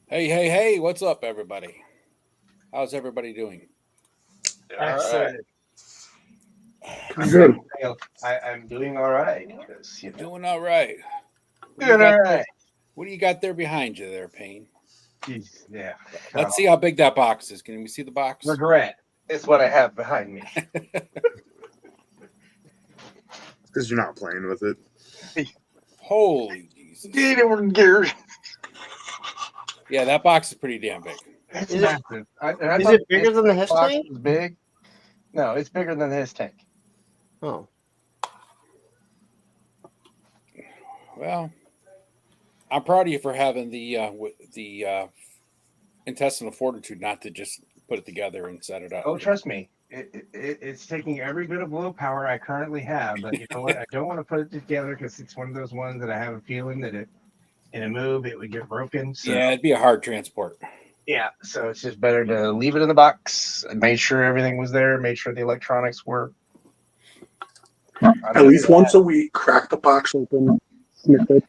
Hey, what's up, everybody? How's everybody doing? All right. Excellent. I'm Good. I'm doing all right. 'Cause, Doing all right. What do you doing got all there? right. What do you got there behind you there, Payne? Jeez, yeah. Let's see how big that box is. Can we see the box? Regret is what I have behind me. Because you're not playing with it. Holy Jesus. Gears. Yeah, that box is pretty damn big. It's Is it- massive. I Is thought it bigger than the this Hiss box tank? was big. No, it's bigger than this tank. Oh, Well, I'm proud of you for having the intestinal fortitude not to just put it together and set it up. Oh, trust me. It's taking every bit of willpower I currently have, but you know what? I don't want to put it together because it's one of those ones that I have a feeling that in a move it would get broken. So Yeah, it'd be a hard transport. yeah, so it's just better to leave it in the box. I made sure everything was there, made sure the electronics were. At least once a week, crack the box open, sniff it,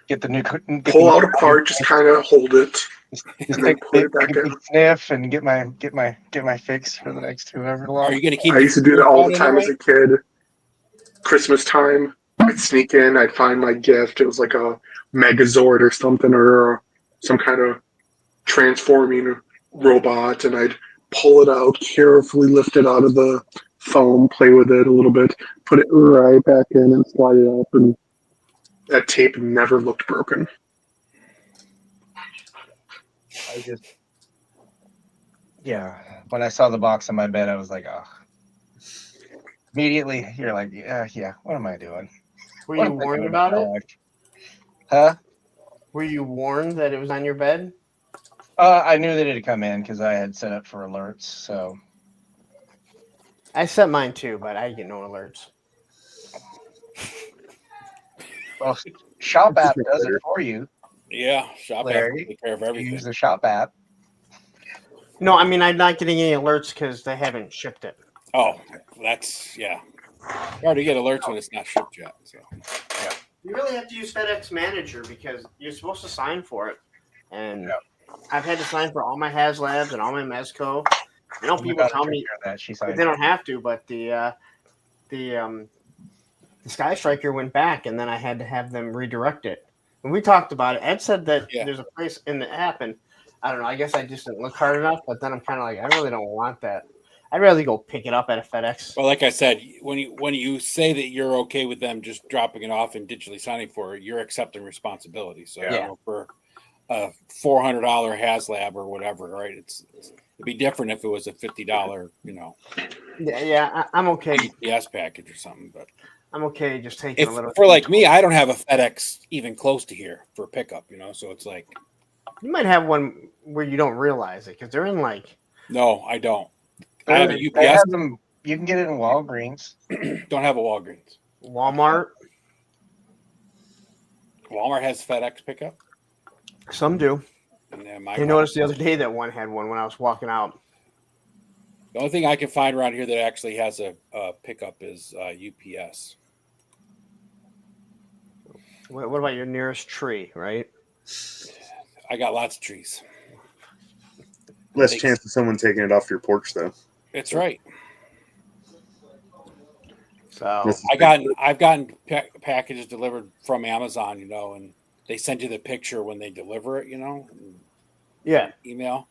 Get the new pull out a part, just kind of hold it, just and then take, put it back take a in. big sniff and get my fix for the next however Are long. you going to keep I used to do that all the out time anyway? as a kid. Christmas time, I'd sneak in, I'd find my gift. It was like a Megazord or something, or some kind of transforming robot, and I'd pull it out, carefully lift it out of the foam, play with it a little bit, put it right back in, and slide it up, and that tape never looked broken. I just yeah. When I saw the box on my bed, I was like, oh. Immediately, you're like, yeah. What am I doing? were What you am I warned doing about with it? my life? Huh? Were you warned that it was on your bed? I knew that it'd come in because I had set up for alerts. So I set mine too, but I get no alerts. well, Shop app does it for you. Yeah, shop app will Larry, take care of you everything. use the Shop app. No, I mean I'm not getting any alerts because they haven't shipped it. Oh, that's yeah. Hard to get alerts when it's not shipped yet. So You really have to use FedEx Manager because you're supposed to sign for it, and Yeah. I've had to sign for all my HasLabs and all my Mezco. I know Oh my people God, I tell took me care of that. She that signed they it. don't have to, but the Sky Striker went back, and then I had to have them redirect it. And we talked about it. Ed said that Yeah. there's a place in the app, and I don't know. I guess I just didn't look hard enough. But then I'm kind of like, I really don't want that. I'd rather go pick it up at a FedEx. well, like I said, when you say that you're okay with them just dropping it off and digitally signing for it, you're accepting responsibility. So Yeah. for a $400 HasLab or whatever, right? It'd be different if it was a $50, Yeah, I'm okay. UPS package or something. But I'm okay just taking if a little. for like me, I don't have a FedEx even close to here for pickup, so it's like You might have one where you don't realize it because they're in like no, I don't. I have a They UPS. have them. You can get it in Walgreens. Don't have a Walgreens. Walmart. Walmart has FedEx pickup. Some do. And then I noticed the other day that one had one when I was walking out. the only thing I can find around here that actually has a pickup is UPS. What about your nearest tree, right? I got lots of trees. Less Thanks. chance of someone taking it off your porch, though. That's right. So This is I've gotten packages delivered from Amazon, and they send you the picture when they deliver it, yeah, email.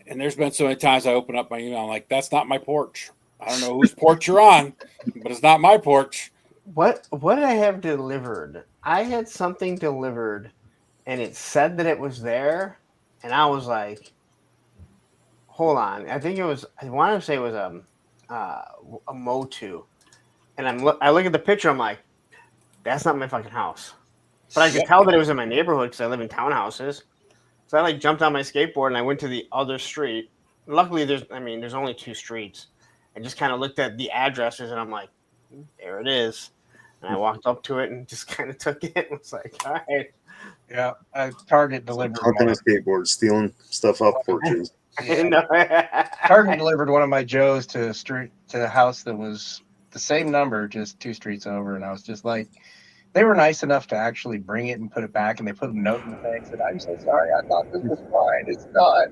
And there's been so many times I open up my email, I'm like, that's not my porch. I don't know whose porch you're on, but it's not my porch. what did I have delivered? I had something delivered, and it said that it was there, and I was like, hold on. I think it was. I want to say it was a Motu, and I look at the picture. I'm like, that's not my fucking house. But I could Yep. tell that it was in my neighborhood because I live in townhouses. So I like jumped on my skateboard and I went to the other street. Luckily, there's only two streets. I just kind of looked at the addresses and I'm like, there it is. And I walked up to it and just kind of took it and was like, all right. Yeah, Target It's like delivered. talking on a skateboard, stealing stuff off porches. Target delivered one of my Joes to a house that was the same number, just two streets over, and I was just like, They were nice enough to actually bring it and put it back, and they put a note in the thing. Said, "I'm so sorry. I thought this was fine. It's not."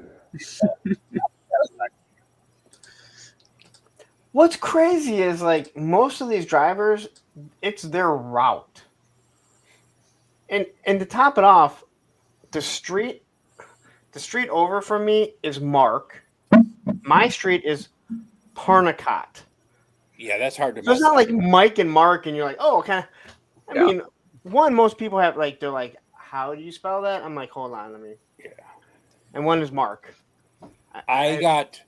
What's crazy is like most of these drivers, it's their route. And to top it off, the street over from me is Mark. My street is Parnacott. Yeah, that's hard to. So it's not like Mike and Mark, and you're like, oh, kind of. I mean, most people have like they're like, how do you spell that? I'm like, hold on, let me. Yeah. And one is Mark. I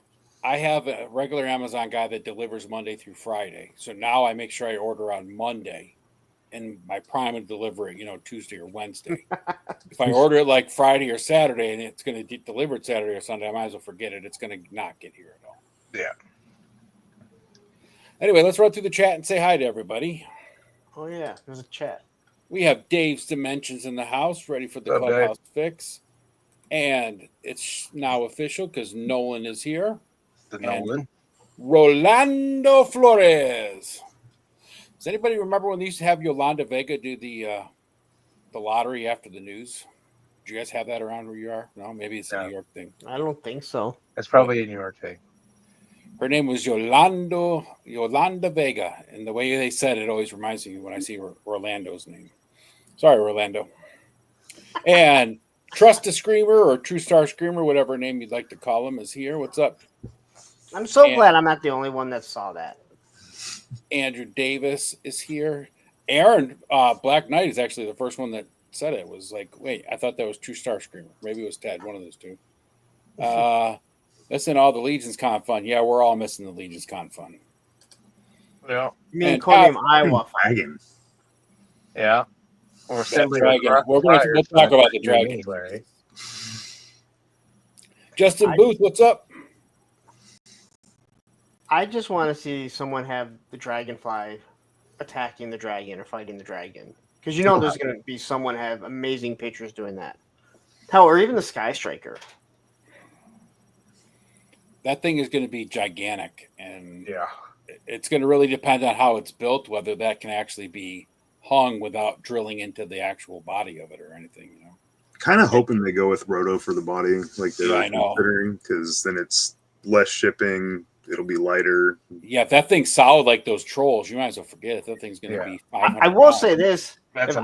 have a regular Amazon guy that delivers Monday through Friday. So now I make sure I order on Monday, and my Prime will deliver it, Tuesday or Wednesday. If I order it like Friday or Saturday, and it's going to get delivered Saturday or Sunday, I might as well forget it. It's going to not get here at all. Yeah. Anyway, let's run through the chat and say hi to everybody. Oh yeah, there's a chat. We have Dave's Dimensions in the house, ready for the clubhouse fix. And it's now official because Nolan is here. The Nolan. Rolando Flores. Does anybody remember when they used to have Yolanda Vega do the lottery after the news? Do you guys have that around where you are? No, maybe it's a New York thing. I don't think so. That's probably a New York thing. Her name was Yolanda Vega, and the way they said it always reminds me when I see Orlando's name. Sorry, Orlando. And Trust a Screamer or True Star Screamer, whatever name you'd like to call him, is here. What's up? I'm so glad I'm not the only one that saw that. Andrew Davis is here. Aaron Black Knight is actually the first one that said it. Was like, wait, I thought that was True Star Screamer. Maybe it was Ted, one of those two. Missing all the Legions Con fun. Yeah, we're all missing the Legions Con fun. Yeah. You mean Colium Iowa Dragon. Yeah. Or simply Dragon. We'll talk about the Dragon. Larry. Justin Booth, what's up? I just want to see someone have the Dragonfly attacking the dragon or fighting the dragon. Because there's going to be someone have amazing pictures doing that. Hell, or even the Sky Striker. That thing is going to be gigantic, and it's going to really depend on how it's built, whether that can actually be hung without drilling into the actual body of it or anything. Kind of hoping they go with roto for the body, like they're I know. considering, because then it's less shipping. It'll be lighter. Yeah, if that thing's solid like those trolls, you might as well forget it. That thing's going to be 500 I will say this. That's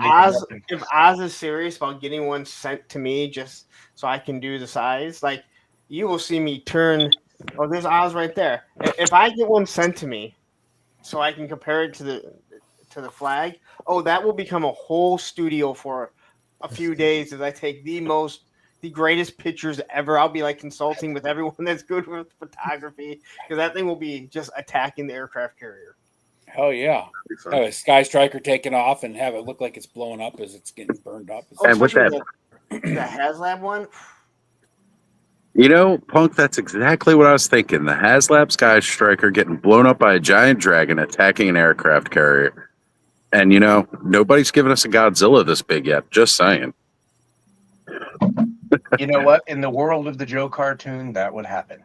If Oz is serious about getting one sent to me just so I can do the size, like you will see me turn. Oh, there's Oz right there. If I get one sent to me so I can compare it to the flag, that will become a whole studio for a few days as I take the greatest pictures ever. I'll be like consulting with everyone that's good with photography because that thing will be just attacking the aircraft carrier. Hell yeah. Have a Sky Striker taken off and have it look like it's blowing up as it's getting burned up. And with that, the HasLab one. Punk, that's exactly what I was thinking. The HasLab Sky Striker getting blown up by a giant dragon attacking an aircraft carrier. And, nobody's given us a Godzilla this big yet. Just saying. You know what? In the world of the Joe cartoon, that would happen.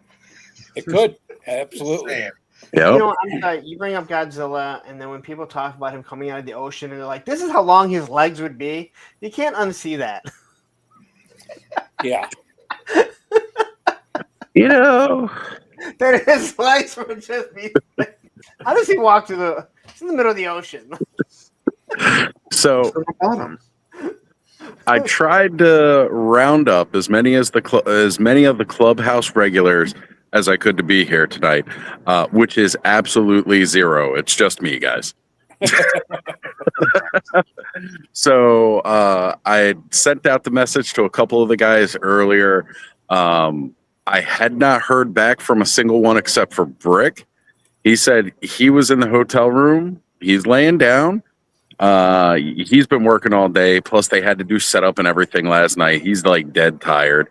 It could. Absolutely. Yeah. I'm sorry, you bring up Godzilla, and then when people talk about him coming out of the ocean, and they're like, this is how long his legs would be, you can't unsee that. Yeah. That his legs would just be. How does he walk through It's in the middle of the ocean. So I tried to round up as many of the clubhouse regulars as I could to be here tonight, which is absolutely zero. It's just me, guys. So I sent out the message to a couple of the guys earlier. I had not heard back from a single one except for Brick. He said he was in the hotel room. He's laying down. He's been working all day. Plus, they had to do setup and everything last night. He's like dead tired.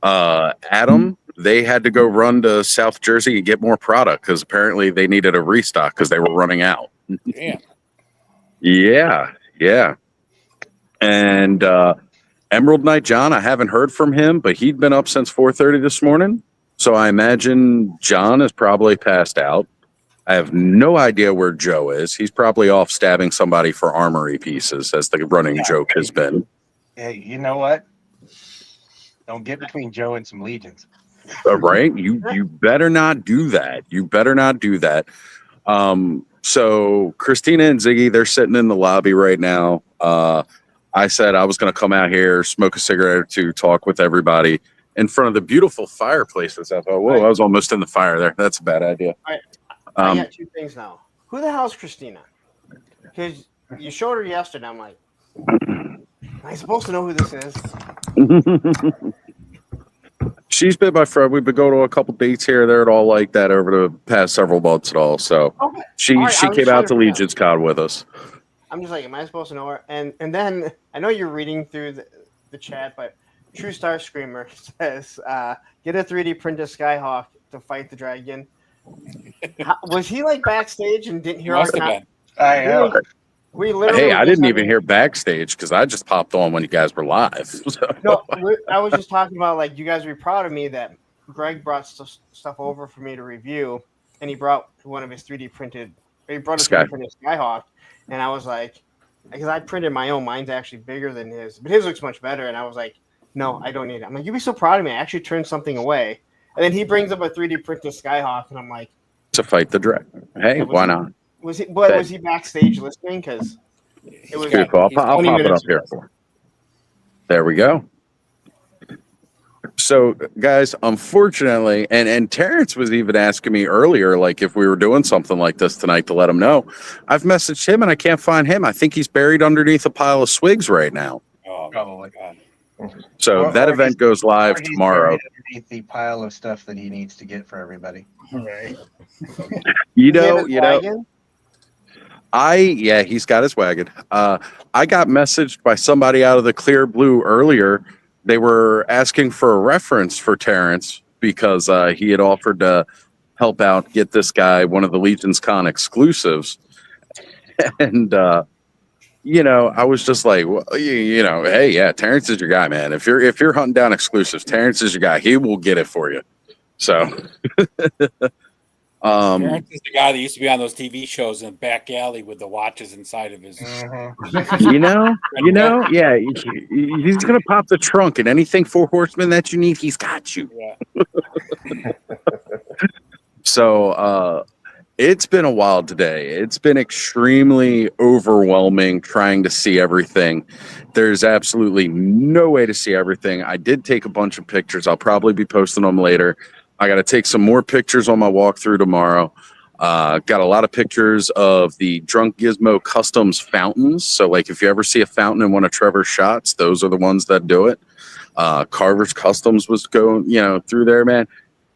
Adam, they had to go run to South Jersey and get more product because apparently they needed a restock because they were running out. Damn. Yeah. And Emerald Knight John, I haven't heard from him, but he'd been up since 4:30 this morning. So I imagine John is probably passed out. I have no idea where Joe is. He's probably off stabbing somebody for armory pieces, as the running joke has been. Hey, you know what? Don't get between Joe and some legions. Right? You better not do that. You better not do that. So Christina and Ziggy, they're sitting in the lobby right now. I said I was going to come out here, smoke a cigarette or two, talk with everybody in front of the beautiful fireplaces. I thought, whoa, I was almost in the fire there. That's a bad idea. I got two things now. Who the hell is Christina? Because you showed her yesterday. I'm like, am I supposed to know who this is? She's been my friend. We've been going to a couple dates here and there and all like that over the past several months and all. So Okay. she All right, I was came trying out to to figure out. Legion's Con with us. I'm just like, am I supposed to know her? And then I know you're reading through the chat, but True Star Screamer says, get a 3D printed Skyhawk to fight the dragon. Was he like backstage and didn't hear our Must have comment? been. I know. We literally. Hey, I were didn't just even hear backstage because I just popped on when you guys were live. So. No, I was just talking about like you guys would be proud of me that Greg brought stuff over for me to review, and he brought one of his 3D printed. He brought a 3D printed Skyhawk, and I was like, because I printed my own. Mine's actually bigger than his, but his looks much better. And I was like, no, I don't need it. I'm like, you'd be so proud of me. I actually turned something away, and then he brings up a 3D printed Skyhawk, and I'm like, To fight the dragon. Hey, why not? Was he? But was he backstage listening? Because it was. Good call. I'll 20 pop it minutes up here ago. for. There we go. So, guys, unfortunately, and Terrence was even asking me earlier, like if we were doing something like this tonight to let him know. I've messaged him and I can't find him. I think he's buried underneath a pile of swigs right now. Oh, Probably. God. So Or- that or event he's- goes live Or he's tomorrow. buried underneath the pile of stuff that he needs to get for everybody. Right. You Does he have know, his you know. wagon? He's got his wagon. I got messaged by somebody out of the Clear Blue earlier. They were asking for a reference for Terrence because he had offered to help out get this guy one of the Legion's Con exclusives. And I was just like, well, hey, yeah, Terrence is your guy, man. If you're hunting down exclusives, Terrence is your guy. He will get it for you. So Terrence is the guy that used to be on those TV shows in the back alley with the watches inside of his. yeah, he's gonna pop the trunk and anything 4 horsemen that you need, he's got you. Yeah. So it's been a while today. It's been extremely overwhelming trying to see everything. There's absolutely no way to see everything. I did take a bunch of pictures. I'll probably be posting them later. I got to take some more pictures on my walkthrough tomorrow. Got a lot of pictures of the Drunk Gizmo Customs fountains. So, like, if you ever see a fountain in one of Trevor's shots, those are the ones that do it. Carver's Customs was going, through there, man.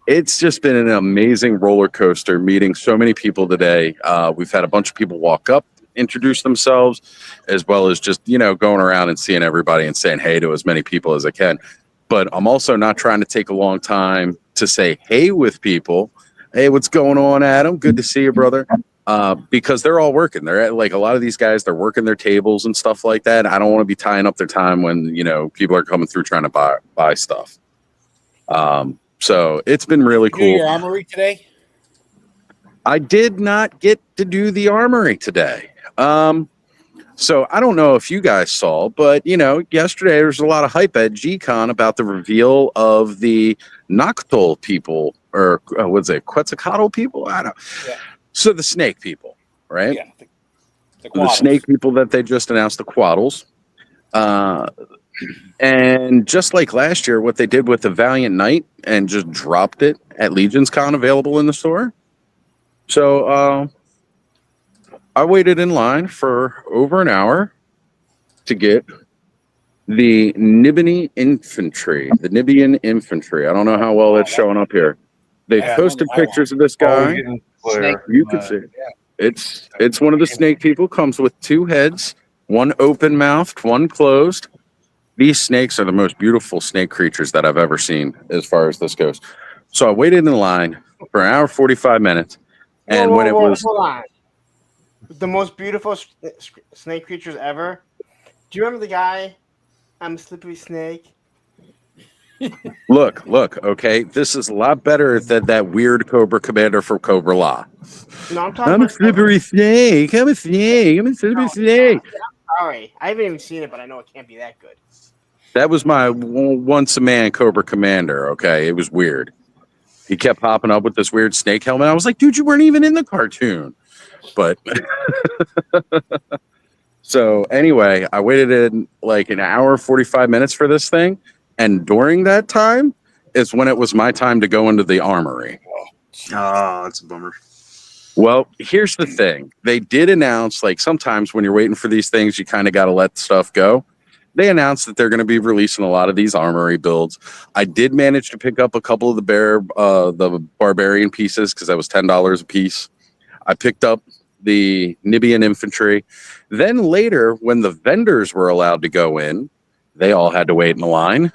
It's just been an amazing roller coaster meeting so many people today. We've had a bunch of people walk up, introduce themselves, as well as just, going around and seeing everybody and saying hey to as many people as I can. But I'm also not trying to take a long time to say hey with people. Hey, what's going on, Adam? Good to see you, brother. Because they're all working. They're like a lot of these guys, they're working their tables and stuff like that. I don't want to be tying up their time when, people are coming through trying to buy stuff. So it's been really You do cool. your armory today? I did not get to do the armory today. So I don't know if you guys saw, but yesterday there was a lot of hype at G-Con about the reveal of the Noctol people, or what's it, Quetzalcoatl people? I don't know. Yeah. So the snake people, right? Yeah. The The snake people that they just announced, the Quaddles. And just like last year, what they did with the Valiant Knight and just dropped it at Legion's Con available in the store. So I waited in line for over an hour to get the Nibian infantry. I don't know how well it's showing up here. They Yeah, posted I want. pictures of this guy. Snake, You can see it. It's one of the snake people. Comes with 2 heads, one open mouthed, one closed. These snakes are the most beautiful snake creatures that I've ever seen as far as this goes. So I waited in line for an hour, 45 minutes. And when it was, hold on. The most beautiful snake creatures ever. Do you remember the guy? I'm a slippery snake. Look, okay. This is a lot better than that weird Cobra Commander from Cobra La. No, I'm talking I'm a about slippery snake. I'm a snake. I'm a slippery snake. Sorry, I haven't even seen it, but I know it can't be that good. That was my once a man Cobra Commander. Okay, it was weird. He kept popping up with this weird snake helmet. I was like, dude, you weren't even in the cartoon. But so anyway, I waited in like an hour, 45 minutes for this thing. And during that time is when it was my time to go into the armory. Oh, that's a bummer. Well, here's the thing. They did announce, like, sometimes when you're waiting for these things, you kind of got to let stuff go. They announced that they're going to be releasing a lot of these armory builds. I did manage to pick up a couple of the barbarian pieces because that was $10 a piece. I picked up the Nibian infantry. Then later, when the vendors were allowed to go in, they all had to wait in the line.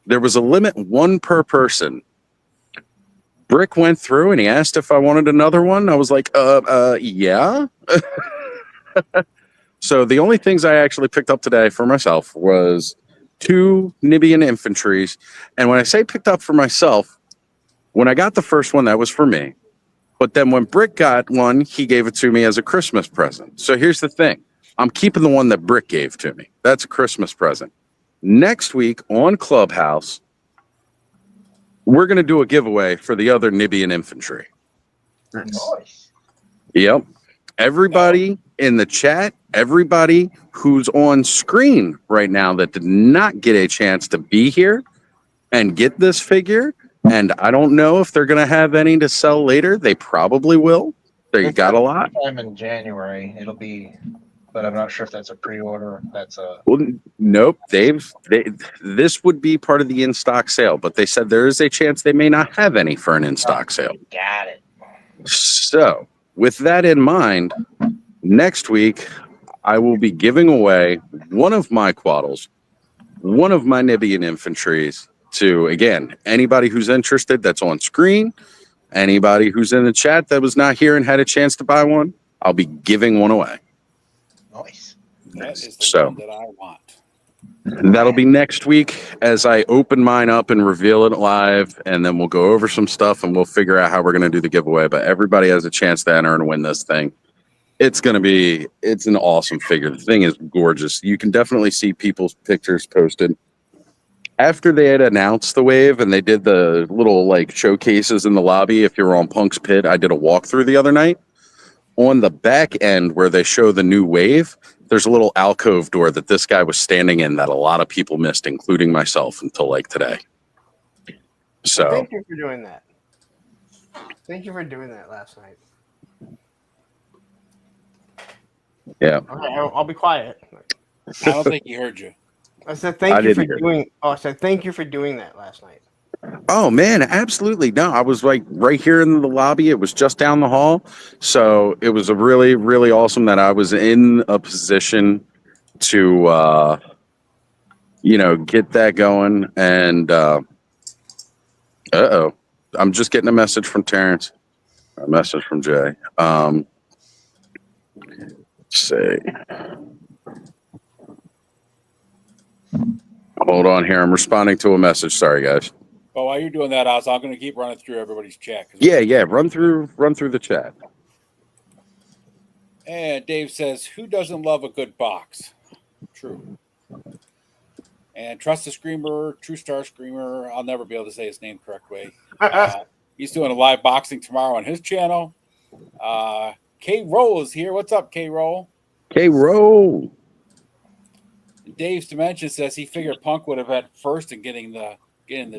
There was a limit, one per person. Brick went through and he asked if I wanted another one. I was like, yeah. So the only things I actually picked up today for myself was 2 Nibian infantries. And when I say picked up for myself, when I got the first one, that was for me. But then when Brick got one, he gave it to me as a Christmas present. So here's the thing. I'm keeping the one that Brick gave to me. That's a Christmas present. Next week on Clubhouse, we're going to do a giveaway for the other Nibian infantry. Nice. Yep. Everybody in the chat, everybody who's on screen right now that did not get a chance to be here and get this figure, and I don't know if they're going to have any to sell later. They probably will. They got a lot. Time in January, it'll be, but I'm not sure if that's a pre-order. That's a. Well, nope. This would be part of the in-stock sale, but they said there is a chance they may not have any for an in-stock sale. Got it. So, with that in mind, next week I will be giving away one of my quaddles, one of my Nibian infantries to, again, anybody who's interested that's on screen, anybody who's in the chat that was not here and had a chance to buy one. I'll be giving one away. Nice. That is the one that I want. And that'll be next week as I open mine up and reveal it live, and then we'll go over some stuff and we'll figure out how we're going to do the giveaway. But everybody has a chance to enter and win this thing. It's an awesome figure. The thing is gorgeous. You can definitely see people's pictures posted. After they had announced the wave and they did the little like showcases in the lobby, if you're on Punk's Pit, I did a walkthrough the other night. On the back end where they show the new wave, there's a little alcove door that this guy was standing in that a lot of people missed, including myself, until like today. So Thank you for doing that. Thank you for doing that last night. yeah, Okay, I'll be quiet. I don't think he heard you. I said thank you for doing. Oh, I said thank you for doing that last night. oh man, absolutely. No, I was like right here in the lobby. It was just down the hall. So it was a really, really awesome that I was in a position to, get that going. And, I'm just getting a message from Terrence, a message from Jay. Say, hold on here. I'm responding to a message. Sorry, guys. But while you're doing that, I'm going to keep running through everybody's chat. Yeah. Run through the chat. And Dave says, "Who doesn't love a good box?" True. And Trust the Screamer, True Star Screamer. I'll never be able to say his name correct way. He's doing a live boxing tomorrow on his channel. K Roll is here. What's up, K Roll? K Roll. Dave's Dimension says he figured Punk would have had first in getting the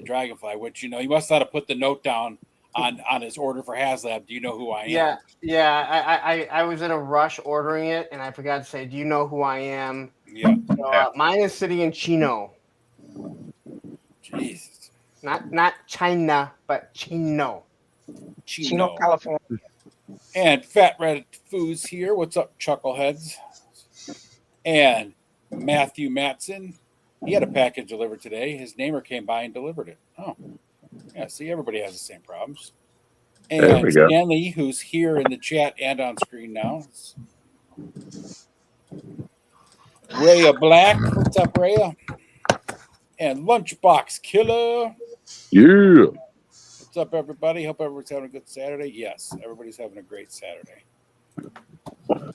Dragonfly, which he must not have put the note down on his order for HasLab. Do you know who I am? Yeah. I was in a rush ordering it, and I forgot to say, do you know who I am? Yeah. So, mine is sitting in Chino. Jesus. Not China, but Chino. Chino, California. And Fat Red Foods here. What's up, Chuckleheads? And Matthew Matson. He had a package delivered today. His neighbor came by and delivered it. Oh, yeah. See, everybody has the same problems. And Stanley, who's here in the chat and on screen now. Rhea Black. What's up, Rhea? and Lunchbox Killer. Yeah. What's up, everybody? Hope everyone's having a good Saturday. Yes, everybody's having a great Saturday.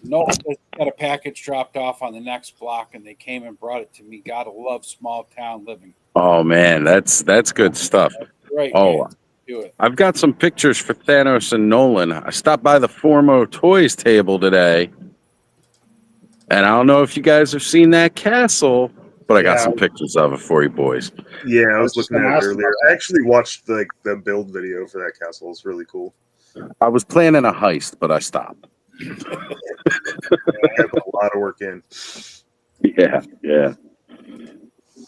Noel just got a package dropped off on the next block, and they came and brought it to me. Gotta love small town living. Oh man, that's good stuff. Right. Oh, man. Do it. I've got some pictures for Thanos and Nolan. I stopped by the Formo Toys table today, and I don't know if you guys have seen that castle, but I got some pictures of it for you boys. Yeah, I was just looking at gonna it ask earlier. about I actually watched the build video for that castle. It's really cool. I was planning a heist, but I stopped. I put a lot of work in. Yeah.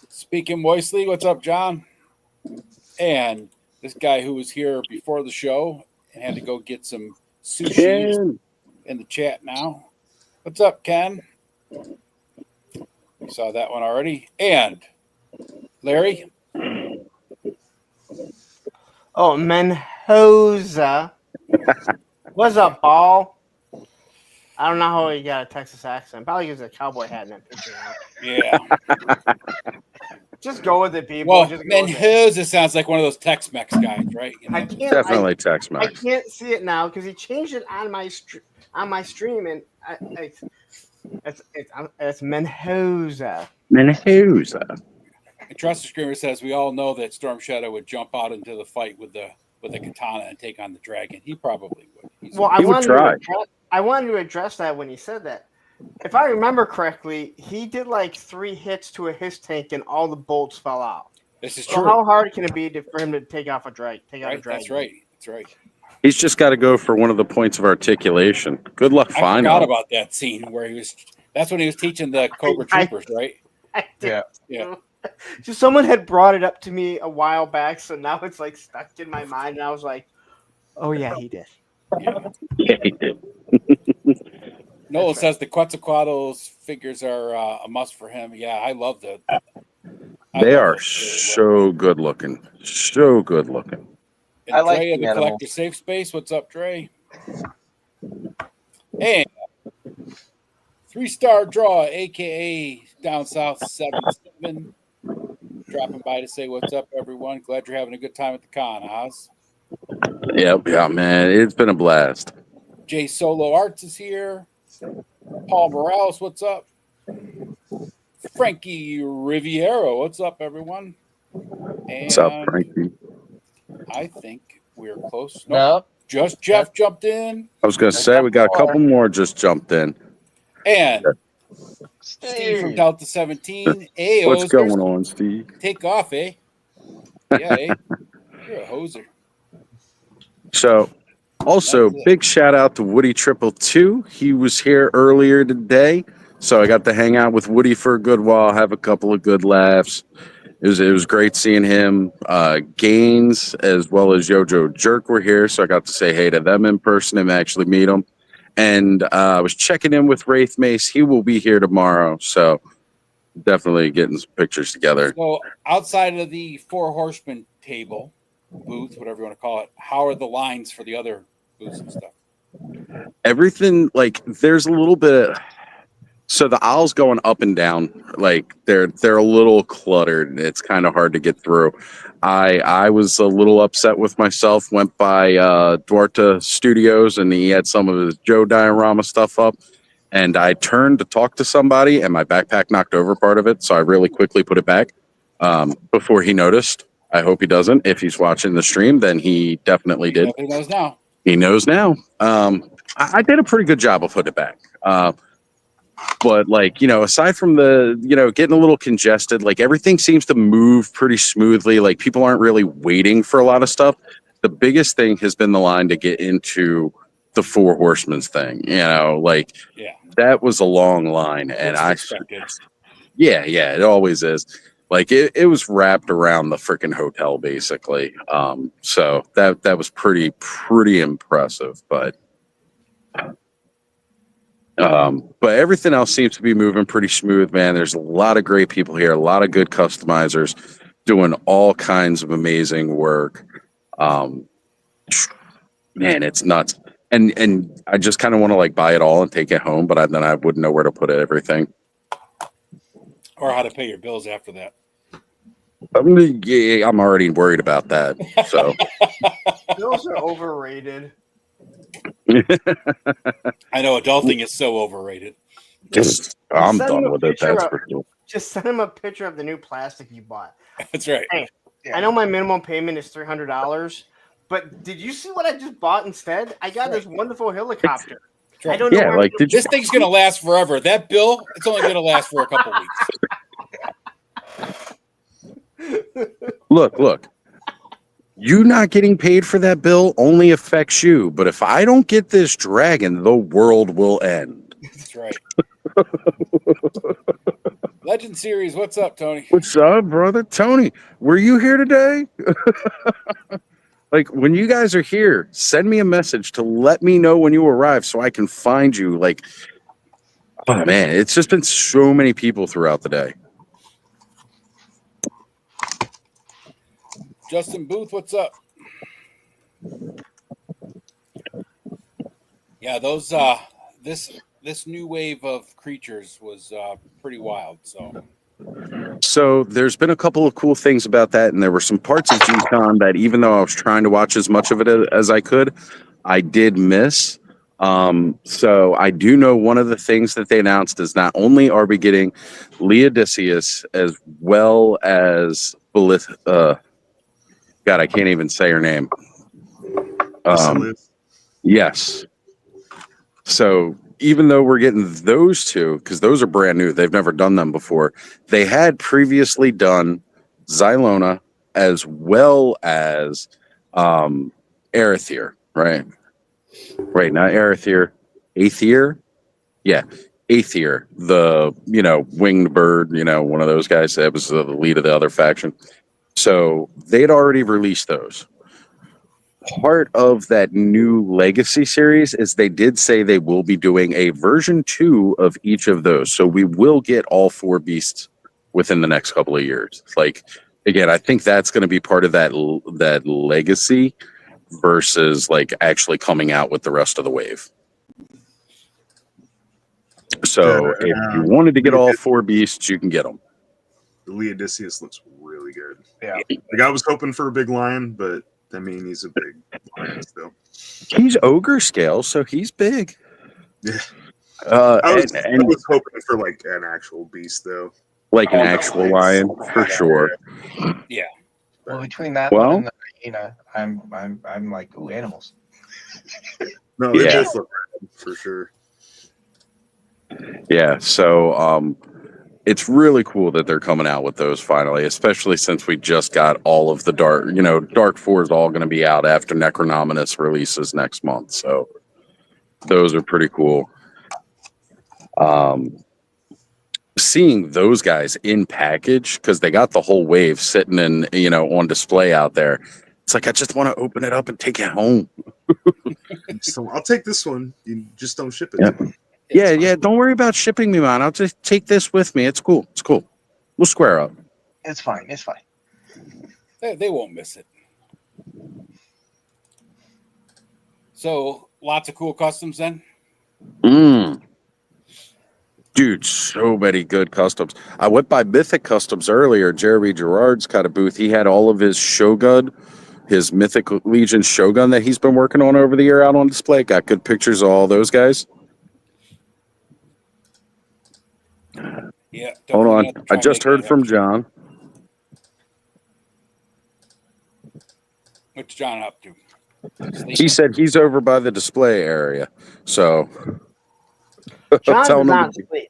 Speaking moistly, what's up, John? And this guy who was here before the show and had to go get some sushi Ken. in the chat now. What's up, Ken? You saw that one already. And Larry. Oh, Menhoza. What's up, Paul? I don't know how he got a Texas accent. Probably because a cowboy hat in that picture. Yeah. Just go with it, people. Well, Just go with it. Menhoza sounds like one of those Tex-Mex guys, right? You know? I can't. Definitely I Tex-Mex. can't see it now because he changed it on my stream, and it's Menhoza. Menhoza. And Trust the Screamer says we all know that Storm Shadow would jump out into the fight with the katana and take on the dragon. He probably would. He would try. I wanted to address that when he said that. If I remember correctly, he did like 3 hits to a his tank and all the bolts fell out. This is So true. how hard can it be for him to take off a drag? Right? That's right. That's right. He's just got to go for one of the points of articulation. Good luck I finding forgot him. about that scene where he was. That's when he was teaching the Cobra Troopers, right? Yeah. Yeah. So someone had brought it up to me a while back, so now it's like stuck in my mind, and I was like, "Oh yeah, he did." Yeah, he did. Noel says the Quetzalcoatl's figures are a must for him. Yeah, I love that. They are so good looking. So good looking. And I like Dre of the the animals. Collector Safe Space. What's up, Dre? And 3-star draw, aka Down South 77. Dropping by to say what's up, everyone. Glad you're having a good time at the con, Oz. Yep, yeah, man. It's been a blast. Jay Solo Arts is here. Paul Morales, what's up? Frankie Riviero, what's up, everyone? And What's up, Frankie? I think we're close. No. Just Jeff jumped in. I was going to say, we got a couple more just jumped in. And Steve from Delta 17. Hey, What's Ozers, going on, Steve? take off, eh? Yeah, eh? You're a hoser. So, also, big shout out to Woody 222. He was here earlier today, so I got to hang out with Woody for a good while, have a couple of good laughs. It was great seeing him. Gaines as well as Yojo Jerk were here, so I got to say hey to them in person and actually meet them. And I was checking in with Wraith Mace. He will be here tomorrow, so definitely getting some pictures together. So outside of the Four Horsemen table, booth, whatever you want to call it, how are the lines for the other booths and stuff? Everything, like, there's a little bit of... So the aisles going up and down, like they're a little cluttered. It's kind of hard to get through. I was a little upset with myself. Went by Duarte Studios and he had some of his Joe diorama stuff up. And I turned to talk to somebody and my backpack knocked over part of it. So I really quickly put it back before he noticed. I hope he doesn't. If he's watching the stream, then he definitely did. He knows now. He knows now. I did a pretty good job of putting it back. But like, aside from the, getting a little congested, like everything seems to move pretty smoothly. Like people aren't really waiting for a lot of stuff. The biggest thing has been the line to get into the Four Horsemen's thing, like that was a long line. And yeah, it always is. Like it was wrapped around the freaking hotel basically. So that was pretty impressive, but everything else seems to be moving pretty smooth, man. There's a lot of great people here, a lot of good customizers doing all kinds of amazing work. Man, it's nuts. And I just kind of want to like buy it all and take it home, but then I wouldn't know where to put everything. Or how to pay your bills after that. I'm already worried about that. So Bills are overrated. I know adulting is so overrated. I'm send him done a with it. picture That's of- for sure. Just send him a picture of the new plastic you bought. That's right. Hey, Yeah. I know my minimum payment is $300, but did you see what I just bought instead? I got this wonderful helicopter. That's right. I don't know Yeah, where like did you This thing's gonna last forever. That bill, it's only gonna last for a couple weeks. look? You not getting paid for that bill only affects you. But if I don't get this dragon, the world will end. That's right. Legend series, what's up, Tony? What's up, brother? Tony, were you here today? Like, when you guys are here, send me a message to let me know when you arrive so I can find you. Like, oh man, it's just been so many people throughout the day. Justin Booth, what's up? Yeah, those this new wave of creatures was pretty wild. So there's been a couple of cool things about that, and there were some parts of G-Con that, even though I was trying to watch as much of it as I could, I did miss. So I do know one of the things that they announced is not only are we getting Leodicius as well as God, I can't even say her name. Yes. So even though we're getting those two, because those are brand new, they've never done them before. They had previously done Xylona as well as Arethyr, right? Right, not Arethyr, Aether. Yeah, Aether, the winged bird, one of those guys that was the lead of the other faction. So they'd already released those. Part of that new Legacy series is they did say they will be doing a version 2 of each of those. So we will get all 4 beasts within the next couple of years. Like, again, I think that's going to be part of that Legacy versus like actually coming out with the rest of the wave. So if you wanted to get all 4 beasts, you can get them. The Leodicius looks really good. Yeah. Like, I was hoping for a big lion, but I mean, he's a big lion still. He's ogre scale, so he's big. Yeah. I was and hoping for like an actual beast, though. like an actual lion for sure. Yeah. Well, between that Well- one and the hyena, I'm like, ooh, animals. No, they Yeah. both look rad, for sure. Yeah, so it's really cool that they're coming out with those finally, especially since we just got all of the Dark 4 is all going to be out after Necronominus releases next month. So those are pretty cool. Seeing those guys in package, because they got the whole wave sitting in, on display out there. It's like, I just want to open it up and take it home. So I'll take this one. You just don't ship it. Yeah. To me. Yeah. Don't worry about shipping me, man. I'll just take this with me. It's cool. We'll square up. It's fine. It's fine. They won't miss it. So lots of cool customs then. Dude, so many good customs. I went by Mythic Customs earlier. Jeremy Gerard's got a booth. He had all of his Shogun, his Mythic Legion Shogun that he's been working on over the year out on display. Got good pictures of all those guys. Yeah. Hold on. definitely I just heard from John. What's John up to? He said he's over by the display area. So John tell does him not sleep.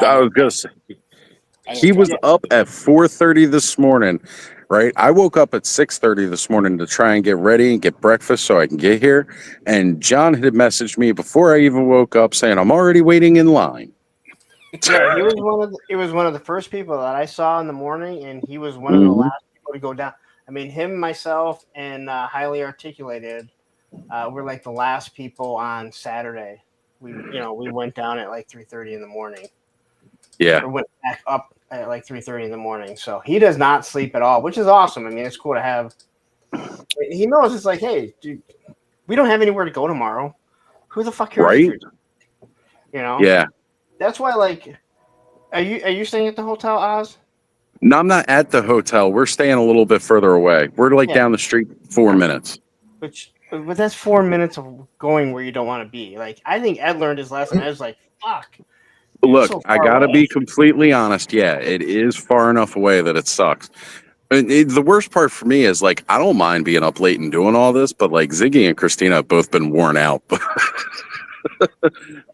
I was gonna say I know he was John- up at 4:30 this morning. Right, I woke up at 6:30 this morning to try and get ready and get breakfast so I can get here. And John had messaged me before I even woke up saying I'm already waiting in line. Yeah, he was one of the first people that I saw in the morning, and he was one of the last people to go down. I mean, him, myself, and Highly Articulated were like the last people on Saturday. We went down at like 3:30 in the morning. Yeah. Or went back up at like 3:30 in the morning. So he does not sleep at all, which is awesome. I mean, it's cool to have. He knows it's like, hey, dude, we don't have anywhere to go tomorrow. Who the fuck cares? Right? You know? Yeah. That's why, like, are you staying at the Hotel Oz? No, I'm not at the hotel. We're staying a little bit further away. We're like Yeah. down the street 4 minutes. But that's 4 minutes of going where you don't want to be. Like I think Ed learned his lesson. I was like, fuck. You're Look, so I far gotta away. be completely honest. Yeah, it is far enough away that it sucks. And the worst part for me is like I don't mind being up late and doing all this, but like Ziggy and Christina have both been worn out.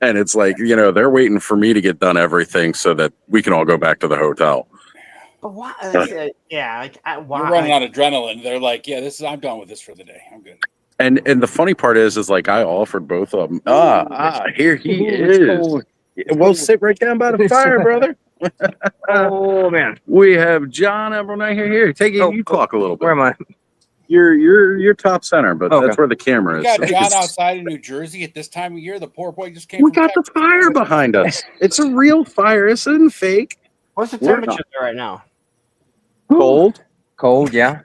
And it's like, they're waiting for me to get done everything so that we can all go back to the hotel. But why? Why? You're running out of adrenaline. They're like, yeah, I'm done with this for the day. I'm good. And the funny part is like I offered both of them. Here he is. Well, sit right down by the fire, brother. Oh man, We have John Emerald here. Take it. You talk a little bit. Where am I? You're top center, but Okay. that's where the camera You is. got So John it's- outside in New Jersey at this time of year. The poor boy just came. we from got the Texas. fire behind us. It's a real fire. This isn't fake. What's the We're temperature there right now? Cold. Cold, yeah.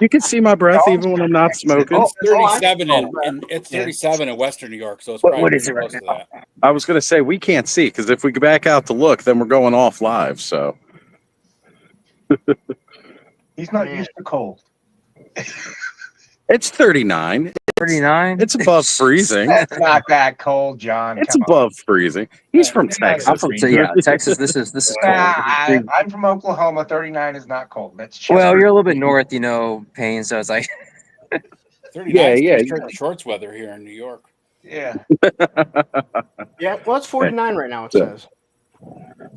You can see my breath even when I'm not smoking. It's 37 Oh, and it's 37 in Western New York, so it's What probably is it close right to that. I was going to say we can't see because if we go back out to look, then we're going off live. So He's not used to cold. it's 39. 39. It's above freezing. That's not that cold, John. It's Come on. above freezing. He's from Texas. I'm from Texas. This is cold. I'm from Oklahoma. 39 is not cold. That's chilly. Well, you're a little bit north, Payne. So it's like 39 Yeah. is pretty shorts weather here in New York. Yeah. Yeah, well, it's 49 right now. It says.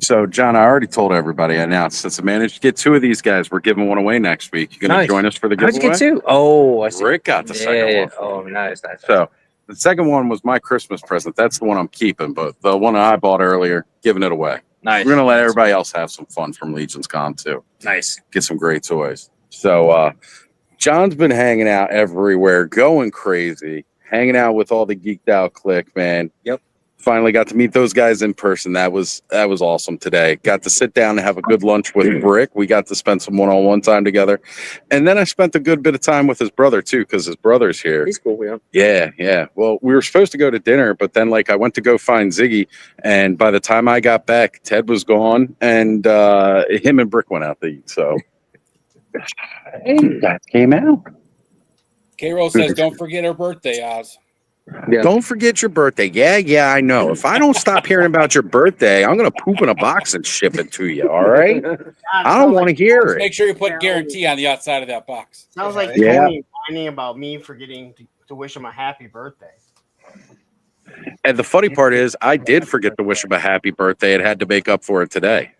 So, John, I already told everybody. I announced since I managed to get 2 of these guys, we're giving one away next week. You going to Nice. join us for the how'd you giveaway? get 2? Oh, I see. Rick got the second one. Oh, nice. So, the second one was my Christmas present. That's the one I'm keeping, but the one I bought earlier, giving it away. Nice. We're going to let everybody else have some fun from Legion's Con, too. Nice. Get some great toys. So, John's been hanging out everywhere, going crazy, hanging out with all the geeked out clique, man. Yep. Finally got to meet those guys in person. That was awesome today. Got to sit down and have a good lunch with Brick. We got to spend some one-on-one time together. And then I spent a good bit of time with his brother too, because his brother's here. He's cool, yeah. Yeah. Well, we were supposed to go to dinner, but then I went to go find Ziggy, and by the time I got back, Ted was gone, and him and Brick went out to eat. So hey, that came out. K-Roll says, don't forget her birthday, Oz. Yeah. Don't forget your birthday. Yeah, I know. If I don't stop hearing about your birthday, I'm gonna poop in a box and ship it to you. All right? I don't want to hear Make it. sure you put guarantee on the outside of that box. Sounds like Yeah. Tony whining about me forgetting to wish him a happy birthday. And the funny part is, I did forget to wish him a happy birthday and had to make up for it today.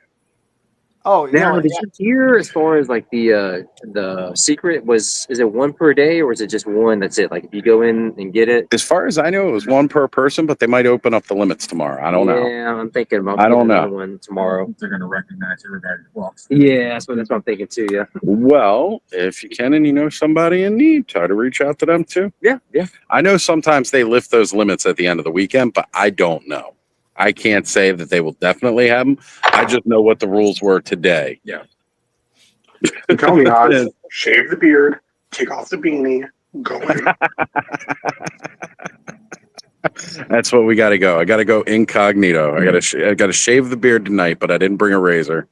Oh, Now, no, did you hear as far as the secret is it 1 per day or is it just one? That's it. Like if you go in and get it. As far as I know, it was 1 per person, but they might open up the limits tomorrow. I don't know. Yeah, I'm thinking about. I don't getting know. another one tomorrow. They're going to recognize everybody that walks. Yeah, that's what I'm thinking too. Yeah. Well, if you can and you know somebody in need, try to reach out to them too. Yeah. I know sometimes they lift those limits at the end of the weekend, but I don't know. I can't say that they will definitely have them. I just know what the rules were today. Yeah. Tell me, Oz, shave the beard, take off the beanie, go in. That's what we got to go. I got to go incognito. I got to shave the beard tonight, but I didn't bring a razor.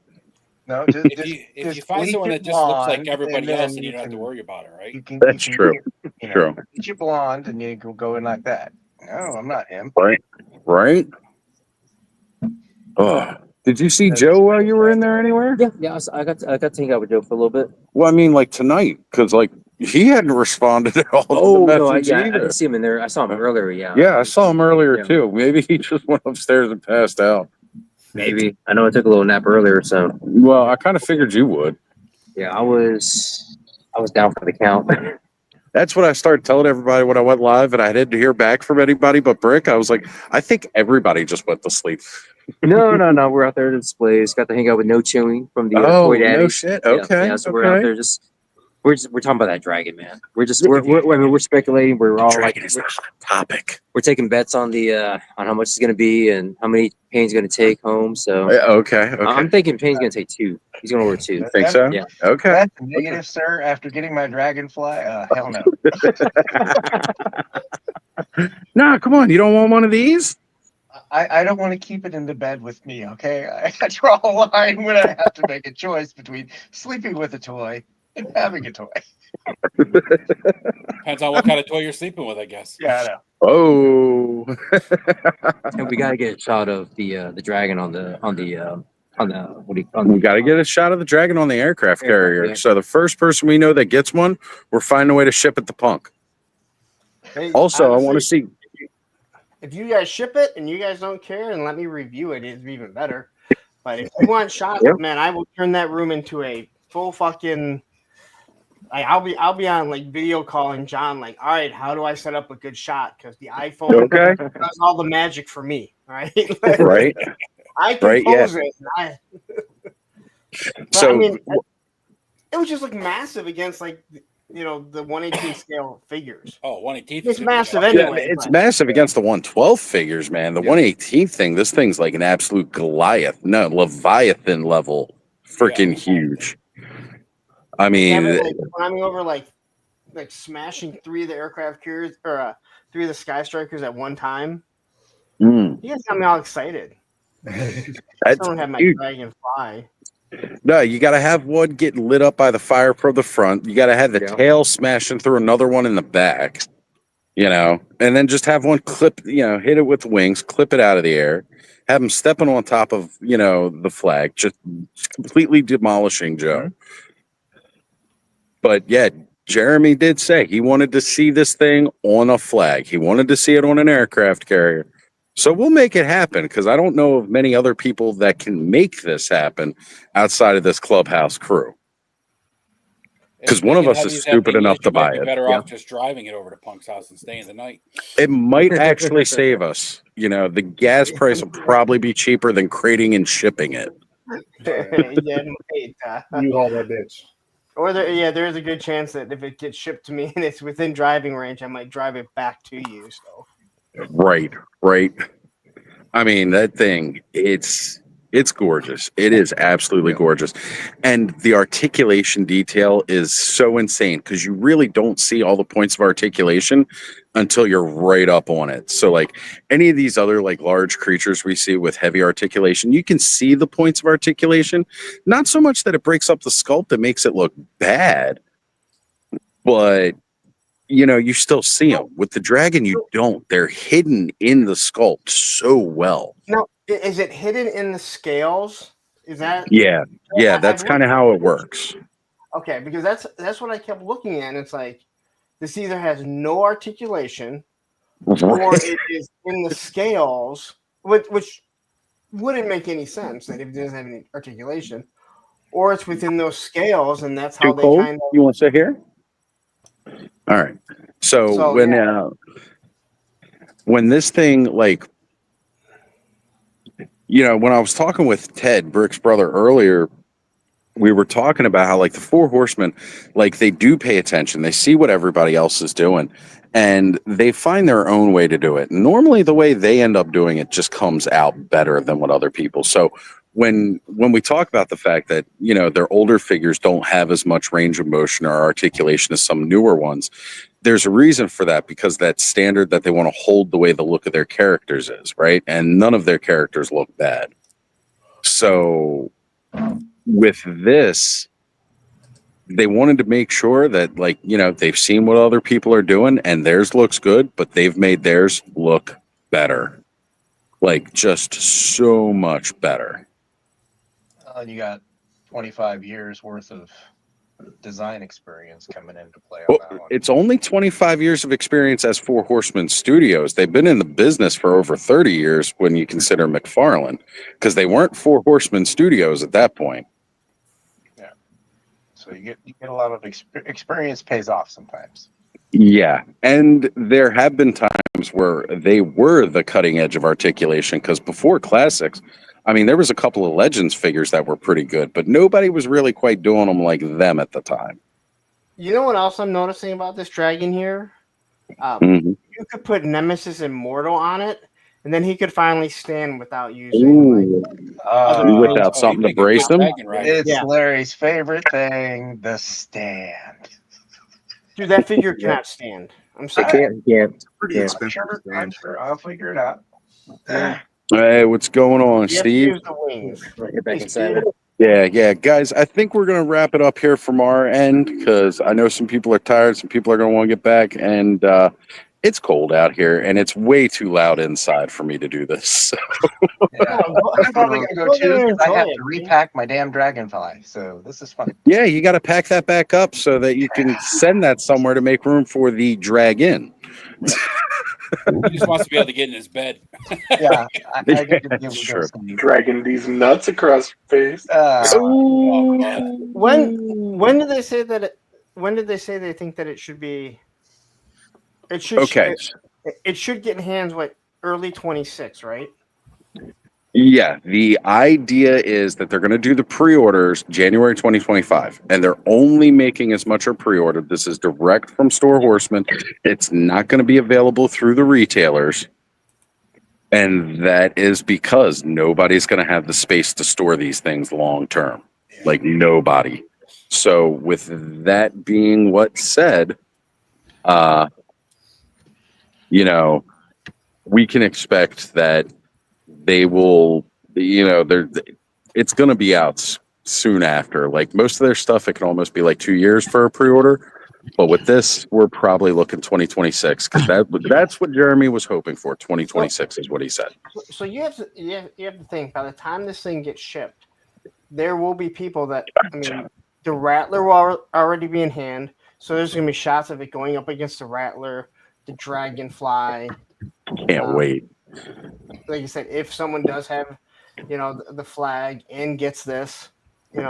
No, If you find bleach someone it that just looks like blonde, everybody and else, then then you don't have to can- worry about it, right? That's true. True. Bleach it blonde, and you can go in like that. No, I'm not him. Right? Oh, did you see Joe while you were in there anywhere? Yeah. I got to hang out with Joe for a little bit. Well, I mean, tonight, because he hadn't responded at all. Oh to the no, I message either. didn't see him in there. I saw him earlier. Yeah. Yeah, I saw him earlier Yeah. too. Maybe he just went upstairs and passed out. Maybe. I know I took a little nap earlier, so Well, I kind of figured you would. yeah, I was down for the count. That's what I started telling everybody when I went live, and I didn't hear back from anybody but Brick. I was like, I think everybody just went to sleep. No. We're out there at the displays. Got to hang out with No Chewing from the Oh, Toy Daddy. no shit. Yeah, Okay. Yeah, so we're out there we're talking about that dragon, man. We're speculating. We're all Dragon is a hot topic. we're taking bets on the on how much it's going to be and how many Payne's going to take home. So Okay. I'm thinking Payne's going to take 2. He's going to order 2. Think so? Yeah. Okay. That's negative, sir. After getting my dragonfly, hell no. Nah, come on. You don't want one of these? I don't want to keep it in the bed with me, okay? I draw a line when I have to make a choice between sleeping with a toy and having a toy. Depends on what kind of toy you're sleeping with, I guess. Yeah, I know. Oh, And we gotta get a shot of the dragon on the what do you we got to get a shot of the dragon on the aircraft carrier. Yeah. So the first person we know that gets one, we're finding a way to ship it to Punk. Hey, Also, I want to honestly, see. if you guys ship it and you guys don't care and let me review it, it's even better. But if you want shots, Yep. man, I will turn that room into a full fucking. Like, I'll be on like video calling John. Like, all right, how do I set up a good shot? Because the iPhone Okay, does all the magic for me. All right, right. I can Right, yeah. pose it. But, So I mean, it was just like massive against like the 1/18 scale figures. Oh, 1/18. It's massive yeah, anyway. it's but- massive against the 112 figures, man. The 118 thing, this thing's like an absolute Goliath, no Leviathan level, freaking huge. I mean, Having, like, climbing over like smashing 3 of the aircraft carriers or 3 of the Sky Strikers at one time. mm, You guys got me all excited. I that's don't have my huge. dragon fly. No, you got to have one getting lit up by the fire from the front. You got to have the Yeah. tail smashing through another one in the back, and then just have one clip, hit it with the wings, clip it out of the air, have them stepping on top of, the flag, just completely demolishing Joe. But yeah, Jeremy did say he wanted to see this thing on a flag. He wanted to see it on an aircraft carrier. So we'll make it happen because I don't know of many other people that can make this happen outside of this clubhouse crew. Because one of us is stupid enough to buy it. Better off just driving it over to Punk's house and staying the night. It might actually save us. The gas price will probably be cheaper than crating and shipping it. Yeah, You haul that bitch. or there is a good chance that if it gets shipped to me and it's within driving range, I might drive it back to you. So Right. I mean, that thing, it's gorgeous. It is absolutely gorgeous. And the articulation detail is so insane because you really don't see all the points of articulation until you're right up on it. So like any of these other like large creatures we see with heavy articulation, you can see the points of articulation. Not so much that it breaks up the sculpt that makes it look bad, but you still see them. With the dragon, you don't. They're hidden in the sculpt so well. now, is it hidden in the scales? Is that Yeah, that's kind of how it works. okay? Because that's what I kept looking at. And it's like this either has no articulation or it is in the scales, which wouldn't make any sense that if it doesn't have any articulation, or it's within those scales, and that's how Too they cold? kind of. You want to sit here? All right. So when this thing, like, when I was talking with Ted, Brick's brother, earlier, we were talking about how, like, the Four Horsemen, like, they do pay attention. They see what everybody else is doing, and they find their own way to do it. Normally, the way they end up doing it just comes out better than what other people. So when we talk about the fact that, their older figures don't have as much range of motion or articulation as some newer ones, there's a reason for that, because that standard that they want to hold the way the look of their characters is, right? And none of their characters look bad. So with this, they wanted to make sure that, like, they've seen what other people are doing and theirs looks good, but they've made theirs look better. Like, just so much better. And you got 25 years worth of design experience coming into play on that one. It's only 25 years of experience as Four Horsemen Studios. They've been in the business for over 30 years when you consider McFarlane, because they weren't Four Horsemen Studios at that point. Yeah. So you get a lot of experience pays off sometimes. Yeah, and there have been times where they were the cutting edge of articulation, because before Classics, I mean, there was a couple of Legends figures that were pretty good, but nobody was really quite doing them like them at the time. You know what else I'm noticing about this dragon here? Mhm. You could put Nemesis Immortal on it, and then he could finally stand without using. Without something to brace him. It's Yeah. Larry's favorite thing, the stand. Dude, that figure cannot stand. I'm I sorry. can't. Pretty Yeah. expensive. I'm sure I'll figure it out. Hey, what's going on, You have to Steve? use the wings. Get back Hey, inside. Steve. Yeah, guys. I think we're gonna wrap it up here from our end because I know some people are tired, some people are gonna want to get back, and it's cold out here, and it's way too loud inside for me to do this. Yeah. I'm probably gonna go too because I have to repack my damn dragonfly. So this is fun. Yeah, you got to pack that back up so that you can send that somewhere to make room for the drag in. He just wants to be able to get in his bed. Yeah, I need to be able That's to true. go sleep. Dragging these nuts across your face. Oh, God. When did they say that? When did they say they think that it should be? It should. Okay. It should get in hands early 26, right? Yeah, the idea is that they're going to do the pre-orders January 2025, and they're only making as much are pre-ordered. This is direct from Store Horseman. It's not going to be available through the retailers, and that is because nobody's going to have the space to store these things long term. Like nobody. So with that being what said, we can expect that they will, it's going to be out soon after. Like most of their stuff, it can almost be like 2 years for a pre-order. But with this, we're probably looking 2026 because that's what Jeremy was hoping for. 2026 is what he said. So you have to think by the time this thing gets shipped, there will be people that the Rattler will already be in hand. So there's going to be shots of it going up against the Rattler, the Dragonfly. Can't wait. Like you said, if someone does have, the flag and gets this, there's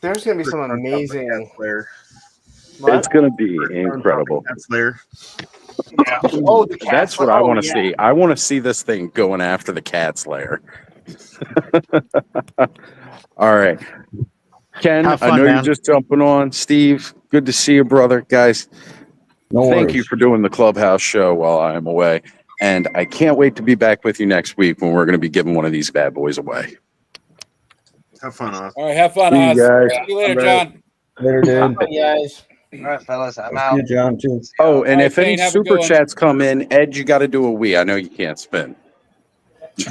going to be some amazing. It's going to be incredible. Oh, the That's what I want to see. I want to see this thing going after the Cat's Lair. All right. Ken, Have fun, I know man. you're just jumping on. Steve, good to see you, brother. Guys, thank you for doing the Clubhouse show while I am away. And I can't wait to be back with you next week when we're going to be giving one of these bad boys away. Have fun, Oz. All right, have fun, See you Oz. guys. See you later, John. Later, dude. Bye, guys. All right, fellas, I'm See out. you, John, too. Oh, and All if right, any Shane, have a super good one. chats come in, Ed, you got to do a wee. I know you can't spin. See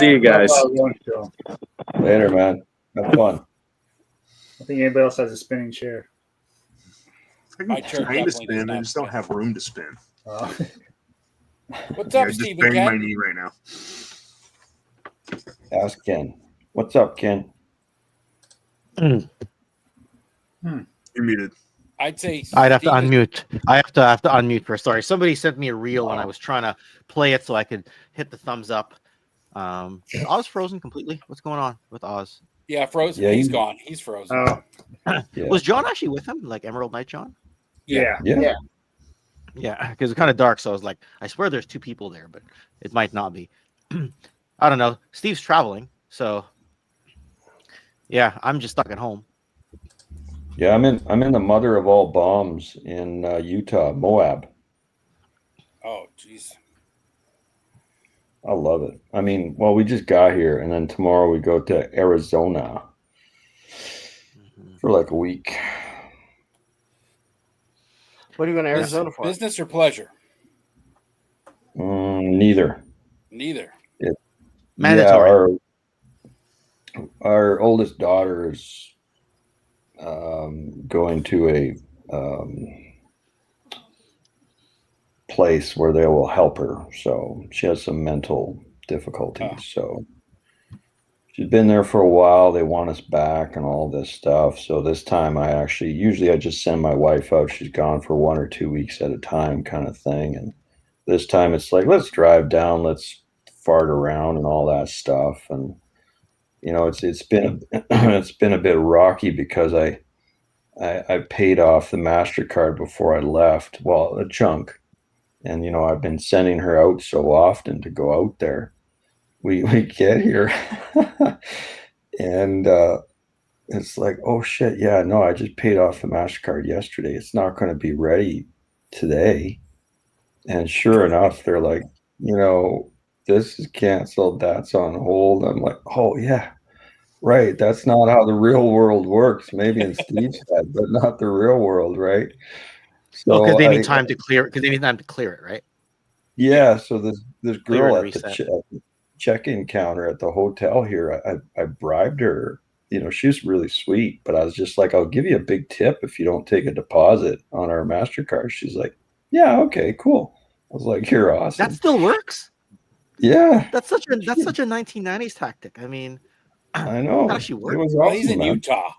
you guys. Later, man. Have fun. I think anybody else has a spinning chair. My chair Trying to definitely does spin, I not just don't spin. have room to spin. What's Yeah, up, just Stephen bang my Ken? knee right now. Ask Ken. What's up, Ken? You're muted. I'd say I'd have to Stephen- unmute. I have to unmute first. Sorry, somebody sent me a reel and I was trying to play it so I could hit the thumbs up. Is Oz frozen completely? What's going on with Oz? Yeah, frozen. Yeah, He's you- gone. He's frozen. Oh, Yeah. Was John actually with him? Like Emerald Knight John? yeah. Yeah. Yeah, because it's kind of dark. So I was like, I swear there's two people there, but it might not be. I don't know. Steve's traveling, so yeah, I'm just stuck at home. Yeah, I'm in the mother of all bombs in Utah, Moab. Oh, jeez. I love it. I mean, well, we just got here, and then tomorrow we go to Arizona for like a week. What are you going to Arizona for? Business or pleasure? Neither. Neither. Mandatory. Yeah, our oldest daughter is going to a place where they will help her. So she has some mental difficulties. Oh. So she's been there for a while. They want us back and all this stuff. So this time usually I just send my wife out. She's gone for 1 or 2 weeks at a time kind of thing. And this time it's like, let's drive down, let's fart around and all that stuff. And, it's been a bit rocky because I paid off the MasterCard before I left. Well, a chunk. And, I've been sending her out so often to go out there. We get here and it's like, oh shit. Yeah, no, I just paid off the MasterCard yesterday. It's not going to be ready today. And sure enough, they're like, this is canceled. That's on hold. I'm like, oh yeah, right. That's not how the real world works. Maybe in Steve's head, but not the real world, right? Oh, So because they need time to clear. Because they need time to clear it, right? Yeah, so this Oh, you're girl in at the reset. check-in counter at the hotel here, I bribed her. You know, she's really sweet, but I was just like, I'll give you a big tip if you don't take a deposit on our MasterCard. She's like, yeah, okay, cool. I was like, you're That awesome. still works. Yeah, That's such a 1990s tactic. I mean, I know. that actually It works. was Well, he's awesome, in man. Utah.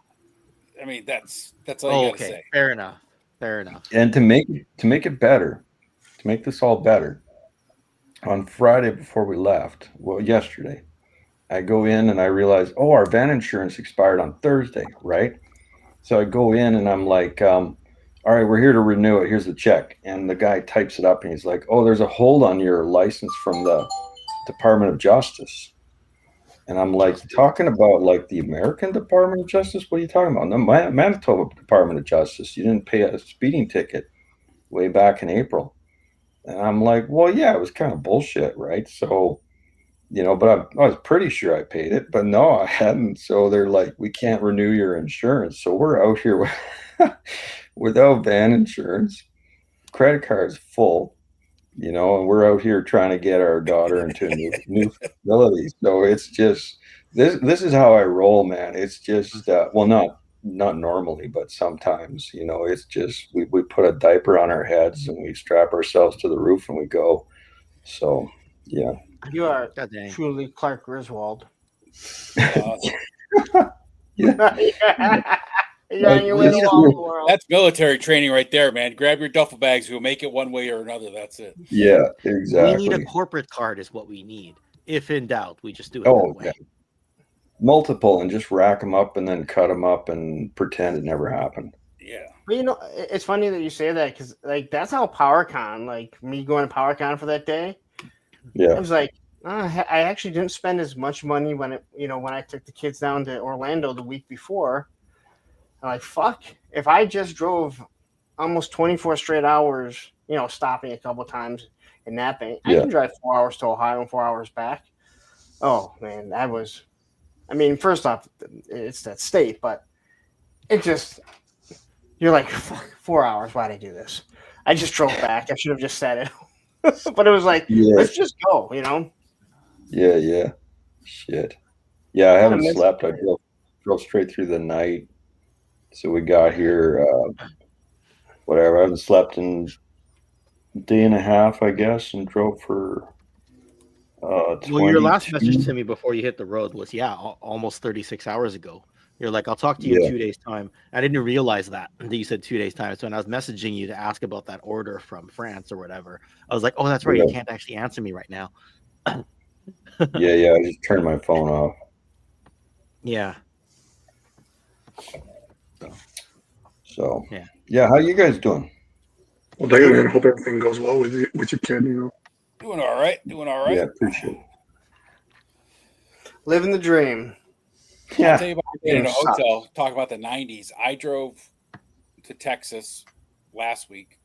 I mean, that's all you Oh, got to okay, say. fair enough. Fair enough. And to make it better, to make this all better, on Friday before we left, well, yesterday, I go in and I realize, oh, our van insurance expired on Thursday, right? So I go in and I'm like, all right, we're here to renew it. Here's the check. And the guy types it up and he's like, oh, there's a hold on your license from the Department of Justice. And I'm like, talking about like the American Department of Justice? What are you talking about? No, Manitoba Department of Justice. You didn't pay a speeding ticket way back in April. And I'm like, well, yeah, it was kind of bullshit, right? So, you know, but I was pretty sure I paid it, but no, I hadn't. So they're like, we can't renew your insurance. So we're out here without van insurance, credit cards full, you know, and we're out here trying to get our daughter into a new facility. So it's just this is how I roll, man. It's just well, not normally, but sometimes, you know, it's just we put a diaper on our heads and we strap ourselves to the roof and we go. So yeah. You are God dang. truly Clark Griswold. Uh, Yeah. You're on your way to Wall World. that's military training right there, man. Grab your duffel bags. We'll make it one way or another. That's it. Yeah, We exactly. need a corporate card, is what we need. If in doubt, we just do it Oh, that way. yeah. Multiple and just rack them up and then cut them up and pretend it never happened. Yeah. But you know, it's funny that you say that because like that's how PowerCon, like me going to PowerCon for that day, Yeah. I was like, I actually didn't spend as much money when I took the kids down to Orlando the week before. I'm like, fuck, if I just drove almost 24 straight hours, you know, stopping a couple times and napping, I Yeah. can drive 4 hours to Ohio and 4 hours back. Oh man, that was, I mean, first off, it's that state, but it just, you're like, fuck, 4 hours, why'd I do this? I just drove back. I should have just said it. But it was like, Yeah. let's just go, you know? Yeah. Shit. Yeah, I haven't miss- slept. I drove straight through the night. So we got here, whatever. I haven't slept in a day and a half, I guess, and drove for 22. Well, your last message to me before you hit the road was, almost 36 hours ago. You're like, I'll talk to you in 2 days' time. I didn't realize that you said 2 days' time. So when I was messaging you to ask about that order from France or whatever, I was like, oh, that's right. Yeah. You can't actually answer me right now. Yeah. I just turned my phone off. Yeah. So Yeah. how you guys doing? Well, damn, man. Hope everything goes well with your kid. You know. Doing all right. Yeah, appreciate it. Living the dream. I'll tell you about being in a Yeah, sucks. hotel. Talk about the 90s. I drove to Texas last week.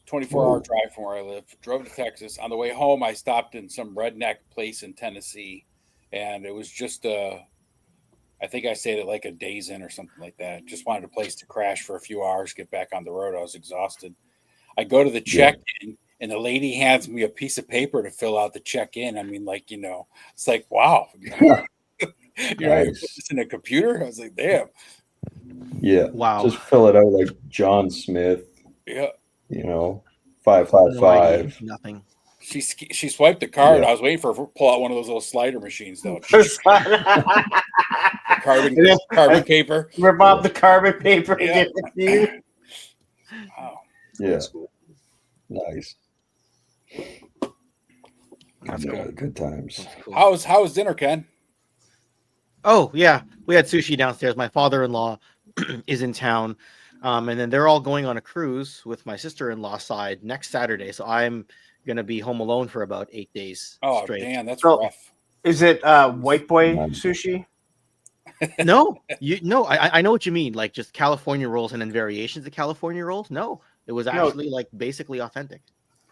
24-hour drive from where I live. Drove to Texas. On the way home, I stopped in some redneck place in Tennessee, and it was just I think I stayed at like a Days Inn or something like that. Just wanted a place to crash for a few hours, get back on the road. I was exhausted. I go to the check-in, and the lady hands me a piece of paper to fill out the check-in. I mean, like, you know, it's like, wow. You know, you put this in a computer? I was like, damn. Yeah. Wow. Just fill it out like John Smith. Yeah. You know, 555. Nothing. She swiped the card. Yeah. I was waiting for her to pull out one of those little slider machines, though. Carbon paper. Rip off the carbon paper and Yeah. give it to you. Wow. Yeah. Nice. That's Yeah, cool. good times. That's cool. How was dinner, Ken? Oh, yeah. We had sushi downstairs. My father-in-law is in town. And then they're all going on a cruise with my sister-in-law side next Saturday. So I'm going to be home alone for about 8 days Oh, straight. damn, that's So- rough. Is it white boy sushi? No, I know what you mean. Like just California rolls and then variations of California rolls. No, it was actually like basically authentic.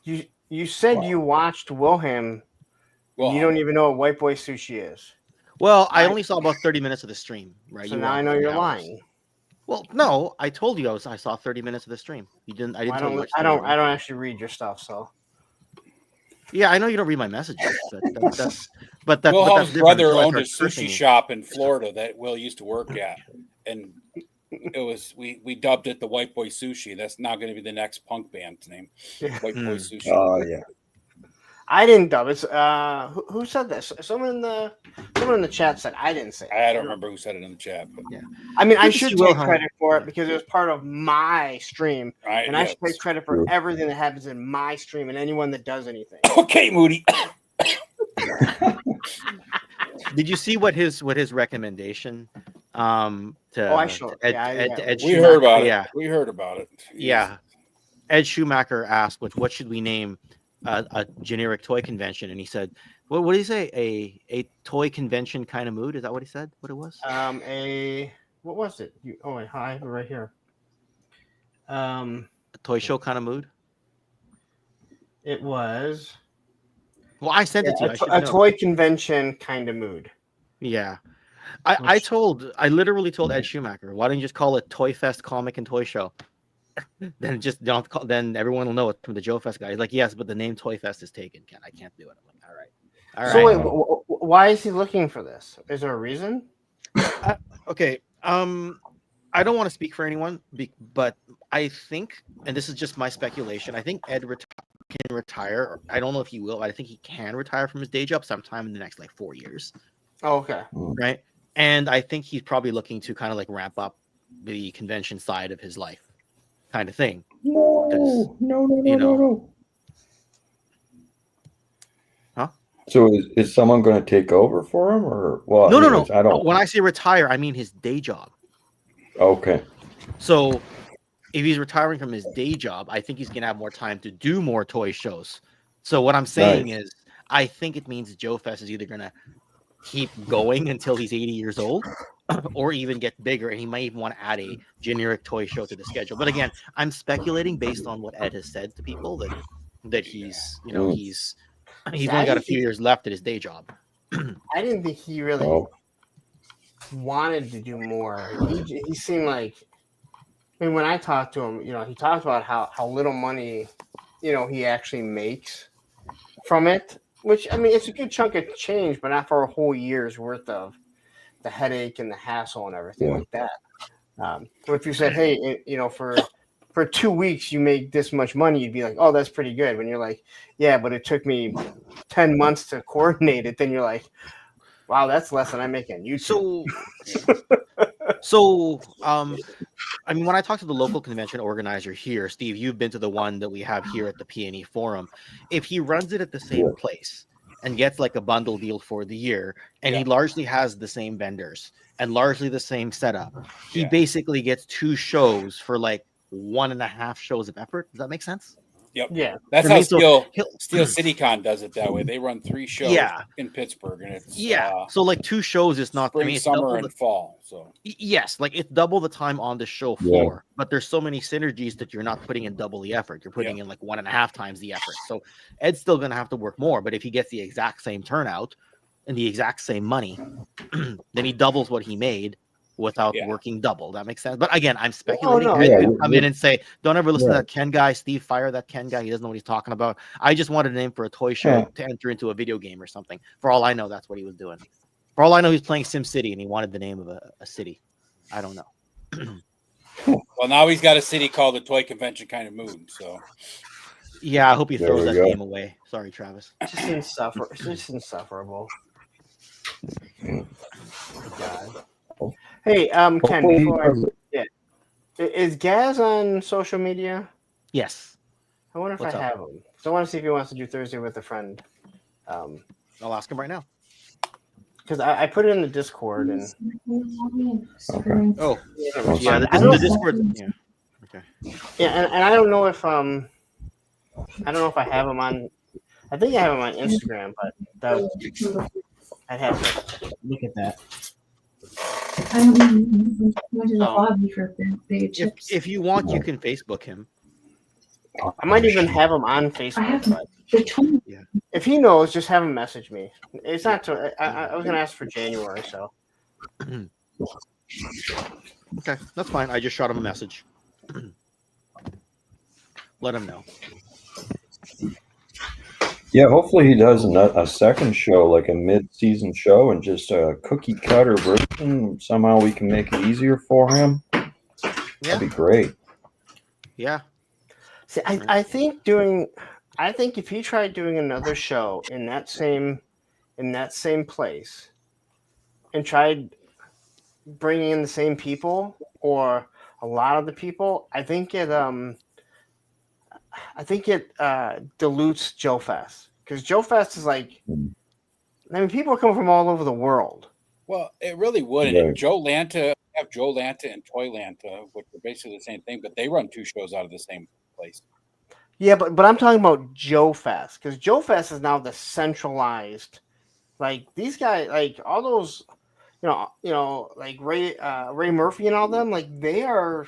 You said you watched Wilhelm. Well, You don't even know what white boy sushi is. Well, I only saw about 30 minutes of the stream, right? So You now I watched know 3 you're hours. lying. Well, no, I told you I saw 30 minutes of the stream. You didn't. I didn't. I tell you don't. which I stream, don't. right? I don't actually read your stuff. So Yeah, I know you don't read my messages, but that's Wilhelm's different brother until I owned a start cursing sushi you. shop in Florida that Will used to work at, and it was we dubbed it the White Boy Sushi. That's now going to be the next punk band's name, White Boy Sushi. Oh yeah. I didn't dub it. Who said this? Someone in the chat said I didn't say it. I don't remember who said it in the chat, but Yeah. I mean, I Good to should see take Wilhelm. credit for it because it was part of my stream, and I should yes. take credit for everything that happens in my stream and anyone that does anything. Okay, Moody. Did you see what his recommendation to I saw it. Ed We heard Schumacher- about yeah. it. We heard about it. Yeah. Ed Schumacher asked, what should we name a generic toy convention? And he said, what did he say? A toy convention kind of mood? Is that what he said? What it was? What was it? Hi, right here. A toy show kind of mood? It was. Well, I sent it to you. I should a know. toy convention kind of mood. Yeah. I literally told Ed Schumacher, why don't you just call it Toy Fest Comic and Toy Show? Then just don't call, then everyone will know it's from the Joe Fest guy. He's like, yes, but the name Toy Fest is taken. I can't do it. I'm like, all right. So wait, why is he looking for this? Is there a reason? Okay. I don't want to speak for anyone, but I think, and this is just my speculation, I think Ed can retire. I don't know if he will, but I think he can retire from his day job sometime in the next 4 years. Oh, okay. Right. And I think he's probably looking to kind of ramp up the convention side of his life, kind of thing. No. Huh? So is someone going to take over for him, or well? No. I don't. When I say retire, I mean his day job. Okay. So if he's retiring from his day job, I think he's gonna have more time to do more toy shows. So what I'm saying is, I think it means Joe Fest is either gonna keep going until he's 80 years old, or even get bigger, and he might even want to add a generic toy show to the schedule. But again, I'm speculating based on what Ed has said to people that he's he's only got a few years left at his day job. I didn't think he really wanted to do more. He seemed like, I mean, when I talked to him, he talked about how little money, he actually makes from it. Which, I mean, it's a good chunk of change, but not for a whole year's worth of the headache and the hassle and everything like that. So if you said, hey, for 2 weeks you make this much money, you'd be like, oh, that's pretty good. When you're like, yeah, but it took me 10 months to coordinate it, then you're like, wow, that's less than I make on YouTube. So, I mean, when I talk to the local convention organizer here, Steve, you've been to the one that we have here at the P&E Forum. If he runs it at the same place and gets a bundle deal for the year, and he largely has the same vendors and largely the same setup, he basically gets 2 shows for 1.5 shows of effort. Does that make sense? Yep. Yeah. That's how Steel CityCon does it that way. They run 3 shows in Pittsburgh, and it's so 2 shows is not. spring, I mean, it's summer, and fall. So yes, it's double the time on the show floor, but there's so many synergies that you're not putting in double the effort. You're putting in 1.5 times the effort. So Ed's still going to have to work more, but if he gets the exact same turnout and the exact same money, then he doubles what he made without working double. That makes sense. But again, I'm speculating. Ed could come in and say, don't ever listen to that Ken guy. Steve, fire that Ken guy. He doesn't know what he's talking about. I just wanted a name for a toy show to enter into a video game or something. For all I know, that's what he was doing. For all I know, he's playing Sim City and he wanted the name of a city. I don't know. Well, now he's got a city called the Toy Convention kind of mood. So yeah, I hope he throws that name away. Sorry, Travis. It's just insufferable. God. Hey, Ken, is Gaz on social media? Yes. I wonder if I have him. So I want to see if he wants to do Thursday with a friend. I'll ask him right now. Because I put it in the Discord and. Oh, yeah, the Discord. Yeah. Okay. Yeah, and I don't know if I don't know if I have him on. I think I have him on Instagram, but I'd have to look at that. I don't know. Went to the lobby for big chips. If you want, you can Facebook him. I might even have him on Facebook. But if he knows, just have him message me. It's not to. I was gonna ask for January, so. Okay, that's fine. I just shot him a message. Let him know. Yeah, hopefully he does a second show, like a mid-season show, and just a cookie cutter version. Somehow we can make it easier for him. Yeah. That'd be great. Yeah. See, I think if he tried doing another show in that same place and tried bringing in the same people or a lot of the people, I think it dilutes Joe Fest, because Joe Fest is like, I mean, people are coming from all over the world. Well, it really wouldn't. Right. Joe Lanta, have Joe Lanta and Toy Lanta, which are basically the same thing, but they run 2 shows out of the same place. Yeah, but I'm talking about Joe Fest, because Joe Fest is now the centralized. Like these guys, like all those, like Ray Murphy and all them, like they are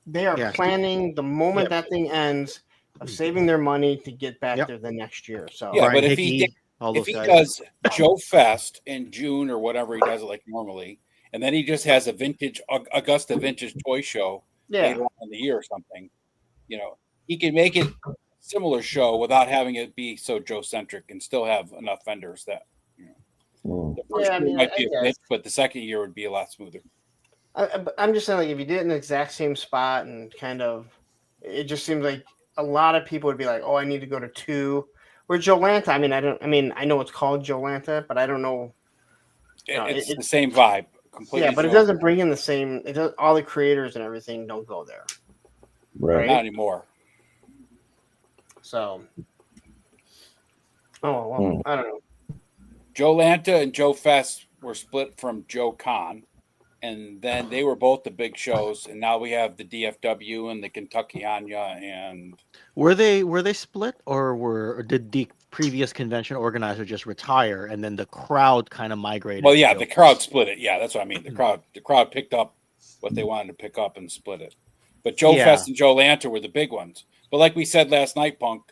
Yeah. planning the moment Yep. that thing ends of saving their money to get back Yep. there the next year. So Yeah, Brian but if Hickey, he all if those he guys. does Joe Fest in June or whatever he does it like normally, and then he just has a vintage Augusta vintage toy show yeah, later on in the year or something, he can make it a similar show without having it be so Joe centric and still have enough vendors that the first Yeah, I year mean, might I be a guess. bit, but the second year would be a lot smoother. I'm just saying, like, if you did it in the exact same spot and kind of, it just seems like a lot of people would be like, "Oh, I need to go to 2." Where Joe Lanta, I know it's called Joe Lanta, but I don't know. It's the same vibe, completely. Yeah, but it doesn't bring in the same. It does. All the creators and everything don't go there. Right. Not anymore. So, I don't know. Joe Lanta and Joe Fest were split from Joe Con, and then they were both the big shows, and now we have the DFW and the Kentucky Anya, and Were they split, or did the previous convention organizer just retire and then the crowd kind of migrated? well, to yeah, Joe the Fest? crowd split it. Yeah, that's what I mean. The crowd picked up what they wanted to pick up and split it. But Joe Yeah. Fest and Joe Lanta were the big ones. But like we said last night, Punk,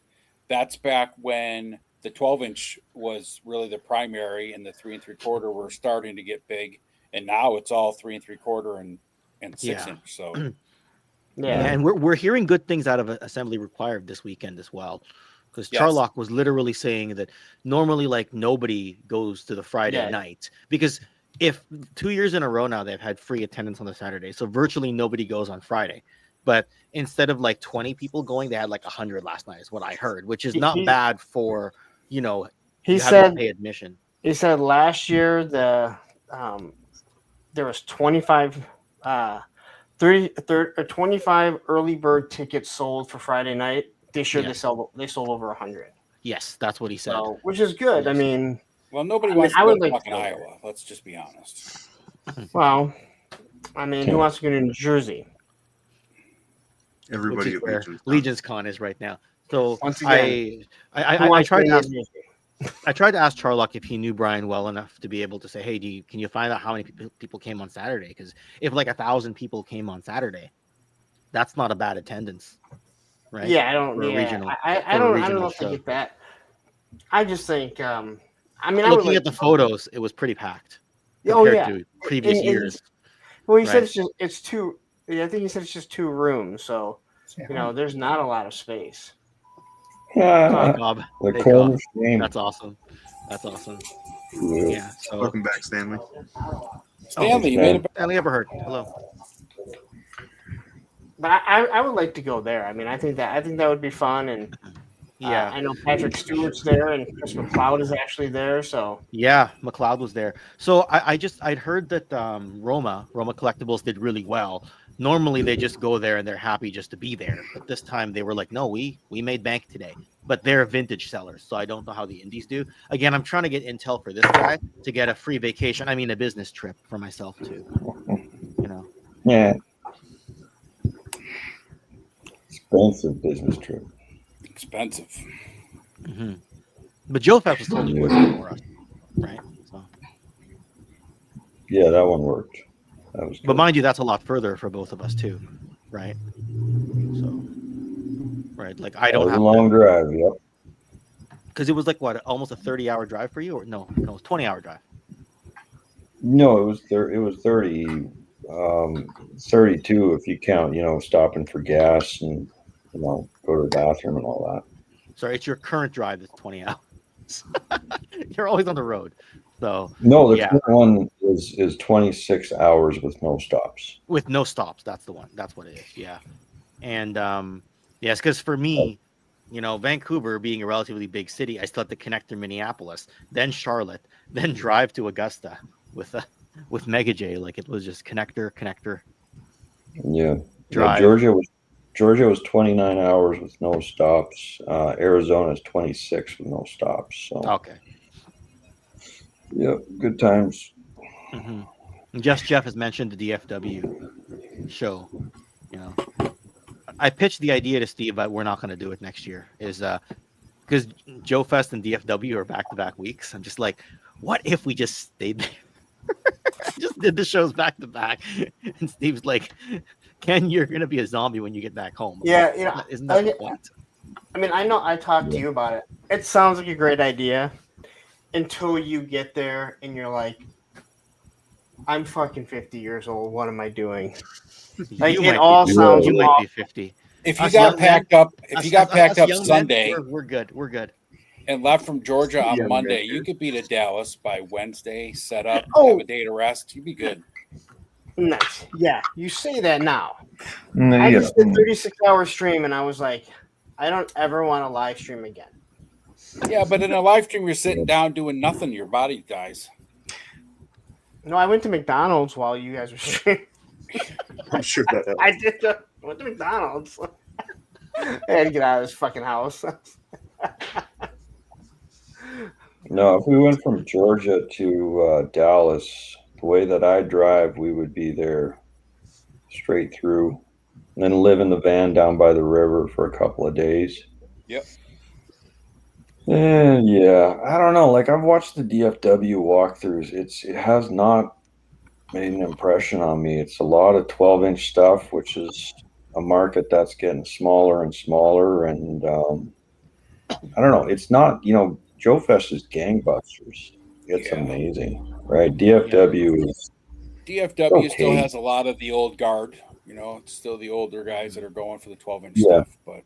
that's back when the 12-inch was really the primary, and the 3 3/4 were starting to get big, and now it's all 3 3/4 and 6-inch. So Yeah, And we're hearing good things out of Assembly Required this weekend as well, because Yes. Charlock was literally saying that normally, like, nobody goes to the Friday Yeah. night, because if 2 years in a row now they've had free attendance on the Saturday, so virtually nobody goes on Friday. But instead of like 20 people going, they had like 100 last night, is what I heard, which is not bad for he you having said. to pay admission. He said last year there was 25 25 early bird tickets sold for Friday night. This year Yeah. they sold over 100. Yes, that's what he said. So, which is good. I Yes. mean, well, nobody I wants mean, I to go would to like to fucking go there. Iowa. Let's just be honest. well, who wants to go to New Jersey? Which Everybody is at where Legion's Legion's Con is right now. So Once again, Who I wants tried to to go ask to New Jersey? I tried to ask Charlock if he knew Brian well enough to be able to say, hey, can you find out how many people came on Saturday? Because if like 1,000 people came on Saturday, that's not a bad attendance, right? Yeah, I don't. For a Yeah, regional- I for a don't regional know if they show. get that. I just think. I mean, I would Looking like at the to go. photos, it was pretty packed Oh, compared yeah. to previous And- years. Well, he said Right. it's two. Yeah, I think he said it's just 2 rooms, so there's not a lot of space. Hey, Cobb. The Hey, corner Cobb. shame. That's awesome. That's awesome. Yeah. Yeah. So Welcome back, Stanley. Stanley, you made it back. Stanley Everhart. Hello. But I would like to go there. I mean, I think that would be fun, and Yeah. I know Patrick Stewart's there, and Chris McLeod is actually there. So Yeah, McLeod was there. So I'd heard that Roma Collectibles did really well. Normally they just go there and they're happy just to be there. But this time they were like, no, we made bank today. But they're vintage sellers, so I don't know how the indies do. Again, I'm trying to get intel for this guy to get a free vacation. I mean, a business trip for myself too. Yeah. Expensive business trip. Expensive. Mm-hmm. But Joe Fest was totally worth it for us, right? So. Yeah, that one worked. That was good. But mind you, that's a lot further for both of us too, right? So, right, like I That don't was have a long drive. Yep. because it was like what, almost a 30-hour drive for you, or no, it was 20-hour drive. No, it was 30, 32 if you count, stopping for gas and go to the bathroom and all that. Sorry, it's your current drive that's 20 hours. You're always on the road. So No, the yeah, current one is 26 hours with no stops. with no stops. That's the one. That's what it is. Yeah. And yes, because for me, Vancouver being a relatively big city, I still had to connect through Minneapolis, then Charlotte, then drive to Augusta with Mega J. Like it was just connector. Yeah. Drive. Georgia was 29 hours with no stops. Arizona is 26 with no stops. So Okay. yeah, good times. Mm-hmm. Just Jeff has mentioned the DFW show. I pitched the idea to Steve, but we're not going to do it next year. Is because Joe Fest and DFW are back-to-back weeks. I'm just like, what if we just stayed there? Just did the shows back-to-back, and Steve's like, Ken, you're going to be a zombie when you get back home. I'm Yeah, like, isn't that the point? I mean, I know I talked to you about it. It sounds like a great idea until you get there and you're like, I'm fucking 50 years old. What am I doing? Like You it might all be, sounds you might awful. be 50. If you Us got young packed men- up, if you got packed us up young men, Sunday we're good. We're good. and left from Georgia on Yeah, Monday, man. you could be to Dallas by Wednesday, set up, Oh. have a day to rest. You'd be good. Nice. Yeah, you say that now. No, I yeah. just did 36-hour stream and I was like, I don't ever want to live stream again. Yeah, but in a live stream, you're sitting down doing nothing. Your body dies. No, I went to McDonald's while you guys were streaming. I'm sure that helps. I did. I went to McDonald's. I had to get out of this fucking house. No, if we went from Georgia to Dallas, the way that I drive, we would be there straight through, and then live in the van down by the river for a couple of days. Yep. And yeah, I don't know. Like I've watched the DFW walkthroughs. It has not made an impression on me. It's a lot of 12-inch stuff, which is a market that's getting smaller and smaller. And I don't know. It's not, Joe Fest is gangbusters. It's Yeah. amazing, right? DFW is DFW still okay. has a lot of the old guard. It's still the older guys that are going for the 12-inch Yeah. stuff. But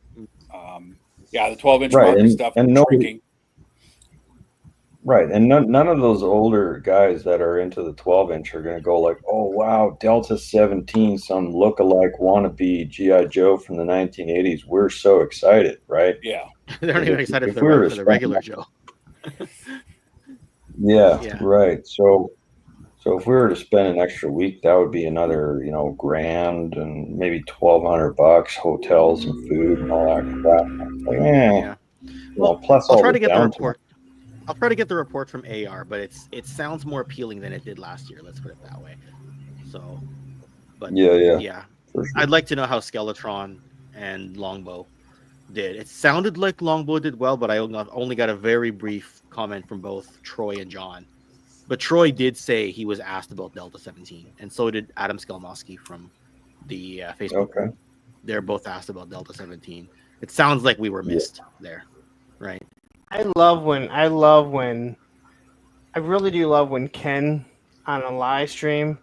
yeah, the 12-inch Right, market and- stuff and is nobody- shrinking. right. And none of those older guys that are into the 12-inch are going to go like, oh, wow, Delta 17, some look-alike wannabe G.I. Joe from the 1980s. We're so excited, right? Yeah. They're not even If- excited if for we were the, to for the spend- regular Joe. Yeah, Yeah. right. So if we were to spend an extra week, that would be another, grand and maybe $1,200, hotels and food and all that crap. Like, Yeah. Well, plus I'll all try the to get the downtime. report. I'll try to get the report from AR, but it sounds more appealing than it did last year. Let's put it that way. So, but Yeah. For sure. I'd like to know how Skeletron and Longbow did. It sounded like Longbow did well, but I only got a very brief comment from both Troy and John. But Troy did say he was asked about Delta 17, and so did Adam Skelmowski from the Facebook. Okay. They're both asked about Delta 17. It sounds like we were missed there, right? I really do love when Ken on a live stream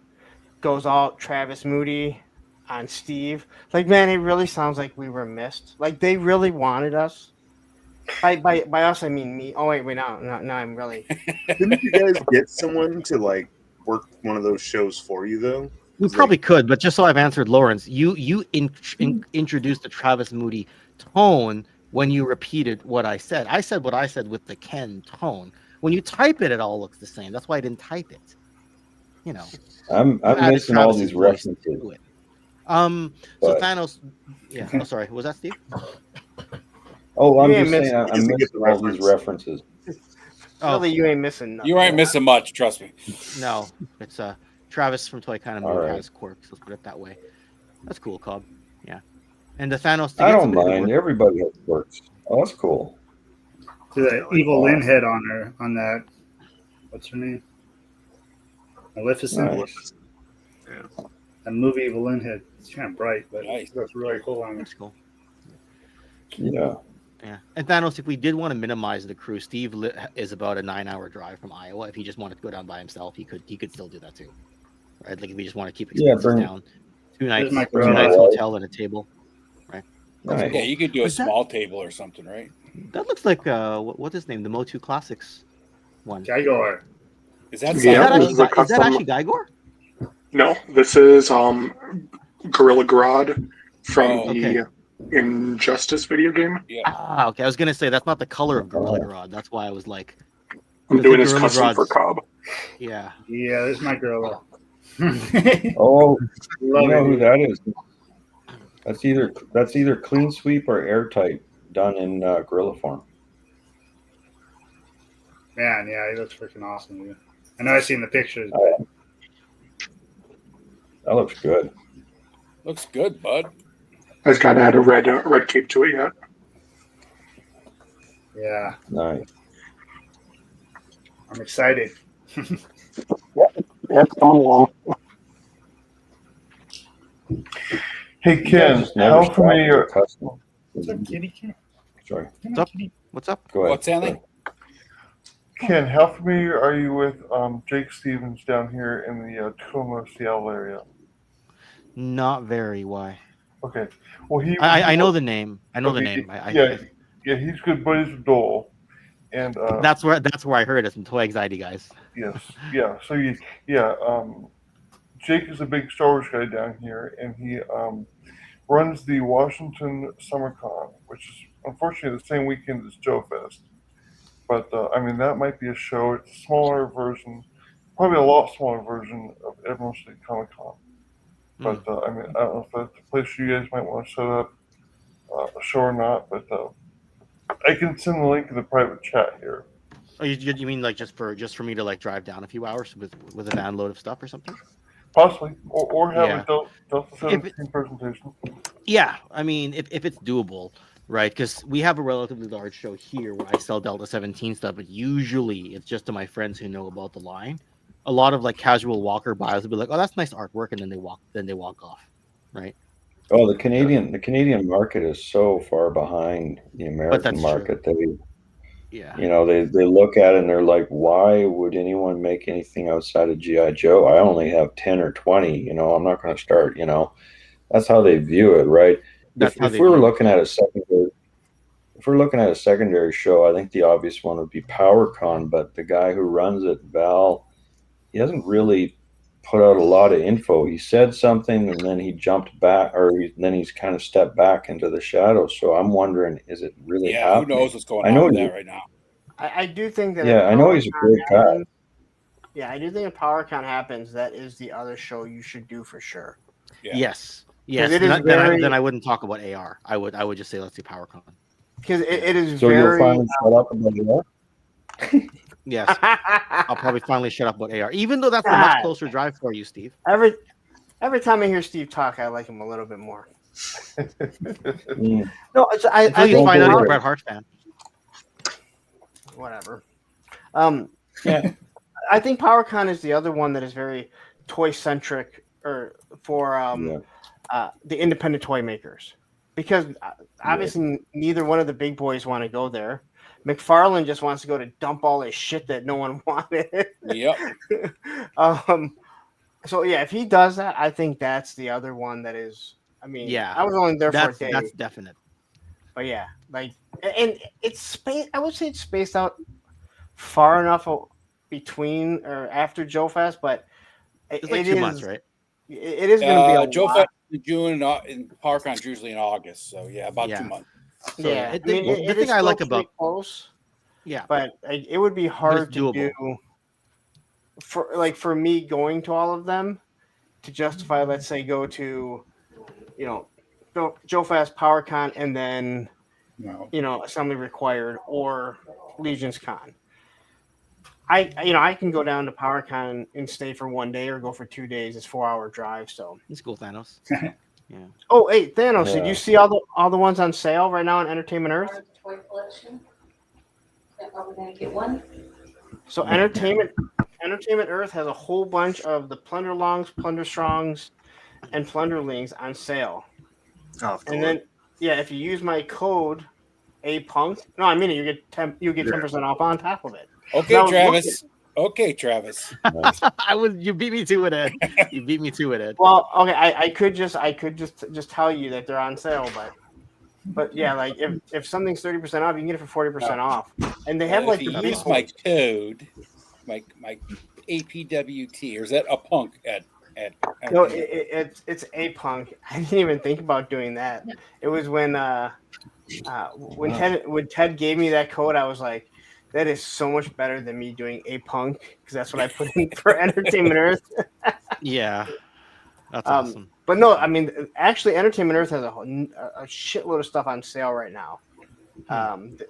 goes all Travis Moody on Steve. Like, man, it really sounds like we were missed. Like they really wanted us. By us, I mean me. Oh wait, no, I'm really. Didn't you guys get someone to like work one of those shows for you though? We probably could, but just so I've answered Lawrence, you introduced the Travis Moody tone when you repeated what I said. I said what I said with the Ken tone. When you type it, it all looks the same. That's why I didn't type it. I'm added missing all Travis's these voice references. to it. So But- Thanos. Yeah. Oh, sorry. Was that Steve? Oh, I'm You ain't just saying, missing- I'm doesn't get missing the all these references. Oh, Really, you ain't missing nothing. You ain't missing much, trust me. no. It's Travis from Toy Kind of All Mood right. has quirks. Let's put it that way. That's cool, Cobb. Yeah. And the Thanos. to I get don't somebody to mind. work- Everybody has quirks. Oh, that's cool. To the evil Lynn head on her on that. What's her name? Maleficent. Nice. That movie Evil Lynn head. It's kind of bright, but Nice. that's really cool on it. That's cool. Yeah. Yeah, and Thanos, if we did want to minimize the crew, Steve is about a 9-hour drive from Iowa. If he just wanted to go down by himself, he could still do that too, right? Like if we just want to keep Yeah, expenses bring- down, two nights, my two brother. nights hotel and a table. Nice. Yeah, you could do a Was that- small table or something, right? That looks like what's his name? The Motu Classics one. Gygor. Is that Yeah, Cyber? this is a Is that custom. actually Gygor? No, this is Gorilla Grodd from Oh, the Injustice video game. Yeah. Ah, okay. I was gonna say that's not the color of Gorilla Grodd. That's why I was like, I'm I doing think his Gorilla custom for Grodd's- Cobb. yeah. Yeah, this is my gorilla. Oh, Love you know it, who dude. that is? That's either clean sweep or airtight done in gorilla form. Man, yeah, he looks freaking awesome, dude. I know I've seen the pictures. That looks good. Looks good, bud. I just gotta add a red cape to it yet. Yeah, Nice. I'm excited. Yeah, come along. Hey Ken, Just never how stop familiar? with the custom. What's up, kitty cat? Sorry. Come What's on, up? kitty. What's up? Go ahead. What's Stanley? Ken, how familiar are you with Jake Stevens down here in the Tacoma, Seattle area? Not very. Why? Okay, well I know the name. I know the Okay, name. yeah, he's good buddies with Dole, and That's where I heard it from Toy Anxiety guys. yes, yeah. So Jake is a big Star Wars guy down here, and he runs the Washington Summer Con, which is unfortunately the same weekend as Joe Fest. But I mean, that might be a show. It's a smaller version, probably a lot smaller version of Emerald City Comic Con. But I mean, I don't know if that's a place you guys might want to set up a show or not. But I can send the link in the private chat here. Oh, you mean like just for me to like drive down a few hours with a van load of stuff or something? Possibly, or have Yeah. a Delta 17 presentation. Yeah, I mean, if it's doable, right? Because we have a relatively large show here where I sell Delta 17 stuff, but usually it's just to my friends who know about the line. A lot of like casual walker buyers will be like, "Oh, that's nice artwork," and then they walk off, right? Oh, the Canadian market is so far behind the American that's market. They Yeah. they look at it and they're like, why would anyone make anything outside of GI Joe? I only have 10 or 20. I'm not going to start. That's how they view it, right? If we were looking at a secondary show, I think the obvious one would be PowerCon. But the guy who runs it, Val, he hasn't really put out a lot of info. He said something and then he jumped back, then he's kind of stepped back into the shadows. So I'm wondering, is it really happening? Who knows what's going I on know with he- that right now? I do think that. Yeah, if I know he's a PowerCon great guy. happens- Yeah, I do think if PowerCon happens, that is the other show you should do for sure. Yeah. Yes. it is Then I wouldn't talk about AR. I would just say let's do PowerCon. Because it is So very. you'll finally shut up about it. Yes. I'll probably finally shut up about AR, even though that's a much God. closer drive for you, Steve. Every time I hear Steve talk, I like him a little bit more. Mm. No, I Until you think find out he's a Power- Bret Hart fan. whatever. Yeah. I think PowerCon is the other one that is very toy centric, or for the independent toy makers, because obviously neither one of the big boys want to go there. McFarlane just wants to go to dump all his shit that no one wanted. Yep. So yeah, if he does that, I think that's the other one that is. I mean, Yeah. I was only there for a That's day, that's definite. but yeah, like, and it's spaced. I would say it's spaced out far enough between or after Joe Fest, but It's like 2 months, right? It is going to be a Joe lot. Fest in June and PowerCon's usually in August. So yeah, about 2 months. So, Yeah, the it thing is I like still about pretty close, yeah, but it would be hard to doable. do for me going to all of them to justify. Let's say go to, Joe Fest, PowerCon, and then Assembly Required or Legion's Con. I can go down to PowerCon and stay for one day or go for 2 days. It's 4-hour drive, so it's cool, Thanos. Yeah. Oh, hey, Thanos, did Yeah. you see all the ones on sale right now on Entertainment Earth? Toy collection. I'm probably gonna get one. So Entertainment Earth has a whole bunch of the Plunderlongs, Plunderstrongs, and Plunderlings on sale. Oh, And then if you use my code APUNK, no, I mean it, you get 10% off on top of it. Okay, Now, Travis. Okay, Travis. You beat me to it, Ed. You beat me to it, Ed. Well, okay, I could just tell you that they're on sale, but But yeah, like if something's 30% off, you can get it for 40% off. And they have If like you the use my code, my APWT, or is that a punk at no, it's a punk. I didn't even think about doing that. It was when Ted gave me that code, I was like, that is so much better than me doing a punk because that's what I put in for Entertainment Earth. Yeah, that's awesome. But no, I mean, actually, Entertainment Earth has a shitload of stuff on sale right now.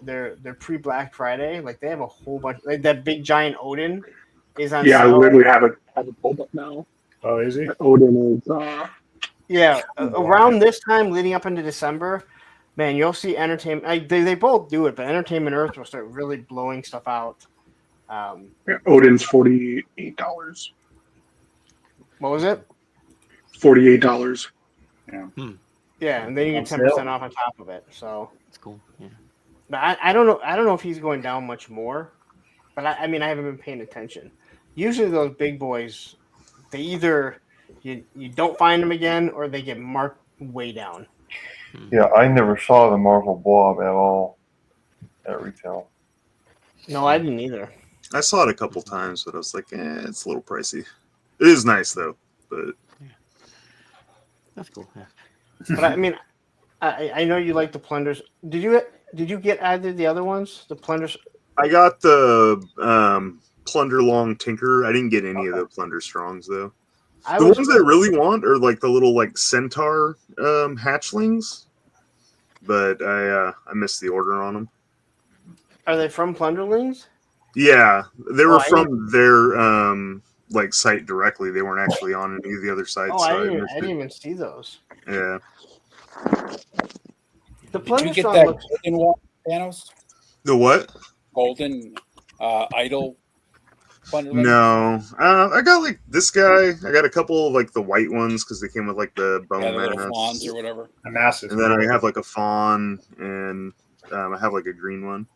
They're pre-Black Friday. Like they have a whole bunch. Like that big giant Odin is on Yeah, I sale. literally have it pulled up now. Oh, is he? Odin is. Yeah, around this time, leading up into December, man, you'll see Entertainment. Like, they both do it, but Entertainment Earth will start really blowing stuff out. Odin's $48. What was it? $48. Yeah. Yeah, and then you get On 10% sale. off on top of it. So That's cool. Yeah. But I don't know. I don't know if he's going down much more. But I mean, I haven't been paying attention. Usually, those big boys, they either you don't find them again, or they get marked way down. Yeah, I never saw the Marvel Blob at all at retail. No, I didn't either. I saw it a couple times, but I was like, it's a little pricey. It is nice though, but That's cool. Yeah. But I mean, I know you like the plunders. Did you get either of the other ones? The plunders. I got the Plunder Long Tinker. I didn't get any of the Plunder Strongs though. The ones I really want are like the little like centaur hatchlings, but I missed the order on them. Are they from Plunderlings? Yeah, they were from their like site directly. They weren't actually on any of the other sites. Oh, so I didn't even see those. Yeah. The Did Plunder you get Strong that looks. golden one, Thanos? The what? Golden idol. Plunderling? No, I got like this guy. I got a couple of like the white ones because they came with like the bone Yeah, the little mass. fawns or whatever. A massive. And then I have like a fawn, and I have like a green one.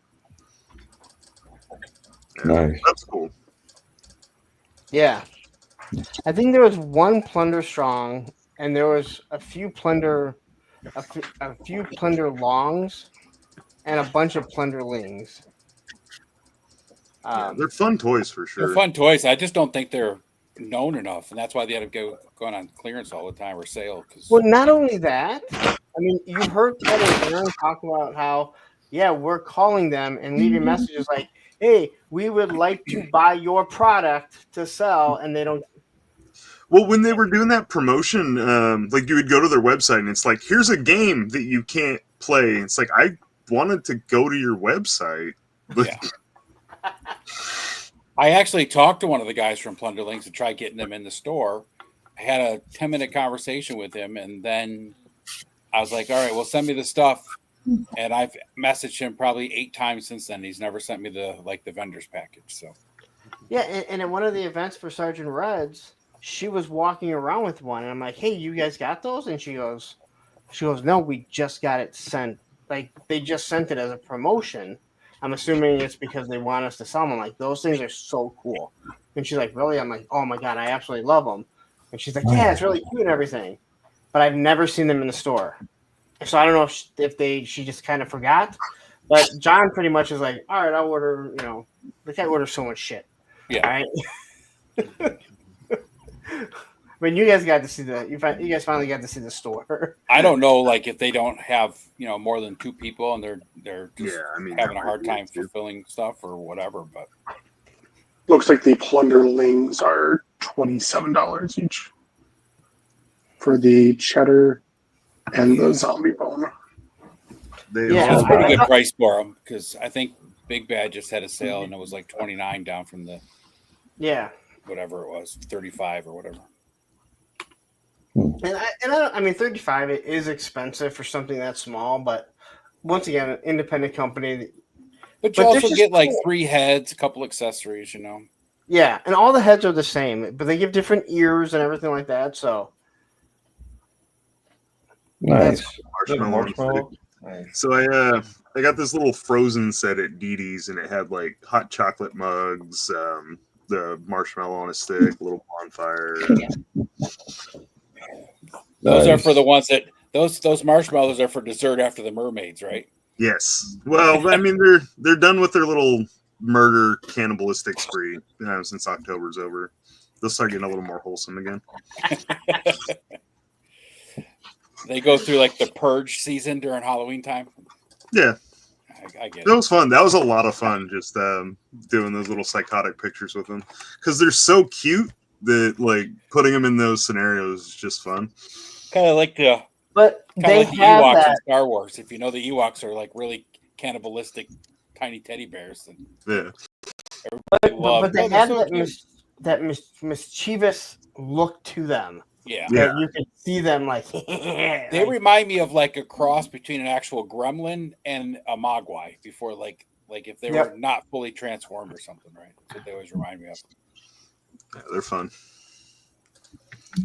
Yeah, Nice. that's cool. Yeah, I think there was one Plunder Strong, and there was a few Plunder Longs, and a bunch of Plunderlings. Yeah, they're fun toys for sure. They're fun toys. I just don't think they're known enough, and that's why they had to go going on clearance all the time or sale. Well, not only that, I mean, you heard Ted and Aaron talk about how, yeah, we're calling them and leaving messages like, hey, we would like to buy your product to sell, and they don't. Well, when they were doing that promotion, like you would go to their website and it's like, here's a game that you can't play. It's like, I wanted to go to your website. But Yeah. I actually talked to one of the guys from Plunderlings to try getting them in the store. I had a 10-minute conversation with him, and then I was like, all right, well, send me the stuff. And I've messaged him probably 8 times since then. He's never sent me the vendor's package. So Yeah, and at one of the events for Sergeant Reds, she was walking around with one, and I'm like, hey, you guys got those? And she goes, no, we just got it sent. Like, they just sent it as a promotion. I'm assuming it's because they want us to sell them. I'm like, those things are so cool. And she's like, really? I'm like, oh my God, I absolutely love them. And she's like, yeah, it's really cute and everything. But I've never seen them in the store. So I don't know if she just kind of forgot. But John pretty much is like, all right, I'll order, the guy orders so much shit. Yeah. All right. I mean, you guys got to see you guys finally got to see the store. I don't know, like if they don't have more than 2 people and they're just having a hard time fulfilling stuff or whatever. But Looks like the Plunderlings are $27 each for the cheddar and the zombie bone. That's a pretty good price for them because I think Big Bad just had a sale and it was like 29 down from the whatever it was 35 or whatever. And I mean, 35 is expensive for something that small, but once again, an independent company. But you also get like 3 heads, a couple accessories, Yeah, and all the heads are the same, but they give different ears and everything like that. So nice. Marshmallow. Nice. So I got this little Frozen set at Didi's, and it had like hot chocolate mugs, the marshmallow on a stick, a little bonfire. Those are for the ones that Those marshmallows are for dessert after the mermaids, right? Yes. Well, I mean, they're done with their little murder cannibalistic spree since October's over. They'll start getting a little more wholesome again. They go through like the purge season during Halloween time. Yeah. I get it. That was fun. That was a lot of fun just doing those little psychotic pictures with them because they're so cute that like putting them in those scenarios is just fun. Kind of like the they like the have Ewoks that. in Star Wars. If you know the Ewoks are like really cannibalistic tiny teddy bears. And yeah. But they have that mischievous look to them. Yeah. That you can see them like. They remind me of like a cross between an actual gremlin and a mogwai before like if they were not fully transformed or something, right? That's what they always remind me of. Yeah, they're fun.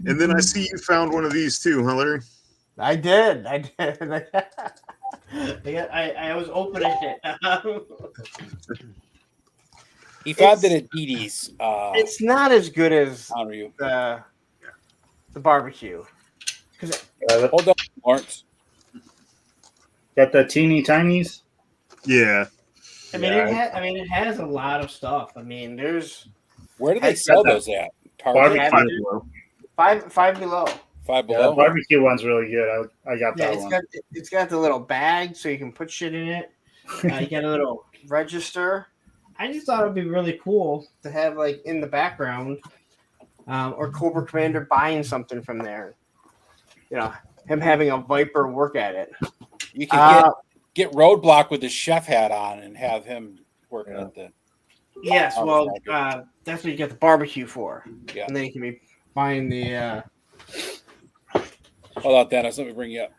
And then I see you found one of these too, huh, Larry? I did. I was opening it. He found it at Edie's. It's not as good as Honor you. the barbecue. Hold on, Lawrence. Got the teeny tinies. Yeah. I mean, it has a lot of stuff. I mean, there's. Where do they sell those at? Target? Five below. Five Yeah, below. the barbecue one's really good. I got that one. It's got the little bag so you can put shit in it. You got a little register. I just thought it would be really cool to have like in the background, or Cobra Commander buying something from there. You know, him having a Viper work at it. You can get Roadblock with his chef hat on and have him working at the. Yes, well, that's what you get the barbecue for. Yeah. And then you can be buying the. Hold on, Dennis. Let me bring you up.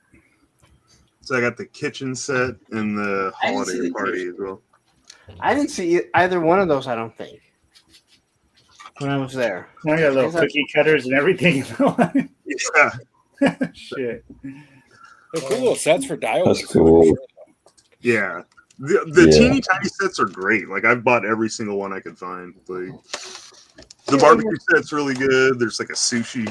So I got the kitchen set and the holiday party as well. I didn't see either one of those, I don't think, when I was there. I got little cookie cutters and everything. Yeah. Shit. They're cool little sets for dials. That's cool. Yeah. The teeny tiny sets are great. Like I've bought every single one I could find. Like the barbecue set's really good. There's like a sushi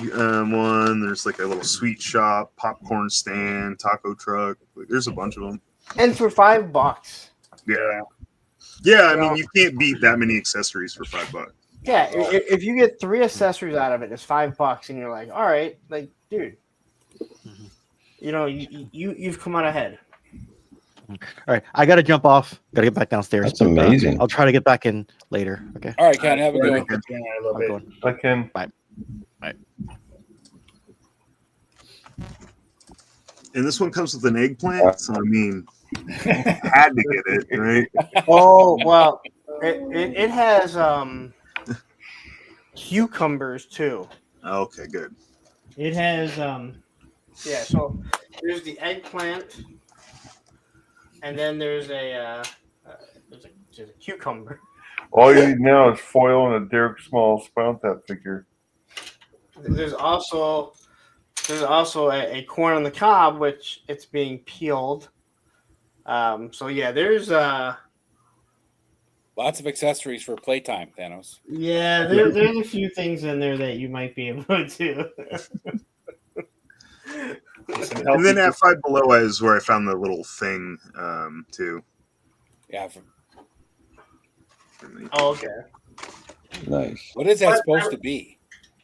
one. There's like a little sweet shop, popcorn stand, taco truck. Like, there's a bunch of them. And for $5. Yeah. Yeah, I mean you can't beat that many accessories for $5. Yeah, if you get 3 accessories out of it, it's $5, and you're like, all right, like, dude, you know, you've come out ahead. All right, I got to jump off. Got to get back downstairs. That's amazing. I'll try to get back in later. Okay. All right, Ken. Have a good one. I can. Bye. Bye. And this one comes with an eggplant, so I mean, had to get it, right? Oh well, it has cucumbers too. Okay, good. It has yeah. So there's the eggplant, and then there's a cucumber. All you need now is foil and a Derek Small Spout that figure. There's also a corn on the cob, which it's being peeled. So yeah, there's lots of accessories for playtime, Thanos. Yeah, there's a few things in there that you might be able to. And then at Five Below is where I found the little thing too. Yeah. Oh, okay. Nice. What is that supposed to be?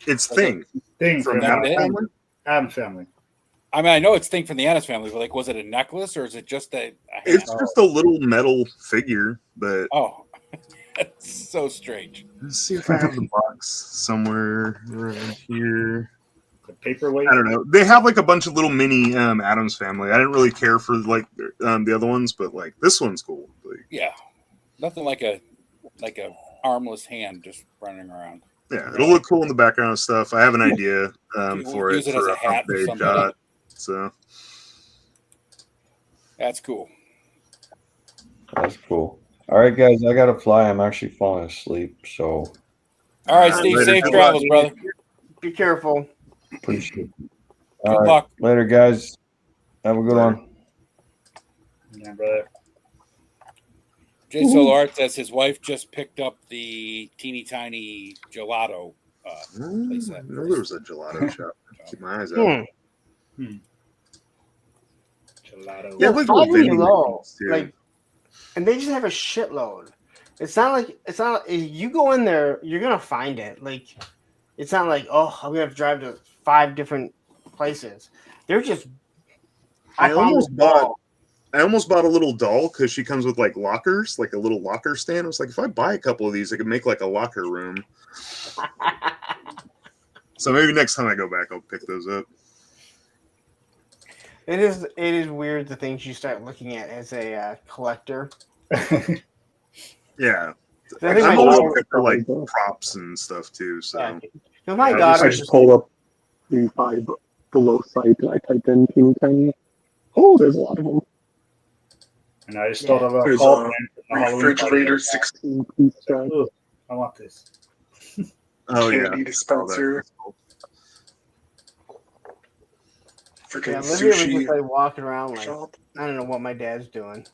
It's Thing. Thing from from Adam's it? Family. Adam's Family. I mean, I know it's Thing from the Addams Family, but like, was it a necklace or is it just a It's just a little metal figure, but oh, that's so strange. let's see if I have the box somewhere around here. The paperweight. I don't know. They have like a bunch of little mini Adams Family. I didn't really care for like the other ones, but like this one's cool. Like, Yeah, nothing like a armless hand just running around. yeah, it'll look cool in the background and stuff. I have an idea for use it it as for a hat or update something. shot. So That's cool. That's cool. All right, guys, I gotta fly. I'm actually falling asleep, so All right, Steve. later. Safe Good travels, brother. Be careful. appreciate it. Good All right, luck. later, guys. Have a good one. Yeah, brother. Jay Solart says his wife just picked up the teeny tiny gelato. I know there was a gelato shop. Keep my eyes out. Gelato. Yeah, They're look at the finally vending low, machines, too. like, and they just have a shitload. It's not like you go in there, you're gonna find it. Like, it's not like, oh, I'm gonna have to drive to 5 different places. They're just I up on the almost bought a little doll because she comes with like lockers, like a little locker stand. I was like, if I buy a couple of these, I could make like a locker room. So maybe next time I go back, I'll pick those up. It is weird the things you start looking at as a collector. Yeah, I think I'm my always daughter- looking for like props and stuff too. So Yeah. No, my I daughter just pulled up the 5 Below site and I typed in teeny tiny. Oh, there's a lot of them. And I just thought of a There's call a plan for the Halloween refrigerator party. 16 piece set. Ooh, I want this. Oh Candy yeah, dispenser. Yeah, Freaking Olivia was sushi. just like walking around like, shop. I don't know what my dad's doing.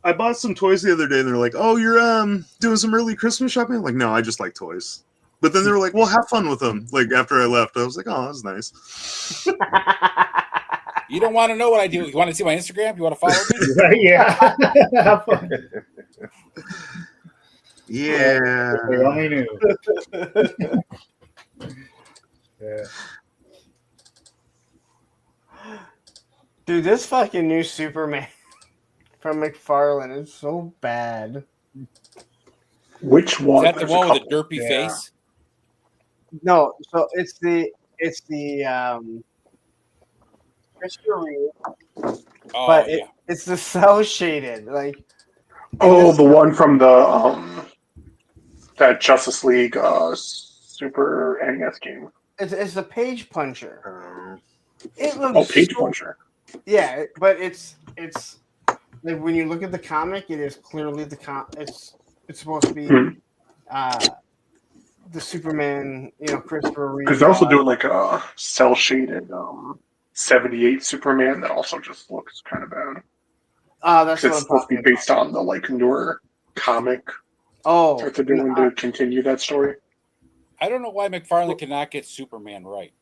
I bought some toys the other day, and they're like, "Oh, you're doing some early Christmas shopping?" I'm like, no, I just like toys. But then they were like, "Well, have fun with them." Like after I left, I was like, "Oh, that's nice." You don't want to know what I do. You want to see my Instagram? You want to follow me? Yeah. Have fun. Yeah. If they only knew. Yeah. Dude, this fucking new Superman from McFarlane is so bad. Which Is one? that the There's a one with the couple. derpy Yeah. face? No, so it's the Christopher Reeve, Oh, but yeah. it's the cell shaded. Like, Oh, the one from the that Justice League Super NES game. it's the page puncher. It Oh, looks Page so- Puncher. Yeah, but it's like when you look at the comic, it is clearly it's supposed to be the Superman, Christopher Reeve. Because they're also doing like a cell shaded 78 Superman that also just looks kind of bad. That's 'Cause what it's I'm supposed to talking be based on the like newer comic Oh, that they're doing to continue that story. I don't know why McFarlane cannot get Superman right.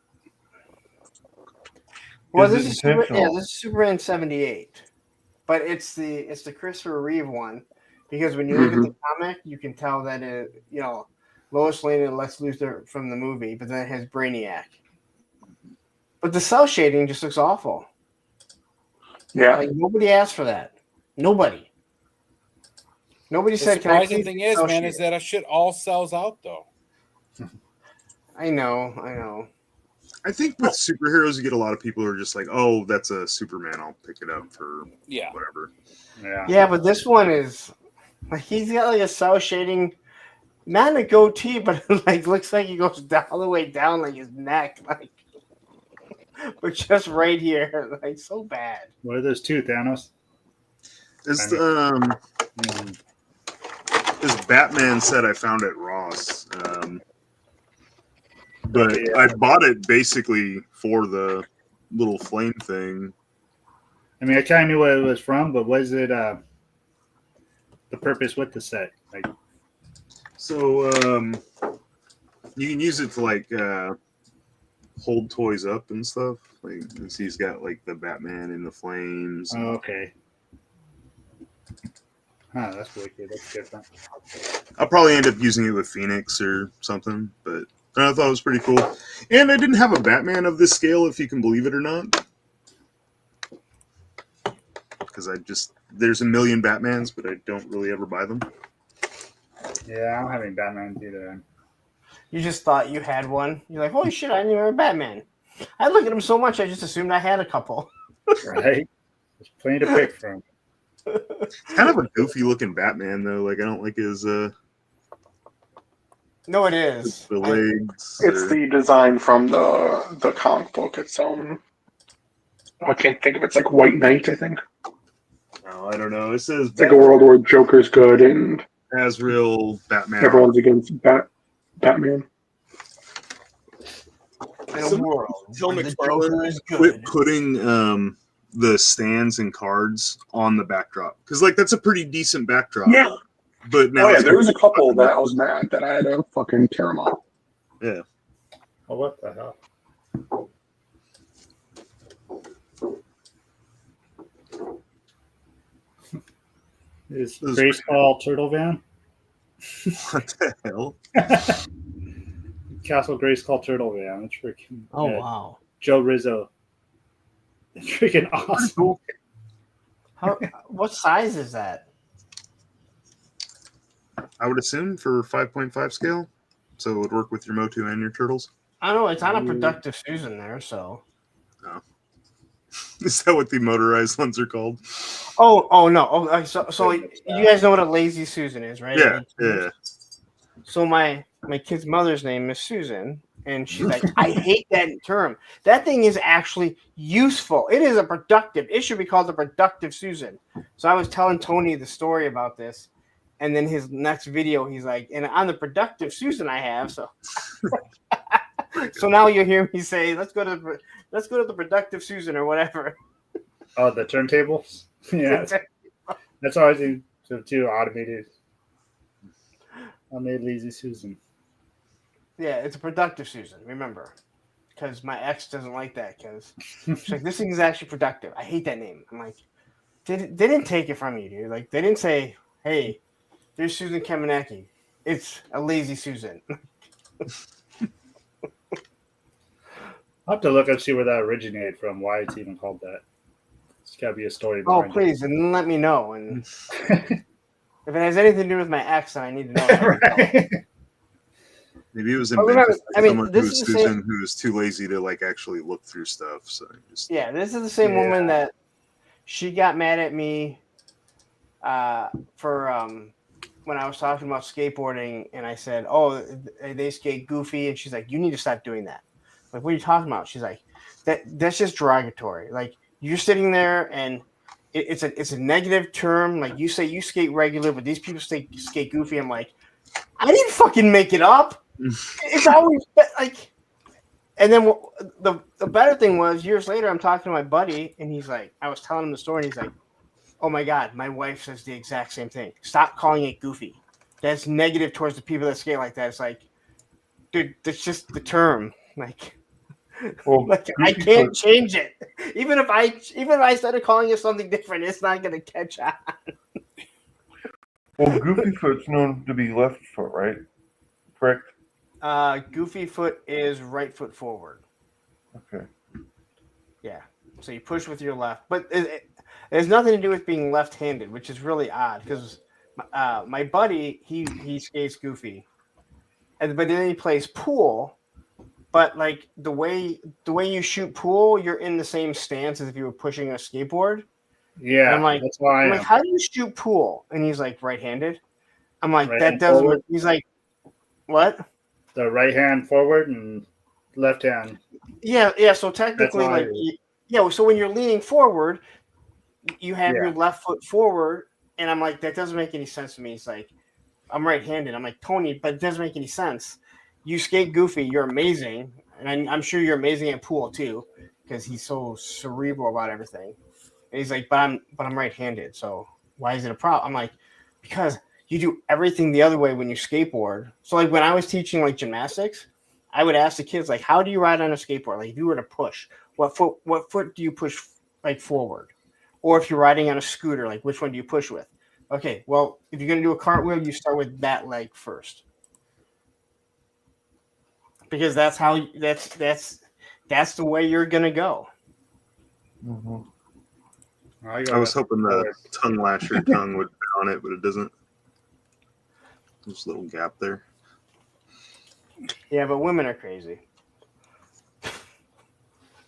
well, Is this it is intentional? this is Superman 78, but it's the Christopher Reeve one because when you look at the comic, you can tell that Lois Lane and Lex Luthor from the movie, but then it has Brainiac. But the cell shading just looks awful. Yeah. Like nobody asked for that. Nobody The said. Can I surprising please thing get is, cell man, is shading? that shit all sells out, though. I know. I think with superheroes, you get a lot of people who are just like, "Oh, that's a Superman. I'll pick it up for whatever." Yeah, but this one is like he's got like a cell shading, not a goatee, but it like looks like he goes down all the way down like his neck, like, but just right here, like so bad. What are those two, Thanos? It's this Batman set I found at Ross, but I bought it basically for the little flame thing. I mean, I kind of knew what it was from, but was it the purpose with the set? Like, so you can use it to like hold toys up and stuff. Like, he's got like the Batman in the flames. oh, okay. Huh, that's wicked. That's different. I'll probably end up using it with Phoenix or something, but I thought it was pretty cool. And I didn't have a Batman of this scale, if you can believe it or not. Because there's a million Batmans, but I don't really ever buy them. Yeah, I don't have any Batman either. You just thought you had one. You're like, holy shit, I didn't even have a Batman. I look at him so much, I just assumed I had a couple. Right? There's plenty to pick from. It's kind of a goofy looking Batman, though. Like, I don't like his No, it is. the legs. It's the design from the comic book. It's I can't think of it. It's like White Knight, I think. Oh, I don't know. It says It's like a world where Joker's good and Azrael, Batman. everyone's against Batman. In a world Tell where the Joker is McFarlane good. quit putting the stands and cards on the backdrop, because like that's a pretty decent backdrop. Yeah. But now Oh yeah, there was a couple that I was mad that I had to fucking tear them off. Yeah. Oh, what the hell? Is Grayskull Turtle Van? What the hell? Castle Grayskull Turtle Van. That's freaking. Oh wow. Joe Rizzo. It's freaking awesome. What size is that? I would assume for 5.5 scale, so it would work with your Motu and your turtles. I don't know. It's on a productive Susan there, so. Oh. Is that what the motorized ones are called? Oh no. Oh, so you guys know what a lazy Susan is, right? Yeah. So my kid's mother's name is Susan, and she's like, I hate that term. That thing is actually useful. It is a productive. It should be called a productive Susan. So I was telling Tony the story about this, and then his next video, he's like, and on the productive Susan I have, so. So now you'll hear me say, let's go to the productive Susan or whatever. Oh, the turntables. Yeah, that's always too automated. I made lazy Susan. Yeah, it's a productive Susan. Remember, because my ex doesn't like that. Because she's like, this thing is actually productive. I hate that name. I'm like, they didn't take it from you, dude. Like they didn't say, hey, there's Susan Kamenecki. It's a lazy Susan. I'll have to look up see where that originated from. Why it's even called that. It's got to be a story. Oh, please, and let me know. And if it has anything to do with my ex, then I need to know. Right. Maybe it was invented by someone this who was is the Susan same, who was too lazy to like actually look through stuff. So just this is the same woman that she got mad at me for when I was talking about skateboarding, and I said, "Oh, they skate goofy," and she's like, "You need to stop doing that." Like, what are you talking about? She's like, "That's just derogatory. Like, you're sitting there, and it's a negative term. Like, you say you skate regular, but these people skate goofy." I'm like, I didn't fucking make it up. It's always like. And then the better thing was, years later, I'm talking to my buddy, and he's like, I was telling him the story, and he's like, oh my God, my wife says the exact same thing. Stop calling it goofy. That's negative towards the people that skate like that. It's like, dude, that's just the term. Like, like I can't change it. Even if I started calling it something different, it's not gonna catch on. Well, Goofy Foot's known to be left foot, right? Correct? Goofy foot is right foot forward. Okay. Yeah. So you push with your left. But it has nothing to do with being left-handed, which is really odd because my buddy, he skates goofy. But then he plays pool. But like the way you shoot pool, you're in the same stance as if you were pushing a skateboard. Yeah, and I'm like, that's why. I'm like, how do you shoot pool? And he's like, right-handed. I'm like, Right-hand that doesn't. forward. He's like, what? The right hand forward and left hand. Yeah. So technically, like, so when you're leaning forward, you have your left foot forward, and I'm like, that doesn't make any sense to me. He's like, I'm right-handed. I'm like, Tony, but it doesn't make any sense. You skate goofy, you're amazing, and I'm sure you're amazing at pool too, because he's so cerebral about everything. And he's like, but I'm right-handed, so why is it a problem? I'm like, because you do everything the other way when you skateboard. So like when I was teaching like gymnastics, I would ask the kids like, how do you ride on a skateboard? Like if you were to push, what foot do you push like forward? Or if you're riding on a scooter, like which one do you push with? Okay, well, if you're gonna do a cartwheel, you start with that leg first. Because that's how that's the way you're gonna go. Mm-hmm. I was hoping the tongue lasher tongue would fit on it, but it doesn't. There's a little gap there. Yeah, but women are crazy.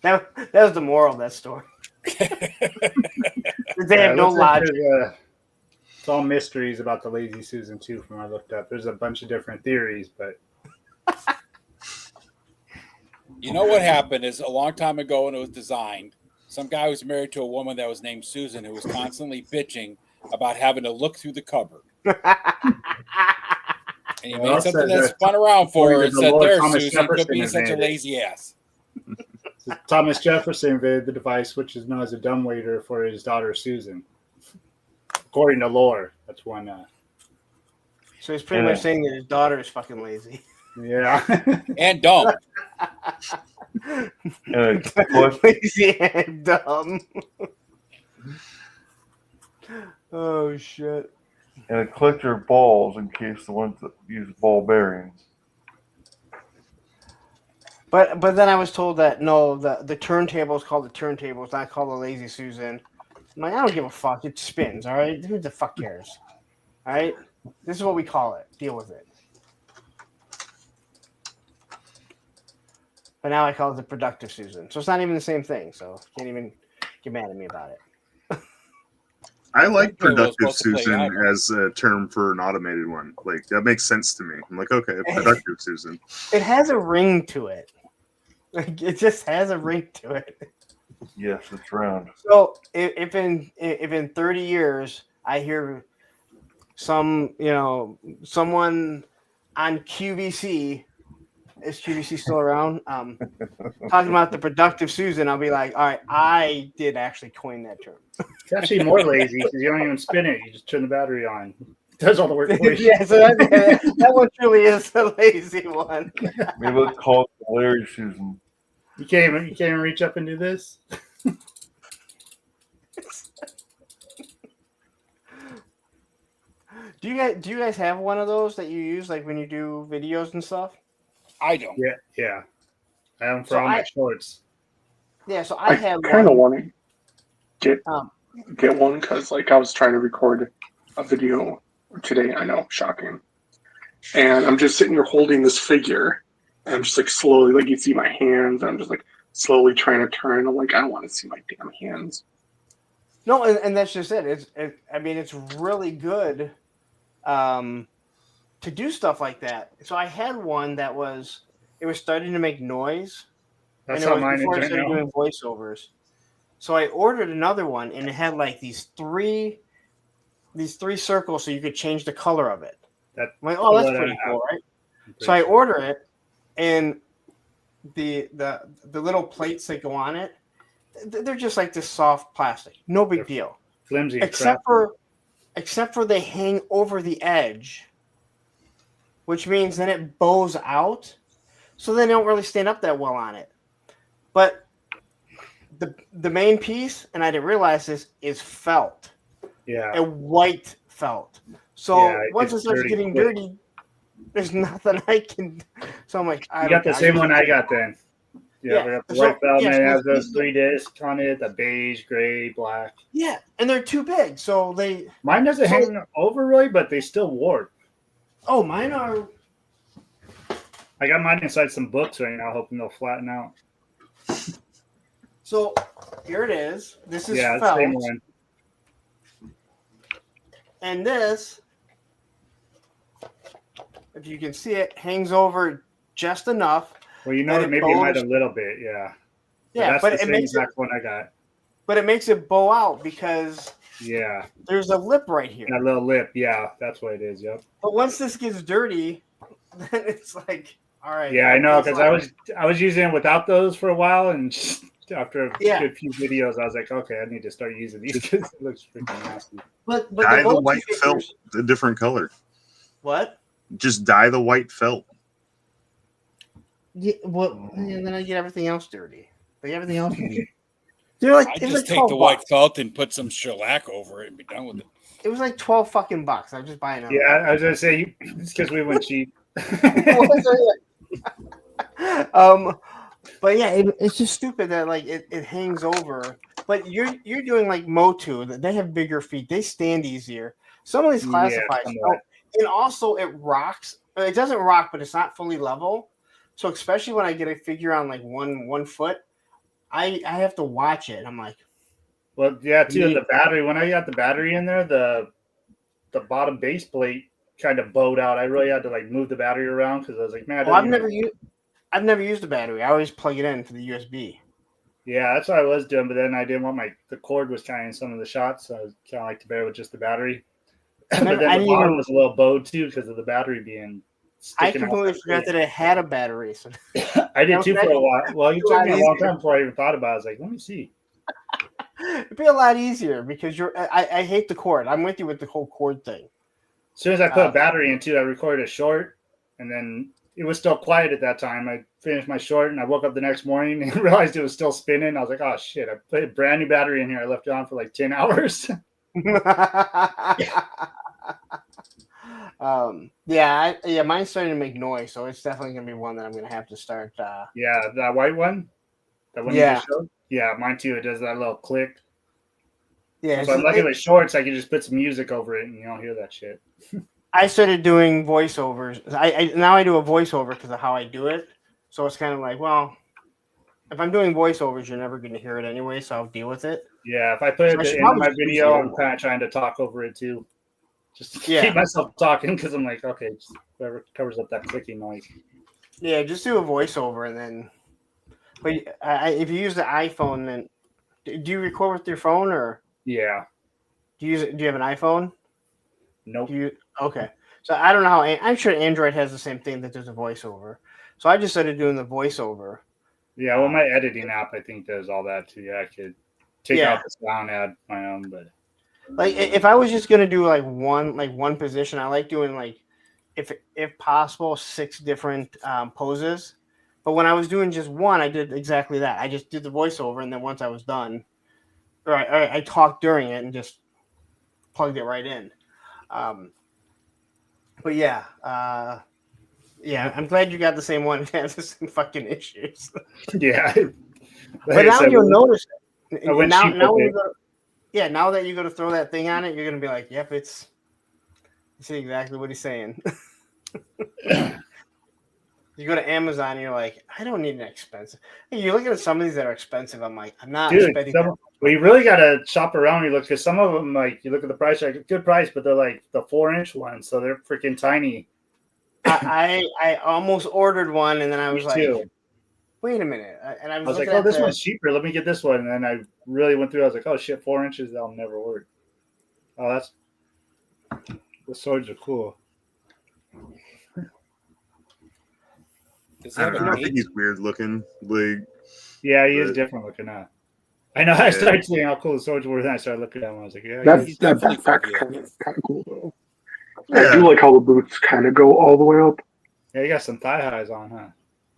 That was the moral of that story. They have no logic. It's all mysteries about the Lazy Susan too. From what I looked up, there's a bunch of different theories, but you know what happened is a long time ago when it was designed, some guy was married to a woman that was named Susan who was constantly bitching about having to look through the cupboard. And he made something that spun around for her and said, there, Susan, quit being such a lazy ass. Thomas Jefferson invented the device which is known as a dumbwaiter for his daughter Susan. According to lore, that's one. So he's pretty much saying that his daughter is fucking lazy. Yeah. And dumb. Lazy and dumb. Oh, shit. and a collector of balls in case the ones that use ball bearings. But then I was told that no, the turntable is called the turntable. It's not called the Lazy Susan. I'm like, I don't give a fuck. It spins. All right, who the fuck cares? All right, this is what we call it. Deal with it. But now I call it the productive Susan. So it's not even the same thing. So can't even get mad at me about it. I like Turntable is productive supposed to play Susan out. as a term for an automated one. Like that makes sense to me. I'm like, okay, productive Susan. It has a ring to it. Like it just has a ring to it. Yes, it's round. So if in 30 years I hear someone on QVC, is QVC still around? Talking about the productive Susan, I'll be like, all right, I did actually coin that term. It's actually more lazy because you don't even spin it. You just turn the battery on. It does all the work for you. Yeah, so that one truly is a lazy one. Maybe let's call it the Larry Susan. You can't even reach up and do this. Do you guys have one of those that you use like when you do videos and stuff? I don't. Yeah. I have them for all my shorts. Yeah, so I had kind of one. want to get one because like I was trying to record a video today. I know, shocking. And I'm just sitting here holding this figure. And I'm just like slowly, like you see my hands. And I'm just like slowly trying to turn. I'm like, I don't want to see my damn hands. No, and that's just it. It's really good to do stuff like that. So I had one that was starting to make noise. That's and it how was mine before I is started right now. doing voiceovers. So I ordered another one, and it had like these three circles, so you could change the color of it. I'm like, oh, that's pretty cool, right? So I order it, and the little plates that go on it, they're just like this soft plastic, no big deal. Flimsy, except for they hang over the edge, which means then it bows out, so they don't really stand up that well on it. But the main piece, and I didn't realize this, is felt. Yeah. A white felt. So Yeah, once it it's starts dirty getting quick. dirty, there's nothing I can. So I'm like, You got the same one I got then. Yeah. I got the white belt, yeah, and so it has those these- 3 discs on it: the beige, gray, black. Yeah, and they're too big, so they. Mine doesn't hang over really, but they still warp. Oh, mine are. I got mine inside some books right now, hoping they'll flatten out. So here it is. This is Yeah, felt, same one. and this, if you can see it, hangs over just enough. Well, you know, that maybe it might bows- a little bit, yeah. Yeah, that's but the it same makes it. exact one I got. But it makes it bow out because Yeah, there's a lip right here. that little lip. Yeah, that's what it is. Yep. But once this gets dirty, then it's like, all right. Yeah, I know it's because like- I was using it without those for a while, and just after a Yeah. good few videos, I was like, okay, I need to start using these because it looks freaking nasty. But Dye the go-to white felt figures- a different color. What? Just dye the white felt. Yeah, well, and then I get everything else dirty. Like everything else. They're like, I it was just like take 12 the white bucks. felt and put some shellac over it and be done with it. It was like 12 fucking bucks. I was just buying it. Yeah, I was gonna say it's because we went cheap. But yeah, it's just stupid that like it hangs over. But you're doing like Motu. They have bigger feet. They stand easier. Some of these Yeah, classifieds somewhat. don't. And also it rocks. It doesn't rock, but it's not fully level. So especially when I get a figure on like one foot, I have to watch it. I'm like, Well, yeah, too. The battery. When I got the battery in there, the bottom base plate kind of bowed out. I really had to like move the battery around because I was like, man, oh, I've never used the battery. I always plug it in for the USB. Yeah, that's what I was doing, but then I didn't want the cord was kind of in some of the shots, so I was kind of like to bear with just the battery. But then I the didn't bottom even- was a little bowed too because of the battery being. I sticking out completely that forgot way. that it had a battery. So I did That too was for a while. Well, it took me a long easier. time before I even thought about it. I was like, let me see. it'd be a lot easier because I hate the cord. I'm with you with the whole cord thing. As soon as I put a battery in too, I recorded a short, and then it was still quiet at that time. I finished my short, and I woke up the next morning and realized it was still spinning. I was like, oh shit, I put a brand new battery in here. I left it on for like 10 hours. Yeah, mine's starting to make noise, so it's definitely gonna be one that I'm gonna have to start. Yeah, that white one, that one you Yeah. just showed. Yeah, mine too. It does that little click. Yeah, So I'm lucky with shorts. I can just put some music over it, and you don't hear that shit. I started doing voiceovers. I now I do a voiceover because of how I do it. So it's kind of like, well, if I'm doing voiceovers, you're never going to hear it anyway, so I'll deal with it. Yeah, if I put it So at I the should end of probably my just do video, I'm some- kind of trying to talk over it too, just to Yeah. keep myself talking because I'm like, okay, just whoever covers up that clicking noise. Yeah, just do a voiceover and then. But if you use the iPhone, then do you record with your phone or Yeah, do you have an iPhone? nope. Okay. So I don't know how. I'm sure Android has the same thing that there's a voiceover. So I just started doing the voiceover. Yeah, well, my editing app I think does all that too. Yeah, I could take Yeah. out the sound, add my own, but Like if I was just gonna do like one position, I like doing like if possible 6 different poses. But when I was doing just one, I did exactly that. I just did the voiceover, and then once I was done, or I talked during it and just plugged it right in. But yeah, I'm glad you got the same one. It has the same fucking issues. yeah. But now you'll notice it. I went Now cheap with when it. you go, yeah, now that you go to throw that thing on it, you're gonna be like, "Yep, it's." You see exactly what he's saying. You go to Amazon, and you're like, "I don't need an expensive." Hey, you're looking at some of these that are expensive. I'm like, I'm not Dude, spending. well, you really gotta shop around. You look because some of them, like you look at the price, like good price, but they're like the 4-inch ones, so they're freaking tiny. I almost ordered one, and then I was Me like, too. "Wait a minute!" And I I was was like, looking oh, at this the, one's cheaper. Let me get this one. And then I really went through. I was like, oh shit, 4 inches, that'll never work. Oh, the swords are cool. Does I he have don't a know. I think date? he's weird looking. Like, Yeah, he is But- different looking now. I know. I started seeing how cool the swords were, then I started looking at them. I was like, yeah, That He's that definitely backpack's for kind of cool though. Yeah. I do like how the boots kind of go all the way up, yeah, you got some thigh highs on, huh?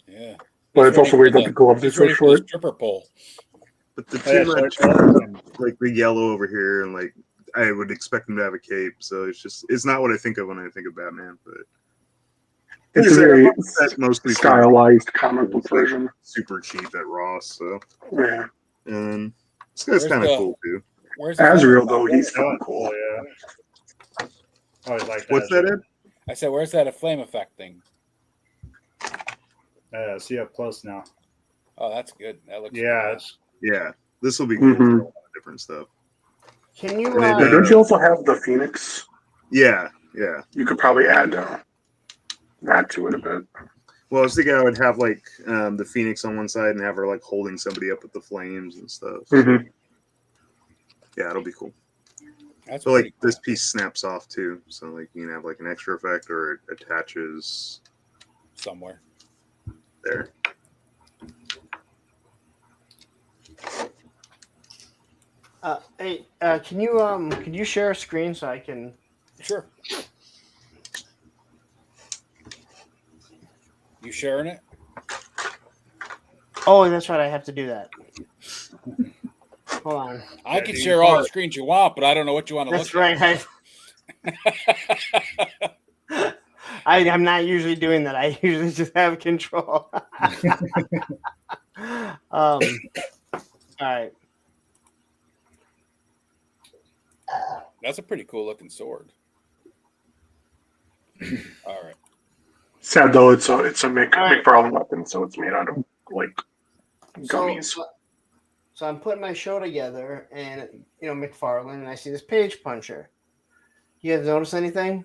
Yeah. but He's it's also ready weird for that the gloves are he's so ready for the short. stripper pole. but the Oh, yeah, two red short gloves and- like the yellow over here, and like I would expect him to have a cape. So it's not what I think of when I think of Batman. But It's like I a said, very I bought that mostly for stylized comic book it's, like, version. super cheap at Ross. So Yeah. and this guy's Where's kind of the- cool too. Where's the Azrael flame though, effect? he's That one's cool. yeah. Always like that. What's that, Ed? I said, where's that a flame effect thing? See up close now. Oh, that's good. That looks Yeah, good. it's, Yeah, this will be cool Mhm. for a lot of different stuff. Can you? And then, Yeah, don't you also have the Phoenix? Yeah. You could probably add that to it a bit. Well, I was thinking I would have like the Phoenix on one side and have her like holding somebody up with the flames and stuff. So, Mhm. yeah, it'll be cool. That's So like pretty cool. this piece snaps off too, so like you can have like an extra effect or it attaches Somewhere. there. Hey, can you share a screen so I can? Sure. You sharing it? Oh, that's right. I have to do that. Hold on. I can share all the screens you want, but I don't know what you want to That's look right. I'm not usually doing that. I usually just have control. All right. That's a pretty cool looking sword. All right. Sad though, it's a McFarlane weapon, so it's made out of like gummies. So I'm putting my show together, and McFarlane, and I see this page puncher. You guys notice anything?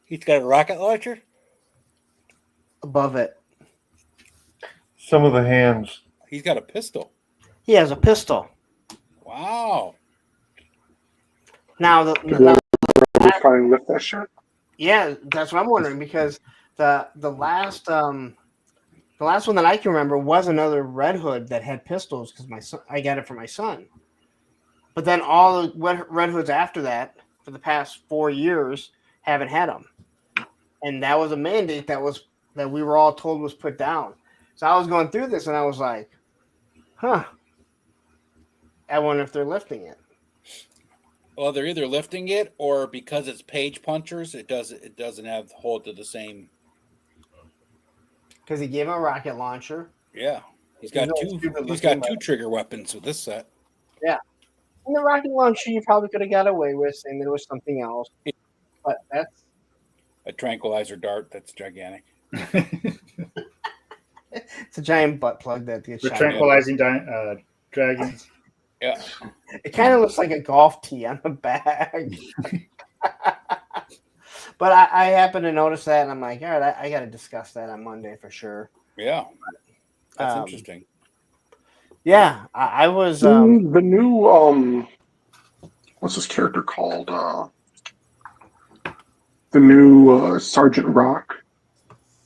He's got a rocket launcher? Above it. Some of the hands. He's got a pistol. He has a pistol. Wow. Now Finally lift that shit. yeah, that's what I'm wondering, because the last one that I can remember was another Red Hood that had pistols, because I got it for my son. But then all the Red Hoods after that, for the past 4 years, haven't had them, and that was a mandate that we were all told was put down. So I was going through this, and I was like, "Huh, I wonder if they're lifting it." Well, they're either lifting it or because it's page punchers, it doesn't have hold to the same. Because he gave him a rocket launcher. Yeah, he's got two. stupid He's got looking, two trigger weapons with this set. Yeah. And the rocket launcher you probably could have got away with saying there was something else. But that's A tranquilizer dart that's gigantic. it's a giant butt plug that gets We're shot. tranquilizing dragons. Yeah. It kind of looks like a golf tee on the back. But I happen to notice that, and I'm like, all right, I got to discuss that on Monday for sure. Yeah, that's interesting. Yeah, I was the new what's this character called? The new Sergeant Rock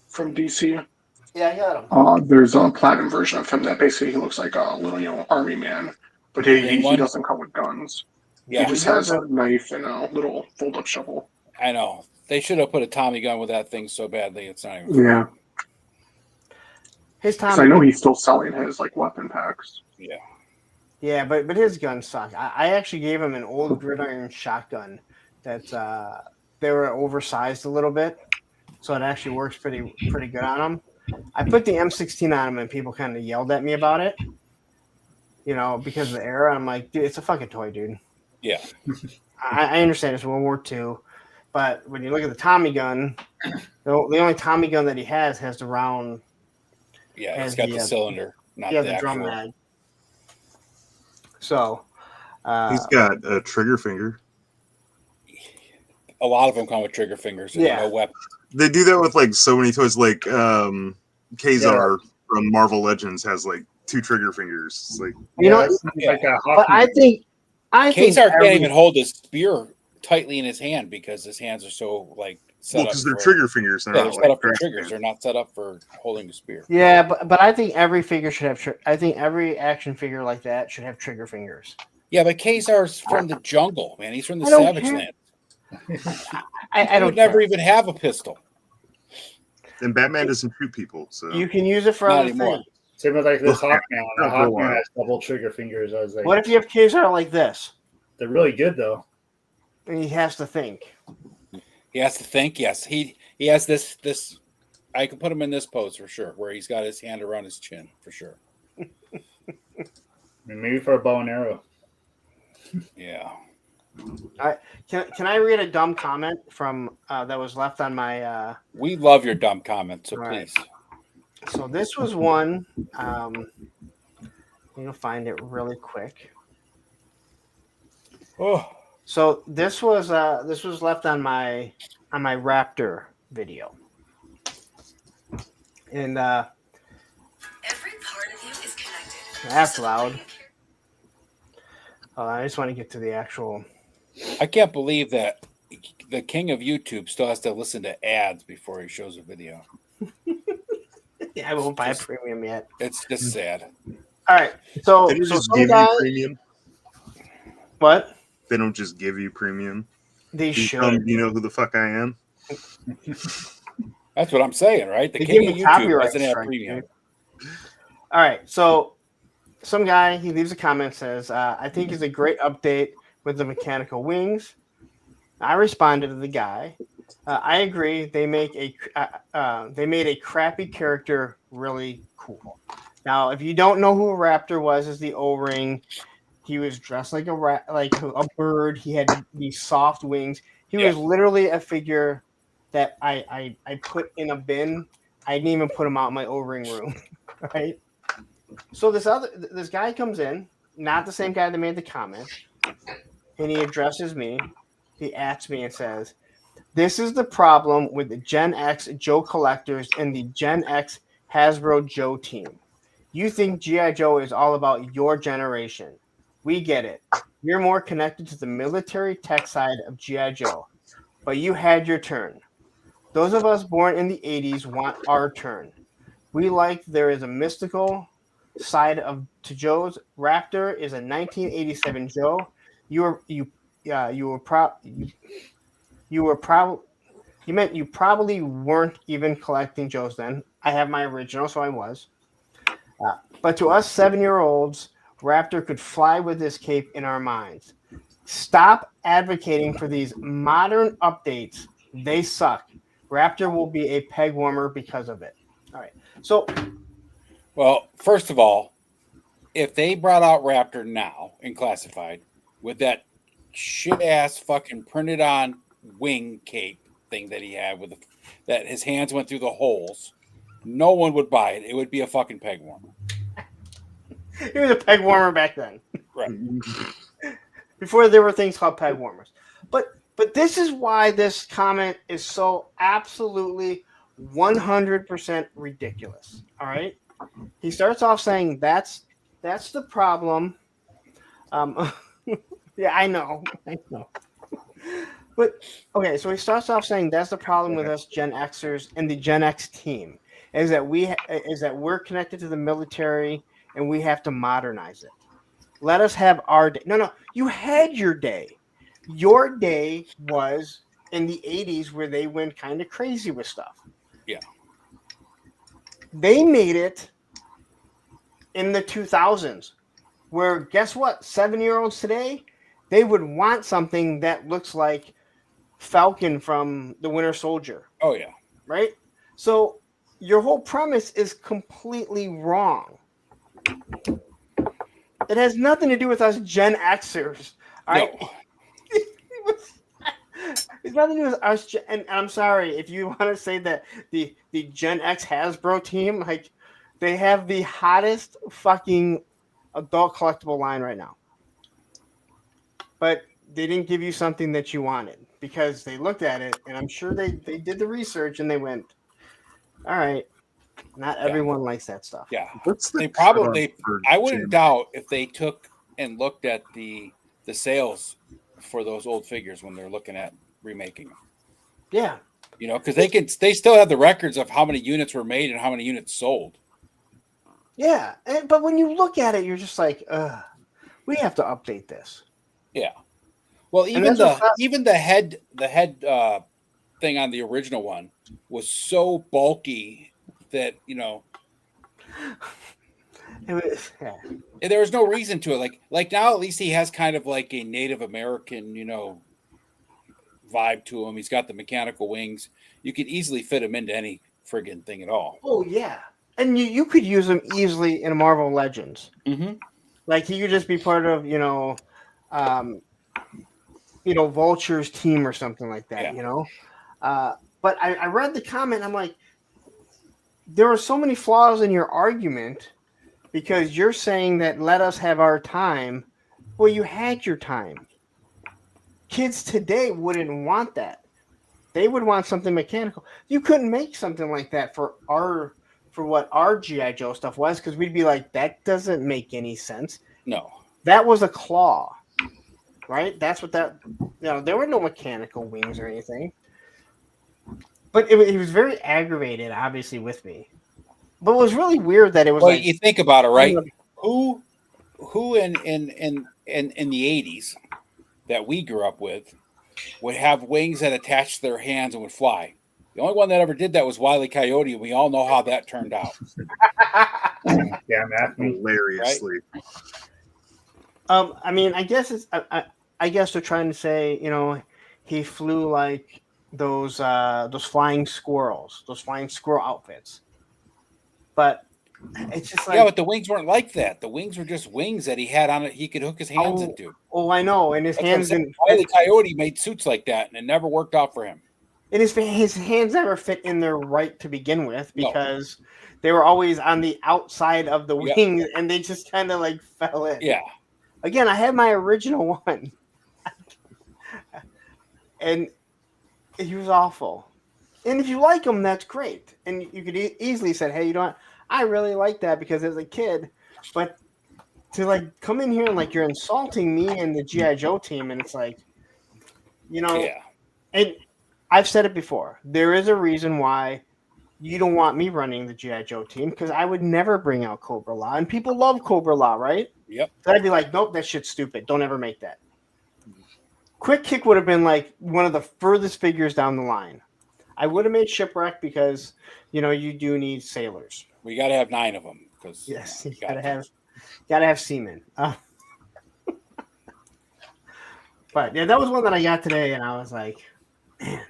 from DC. Yeah, I got him. There's a platinum version of him that basically he looks like a little army man, but he doesn't come with guns. Yeah, he just has a knife and a little fold-up shovel. I know they should have put a Tommy gun with that thing so badly. It's not even. Yeah. His Because I know he's still selling his like weapon packs. Yeah. Yeah, but his guns suck. I actually gave him an old gridiron shotgun that they were oversized a little bit, so it actually works pretty good on him. I put the M16 on him, and people kind of yelled at me about it, because of the era. I'm like, dude, it's a fucking toy, dude. Yeah. I understand it's World War II, but when you look at the Tommy gun, the only Tommy gun that he has the round. Yeah, it's got the cylinder, not the drum actual. mag. So he's got a trigger finger. A lot of them come with trigger fingers. And no weapon. They do that with like so many toys. Like Kazar from Marvel Legends has like 2 trigger fingers. It's like like a but I think Kazar can't even hold his spear tightly in his hand because his hands are so like set up. Because they're trigger fingers. They're set up for triggers. They're not set up for holding the spear. Yeah, but I think every figure should have. I think every action figure like that should have trigger fingers. Yeah, but Kazar's from the jungle, man. He's from the Savage Land. I don't never even have a pistol. And Batman doesn't shoot people, so you can use it for Not other anymore. things. Same with like this Hawkman. The Not for a Hawkman while. has double trigger fingers. I was like, What if you have Kazar like this? they're really good though. And he has to think. He has to think. Yes, he has this. I can put him in this pose for sure, where he's got his hand around his chin for sure. Maybe for a bow and arrow. Yeah. Can I read a dumb comment from that was left on my? We love your dumb comments, so Right. please. So this was one. I'm gonna find it really quick. Oh. So this was left on my Raptor video, and Every part of you is connected. that's loud. I just want to get to the actual. I can't believe that the king of YouTube still has to listen to ads before he shows a video. Yeah, I won't buy a premium yet. It's just sad. All right, so they don't so just some give guy. you premium. What? They don't just give you premium. They You should. tell 'em, you know who the fuck I am? That's what I'm saying, right? The They king give of me YouTube copyright doesn't have strike, premium. dude. All right, so some guy he leaves a comment says, "I think it's a great update with the mechanical wings." I responded to the guy. I agree. They made a crappy character really cool. Now, if you don't know who a raptor was, is the O-ring. He was dressed like a bird. He had these soft wings. He was literally a figure that I put in a bin. I didn't even put him out in my O-ring room, right? So this guy comes in, not the same guy that made the comment, and he addresses me. He asks me and says, "This is the problem with the Gen X Joe collectors and the Gen X Hasbro Joe team. You think G.I. Joe is all about your generation. We get it. You're more connected to the military tech side of G.I. Joe. But you had your turn. Those of us born in the 80s want our turn. We like there is a mystical side to Joe's. Raptor is a 1987 Joe. You meant you probably weren't even collecting Joes then. I have my original, so I was. But to us 7-year-olds, Raptor could fly with his cape in our minds. Stop advocating for these modern updates. They suck. Raptor will be a peg warmer because of it. All right. So, well, first of all, if they brought out Raptor now in classified with that shit ass fucking printed on wing cape thing that he had with that his hands went through the holes, no one would buy it. It would be a fucking peg warmer. He was a peg warmer back then. Right. Before there were things called peg warmers. But this is why this comment is so absolutely 100% ridiculous. All right. He starts off saying that's the problem. Yeah, I know. But okay, so he starts off saying that's the problem with us Gen Xers and the Gen X team is that we're connected to the military and we have to modernize it. Let us have our day. No, you had your day. Your day was in the 80s where they went kind of crazy with stuff. Yeah. They made it in the 2000s where, guess what? 7-year-olds today, they would want something that looks like Falcon from the Winter Soldier. Oh, yeah. Right? So your whole premise is completely wrong. It has nothing to do with us Gen Xers. All right? No. It's nothing to do with us. And I'm sorry if you want to say that the Gen X Hasbro team, like, they have the hottest fucking adult collectible line right now. But they didn't give you something that you wanted because they looked at it, and I'm sure they did the research and they went, all right, not everyone likes that stuff. Yeah. What's the They probably, cutoff for I wouldn't Gen- doubt if they took and looked at the sales for those old figures when they're looking at remaking them. Yeah. You know, because they still have the records of how many units were made and how many units sold. Yeah. But when you look at it, you're just like, we have to update this. Yeah. Well, even the head thing on the original one was so bulky that, you know, it was, yeah. There was no reason to it. Like now, at least he has kind of like a Native American, you know, vibe to him. He's got the mechanical wings. You could easily fit him into any friggin' thing at all. Oh yeah, and you could use him easily in Marvel Legends. Mm-hmm. Like he could just be part of Vulture's team or something like that. Yeah. You know, but I read the comment. I'm like, there are so many flaws in your argument because you're saying that let us have our time. Well, you had your time. Kids today wouldn't want that. They would want something mechanical. You couldn't make something like that for what our G.I. Joe stuff was, because we'd be like, that doesn't make any sense. No. That was a claw, right? That's what that, there were no mechanical wings or anything. But he was very aggravated, obviously, with me. But it was really weird that it was you think about it, right? Who in the 80s that we grew up with would have wings that attached to their hands and would fly? The only one that ever did that was Wile E. Coyote, and we all know how that turned out. Yeah, man. Hilariously. I mean, I guess it's. I guess they're trying to say, he flew like those flying squirrels, those flying squirrel outfits. But it's just like, but the wings weren't like that. The wings were just wings that he had on it. He could hook his hands into. Oh, I know, and his hands didn't. Wile E. Coyote made suits like that, and it never worked out for him. And his hands never fit in there right to begin with because they were always on the outside of the wing, and they just kind of like fell in. Yeah. Again, I had my original one, and he was awful. And if you like him, that's great. And you could easily say, hey, I really like that because as a kid, but to like come in here and like you're insulting me and the G.I. Joe team, and it's like, and I've said it before. There is a reason why you don't want me running the G.I. Joe team because I would never bring out Cobra Law, and people love Cobra Law, right? Yep. So I'd be like, nope, that shit's stupid. Don't ever make that. Quick Kick would have been like one of the furthest figures down the line. I would have made Shipwreck because, you do need sailors. We got to have 9 of them because yes, you gotta have seamen. But yeah, that was one that I got today, and I was like, man.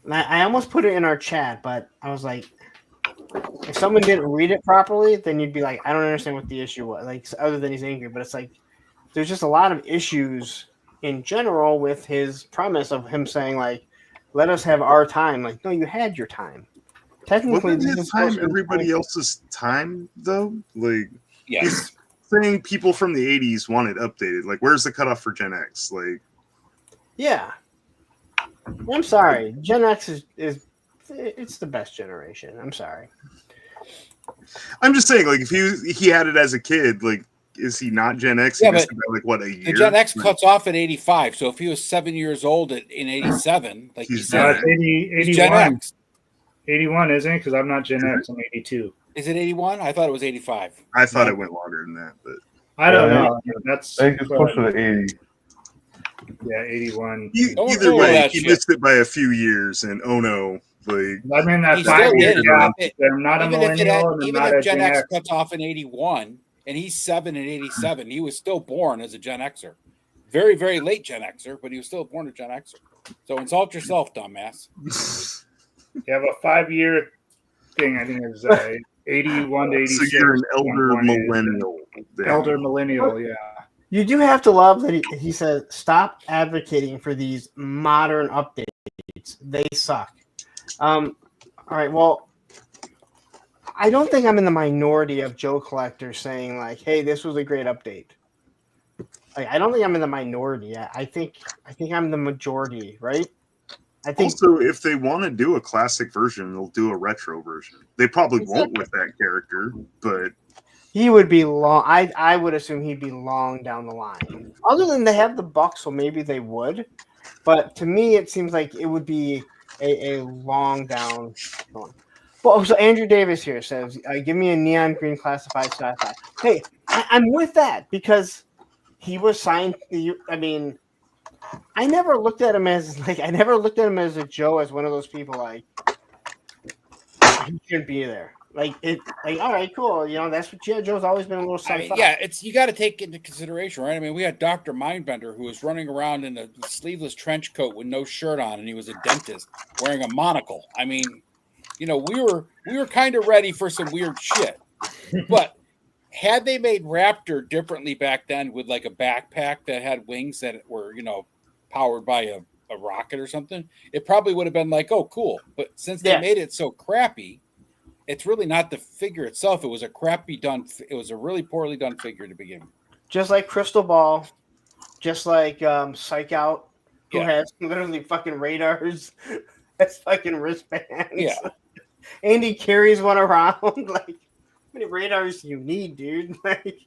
And I almost put it in our chat, but I was like, if someone didn't read it properly, then you'd be like, I don't understand what the issue was. Like, other than he's angry, but it's like there's just a lot of issues in general with his premise of him saying like, let us have our time. Like, no, you had your time. Technically, Wasn't this his is time supposed to be everybody else's time though? Like, Yes. he's saying people from the '80s want it updated. Like, where's the cutoff for Gen X? Like, yeah. I'm sorry. Gen X is it's the best generation. I'm sorry. I'm just saying, like, if he had it as a kid, like, is he not Gen X? Yeah, He missed but about, like, what, a year? The Gen X cuts off at 85. So if he was 7 years old in 87, like He's you No, said, it's he's Gen 81. X. 81, isn't it? Because I'm not Gen X. I'm 82. Is it 81? I thought it was 85. I thought it went longer than that, but I don't Yeah, know. That's I think it's closer to 80. yeah, 81. either way, he missed it by a few years, and oh no, like, I'm in that He still 5 year did. gap. It- I'm not a even if it millennial, had, and I'm even not if a Gen Gen X X. cuts off in 81 and he's 7 in 87, he was still born as a Gen Xer. Very, very late Gen Xer, but he was still born a Gen Xer. So insult yourself, dumbass. You have a 5 year thing. I think it's 81 to 86. so you're an elder One is millennial. then. Elder millennial, yeah. You do have to love that he said, stop advocating for these modern updates. They suck. All right, well, I don't think I'm in the minority of Joe collectors saying like, hey, this was a great update. Like, I don't think I'm in the minority. I think I'm the majority, right? I think Also, if they want to do a classic version, they'll do a retro version. They probably won't with that character, but he would be long. I would assume he'd be long down the line. Other than they have the buck, so maybe they would. But to me, it seems like it would be a long down the line. Well, so Andrew Davis here says, "Give me a neon green classified sci-fi." Hey, I'm with that because he was signed. I mean, I never looked at him as a Joe, as one of those people like he shouldn't be there. Like all right, cool. You know, that's what G.I. Joe's always been a little sci-fi. Yeah, it's you got to take into consideration, right? I mean, we had Dr. Mindbender who was running around in a sleeveless trench coat with no shirt on, and he was a dentist wearing a monocle. I mean, you know, we were kind of ready for some weird shit. But had they made Raptor differently back then with like a backpack that had wings that were, you know, powered by a rocket or something, it probably would have been like, oh, cool. But since they made it so crappy, it's really not the figure itself. It was a really poorly done figure to begin with. Just like Crystal Ball, just like Psych Out, who has literally fucking radars as fucking wristbands. Yeah. And he carries one around. Like, how many radars do you need, dude? Like,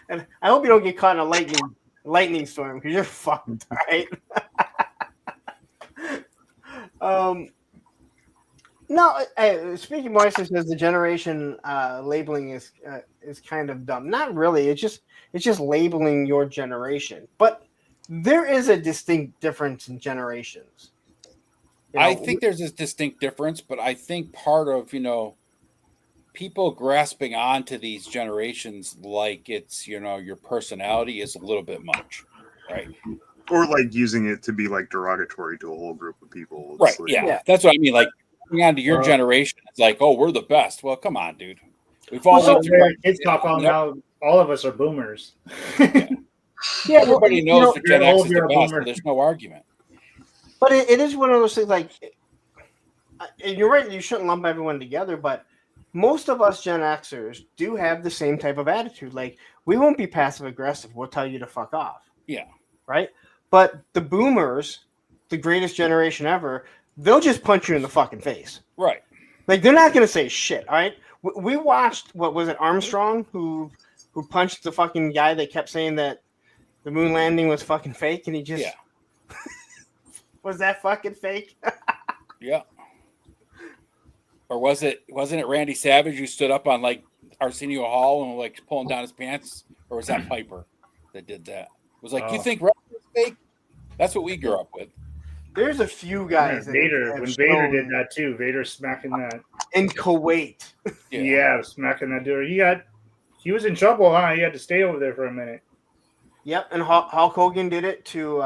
and I hope you don't get caught in a lightning storm because you're fucked, right? No, speaking Moises says the generation labeling is kind of dumb. Not really. It's just labeling your generation. But there is a distinct difference in generations. You know, I think there's this distinct difference, but I think part of, you know, people grasping onto these generations like it's, you know, your personality is a little bit much, right? Or like using it to be like derogatory to a whole group of people. Right. Like, Yeah. That's what I mean. Like, on to your generation, it's like, oh, we're the best. Well, come on, dude. We've all So kids talk on now. All of us are boomers. Yeah, everybody knows that Gen X is the you're a best, boomer. so there's no argument. But it is one of those things. Like, you're right. You shouldn't lump everyone together, but most of us Gen Xers do have the same type of attitude. Like, we won't be passive aggressive. We'll tell you to fuck off. Yeah. Right. But the boomers, the greatest generation ever, they'll just punch you in the fucking face. Right. Like, they're not going to say shit. All right. We watched, what was it, Armstrong, who punched the fucking guy that kept saying that the moon landing was fucking fake, and he just was that fucking fake? Yeah. Or wasn't it Randy Savage who stood up on like Arsenio Hall and like pulling down his pants? Or was that Piper that did that? It was like, you think wrestling is fake? That's what we grew up with. There's a few guys. Vader, when Vader did that too, Vader smacking that in Kuwait. Yeah, smacking that dude. He was in trouble, huh? He had to stay over there for a minute. Yep, and Hulk Hogan did it to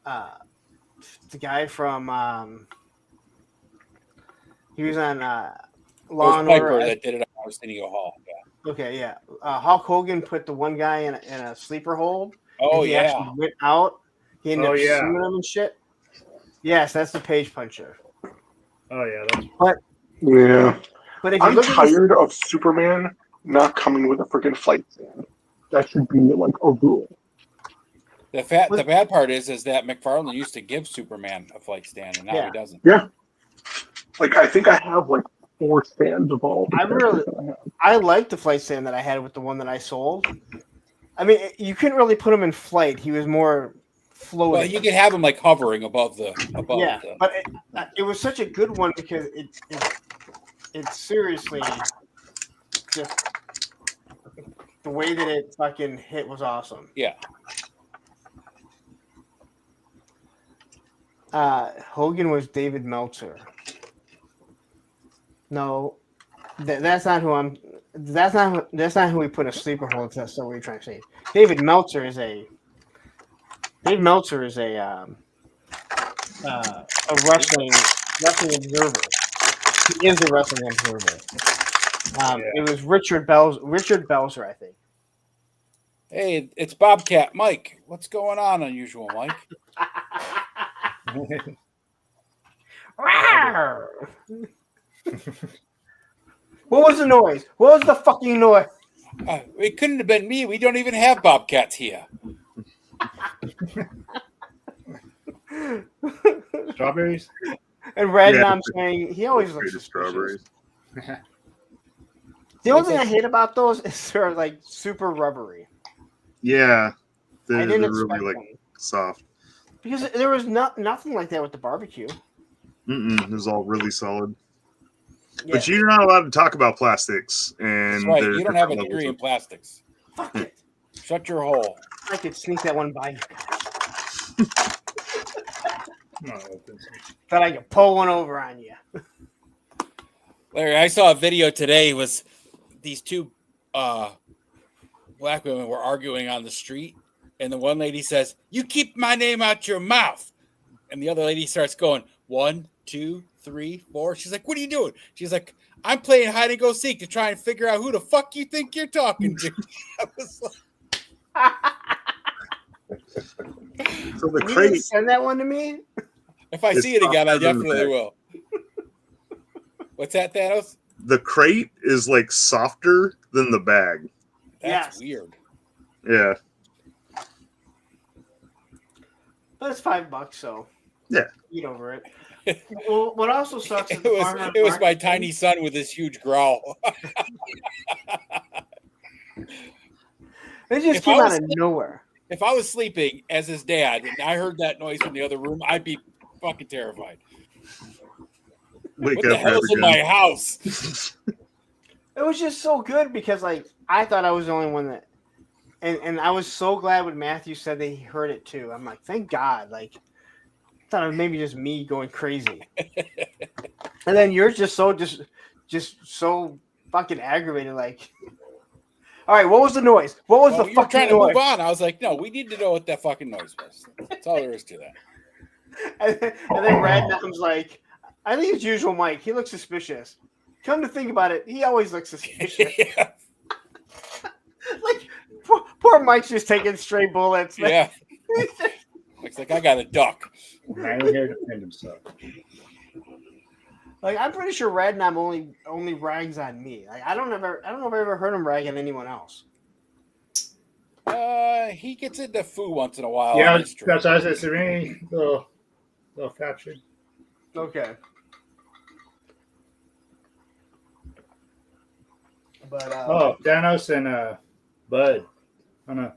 the guy from he was on It Law was and Piper Order. that did it on Arsenio Hall. Yeah. Okay, yeah. Hulk Hogan put the one guy in a sleeper hold. Oh, and he yeah. actually went out. He ended Oh, up yeah. suing him and shit. Yes, that's the Page Puncher. Oh yeah, that's Yeah. But if you I'm look at this, tired of Superman not coming with a freaking flight stand. That should be like a rule. The bad part is that McFarlane used to give Superman a flight stand, and now he doesn't. Yeah. Like I think I have like 4 stands of all the characters that I have. I like the flight stand that I had with the one that I sold. I mean, you couldn't really put him in flight. He was more floating. Well, you could have him like hovering above the. But it was such a good one because it's seriously just the way that it fucking hit was awesome. Yeah. Hogan was David Meltzer. No, that's not who I'm. That's not who we put a sleeper hold. That's what we're trying to say. David Meltzer is a wrestling observer. He is a wrestling observer. It was Richard Belzer, I think. Hey, it's Bobcat Mike. What's going on, Unusual Mike? What was the noise? What was the fucking noise? It couldn't have been me. We don't even have Bobcats here. Strawberries. And Radnam saying he always looks suspicious. Strawberries. The only thing I hate about those is they're like super rubbery. Yeah, they're didn't really expect like them. soft. Because there was nothing like that with the barbecue. It was all really solid. Yeah. But you're not allowed to talk about plastics, and That's right. there's You don't have a different degree in levels plastics. Fuck it. Shut your hole. I could sneak that one by you guys. Thought I could pull one over on you. Larry, I saw a video today. Was these two black women were arguing on the street, and the one lady says, "You keep my name out your mouth," and the other lady starts going 1, 2, 3, 4. She's like, "What are you doing?" She's like, "I'm playing hide and go seek to try and figure out who the fuck you think you're talking to." I was like, So the Can you crate, just send that one to me? if I It's see it again, I softer than the definitely bag. will. What's that, Thanos? the crate is like softer than the bag. That's weird. Yeah, But it's $5, so yeah. eat over it. Well, what also sucks is It was my tiny son with his huge growl. It just If came I out was of nowhere. If I was sleeping as his dad and I heard that noise from the other room, I'd be fucking terrified. Wake What the up, hell's in Abigail. my house? It was just so good because, like, I thought I was the only one that, and I was so glad when Matthew said that he heard it too. I'm like, thank God. Like, I thought it was maybe just me going crazy. And then you're just so fucking aggravated. Like, all right, what was the noise? What was the You were fucking trying to noise? move on. I was like, no, we need to know what that fucking noise was. That's all there is to that. And then Radnam's like, I think it's usual Mike. He looks suspicious. Come to think about it, he always looks suspicious. Like, poor Mike's just taking stray bullets. Man. Yeah. Looks like I got a duck. Man here to defend himself. Like, I'm pretty sure Radnam only rags on me. Like, I don't know if I ever heard him rag on anyone else. He gets into foo once in a while. Yeah, on his stream. that's what I said. Serene, little captured. Okay. But Thanos and Bud. I don't know.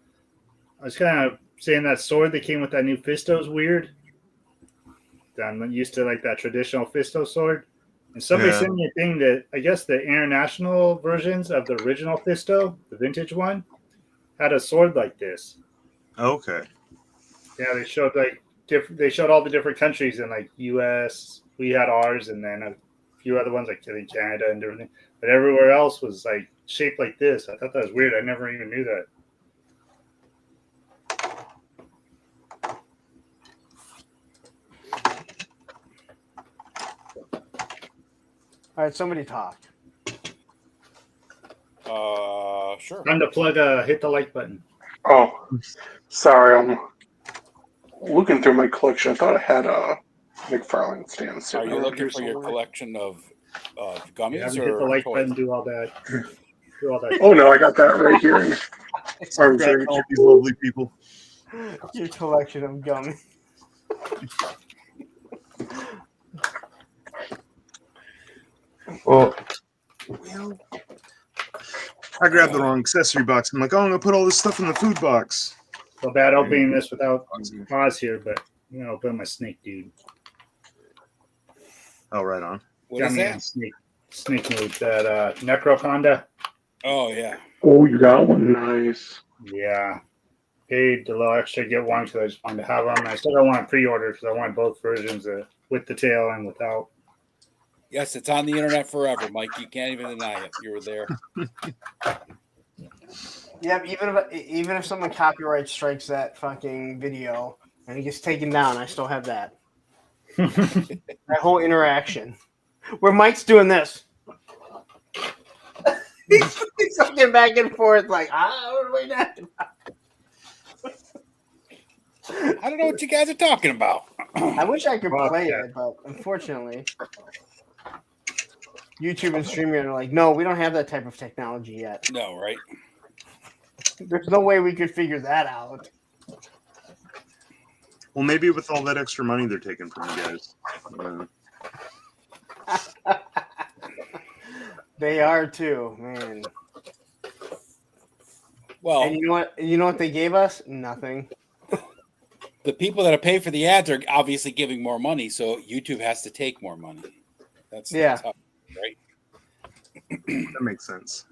I was kind of saying that sword that came with that new Fisto is weird. I'm used to like that traditional Fisto sword. And somebody Yeah. sent me a thing that I guess the international versions of the original Fisto, the vintage one, had a sword like this. Okay. Yeah, they showed like they showed all the different countries in like U.S. We had ours, and then a few other ones like in Canada and everything. But everywhere else was like shaped like this. I thought that was weird. I never even knew that. All right, somebody talk. Sure. Time to plug. Hit the like button. Oh, sorry. I'm looking through my collection. I thought I had a McFarlane stand sitting Are you around looking here for your somewhere. collection of You gummies haven't hit the or like toys? button. Do all that. Do all that. Oh no, I got that right here in arm's Got reach. all these lovely people. Your collection of gummies. Well, I grabbed the wrong accessory box. I'm like, oh, I'm gonna put all this stuff in the food box. So bad opening this without pause here, but I'm gonna open my snake, dude. Oh, right on. What Got is me that? in snake mood. That Necroconda. Oh yeah. oh, you got one. Nice. Yeah. Paid a little extra to get one because I just wanted to have them. I still don't want to pre-order because I want both versions with the tail and without. Yes, it's on the internet forever, Mike. You can't even deny it. You were there. Yeah, even if someone copyright strikes that fucking video and it gets taken down, I still have that. That whole interaction where Mike's doing this. he's looking back and forth like, what are we doing? I don't know what you guys are talking about. I wish I could play it, but unfortunately, YouTube and StreamYard are like, no, we don't have that type of technology yet. No, right? There's no way we could figure that out. Well, maybe with all that extra money they're taking from you guys. They are too, man. Well, and you know what they gave us? Nothing. The people that pay for the ads are obviously giving more money, so YouTube has to take more money. That's how, right? That makes sense.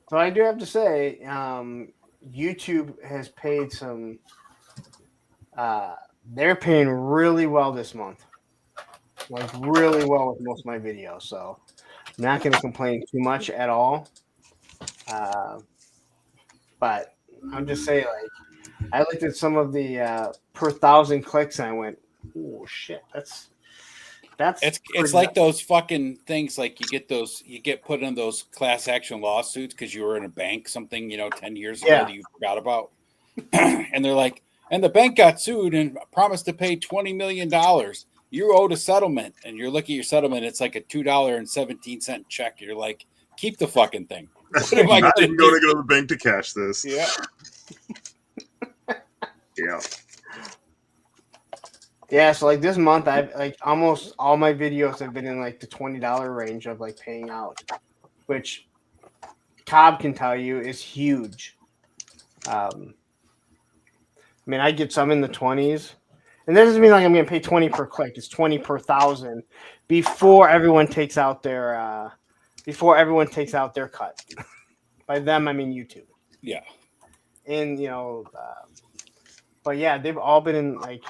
So I do have to say, YouTube has paid some. They're paying really well this month, like really well with most of my videos. So I'm not going to complain too much at all. But I'm just saying, like, I looked at some of the per 1,000 clicks and I went, "Oh shit, that's." It's like those fucking things. Like you get put in those class action lawsuits because you were in a bank, something 10 years ago that you forgot about, and they're like, and the bank got sued and promised to pay $20 million. You owed a settlement, and you're looking at your settlement. It's like a $2.17 check. You're like, keep the fucking thing. What am I going to go to the bank to cash this? Yeah. Yeah. Yeah, so like this month, I've like almost all my videos have been in like the $20 range of like paying out, which Cobb can tell you is huge. I mean, I get some in the 20s, and that doesn't mean like I'm going to pay 20 per click. It's 20 per 1,000 before everyone takes out their cut. By them, I mean YouTube. Yeah. And but yeah, they've all been in like.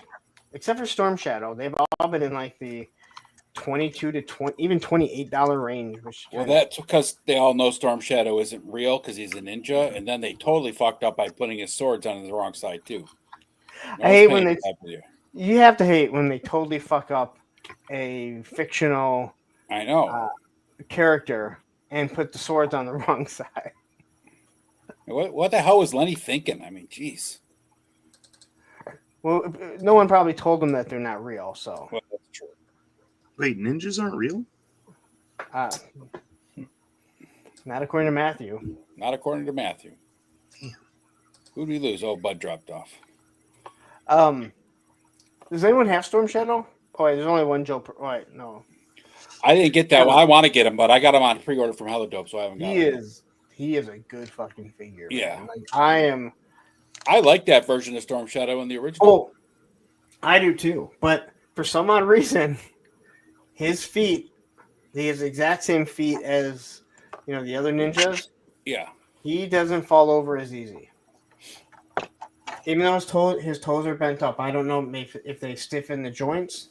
Except for Storm Shadow, they've all been in like the $22 to even $28 range. Well, that's because they all know Storm Shadow isn't real because he's a ninja, and then they totally fucked up by putting his swords on the wrong side too. I hate when you have to hate when they totally fuck up a fictional character and put the swords on the wrong side. What the hell was Lenny thinking? I mean, jeez. Well, no one probably told them that they're not real, so. Well, that's true. Wait, ninjas aren't real? Not according to Matthew. Not according to Matthew. Damn. Who'd we lose? Oh, Bud dropped off. Does anyone have Storm Shadow? Oh, wait, there's only one Joe. Right, no. I didn't get that one. I want to get him, but I got him on pre-order from Hello Dope, so I haven't got him. He is a good fucking figure. Yeah. Man. Like, I like that version of Storm Shadow in the original. Oh, I do too. But for some odd reason, his feet, he has the exact same feet as the other ninjas. Yeah. He doesn't fall over as easy. Even though his toes are bent up, I don't know if they stiffen the joints.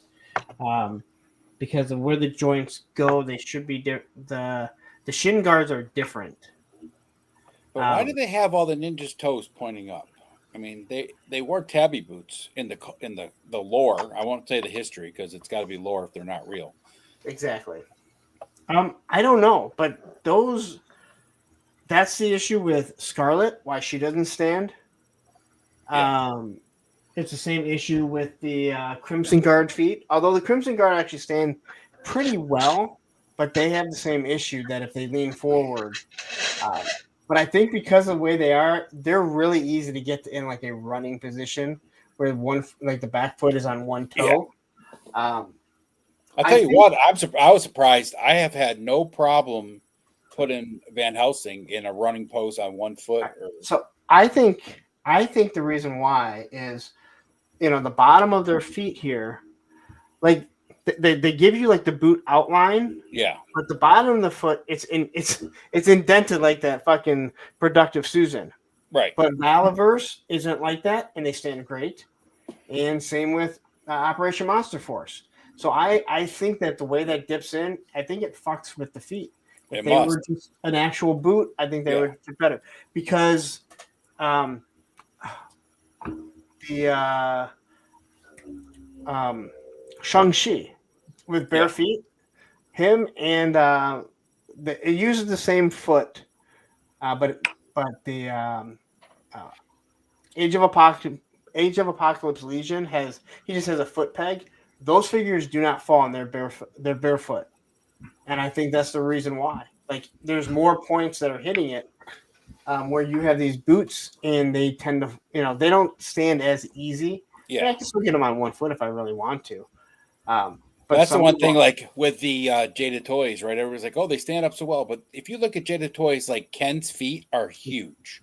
Because of where the joints go, they should be the shin guards are different. But why do they have all the ninjas' toes pointing up? I mean, they wore tabby boots in the lore. I won't say the history because it's got to be lore if they're not real. Exactly. I don't know, but that's the issue with Scarlet, why she doesn't stand. It's the same issue with the Crimson Guard feet, although the Crimson Guard actually stand pretty well, but they have the same issue that if they lean forward. But I think because of the way they are, they're really easy to get in like a running position where the back foot is on one toe. I'll tell you what, I was surprised. I have had no problem putting Van Helsing in a running pose on one foot. So I think the reason why is, the bottom of their feet here, like they give you like the boot outline. Yeah. But the bottom of the foot, it's indented like that fucking Productive Susan. Right. But Valaverse isn't like that, and they stand great. And same with Operation Monster Force. So I think that the way that dips in, I think it fucks with the feet. If they were just an actual boot, I think they would do better. Because Shang-Chi with bare feet, him and it uses the same foot, but the Age of Apocalypse Legion just has a foot peg. Those figures do not fall on their barefoot, and I think that's the reason why. Like, there's more points that are hitting it, where you have these boots, and they tend to, they don't stand as easy. Yeah, I can still get them on one foot if I really want to. But that's the one thing, like with the Jada Toys, right? Everybody's like, "Oh, they stand up so well," but if you look at Jada Toys, like Ken's feet are huge.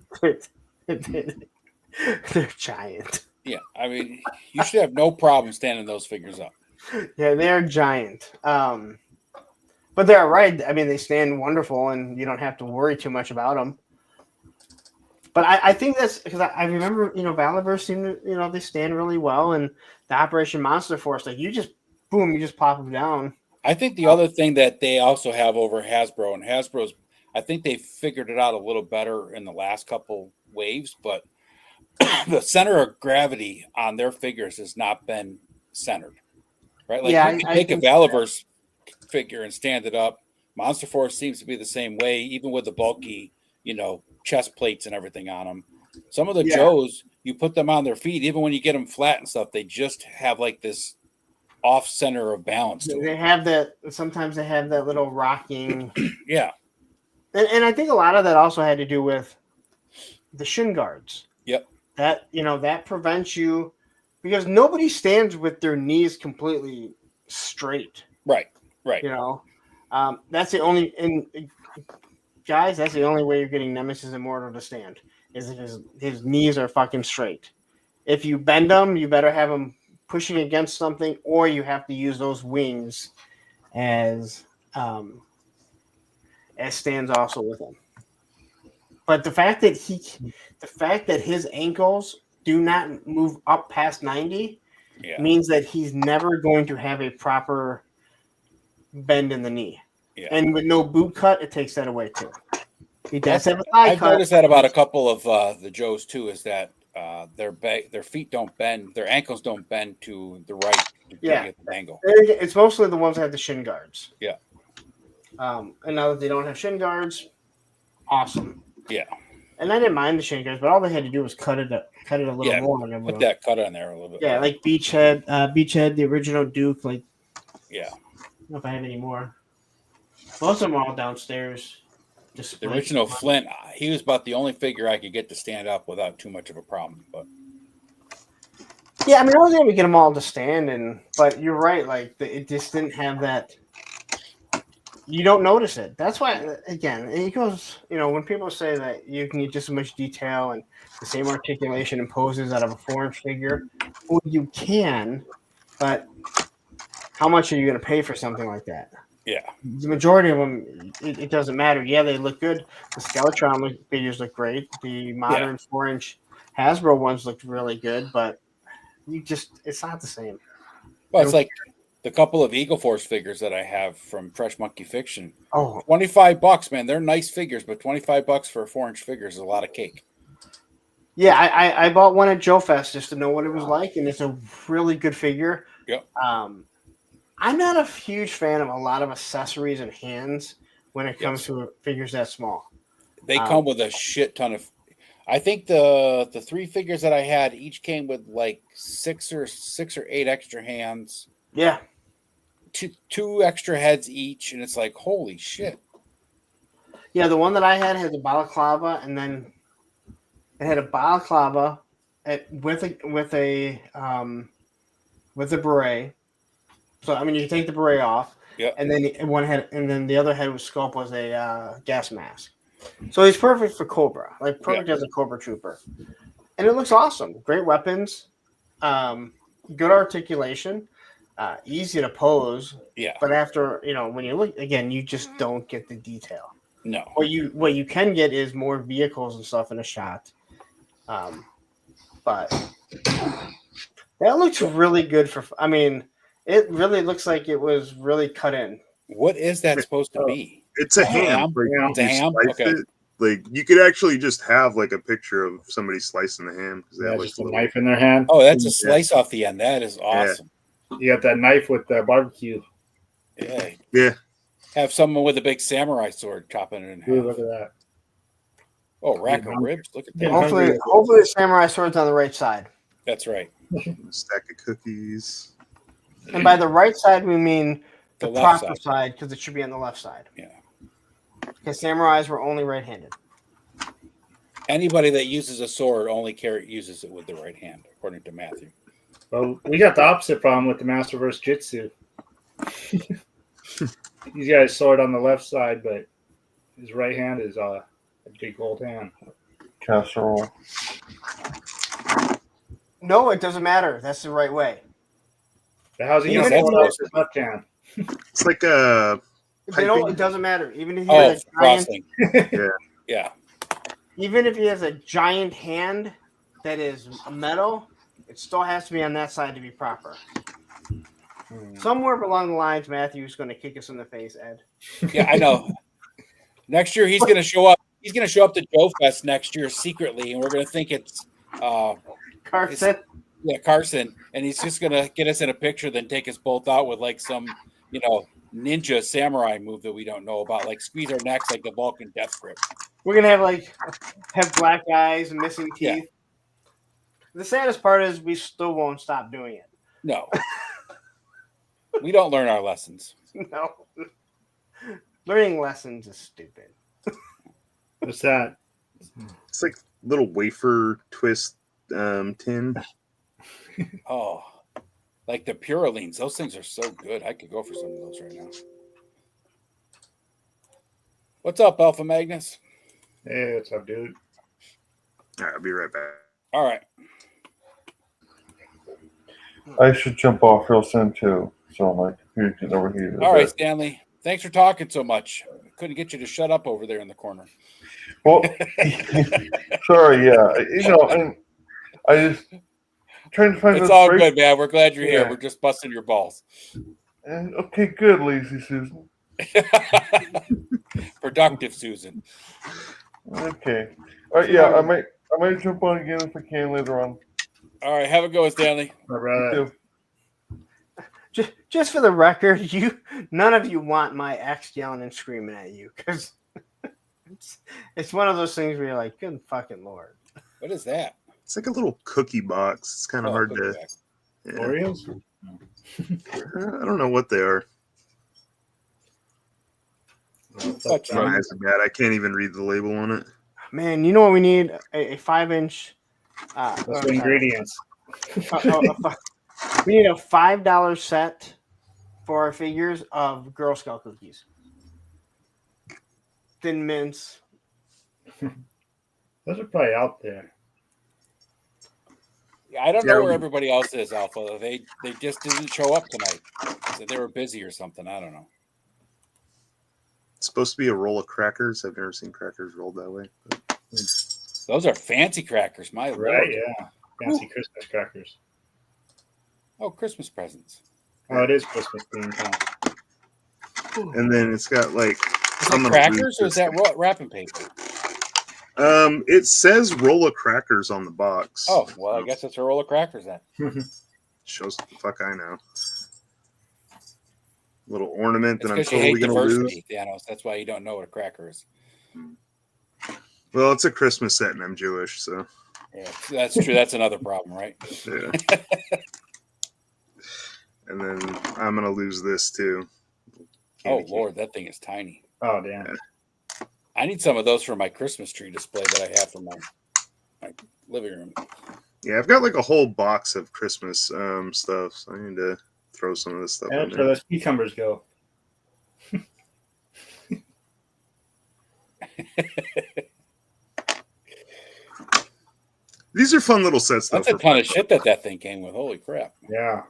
They're giant. Yeah, I mean, you should have no problem standing those figures up. Yeah, they're giant. But they're right. I mean, they stand wonderful, and you don't have to worry too much about them. But I think that's because I remember, Valaverse seemed to, they stand really well, and the Operation Monster Force, like you just pop them down. I think the other thing that they also have over Hasbro, and Hasbro's, I think they figured it out a little better in the last couple waves, but the center of gravity on their figures has not been centered, right? Like, you can take a Valaverse figure and stand it up. Monster Force seems to be the same way, even with the bulky, chest plates and everything on them. Some of the Joes, you put them on their feet, even when you get them flat and stuff, they just have like this off center of balance to They have that. Sometimes they have that little rocking. Yeah. And I think a lot of that also had to do with the shin guards. Yep. That, that prevents you, because nobody stands with their knees completely straight. Right. That's the only, guys, that's the only way you're getting Nemesis Immortal to stand, is if his knees are fucking straight. If you bend them, you better have him pushing against something, or you have to use those wings as stands also with him. But the fact that his ankles do not move up past 90 means that he's never going to have a proper bend in the knee. Yeah. And with no boot cut, it takes that away too. He does have a thigh cut. I've noticed that about a couple of the Joes too, is that their feet don't bend, their ankles don't bend to the right to get the angle. It's mostly the ones that have the shin guards. Yeah. And now that they don't have shin guards, awesome. Yeah. And I didn't mind the shin guards, but all they had to do was cut it a little more. Put that cut on there a little bit. Yeah, like Beachhead, the original Duke. Like, yeah. I don't know if I have any more. Most of them are all downstairs. The original Flint, he was about the only figure I could get to stand up without too much of a problem. But yeah, I mean, I was able to get them all to stand, but you're right. Like, it just didn't have that. You don't notice it. That's why, again, it goes, when people say that you can get just as much detail and the same articulation and poses out of a 4-inch figure, well, you can, but how much are you going to pay for something like that? Yeah. The majority of them, it doesn't matter. Yeah, they look good. The Skeletron figures look great. The modern 4-inch Hasbro ones looked really good, but it's not the same. Well, it's like the couple of Eagle Force figures that I have from Fresh Monkey Fiction. Oh, $25, man. They're nice figures, but $25 for a 4-inch figure is a lot of cake. Yeah, I bought one at Joe Fest just to know what it was like, and it's a really good figure. Yep. I'm not a huge fan of a lot of accessories and hands when it comes to figures that small. They come with a shit ton of. I think the 3 figures that I had each came with like 6 or 8 extra hands. Yeah. Two extra heads each, and it's like, holy shit. Yeah, the one that I had a balaclava, and then it had a balaclava with a beret. So I mean, you can take the beret off, and then one head, and then the other head was sculpt was a gas mask. So he's perfect for Cobra, like perfect as a Cobra Trooper, and it looks awesome. Great weapons, good articulation, easy to pose. Yeah. But after when you look again, you just don't get the detail. No. What you can get is more vehicles and stuff in a shot. But that looks really good for. I mean, it really looks like it was really cut in. What is that supposed to be? It's a ham. Like, It's a ham. Slice Okay. it, like you could actually just have like a picture of somebody slicing the ham because they have like just a knife in their hand. Oh, that's a slice off the end. That is awesome. You got that knife with the barbecue. Yeah. Yeah. Have someone with a big samurai sword chopping it in half. Ooh, look at that. Oh, rack of ribs. Look at that. Hopefully the samurai sword's on the right side. That's right. A stack of cookies. And by the right side, we mean the left proper side because it should be on the left side. Yeah. Because samurais were only right-handed. Anybody that uses a sword only uses it with the right hand, according to Matthew. Well, we got the opposite problem with the Masterverse Jitsu. He's got his sword on the left side, but his right hand is a big gold hand. Casserole. No, it doesn't matter. That's the right way. But how's he Even going to if hold he up his left hand? It's like a. it doesn't matter. Even if he has a giant, Yeah. even if he has a giant hand that is metal, it still has to be on that side to be proper. Somewhere along the lines, Matthew's going to kick us in the face, Ed. Yeah, I know. Next year he's going to show up. He's going to show up to Joe Fest next year secretly, and we're going to think it's Carson. Carson, and he's just going to get us in a picture, then take us both out with like some, ninja samurai move that we don't know about, like squeeze our necks like the Vulcan death grip. We're going to have black eyes and missing teeth. Yeah. The saddest part is we still won't stop doing it. No. We don't learn our lessons. No. Learning lessons is stupid. What's that? It's like little wafer twist tin. Oh, like the Purolines. Those things are so good. I could go for some of those right now. What's up, Alpha Magnus? Hey, what's up, dude? All right, I'll be right back. All right. I should jump off real soon too, so my computer's getting overheated. All right, Stanley. Thanks for talking so much. Couldn't get you to shut up over there in the corner. Well, sorry, yeah, and I just trying to find. It's all good, man. We're glad you're here. Yeah. We're just busting your balls. And okay, good, lazy Susan. Productive Susan. Okay. All right, yeah, I might jump on again if I can later on. All right, have a go, Stanley. All right. Just for the record, none of you want my ex yelling and screaming at you because it's one of those things where you're like, good fucking Lord. What is that? It's like a little cookie box. It's kind of hard to. Yeah. Oreos? I don't know what they are. My eyes are bad. I can't even read the label on it. Man, you know what we need? A 5-inch. What's the ingredients? We need a $5 set for our figures of Girl Scout cookies. Thin mints. Those are probably out there. I don't know where everybody else is, Alpha. They just didn't show up tonight. So they were busy or something. I don't know. It's supposed to be a roll of crackers. I've never seen crackers rolled that way. But... Those are fancy crackers, my Right, lord. yeah. Fancy Christmas crackers. Oh, Christmas presents. Oh, it is Christmas themed, huh? And then it's got like Is it crackers or is that wrapping paper? It says roll of crackers on the box. Oh, well, I guess it's a roll of crackers then. Shows the fuck I know. little ornament It's that I'm because you totally hate gonna lose. diversity, Thanos. That's why you don't know what a cracker is. Well, it's a Christmas set, and I'm Jewish, so Yeah, that's true. That's another problem, right? yeah. And then I'm gonna lose this too. Oh Lord, that thing is tiny. Oh damn. I need some of those for my Christmas tree display that I have for my living room. Yeah, I've got like a whole box of Christmas stuff, so I need to throw some of this stuff in That's where there. those cucumbers go. These are fun little sets, though. That's a ton of shit that thing came with. Holy crap! Yeah.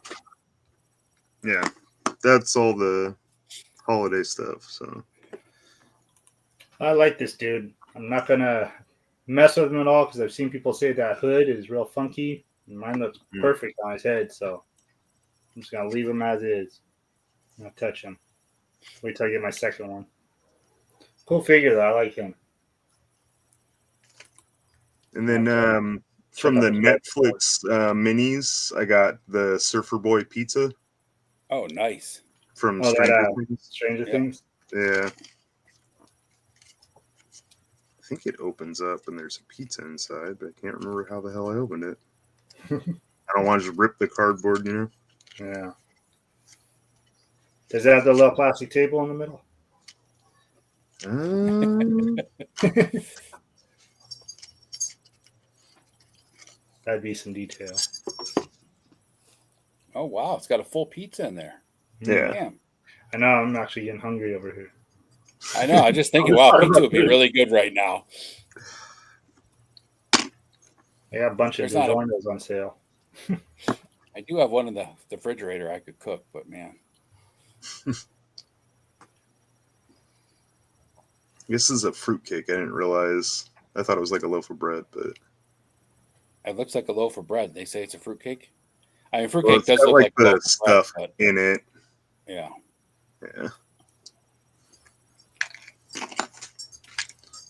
Yeah, that's all the holiday stuff. So I like this dude. I'm not gonna mess with him at all because I've seen people say that hood is real funky. And mine looks perfect on his head, so I'm just gonna leave him as is. Not touch him. Wait till I get my second one. Cool figure though. I like him. and then from the Netflix minis, I got the Surfer Boy pizza Oh, nice. from Oh, Stranger that Things. Stranger Yeah. Things. Yeah. I think it opens up and there's a pizza inside, but I can't remember how the hell I opened it. I don't want to just rip the cardboard, you know? Yeah. Does it have the little plastic table in the middle? That'd be some detail. Oh wow, it's got a full pizza in there. Yeah. Damn. I know. I'm actually getting hungry over here. I know. I just thinking, wow, pizza would be really good right now. I got a bunch of There's not a- DiGiorno's on sale. I do have one in the refrigerator I could cook, but man, This is a fruitcake. I didn't realize. I thought it was like a loaf of bread, but it looks like a loaf of bread. They say it's a fruitcake. I mean, well, fruitcake it's does got look like like a the loaf of bread, stuff but in it. yeah. Yeah.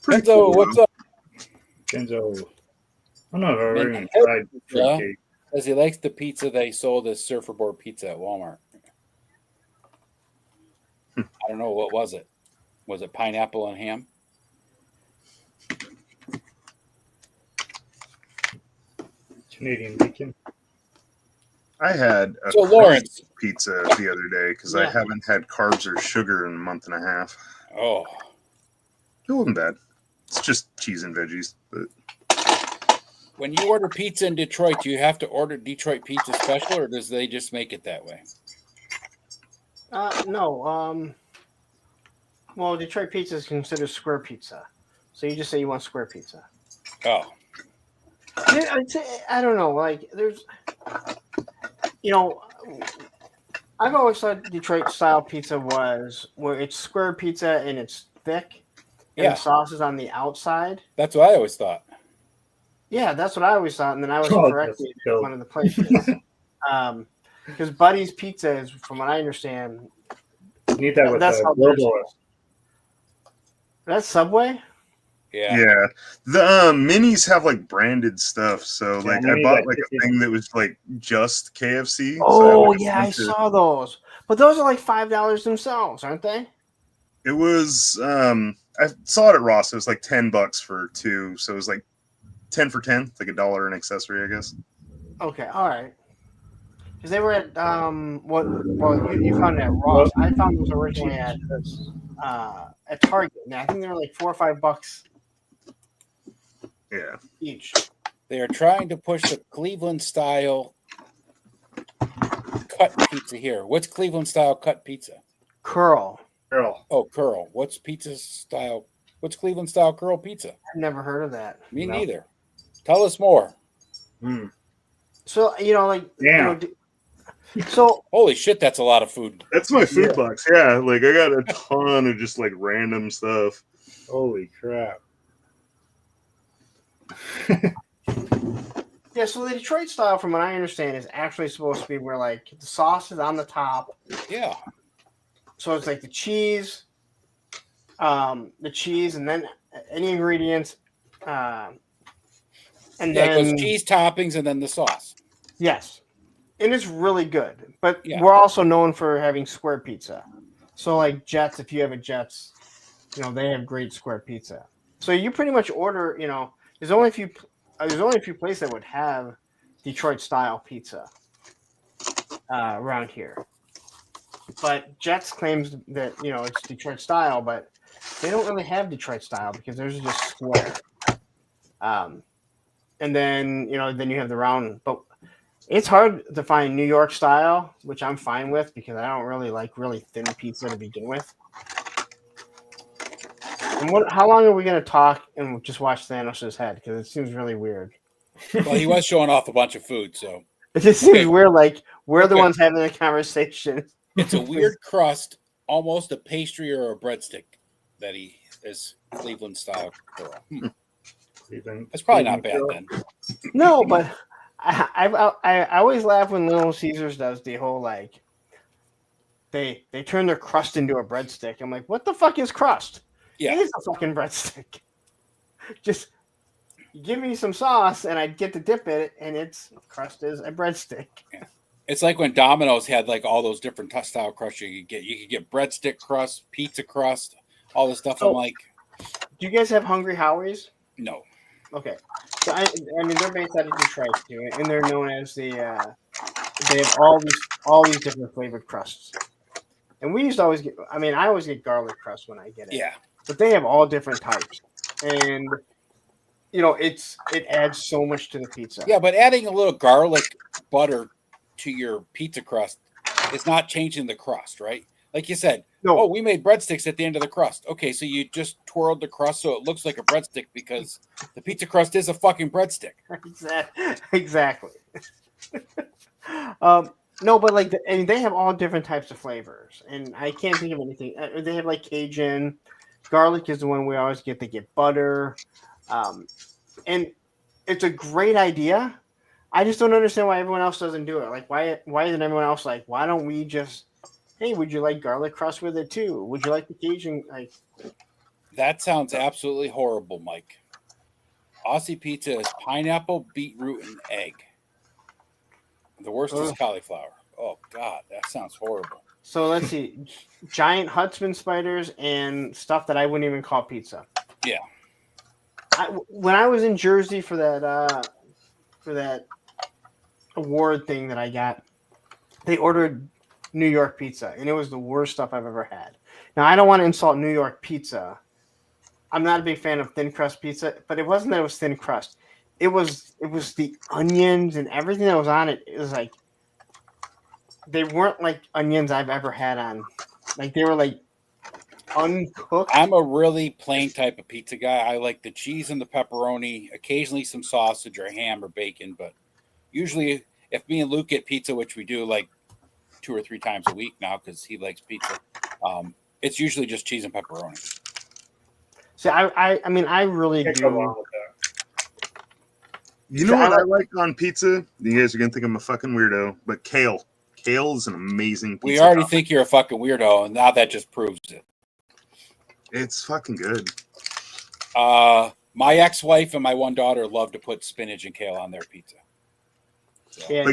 Kenzo, cool, what's though. up? Kenzo. Oh no, I've already Man, tried yeah. fruitcake. Because he likes the pizza they sold as surfer board pizza at Walmart. I don't know, what was it? Was it pineapple and ham? Canadian bacon. I had a So, crust Lawrence. pizza the other day because I Yeah. haven't had carbs or sugar in a month and a half. Oh, It wasn't bad. It's just cheese and veggies, but when you order pizza in Detroit, do you have to order Detroit pizza special, or does they just make it that way? No. Well, Detroit pizza is considered square pizza, so you just say you want square pizza. Oh, I don't know. Like, there's, I've always thought Detroit style pizza was where it's square pizza and it's thick, and yeah, the sauce is on the outside. that's what I always thought. Yeah, that's what I always thought, and then I was Oh, corrected that's at dope. one of the places. Because Buddy's Pizza is, from what I understand, You need that with That's how global. that's Subway. Yeah, yeah. The minis have like branded stuff. So like I maybe bought like like a 50. thing that was like just KFC. Oh so I yeah, I went to- saw those, but those are like $5 themselves, aren't they? It was I saw it at Ross. It was like $10 for two. So it was like 10 for 10, like $1 an accessory, I guess. Okay, all right. Because they were at you found it at Ross. I found those originally at Target. Now I think they were like $4 or $5 Yeah. each. they are trying to push the Cleveland style cut pizza here. What's Cleveland style cut pizza? Curl. Girl. Oh, curl. What's pizza style? What's Cleveland style curl pizza? I've never heard of that. Me No. neither. Tell us more. Mm. So Yeah. So Holy shit, that's a lot of food. That's my food box. Yeah. Like I got a ton of just like random stuff. Holy crap. yeah, so the Detroit style, from what I understand, is actually supposed to be where like the sauce is on the top. Yeah. So it's like the cheese, and then any ingredients, and Yeah, it then goes cheese toppings and then the sauce. yes, and it's really good. But Yeah. we're also known for having square pizza. So like Jets, if you have a Jets, they have great square pizza. So you pretty much order. There's only a few places that would have Detroit style pizza around here. But Jets claims that it's Detroit style, but they don't really have Detroit style because theirs is just square. And then then you have the round. But it's hard to find New York style, which I'm fine with because I don't really like really thin pizza to begin with. And how long are we going to talk and just watch Thanos' head? Because it seems really weird. Well, he was showing off a bunch of food, so it just seems weird. Like we're the ones having a conversation. It's a weird crust, almost a pastry or a breadstick that he is Cleveland style curl. That's probably not bad then. No, but I always laugh when Little Caesars does the whole like they turn their crust into a breadstick. I'm like, what the fuck is crust? Yeah, it is a fucking breadstick. Just give me some sauce and I'd get to dip it, and its crust is a breadstick. Yeah. It's like when Domino's had like all those different style crusts you could get. You could get breadstick crust, pizza crust, all this stuff. I'm like, do you guys have Hungry Howie's? No. Okay, so I mean they're based out of Detroit too, and they're known as they have all these different flavored crusts. And we used to always get. I mean, I always get garlic crust when I get it. Yeah. But they have all different types, and it adds so much to the pizza. Yeah, but adding a little garlic butter to your pizza crust is not changing the crust, right? Like you said, we made breadsticks at the end of the crust. Okay, so you just twirled the crust so it looks like a breadstick because the pizza crust is a fucking breadstick. Exactly. No, but like they have all different types of flavors, and I can't think of anything. They have like Cajun, garlic is the one we always get. They get butter, and it's a great idea. I just don't understand why everyone else doesn't do it. Like, why isn't everyone else like, why don't we just, hey, would you like garlic crust with it too? Would you like the Cajun? Like, that sounds absolutely horrible, Mike. Aussie pizza is pineapple, beetroot, and egg. The worst is cauliflower. Oh, God, that sounds horrible. So let's see. Giant Huntsman spiders and stuff that I wouldn't even call pizza. Yeah. When I was in Jersey for that award thing that I got, they ordered New York pizza, and it was the worst stuff I've ever had. Now, I don't want to insult New York pizza. I'm not a big fan of thin crust pizza, but it wasn't that it was thin crust. It was the onions and everything that was on it. It was like they weren't like onions I've ever had on. Like they were like uncooked. I'm a really plain type of pizza guy. I like the cheese and the pepperoni, occasionally some sausage or ham or bacon, but usually if me and Luke get pizza, which we do like 2 or 3 times a week now because he likes pizza, it's usually just cheese and pepperoni. See, I mean, I really do. You know what I like on pizza? You guys are gonna think I'm a fucking weirdo, but kale. Kale is an amazing pizza. We already think you're a fucking weirdo, and now that just proves it. It's fucking good. My ex-wife and my one daughter love to put spinach and kale on their pizza. So. Yeah,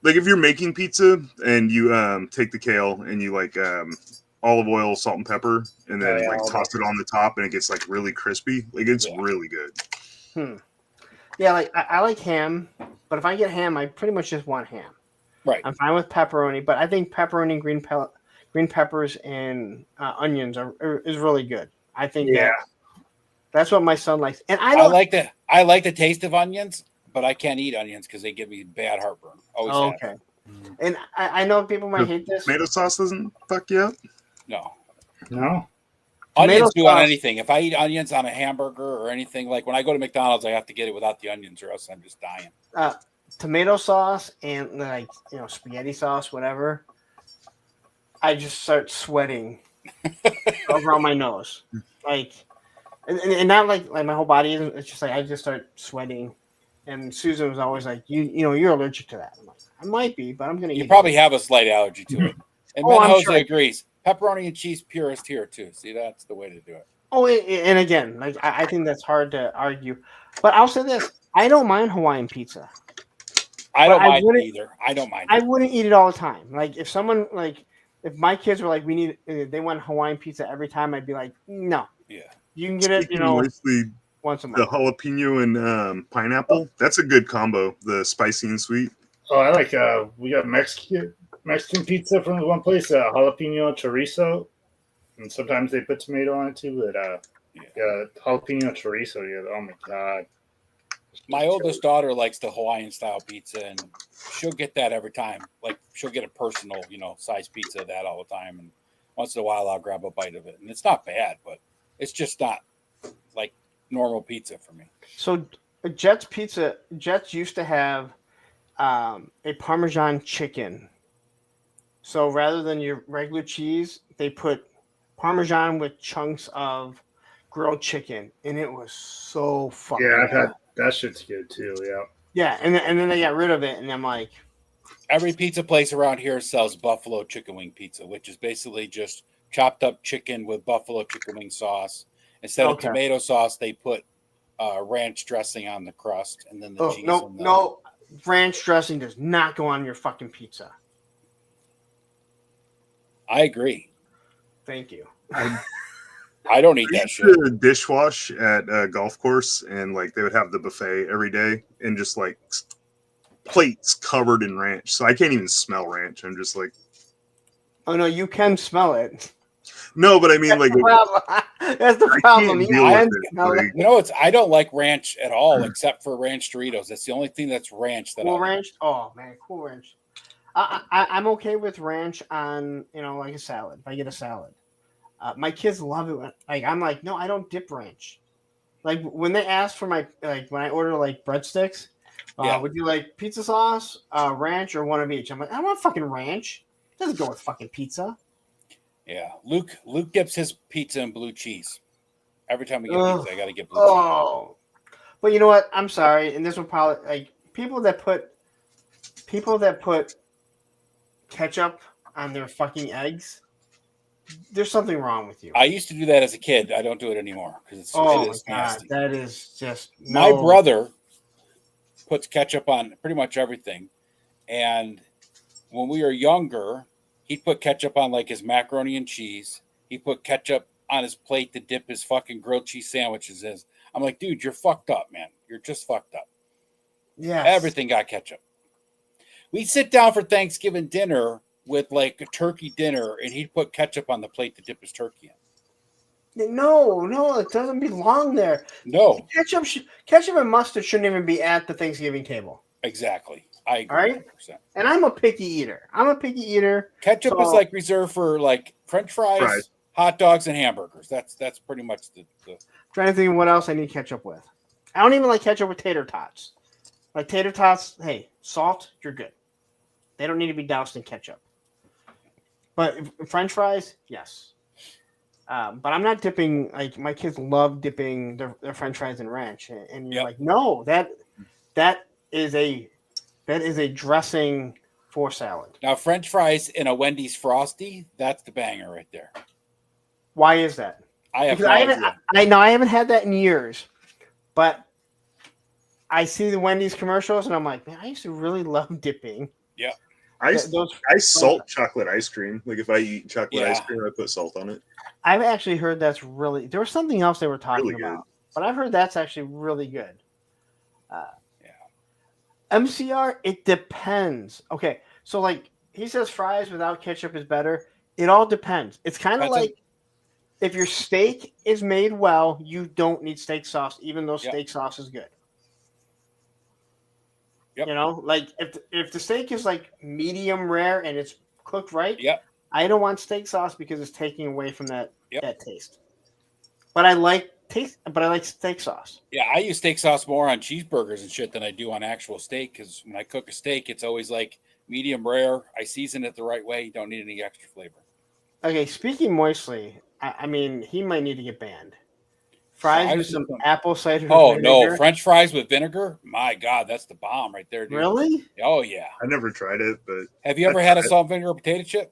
like if you're making pizza and you take the kale and you like olive oil, salt and pepper, and then toss it on the top, and it gets like really crispy. Like it's really good. Yeah, like I like ham, but if I get ham, I pretty much just want ham. Right. I'm fine with pepperoni, but I think pepperoni, green peppers, and onions is really good. I think that's what my son likes, and I like the taste of onions, but I can't eat onions because they give me bad heartburn. Always have. And I know people might hate this. Tomato sauce doesn't fuck you up? No. Onions do on anything. If I eat onions on a hamburger or anything, like when I go to McDonald's, I have to get it without the onions or else I'm just dying. Tomato sauce and like spaghetti sauce, whatever. I just start sweating around my nose, like, and not like my whole body isn't. It's just like I just start sweating. And Susan was always like, you're allergic to that. I'm like, I might be, but I'm gonna. You probably have a slight allergy to it. And Jose agrees. Pepperoni and cheese purist here too. See, that's the way to do it. Oh, and again, like I think that's hard to argue, but I'll say this: I don't mind Hawaiian pizza. I don't mind it either. I don't mind. I wouldn't eat it all the time. Like if someone like if my kids were like, they want Hawaiian pizza every time, I'd be like, no. Yeah. You can get it, Speaking moistly, once a the month. jalapeno and pineapple. That's a good combo. The spicy and sweet. Oh, I like. We got Mexican pizza from one place, jalapeno chorizo, and sometimes they put tomato on it too. But yeah, jalapeno chorizo. Yeah, oh my god. My oldest daughter likes the Hawaiian style pizza, and she'll get that every time. Like she'll get a personal, size pizza of that all the time. And once in a while, I'll grab a bite of it, and it's not bad, but it's just not like normal pizza for me. So Jets used to have a Parmesan chicken. So rather than your regular cheese, they put Parmesan with chunks of grilled chicken, and it was so fucking Yeah, I've good. had that shit's good too. Yeah. Yeah, and then they got rid of it, and I'm like, every pizza place around here sells buffalo chicken wing pizza, which is basically just chopped up chicken with buffalo chicken wing sauce. Instead of tomato sauce, they put ranch dressing on the crust, and then the cheese. No, ranch dressing does not go on your fucking pizza. I agree. Thank you. I don't eat that shit. To dishwash at a golf course, and like they would have the buffet every day, and just like plates covered in ranch. So I can't even smell ranch. I'm just like, oh no, you can smell it. No, but I mean, like, that's the problem. I don't like ranch at all, except for ranch Doritos. That's the only thing that's ranch that cool I ranch. Oh man, cool ranch. I'm okay with ranch on like a salad. If I get a salad, my kids love it. I'm like, no, I don't dip ranch. Like when they ask for when I order like breadsticks, would you like pizza sauce, ranch, or one of each? I'm like, I want fucking ranch. It doesn't go with fucking pizza. Yeah, Luke dips his pizza in blue cheese. Every time we get pizza, I got to get blue cheese. But you know what? I'm sorry, and this will probably like people that put ketchup on their fucking eggs. There's something wrong with you. I used to do that as a kid. I don't do it anymore because it is nasty. That is just My brother puts ketchup on pretty much everything, and when we were younger, he'd put ketchup on like his macaroni and cheese. He put ketchup on his plate to dip his fucking grilled cheese sandwiches in. I'm like, dude, you're fucked up, man. You're just fucked up. Yeah. Everything got ketchup. We'd sit down for Thanksgiving dinner with like a turkey dinner, and he'd put ketchup on the plate to dip his turkey in. No, it doesn't belong there. No. Ketchup and mustard shouldn't even be at the Thanksgiving table. Exactly. I agree. All right. 100%. And I'm a picky eater. Ketchup is like reserved for like French fries, hot dogs, and hamburgers. That's pretty much the. Trying to think of what else I need ketchup with. I don't even like ketchup with tater tots. Like tater tots, hey, salt, you're good. They don't need to be doused in ketchup. But French fries, yes. But I'm not dipping. Like my kids love dipping their French fries in ranch, and you're like, no, that is a dressing for salad. Now, French fries in a Wendy's Frosty, that's the banger right there. Why is that? I haven't had that in years, but I see the Wendy's commercials and I'm like, man, I used to really love dipping. Yeah. I salt chocolate ice cream. Like if I eat chocolate ice cream, I put salt on it. I've actually heard that's really. There was something else they were talking about, but I've heard that's actually really good. MCR, it depends. Okay, so like he says, fries without ketchup is better. It all depends. It's kind of like if your steak is made well, you don't need steak sauce, even though steak sauce is good. Yep. You know, like if the steak is like medium rare and it's cooked right, I don't want steak sauce because it's taking away from that taste. But I like steak sauce. Yeah, I use steak sauce more on cheeseburgers and shit than I do on actual steak because when I cook a steak, it's always like medium rare. I season it the right way. You don't need any extra flavor. Okay, speaking moistly, I mean, he might need to get banned. Fries with some apple cider vinegar. No, French fries with vinegar? My God, that's the bomb right there, dude. Really? Oh, yeah. I never tried it, but... Have you ever had a salt and vinegar potato chip?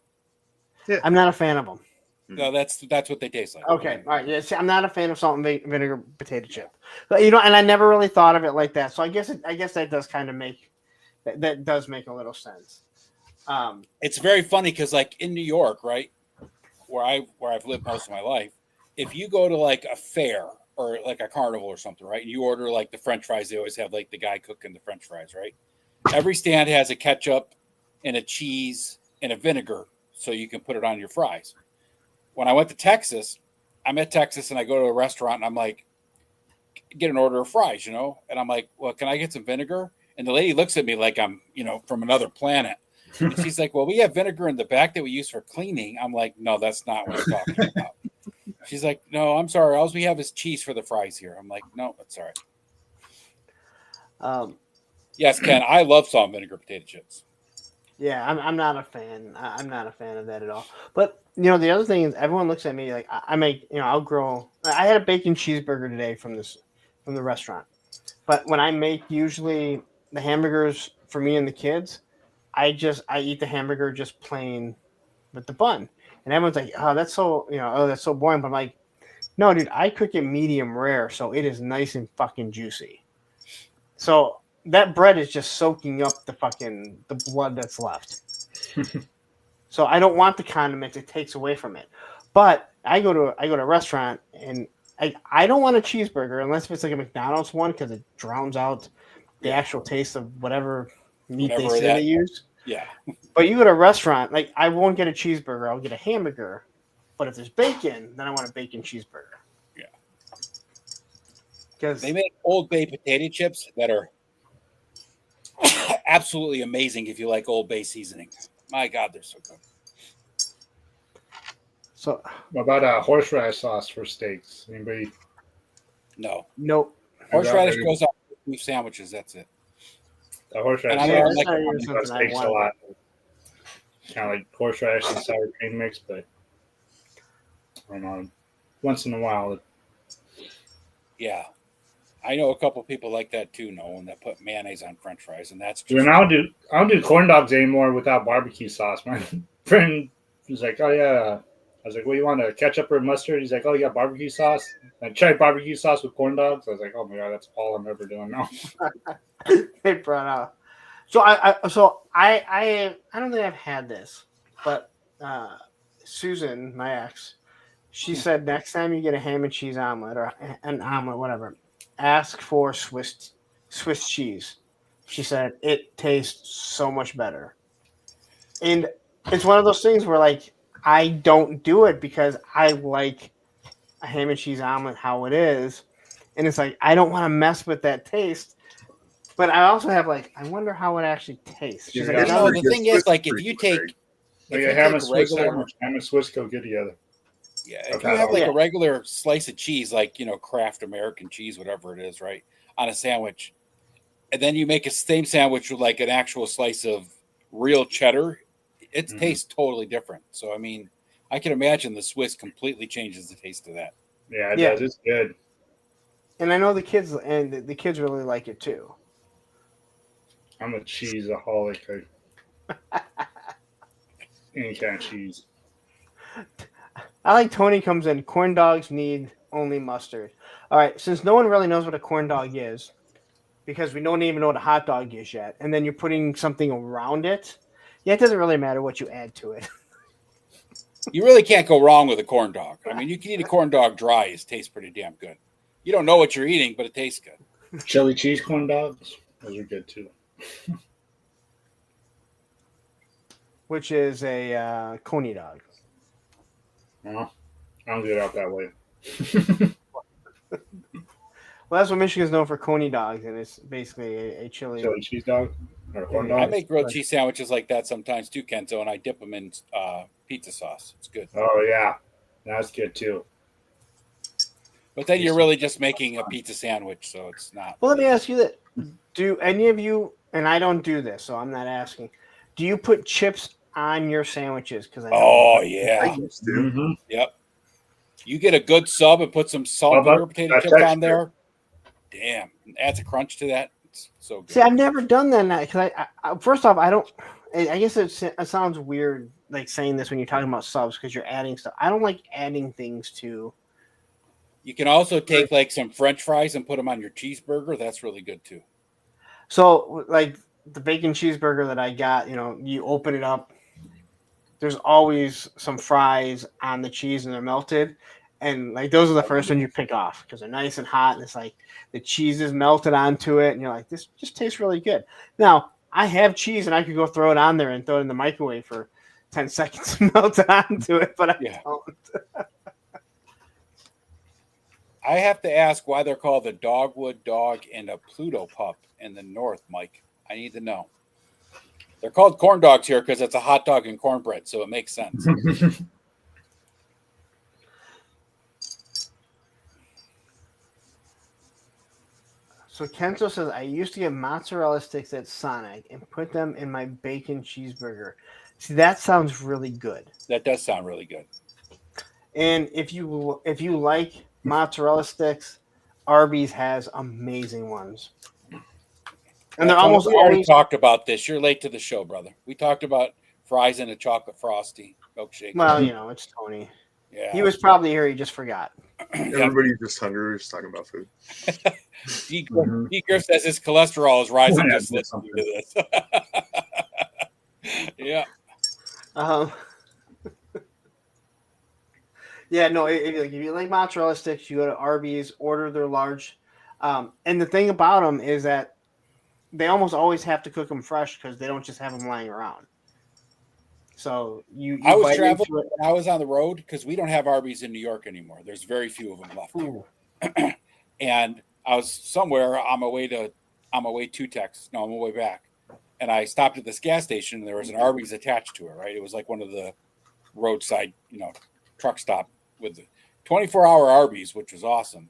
Yeah. I'm not a fan of them. No, that's what they taste like. Okay, all right. Yeah, see, I'm not a fan of salt and vinegar potato chip, but and I never really thought of it like that. So I guess that does kind of make that does make a little sense. It's very funny because, like in New York, right, where I've lived most of my life, if you go to like a fair or like a carnival or something, right, and you order like the French fries, they always have like the guy cooking the French fries, right? Every stand has a ketchup and a cheese and a vinegar, so you can put it on your fries. When I went to Texas, I'm at Texas and I go to a restaurant and I'm like, get an order of fries, you know, and I'm like, well, can I get some vinegar? And the lady looks at me like I'm, you know, from another planet. And she's like, well, we have vinegar in the back that we use for cleaning. I'm like, no, that's not what I'm talking about. She's like, no, I'm sorry. All we have is cheese for the fries here. I'm like, no, that's all right. Yes, Ken, I love salt and vinegar potato chips. Yeah, I'm not a fan. I'm not a fan of that at all. But you know, the other thing is, everyone looks at me like I make. You know, I'll grill. I had a bacon cheeseburger today from the restaurant. But when I make usually the hamburgers for me and the kids, I eat the hamburger just plain with the bun. And everyone's like, oh, that's so, you know, oh, that's so boring. But I'm like, no, dude, I cook it medium rare, so it is nice and fucking juicy. So that bread is just soaking up the blood that's left. So I don't want the condiments; it takes away from it. But I go to a restaurant and I don't want a cheeseburger unless it's like a McDonald's one, because it drowns out the actual taste of whatever meat they say they use. Yeah. But you go to a restaurant, like I won't get a cheeseburger, I'll get a hamburger. But if there's bacon, then I want a bacon cheeseburger. Yeah. Because they make Old Bay potato chips that are absolutely amazing if you like Old Bay seasoning. My God, they're so good. So, what about horseradish sauce for steaks? Anybody? No. Nope. Horseradish goes on beef sandwiches. That's it. The horseradish sauce steaks a lot. Kind of like horseradish and sour cream mix, but I don't know. Once in a while. Yeah. I know a couple people like that too, Nolan, that put mayonnaise on French fries, and that's just. I don't do corn dogs anymore without barbecue sauce. My friend was like, "Oh yeah." I was like, "What do you want? A ketchup or mustard?" He's like, "Oh, you got barbecue sauce." I tried barbecue sauce with corn dogs. I was like, "Oh my God, that's all I'm ever doing now." They brought out. So I don't think I've had this, but Susan, my ex, she said next time you get a ham and cheese omelet or an omelet, whatever, ask for Swiss cheese. She said it tastes so much better, and it's one of those things where like I don't do it because I like a ham and cheese omelet how it is, and it's like I don't want to mess with that taste. But I also have like, I wonder how it actually tastes. She's like, no, the thing is, like, if you take ham and Swiss go good together. Yeah, if you have like a regular slice of cheese, like, you know, Kraft American cheese, whatever it is, right, on a sandwich, and then you make a same sandwich with like an actual slice of real cheddar, it tastes totally different. So I mean, I can imagine the Swiss completely changes the taste of that. Yeah, it does. It's good. And I know the kids really like it too. I'm a cheeseaholic. Any kind of cheese. I like Tony comes in. Corn dogs need only mustard. All right, since no one really knows what a corn dog is, because we don't even know what a hot dog is yet, and then you're putting something around it. Yeah, it doesn't really matter what you add to it. You really can't go wrong with a corn dog. I mean, you can eat a corn dog dry; it tastes pretty damn good. You don't know what you're eating, but it tastes good. Chili cheese corn dogs, those are good too. Which is a coney dog. No, I don't get it out that way. Well, that's what Michigan's known for, coney dogs, and it's basically a chili cheese dog or corn dog. I make grilled cheese sandwiches like that sometimes too, Kenzo, and I dip them in pizza sauce. It's good. Oh yeah, that's good too. But then you're really just making a pizza sandwich, so it's not. Well, let me ask you that: do any of you? And I don't do this, so I'm not asking. Do you put chips on your sandwiches? Because I yeah, I used to. Mm-hmm. Yep. You get a good sub and put some salt and pepper potato chips on there. Damn, adds a crunch to that. It's so good. See, I've never done that because I first off, I don't. I guess it sounds weird, like saying this when you're talking about subs because you're adding stuff. I don't like adding things to. You can also take like some French fries and put them on your cheeseburger. That's really good too. So, like the bacon cheeseburger that I got, you open it up. There's always some fries on the cheese and they're melted. And like those are the first ones you pick off because they're nice and hot. And it's like the cheese is melted onto it. And you're like, this just tastes really good. Now, I have cheese and I could go throw it on there and throw it in the microwave for 10 seconds to melt it onto it, but I don't. I have to ask why they're called the Dogwood Dog and a Pluto Pup in the North, Mike. I need to know. They're called corn dogs here because it's a hot dog and cornbread, so it makes sense. So Kenzo says, I used to get mozzarella sticks at Sonic and put them in my bacon cheeseburger. See, that sounds really good. That does sound really good. And if you like mozzarella sticks, Arby's has amazing ones. And they're almost we already always talked about this. You're late to the show, brother. We talked about fries and a chocolate frosty milkshake. Well, it's Tony. Yeah. He was probably here. He just forgot. Everybody's just hungry. We're just talking about food. D. Griff says his cholesterol is rising just listening to this. Yeah. Yeah, no, if you like mozzarella sticks, you go to Arby's, order their large. And the thing about them is that they almost always have to cook them fresh because they don't just have them lying around. So I was traveling when I was on the road because we don't have Arby's in New York anymore. There's very few of them left here. And I was somewhere on my way to Texas. No, on my way back. And I stopped at this gas station and there was an Arby's attached to it, right? It was like one of the roadside, truck stop with the 24-hour Arby's, which was awesome.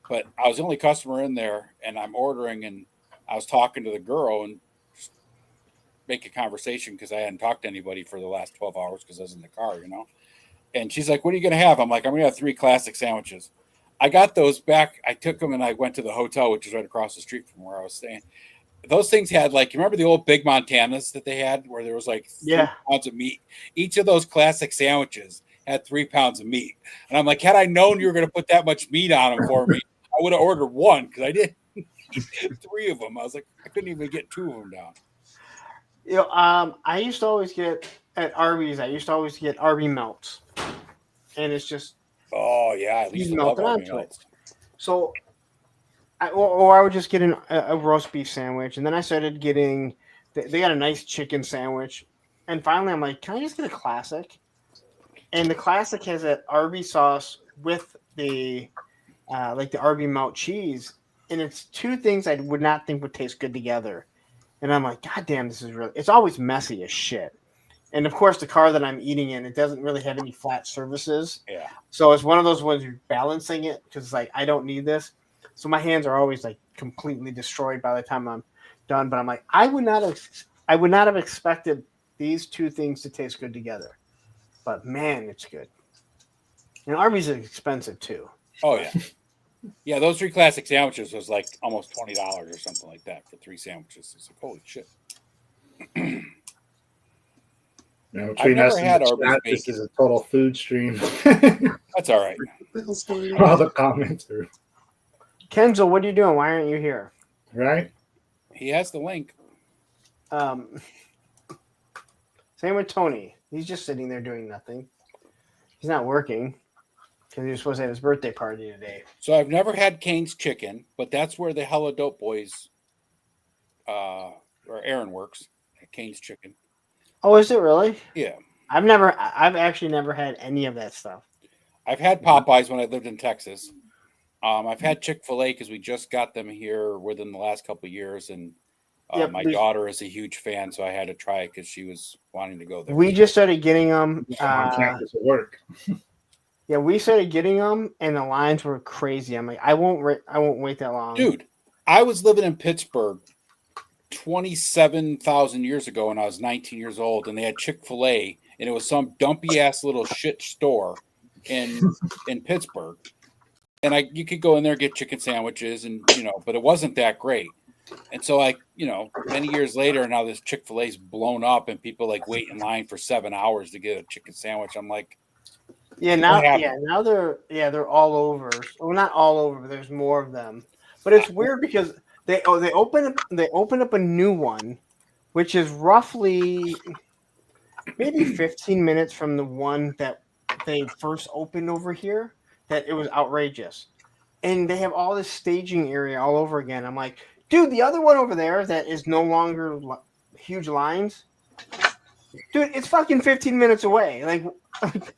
But I was the only customer in there and I'm ordering and I was talking to the girl and make a conversation because I hadn't talked to anybody for the last 12 hours because I was in the car, And she's like, what are you going to have? I'm like, I'm going to have 3 classic sandwiches. I got those back. I took them and I went to the hotel, which is right across the street from where I was staying. Those things had you remember the old Big Montanas that they had where there was 3 pounds of meat? Each of those classic sandwiches had 3 pounds of meat. And I'm like, had I known you were going to put that much meat on them for me, I would have ordered 1 because I didn't. 3 of them. I was like, I couldn't even get 2 of them down. I used to always get at Arby's. I used to always get Arby melts, and it's just I used to love Arby melts. So, I would just get a roast beef sandwich, and then I started getting. They got a nice chicken sandwich, and finally I'm like, can I just get a classic? And the classic has that Arby sauce with the the Arby melt cheese, and it's 2 things I would not think would taste good together. And I'm like, God damn, this is really, it's always messy as shit. And of course, the car that I'm eating in, it doesn't really have any flat surfaces. Yeah. So it's one of those ones you're balancing it because I don't need this. So my hands are always completely destroyed by the time I'm done. But I'm like, I would not have expected these 2 things to taste good together. But man, it's good. And Arby's is expensive too. Oh yeah. Yeah, those 3 classic sandwiches was almost $20 or something like that for 3 sandwiches. It's like, holy shit. I've never had Arby's. This is a total food stream. That's all right. All the comments are Kenzo, what are you doing? Why aren't you here? right. He has the link. Same with Tony. He's just sitting there doing nothing. He's not working because he was supposed to have his birthday party today. So I've never had Kane's Chicken, but that's where the Hella Dope Boys or Aaron works at Kane's Chicken. Oh, is it really? Yeah. I've actually never had any of that stuff. I've had Popeyes when I lived in Texas. I've had Chick-fil-A because we just got them here within the last couple of years, and my daughter is a huge fan, so I had to try it because she was wanting to go there. We just started getting them. On campus at work. Yeah, we started getting them, and the lines were crazy. I'm like, I won't wait that long, dude. I was living in Pittsburgh 27,000 years ago when I was 19 years old, and they had Chick-fil-A, and it was some dumpy ass little shit store in Pittsburgh. And you could go in there and get chicken sandwiches, and but it wasn't that great. And so many years later, now this Chick-fil-A's blown up, and people wait in line for 7 hours to get a chicken sandwich. I'm like, now they're all over. Well, not all over, but there's more of them. But it's weird because they open up a new one which is roughly maybe 15 minutes from the one that they first opened over here. That it was outrageous, and they have all this staging area all over again. I'm like, dude, the other one over there that is no longer huge lines, dude, it's fucking 15 minutes away. Like,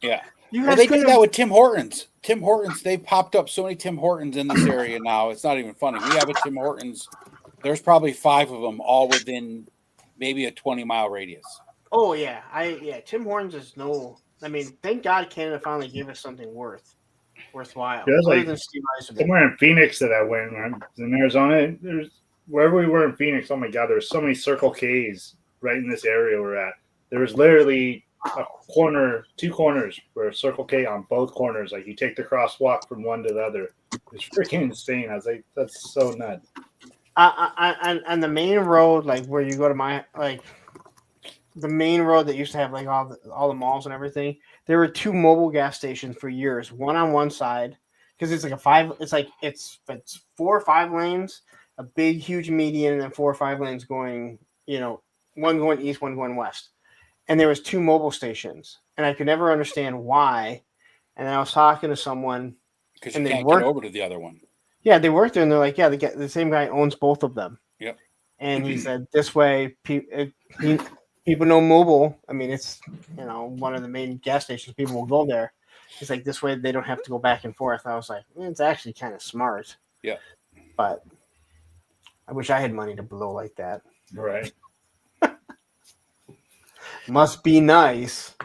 Yeah. you Well, guys they could did that with Tim Hortons. Tim Hortons, they popped up so many Tim Hortons in this area now. It's not even funny. We have a Tim Hortons. There's probably 5 of them, all within maybe a 20-mile radius. Oh yeah, Tim Hortons is no. I mean, thank God Canada finally gave us something worthwhile. There's Other like than Steve Eisenman. somewhere in Phoenix that I went when I was in Arizona. There's wherever we were in Phoenix. Oh my God, there's so many Circle K's right in this area we're at. There was literally two corners where Circle K on both corners. Like you take the crosswalk from one to the other. It's freaking insane. I was like, that's so nuts. On the main road, like where you go to the main road that used to have like all the malls and everything, there were 2 mobile gas stations for years. One on one side, because it's like it's 4 or 5 lanes, a big huge median, and then 4 or 5 lanes going, one going east, one going west. And there was 2 mobile stations, and I could never understand why. And then I was talking to someone, Because and you they can't worked. get over to the other one. Yeah, they worked there, and they're like, yeah, the same guy owns both of them. Yep. And he said this way, people know mobile. I mean, it's one of the main gas stations. People will go there. He's like, this way they don't have to go back and forth. I was like, it's actually kind of smart. Yeah. But I wish I had money to blow like that. Right. Must be nice.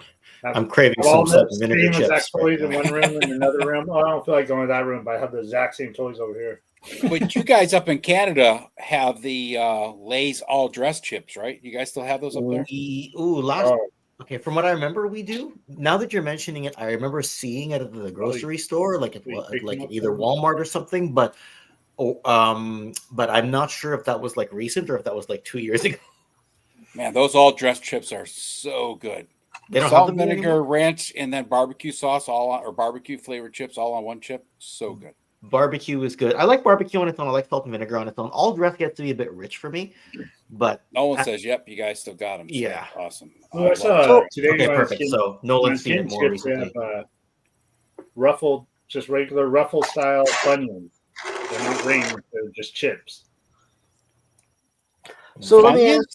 I'm craving all some the vinegar same exact chips. toys in one room and another room. Oh, I don't feel like going to that room, but I have the exact same toys over here. But you guys up in Canada have the Lay's all dress chips, right? You guys still have those up there? Okay, from what I remember, we do. Now that you're mentioning it, I remember seeing it at the grocery store, like either Walmart or something. But I'm not sure if that was like recent or if that was like 2 years ago. Man, those all dressed chips are so good. They don't Salt have and them vinegar, anymore? ranch, and then barbecue sauce or barbecue flavored chips all on one chip. So good. Barbecue is good. I like barbecue on its own. I like salt and vinegar on its own. All dress gets to be a bit rich for me, but Nolan says, "Yep, you guys still got them." So yeah, awesome. Well, I saw today. Okay, when I was perfect. getting- So when I Nolan's was seen it getting more chips, they recently. have, ruffled, just regular ruffle style Funyuns. They're not rings; they're just chips. So let me ask.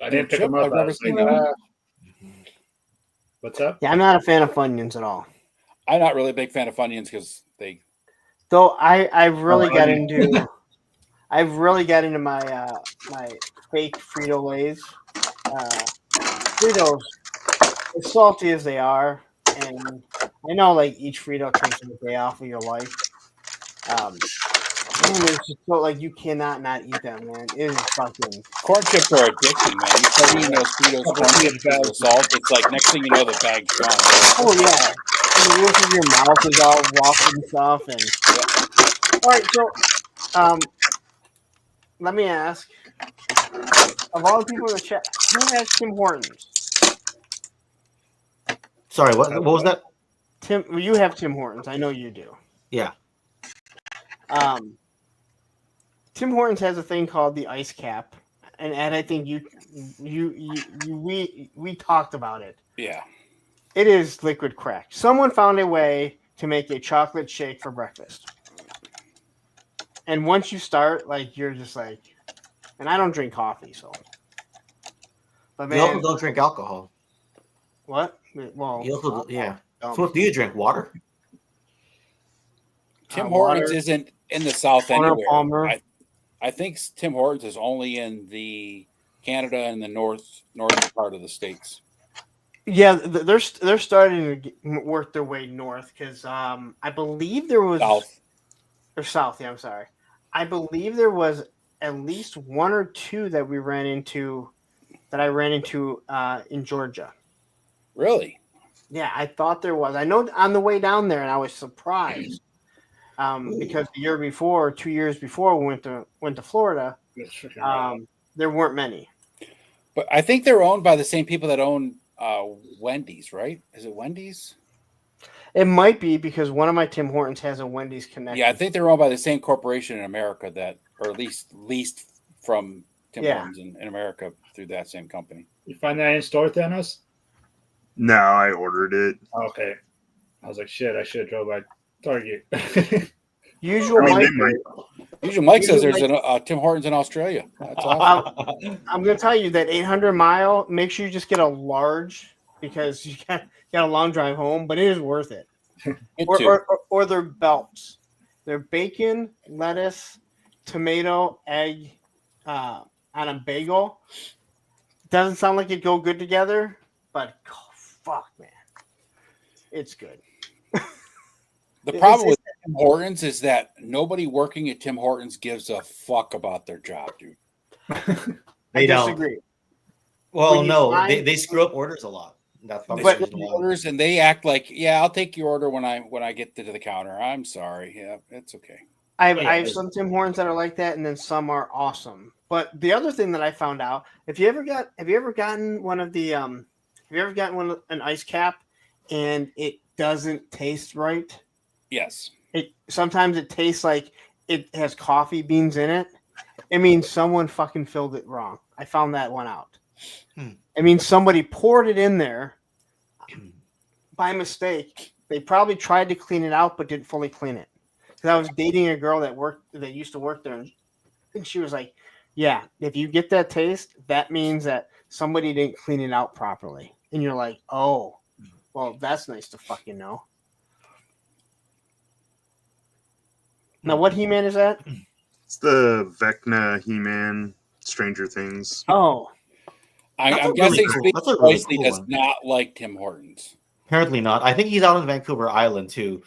I didn't pick them up. I've I never was seen like, that. What's up? Yeah, I'm not a fan of Funyuns at all. I'm not really a big fan of Funyuns because they. Though I've really Oh, got onion. into my my fake Frito Lays. Fritos, as salty as they are, and I know like each Frito takes a day off of your life. Man, it's just so like you cannot not eat them, man. It is fucking Corn chips are addicting, man. You start eating those Fritos corn chips because of the salt. It's like next thing you know, the bag's gone. oh yeah. And the roof of your mouth is all rough and stuff. And all right, so let me ask: of all the people in the chat, who has Tim Hortons? Sorry, what was that? Tim, well, you have Tim Hortons. I know you do. Yeah. Tim Hortons has a thing called the ice cap, and Ed, I think we talked about it. Yeah. It is liquid crack. Someone found a way to make a chocolate shake for breakfast, and once you start, like you're just like, and I don't drink coffee, so. But You also man, don't drink alcohol. what? Well, You also, yeah. um, So what do you drink? Water? Tim Hortons water. isn't in the South Arnold anywhere. Palmer. I think Tim Hortons is only in the Canada and the northern part of the states. Yeah, they're starting to work their way north because I believe there was South. or south. Yeah, I'm sorry. I believe there was at least 1 or 2 that I ran into in Georgia. Really? Yeah, I thought there was. I know on the way down there, and I was surprised because the year before, 2 years before, we went to Florida. There weren't many. But I think they're owned by the same people that own Wendy's, right? Is it Wendy's? It might be because one of my Tim Hortons has a Wendy's connection. Yeah, I think they're owned by the same corporation in America that, or at least from Tim Yeah. Hortons in America through that same company. You find that in store, Thanos? No, I ordered it. Okay. I was like, shit, I should have drove by Target. Usual I mean, Mike. they might. Usually Mike says Usually there's a Tim Hortons in Australia. That's awesome. I'm going to tell you that 800 mile, make sure you just get a large because you got a long drive home, but it is worth it. Or their belts. They're bacon, lettuce, tomato, egg on a bagel. Doesn't sound like it'd go good together, but fuck, man. It's good. The problem with Tim Hortons is that nobody working at Tim Hortons gives a fuck about their job, dude. They don't. Disagree. Well, no, they screw up orders a lot. That's They probably screw up orders and they act like, yeah, I'll take your order when I get to the counter. I'm sorry. Yeah, it's okay. I have some Tim Hortons that are like that, and then some are awesome. But the other thing that I found out, have you ever gotten one of the an ice cap and it doesn't taste right? Yes. Sometimes it tastes like it has coffee beans in it. It means someone fucking filled it wrong. I found that one out. I mean, somebody poured it in there by mistake. They probably tried to clean it out, but didn't fully clean it. Because I was dating a girl that used to work there, and she was like, "Yeah, if you get that taste, that means that somebody didn't clean it out properly." And you're like, "Oh, well, that's nice to fucking know." Now, what He-Man is that? It's the Vecna He-Man Stranger Things. Oh. I'm guessing cool. That's a really Wesley cool does one. not like Tim Hortons. Apparently not. I think he's out on Vancouver Island too,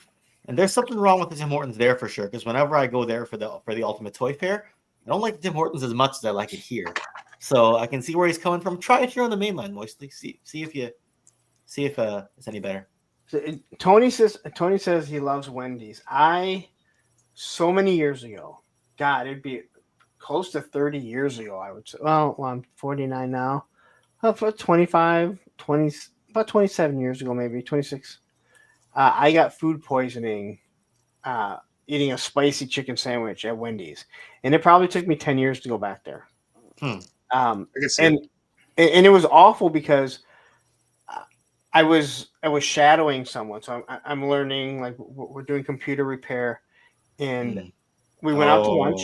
and there's something wrong with the Tim Hortons there for sure. Because whenever I go there for the Ultimate Toy Fair, I don't like the Tim Hortons as much as I like it here. So I can see where he's coming from. Try it here on the mainland, Moistly. See if it's any better. Tony says he loves Wendy's. So many years ago, God, it'd be close to 30 years ago, I would say. Well, I'm 49 now. About 27 years ago, maybe 26. I got food poisoning eating a spicy chicken sandwich at Wendy's, and it probably took me 10 years to go back there. And it was awful because I was shadowing someone, so I'm learning, like, we're doing computer repair, and we went out to lunch.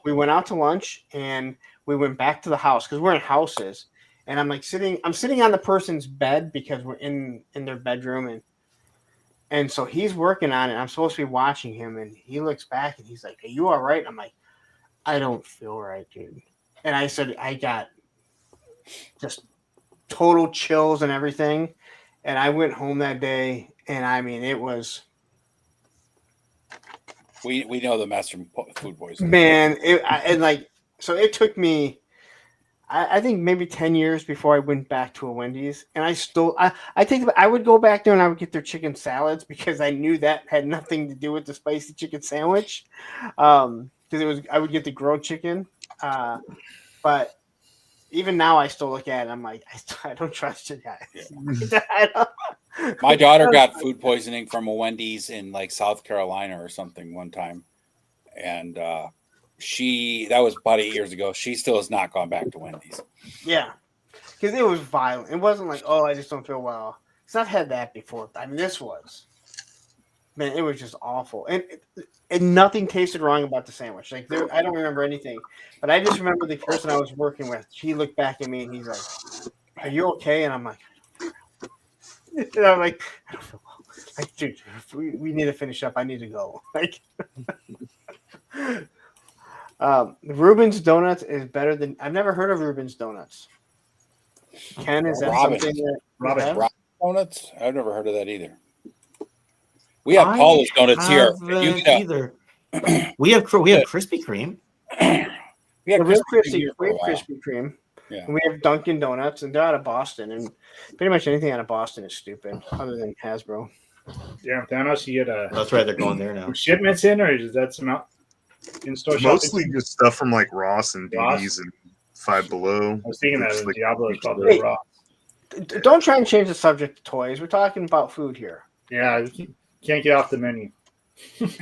We went out to lunch, and we went back to the house because we're in houses. And I'm sitting on the person's bed because we're in their bedroom, and so he's working on it. I'm supposed to be watching him, and he looks back and he's like, "Are you all right?" I'm like, "I don't feel right, dude." And I said, I got just total chills and everything. And I went home that day, and I mean, it was. We know the mess from food poisoning. Man, so it took me, I think maybe 10 years before I went back to a Wendy's, and I would go back there and I would get their chicken salads because I knew that had nothing to do with the spicy chicken sandwich, because I would get the grilled chicken, but even now I still look at it, I'm like, I don't trust you guys. Yeah. My daughter got food poisoning from a Wendy's in like South Carolina or something one time, and that was about 8 years ago. She still has not gone back to Wendy's. Yeah, because it was violent. It wasn't like, oh, I just don't feel well. Because I've had that before. I mean, this was, man, it was just awful, and nothing tasted wrong about the sandwich. Like, I don't remember anything, but I just remember the person I was working with. He looked back at me and he's like, "Are you okay?" And I'm like, and I'm like, "I don't feel well." Like, dude, we need to finish up. I need to go. Like, Reuben's Donuts is better than. I've never heard of Reuben's Donuts. Ken, is that something that Robin's Donuts? I've never heard of that either. We have Paula's Donuts here. Either. we have Krispy Kreme. We have Krispy Kreme. Yeah. And we have Dunkin' Donuts, and they're out of Boston. And pretty much anything out of Boston is stupid, other than Hasbro. Yeah, Thanos, you get That's right. They're going there now. Shipments in, or is that some in-store Mostly shopping? just stuff from like Ross and D's and Five Below. I was thinking that Just, like, Diablo is probably raw. Don't try and change the subject to toys. We're talking about food here. Yeah, you can't get off the menu.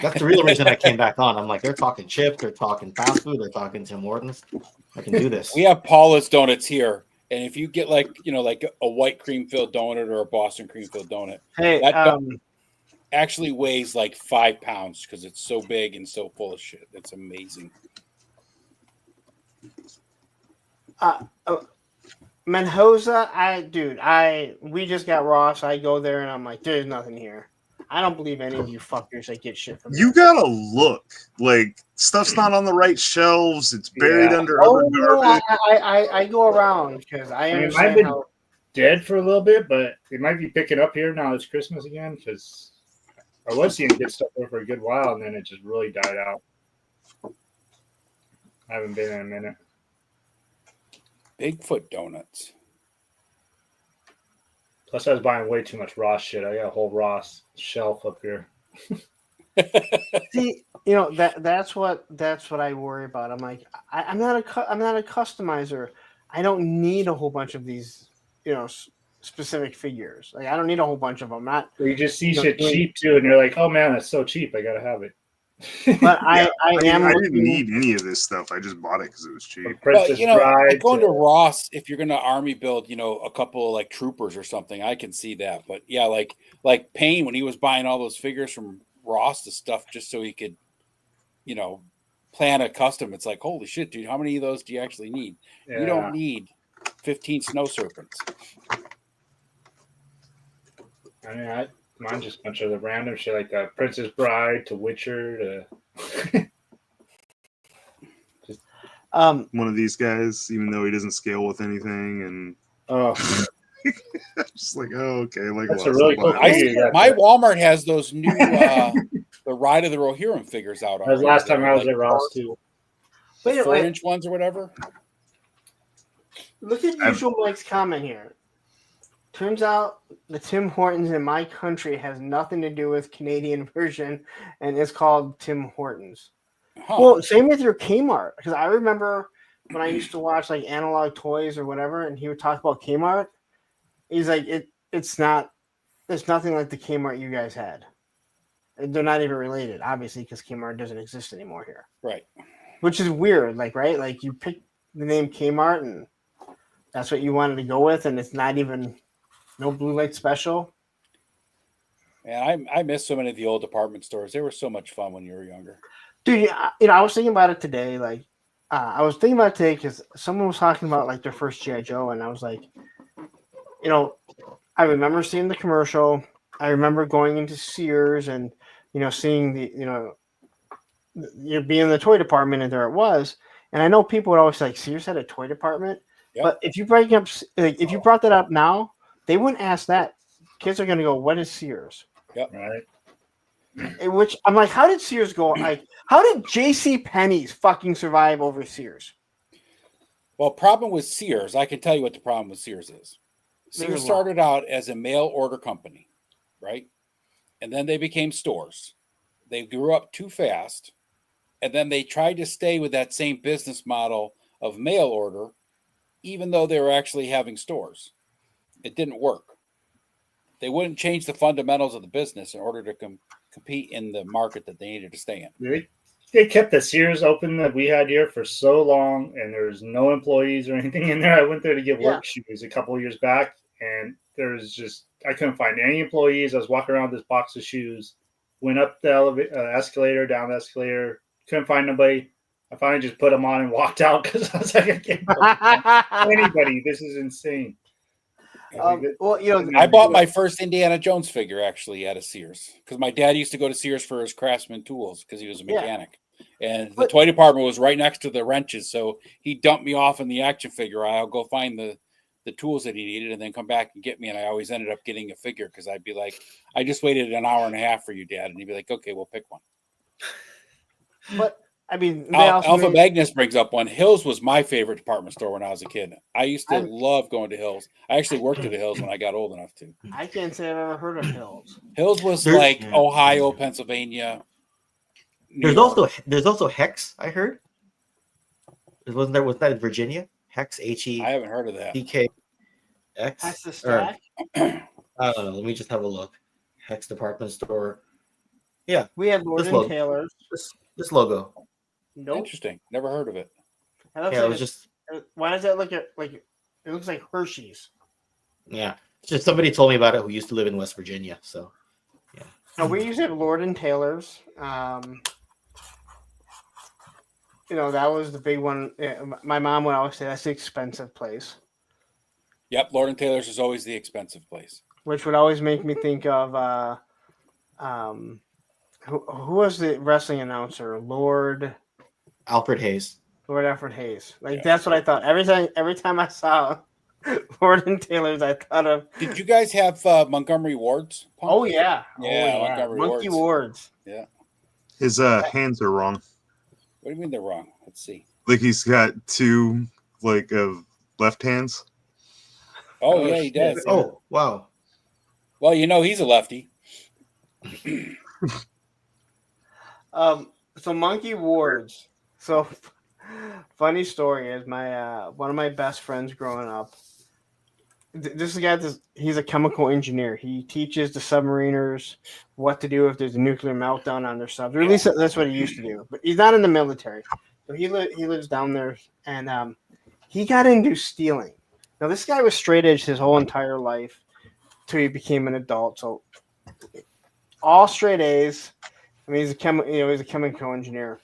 That's the real reason I came back on. I'm like, they're talking chips, they're talking fast food, they're talking Tim Hortons. I can do this. We have Paula's Donuts here, and if you get like a white cream filled donut or a Boston cream filled donut, Hey, that donut actually weighs like 5 pounds because it's so big and so full of shit. It's amazing. Mendoza, we just got Ross. I go there and I'm like, there's nothing here. I don't believe any of you fuckers that get shit from You gotta look. Like, stuff's not on the right shelves. It's buried under other garbage. I go around because I mean, it might understand have been how. dead for a little bit, but it might be picking up here now. It's Christmas again because I was seeing good stuff there for a good while, and then it just really died out. I haven't been in a minute. Bigfoot donuts. Plus, I was buying way too much Ross shit. I got a whole Ross shelf up here. See, that's what I worry about. I'm like, I'm not a customizer. I don't need a whole bunch of these, specific figures. Like, I don't need a whole bunch of them. You just see shit cheap too, and you're like, oh man, that's so cheap. I gotta have it. But I didn't need any of this stuff. I just bought it because it was cheap. But like going to Ross, if you're gonna army build, a couple of like troopers or something, I can see that. But yeah, like Payne when he was buying all those figures from Ross, the stuff just so he could, plan a custom. It's like, holy shit, dude, how many of those do you actually need? Yeah. You don't need 15 snow serpents. I mean, mine's just a bunch of the random shit like the Princess Bride to Witcher to. One of these guys, even though he doesn't scale with anything, and just like, oh, okay, like that's a really cool. My Walmart has those new the Ride of the Rohirrim figures out. That was last time I was at Ross too. The 4-inch ones or whatever. Look at Usual Mike's comment here. Turns out the Tim Hortons in my country has nothing to do with Canadian version, and it's called Tim Hortons. Huh. Well, same with your Kmart, because I remember when I used to watch like Analog Toys or whatever, and he would talk about Kmart. He's like, it's nothing like the Kmart you guys had. They're not even related, obviously, because Kmart doesn't exist anymore here. Right. Which is weird, like, right? Like you pick the name Kmart, and that's what you wanted to go with, and it's not even. No blue light special. And I miss so many of the old department stores. They were so much fun when you were younger. Dude, I was thinking about it today. Like, I was thinking about it today because someone was talking about like their first G.I. Joe, and I was like, I remember seeing the commercial. I remember going into Sears and seeing the being in the toy department, and there it was. And I know people would always say, like, Sears had a toy department, but if you if you brought that up now. They wouldn't ask that. Kids are going to go, what is Sears? Yep. Right. Which I'm like, how did Sears go? Like, how did J.C. Penney's fucking survive over Sears? Well, problem with Sears, I can tell you what the problem with Sears is. Sears started out as a mail order company, right? And then they became stores. They grew up too fast. And then they tried to stay with that same business model of mail order, even though they were actually having stores. It didn't work. They wouldn't change the fundamentals of the business in order to compete in the market that they needed to stay in. They kept the Sears open that we had here for so long, and there was no employees or anything in there. I went there to get work shoes a couple of years back, and there was I couldn't find any employees. I was walking around with this box of shoes, went up the escalator, down the escalator, couldn't find nobody. I finally just put them on and walked out because I was like, I can't find anybody. This is insane. I bought my first Indiana Jones figure actually at a Sears because my dad used to go to Sears for his Craftsman tools because he was a mechanic, and the toy department was right next to the wrenches. So he dumped me off in the action figure aisle, go find the tools that he needed, and then come back and get me. And I always ended up getting a figure because I'd be like, I just waited an hour and a half for you, Dad, and he'd be like, okay, we'll pick one. But I mean, Alpha Magnus brings up one. Hills was my favorite department store when I was a kid. I used to love going to Hills. I actually worked at a Hills when I got old enough to. I can't say I've ever heard of Hills. Hills was like Ohio, Pennsylvania. There's also Hex. I heard. Was that in Virginia? Hex, H-E. I haven't heard of that. DK X. That's the stack. I don't know. Let me just have a look. Hex department store. Yeah, We had Lord this and logo. Taylor's. This logo. Nope. Interesting. Never heard of it. That looks Yeah, it like was just why does that look like it looks like Hershey's? yeah. It's just somebody told me about it who used to live in West Virginia. So yeah. No, we used to have Lord and Taylor's. That was the big one. My mom would always say that's the expensive place, Yep, Lord and Taylor's is always the expensive place. which would always make me think of who was the wrestling announcer? Lord Alfred Alfred Hayes. Like Yeah. that's what I thought. Every time I saw Lord and Taylor's, I thought of. Did you guys have Montgomery Ward's? Punk? Oh yeah, Yeah, Montgomery Monkey Ward's. Wards. Yeah. His hands are wrong. What do you mean they're wrong? Let's see. Like he's got two left hands. Oh yeah, he shit. does. Oh wow. Well, he's a lefty. So Monkey Wards. So funny story is my one of my best friends growing up. This guy, he's a chemical engineer. He teaches the submariners what to do if there's a nuclear meltdown on their subs. Or at least that's what he used to do. But he's not in the military, so he lives down there, and he got into stealing. Now this guy was straight edge his whole entire life till he became an adult. So all straight A's. I mean, he's a chemical engineer,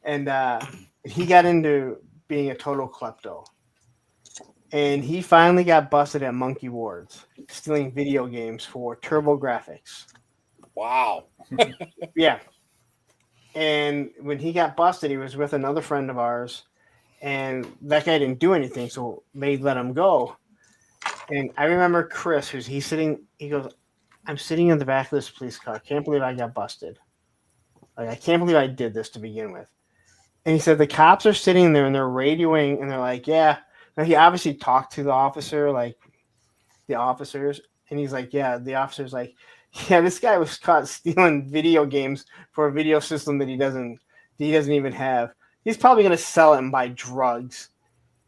and he got into being a total klepto. And he finally got busted at Monkey Wards, stealing video games for TurboGrafx. Wow. Yeah. And when he got busted, he was with another friend of ours, and that guy didn't do anything, so they let him go. And I remember Chris, he goes, I'm sitting in the back of this police car. I can't believe I got busted. Like, I can't believe I did this to begin with. And he said the cops are sitting there and they're radioing, and they're like, yeah. Now, he obviously talked to the officers, and he's like, yeah, the officer's like, yeah, this guy was caught stealing video games for a video system that he doesn't even have. He's probably going to sell it and buy drugs.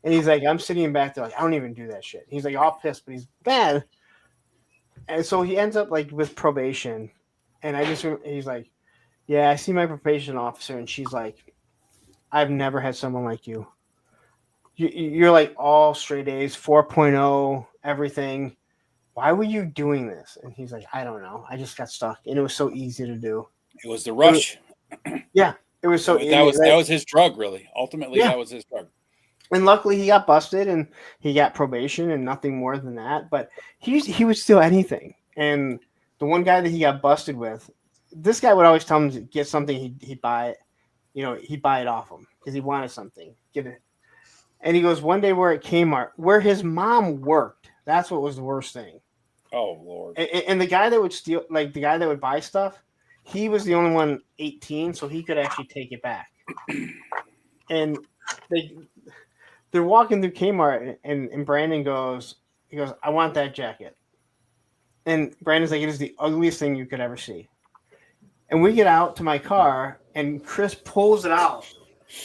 And he's like, I'm sitting back there like, I don't even do that shit. He's like all pissed, but he's mad. And so he ends up like with probation. And he's like, yeah, I see my probation officer. And she's like, I've never had someone like you. You're like all straight A's, 4.0, everything. Why were you doing this? And he's like, I don't know. I just got stuck. And it was so easy to do. It was the rush. Yeah. It was so that was his drug, really. Ultimately, Yeah. that was his drug. And luckily he got busted and he got probation and nothing more than that. But he would steal anything. And the one guy that he got busted with, this guy would always tell him to get something, he'd buy it. He'd buy it off him because he wanted something. Get it. And he goes, one day we're at Kmart, where his mom worked. That's what was the worst thing. Oh, Lord. And the guy that would steal, like the guy that would buy stuff, he was the only one 18, so he could actually take it back. And they're walking through Kmart, and Brandon goes, I want that jacket. And Brandon's like, it is the ugliest thing you could ever see. And we get out to my car, and Chris pulls it out.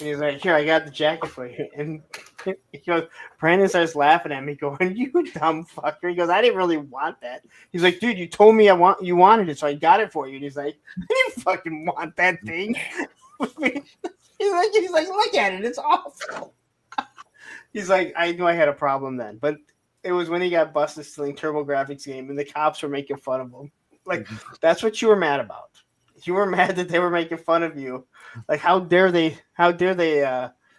And he's like, here, I got the jacket for you. And he goes, Brandon starts laughing at me, going, you dumb fucker. He goes, I didn't really want that. He's like, dude, you told me you wanted it, so I got it for you. And he's like, I didn't fucking want that thing. he's like, look at it, it's awful. He's like, I knew I had a problem then. But it was when he got busted stealing TurboGrafx game, and the cops were making fun of him. Like, that's what you were mad about. You were mad that they were making fun of you. Like, how dare they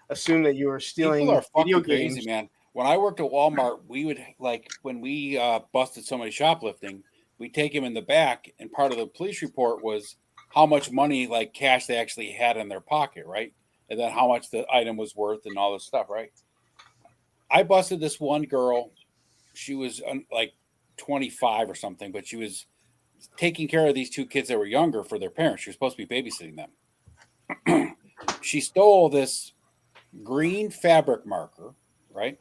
assume that you were stealing People are video fucking games? crazy, man. When I worked at Walmart, we would when we busted somebody shoplifting, we take him in the back, and part of the police report was how much money, like cash, they actually had in their pocket, right? And then how much the item was worth and all this stuff, right? I busted this one girl. She was like 25 or something, but she was taking care of these two kids that were younger for their parents. She was supposed to be babysitting them. She stole this green fabric marker, right?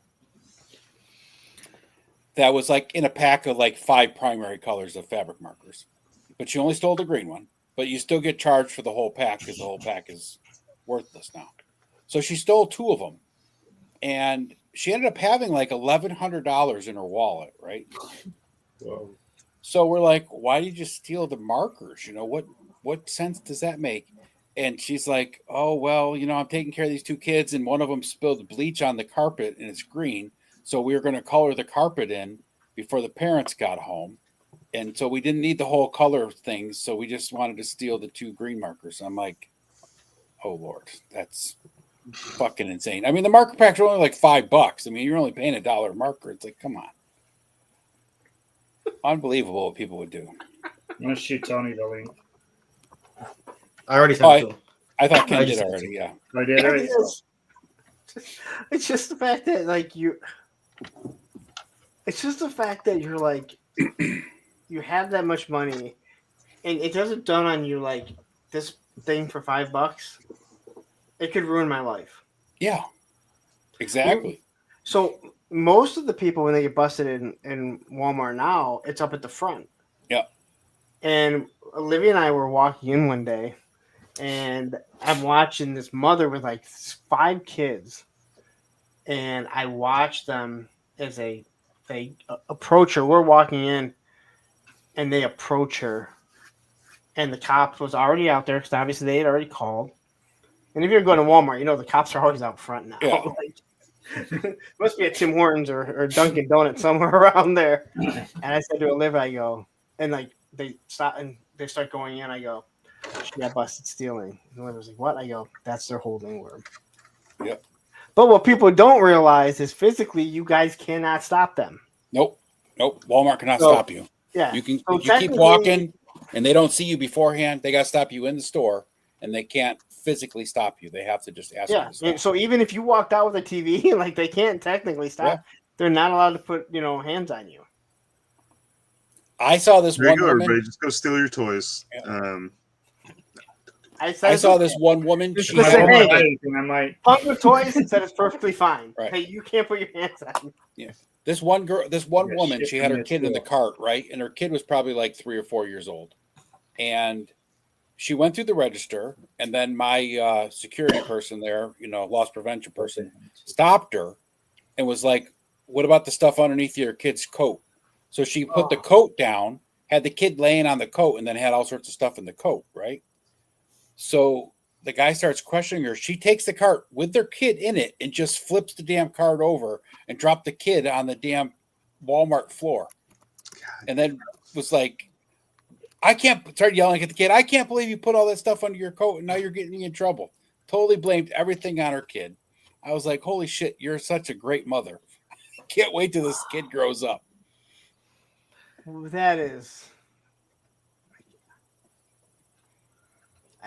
That was like in a pack of like 5 primary colors of fabric markers. But she only stole the green one. But you still get charged for the whole pack because the whole pack is worthless now. So she stole 2 of them. And she ended up having like $1,100 in her wallet, right? Whoa. So we're like, why did you steal the markers? You know, what what sense does that make? And she's like, oh, well, I'm taking care of these two kids, and one of them spilled bleach on the carpet and it's green. So we were going to color the carpet in before the parents got home. And so we didn't need the whole color thing. So we just wanted to steal the 2 green markers. I'm like, oh, Lord, that's fucking insane. I mean, the marker packs are only like $5. I mean, you're only paying $1 a marker. It's like, come on. Unbelievable what people would do. I'm going to shoot Tony the link. I already sent it to him. I thought Ken I did just- already, yeah. I did already. It's just the fact that it's just the fact that you're like you have that much money and it doesn't dawn on you like this thing for $5. It could ruin my life. Yeah. Exactly. So most of the people when they get busted in Walmart now, it's up at the front. Yeah. And Olivia and I were walking in one day and I'm watching this mother with like 5 kids. And I watched them as they approach her. We're walking in and they approach her. And the cops was already out there because obviously they had already called. And if you're going to Walmart, the cops are always out front now. Yeah. Must be at Tim Hortons or Dunkin' Donuts somewhere around there. And I said to Olivia, I go, and like they stop and they start going in. I go, she got busted stealing. And Olivia was like, what? I go, that's their holding word. Yep. But what people don't realize is physically you guys cannot stop them. Nope. Walmart cannot stop you. Yeah. You can So you keep technically- walking and they don't see you beforehand. They got to stop you in the store and they can't physically stop you. They have to just ask you Yeah. to stop. And so even if you walked out with a TV, like they can't technically stop. Yeah. They're not allowed to put, hands on you. I saw this There you one go, woman. everybody. Just go steal your toys. I saw this one woman. Just She to say, had- hey, I might. punk with toys and said it's perfectly fine. Right. Hey, you can't put your hands on. Yeah. This one girl, this one Yeah, woman, shit she had her from kid in the school. cart, right? And her kid was probably like 3 or 4 years old. And she went through the register, and then my security person there, loss prevention person, stopped her and was like, what about the stuff underneath your kid's coat? So she put the coat down, had the kid laying on the coat, and then had all sorts of stuff in the coat, right? So the guy starts questioning her. She takes the cart with their kid in it and just flips the damn cart over and dropped the kid on the damn Walmart floor. And then was like, started yelling at the kid. I can't believe you put all that stuff under your coat and now you're getting me in trouble. Totally blamed everything on her kid. I was like, holy shit, you're such a great mother. Can't wait till this kid grows up. That is.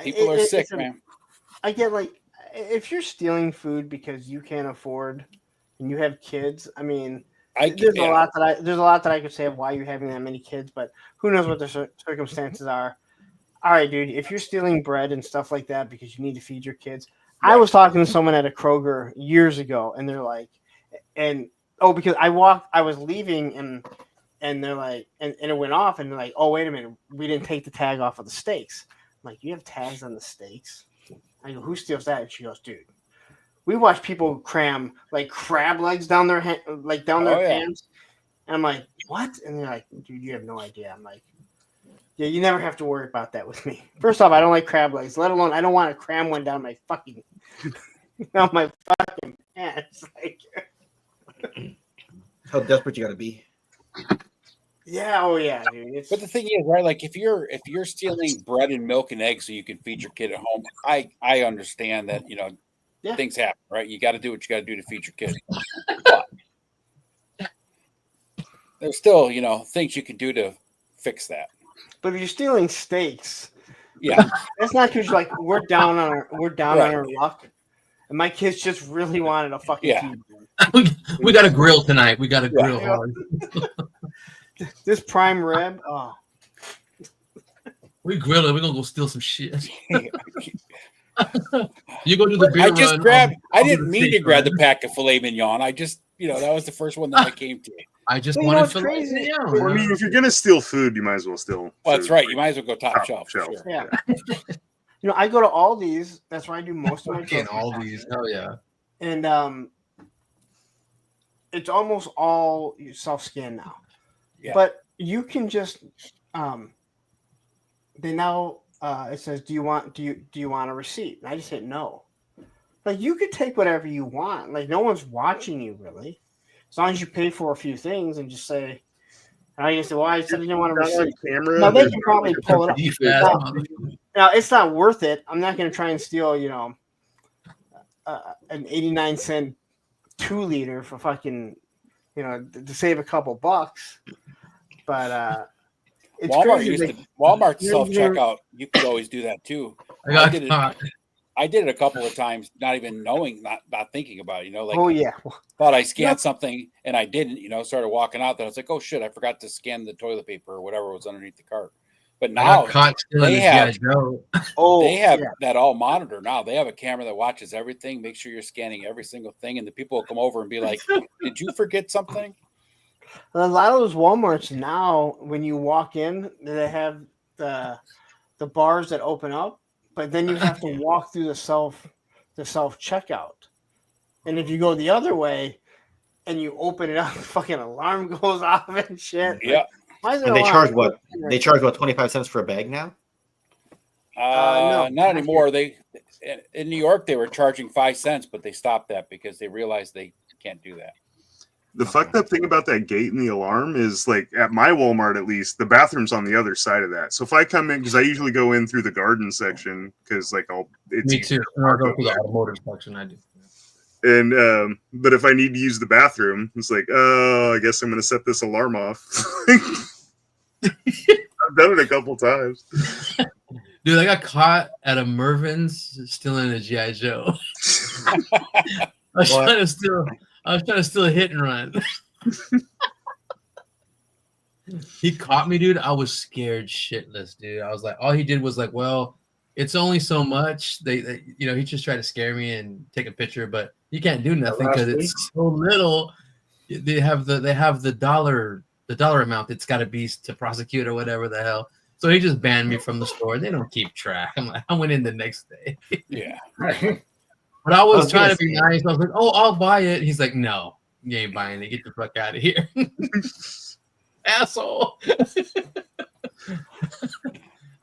People are sick, it's man. I get like, if you're stealing food because you can't afford and you have kids, I mean, there's a lot that I could say of why you're having that many kids, but who knows what the circumstances are. All right, dude, if you're stealing bread and stuff like that because you need to feed your kids. I was talking to someone at a Kroger years ago and they're like, because I was leaving and they're like, and it went off and they're like, oh, wait a minute, we didn't take the tag off of the steaks. I'm like, you have tags on the steaks? I go, who steals that? And she goes, dude, we watch people cram like crab legs down their pants. And I'm like, what? And they're like, dude, you have no idea. I'm like, yeah, you never have to worry about that with me. First off, I don't like crab legs, let alone I don't want to cram one down my fucking pants. Like, How desperate you got to be. yeah, oh yeah, dude. But the thing is, right? Like if you're stealing bread and milk and eggs so you can feed your kid at home, I understand that things happen, right? You got to do what you got to do to feed your kid. But there's still things you can do to fix that. But if you're stealing steaks, yeah, that's not because like we're down on our luck, and my kids just really wanted a fucking we got a grill tonight. We got a grill hard. This prime rib, oh. We grill it. We're gonna go steal some shit. You go do the beer I just run. grabbed. I'll I do didn't the mean to steak grab run. the pack of filet mignon. I just that was the first one that I came to. I just But you know wanted what's filet crazy? mignon. Well, I mean, if you're gonna steal food, you might as well steal. Well, that's food. right. You might as well go top shelf. For sure. Yeah. I go to Aldi's. That's where I do most of my Fucking grocery Aldi's. shopping. Hell yeah. And it's almost all self-scan now. Yeah. But you can just they now it says, do you want a receipt? And I just hit no. Like, you could take whatever you want. Like, no one's watching you really, as long as you pay for a few things and just say. And I just say, well, I said I didn't want a receipt. Now they can probably pull it up. Now it's not worth it. I'm not going to try and steal, an 89-cent 2-liter for fucking, to save a couple bucks. But it's Walmart self checkout. You could always do that too. I did it a couple of times, not even knowing, not thinking about it. Thought I scanned something and I didn't. Started walking out. Then I was like, oh shit, I forgot to scan the toilet paper or whatever was underneath the cart. But now they have that all monitor. Now they have a camera that watches everything. Make sure you're scanning every single thing, and the people will come over and be like, "Did you forget something?" A lot of those Walmarts now, when you walk in, they have the bars that open up, but then you have to walk through the self checkout. And if you go the other way and you open it up, the fucking alarm goes off and shit. Yeah. And they charge what? They charge what, 25 cents for a bag now? No, not anymore. They in New York they were charging 5 cents, but they stopped that because they realized they can't do that. The fucked up thing about that gate and the alarm is, like, at my Walmart at least, the bathroom's on the other side of that. So if I come in, because I usually go in through the garden section, because me too. I go through the automotive section. I do. And but if I need to use the bathroom, it's like, oh, I guess I'm going to set this alarm off. I've done it a couple times. Dude, I got caught at a Mervin's stealing a G.I. Joe. I was trying to steal a hit and run. He caught me, dude. I was scared shitless, dude. I was like, all he did was like, well, it's only so much. They he just tried to scare me and take a picture, but you can't do nothing because it's so little. They have the dollar amount that's got to be to prosecute or whatever the hell. So he just banned me from the store. They don't keep track. I went in the next day. Yeah. But I was trying to be nice. I was like, oh, I'll buy it. He's like, no, you ain't buying it. Get the fuck out of here. Asshole.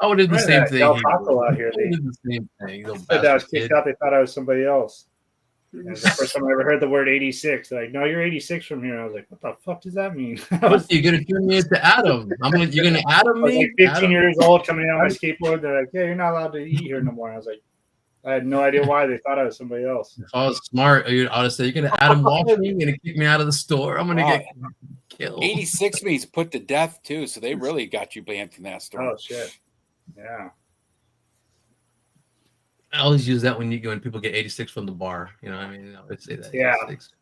I would have did the same thing. Out here, they did the same thing. I was kicked out. They thought I was somebody else. And the first time I ever heard the word 86, they're like, no, you're 86 from here. I was like, what the fuck does that mean? You're going to turn me into Adam. You're going to Adam me? I was like 15 years old coming out on my skateboard. They're like, yeah, you're not allowed to eat here no more. I was like, I had no idea why they thought I was somebody else. If I was smart, I would have said, you're going to Adam watch me. You're going to kick me out of the store. I'm going to get killed. 86 means put to death, too. So they really got you banned from that store. Oh, shit. Yeah. I always use that when people get 86 from the bar. You know what I mean? I would say that. Yeah. 86.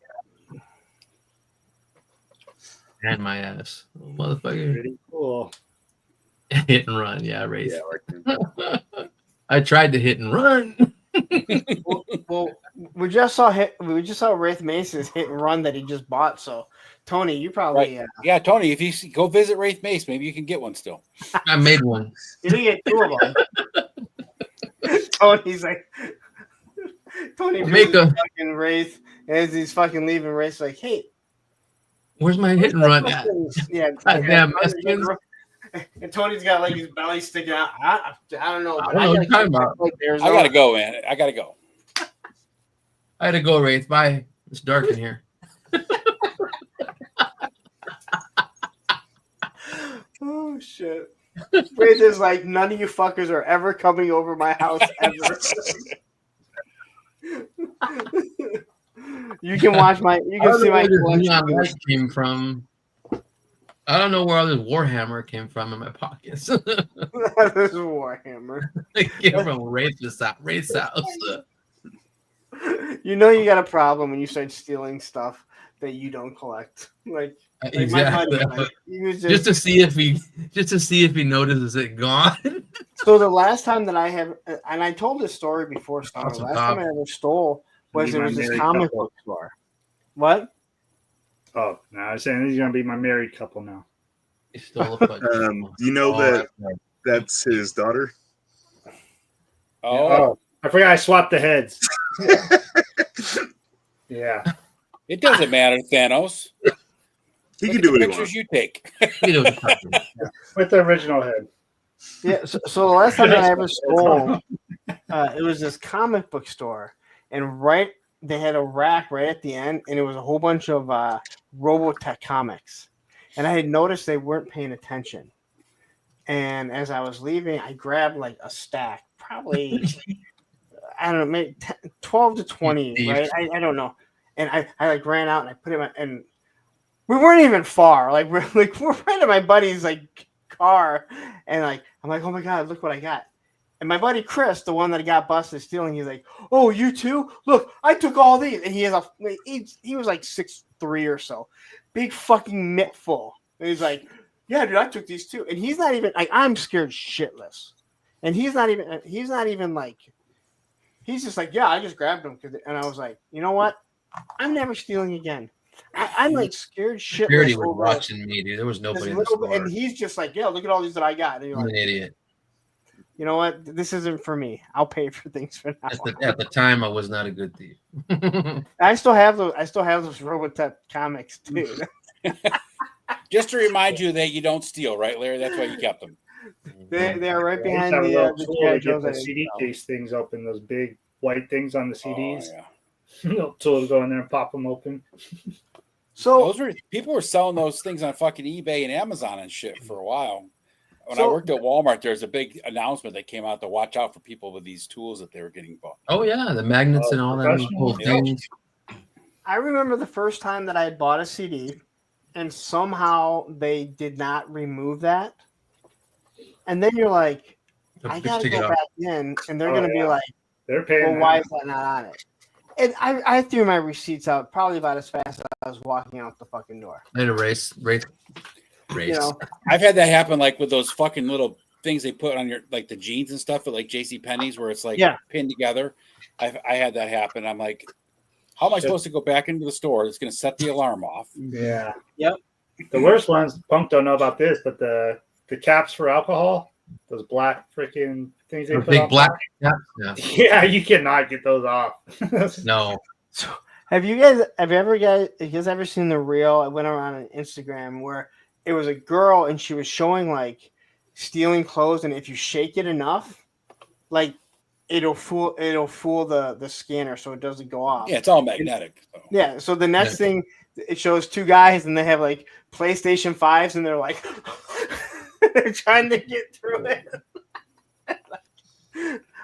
And my ass. Oh, motherfucker. Pretty cool. Hit and run. Yeah, race. Yeah, I tried to hit and run. well, we just saw Wraith Mason's hit and run that he just bought. So, Tony, you probably yeah, Tony. If you go visit Wraith Mace, maybe you can get one still. I made one. You can get 2 of them. Tony's like, Tony make a fucking Wraith as he's fucking leaving Wraith. Like, hey, where's my hit and run at? Yeah, damn Mexicans. And Tony's got like his belly sticking out. I don't know. I gotta go, man. I gotta go. I had to go, Wraith. Bye. It's dark in here. Oh shit. Wraith is like, none of you fuckers are ever coming over my house ever. You can watch my. You can see my collection. Came from. I don't know where all this Warhammer came from in my pockets. This is Warhammer. It came from Wraith's house. You know you got a problem when you start stealing stuff that you don't collect. Like exactly. Just to see if he notices it gone. So the last time that I have, and I told this story before, the last time I ever stole was there was this comic book store. What? Oh, no, I was saying he's gonna be my married couple now. You know that's his daughter. Oh, I forgot I swapped the heads. Yeah. It doesn't matter, Thanos. He can do what he pictures wants. you take. With the original head. Yeah. So the last time I ever stole, it was this comic book store, and they had a rack right at the end, and it was a whole bunch of Robotech comics, and I had noticed they weren't paying attention. And as I was leaving, I grabbed like a stack, probably I don't know, maybe 12 to 20, right? I don't know. And I like ran out and I put it in and we weren't even far. Like we're right at my buddy's like car, and like I'm like, oh my god, look what I got. And my buddy Chris, the one that got busted stealing, he's like, oh, you too? Look, I took all these. And he was like 6'3" or so, big fucking mitt full. And he's like, yeah, dude, I took these too. And he's not even like, I'm scared shitless. And he's not even like, he's just like, yeah, I just grabbed them. And I was like, you know what? I'm never stealing again. I'm like scared shitless. Security was watching me, dude. There was nobody in the store. And he's just like, yeah, look at all these that I got. And you're I'm like, an idiot. You know what? This isn't for me. I'll pay for things for now. At the time, I was not a good thief. I still have those Robotech comics too. Just to remind you that you don't steal, right, Larry? That's why you kept them. They are right behind the CD case things open. Those big white things on the CDs. Oh, yeah. Little tool to go in there and pop them open. So people were selling those things on fucking eBay and Amazon and shit for a while. When I worked at Walmart, there's a big announcement that came out to watch out for people with these tools that they were getting bought. Oh yeah, the magnets and all that whole things. I remember the first time that I had bought a CD, and somehow they did not remove that. And then you're like, I gotta go back in, and they're gonna be like, they're paying. Well, why is that not on it? And I threw my receipts out probably about as fast as I was walking out the fucking door. They had a race. You know, I've had that happen, like with those fucking little things they put on your like the jeans and stuff at like JCPenney's where it's like pinned together. I had that happen. I'm like, how am I supposed to go back into the store? It's going to set the alarm off. Yeah. Yep. The worst ones, Punk don't know about this, but the caps for alcohol, those black freaking things they put big on black top. caps. Yeah, you cannot get those off. No. So have you guys ever seen the reel? I went around on Instagram where it was a girl and she was showing like stealing clothes, and if you shake it enough, like it'll fool the scanner so it doesn't go off. Yeah, it's all magnetic. So. Yeah, so the next thing it shows two guys and they have like PlayStation 5s and they're like they're trying to get through it.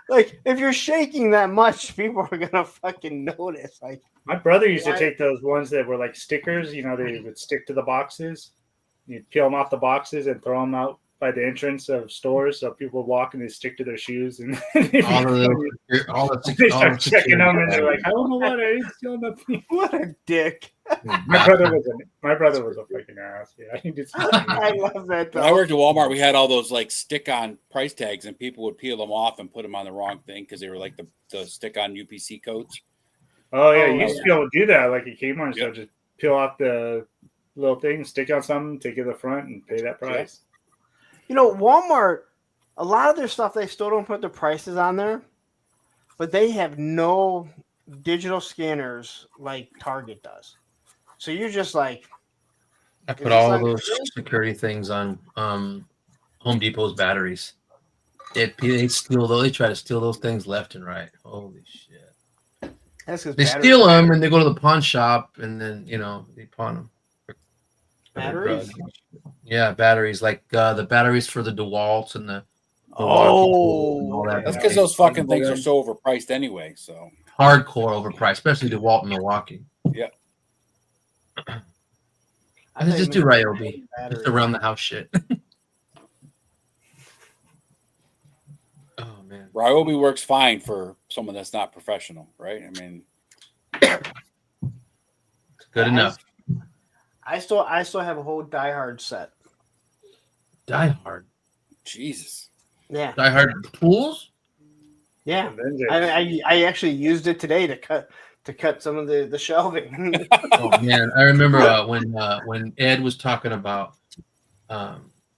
Like if you're shaking that much, people are gonna fucking notice. Like my brother used to take those ones that were like stickers, you know, they would stick to the boxes. You'd peel them off the boxes and throw them out by the entrance of stores, so people would walk and they stick to their shoes, and they start checking them, and they're like, "I don't know what I didn't steal nothing." What a dick! My brother was a freaking ass. Yeah, he did. I love that. When I worked at Walmart, we had all those like stick-on price tags, and people would peel them off and put them on the wrong thing because they were like the stick-on UPC codes. Oh yeah, you used to be able to do that like at Kmart, so just peel off the little thing, stick on something, take it to the front, and pay that price. You know, Walmart, a lot of their stuff, they still don't put the prices on there, but they have no digital scanners like Target does. So you're just like... I put all of those security things on Home Depot's batteries. They try to steal those things left and right. Holy shit. They steal them and they go to the pawn shop and then, they pawn them. Batteries? Yeah, batteries like the batteries for the DeWalt's and the all that. That's because those fucking things are so overpriced anyway. So hardcore overpriced, especially DeWalt in Milwaukee. Yeah. I just do Ryobi. Just around the house shit. Oh man, Ryobi works fine for someone that's not professional, right? I mean, it's good enough. I still have a whole Die Hard set. Die Hard, Jesus. Yeah. Die Hard pools. Yeah, I actually used it today to cut some of the shelving. Oh man, I remember when Ed was talking about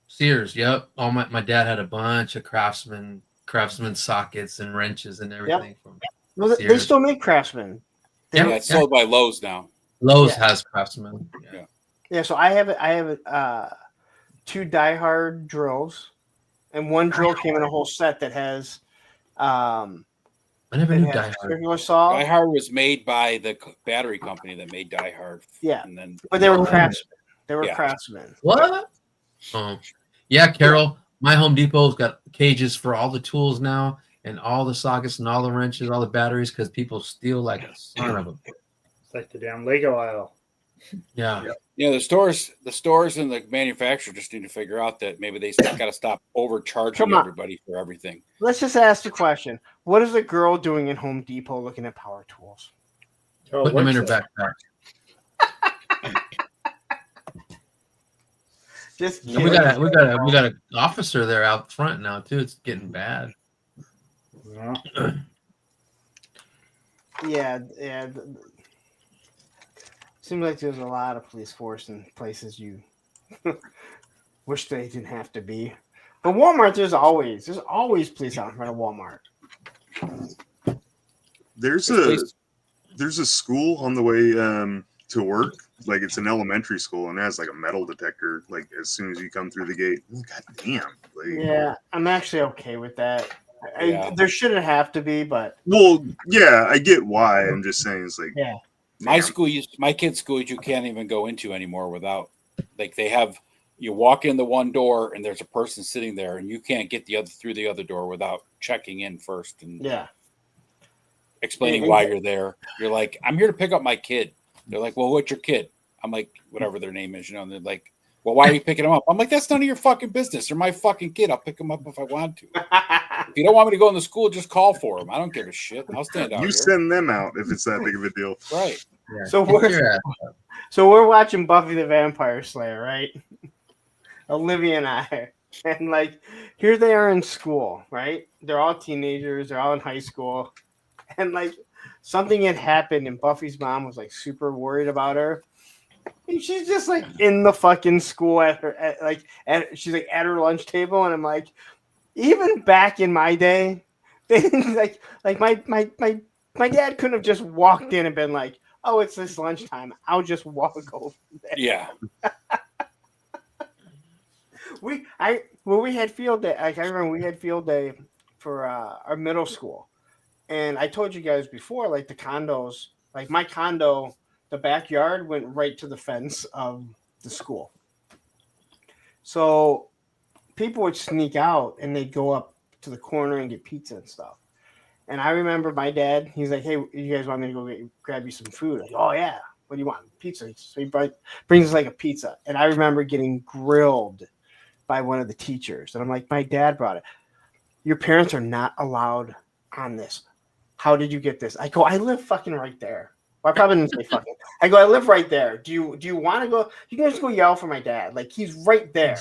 Sears. Yep, my dad had a bunch of Craftsman sockets and wrenches and everything from Well, they still make Craftsman. Yeah, it's sold by Lowe's now. Lowe's has Craftsman. Yeah. So I have 2 Die Hard drills, and one drill came in a whole set that has I never knew Die Hard. circular saw. Die Hard was made by the battery company that made Die Hard. Yeah, and then but they were craftsmen. They were Yeah. craftsmen. What? Oh, yeah, Carol. My Home Depot's got cages for all the tools now, and all the sockets, and all the wrenches, all the batteries, because people steal like a son of a. It's like the damn Lego aisle. Yeah. Yeah, the stores and the manufacturer just need to figure out that maybe they got to stop overcharging Come on. everybody for everything. Let's just ask the question: what is a girl doing in Home Depot looking at power tools? Oh, Putting them in her what's that? backpack. Just And we got an officer there out front now too. It's getting bad. yeah. Seems like there's a lot of police force in places you wish they didn't have to be. But Walmart, there's always police out in front of Walmart. There's a school on the way to work. Like it's an elementary school and it has like a metal detector. Like as soon as you come through the gate, God damn. Like, Yeah, I'm actually okay with that. Yeah. There shouldn't have to be, but well, yeah, I get why. I'm just saying it's like yeah. My kids' school, you can't even go into anymore without, like, they have, you walk in the one door and there's a person sitting there and you can't get through the other door without checking in first and Yeah. explaining why you're there. You're like, I'm here to pick up my kid. They're like, well, what's your kid? I'm like, whatever their name is, and they're like, well, why are you picking them up? I'm like, that's none of your fucking business. They're my fucking kid. I'll pick them up if I want to. If you don't want me to go in the school, just call for them. I don't give a shit. I'll stand out you here. send them out if it's that big of a deal. Right. Yeah. So we're watching Buffy the Vampire Slayer, right? Olivia and I, and like here they are in school, right? They're all teenagers. They're all in high school, and like something had happened, and Buffy's mom was like super worried about her. And she's just like in the fucking school she's like at her lunch table, and I'm like, even back in my day, they didn't like my dad couldn't have just walked in and been like, oh, it's this lunchtime. I'll just walk over there. Yeah. we had field day. Like I remember we had field day for our middle school, and I told you guys before, like the condos, like my condo. The backyard went right to the fence of the school. So people would sneak out and they'd go up to the corner and get pizza and stuff. And I remember my dad, he's like, hey, you guys want me to go grab you some food? Like, oh, yeah. What do you want? Pizza. So he brings us like a pizza. And I remember getting grilled by one of the teachers. And I'm like, my dad brought it. Your parents are not allowed on this. How did you get this? I go, I live fucking right there. Well, I probably didn't say fucking. I go, I live right there. Do you want to go? You can just go yell for my dad. Like he's right there.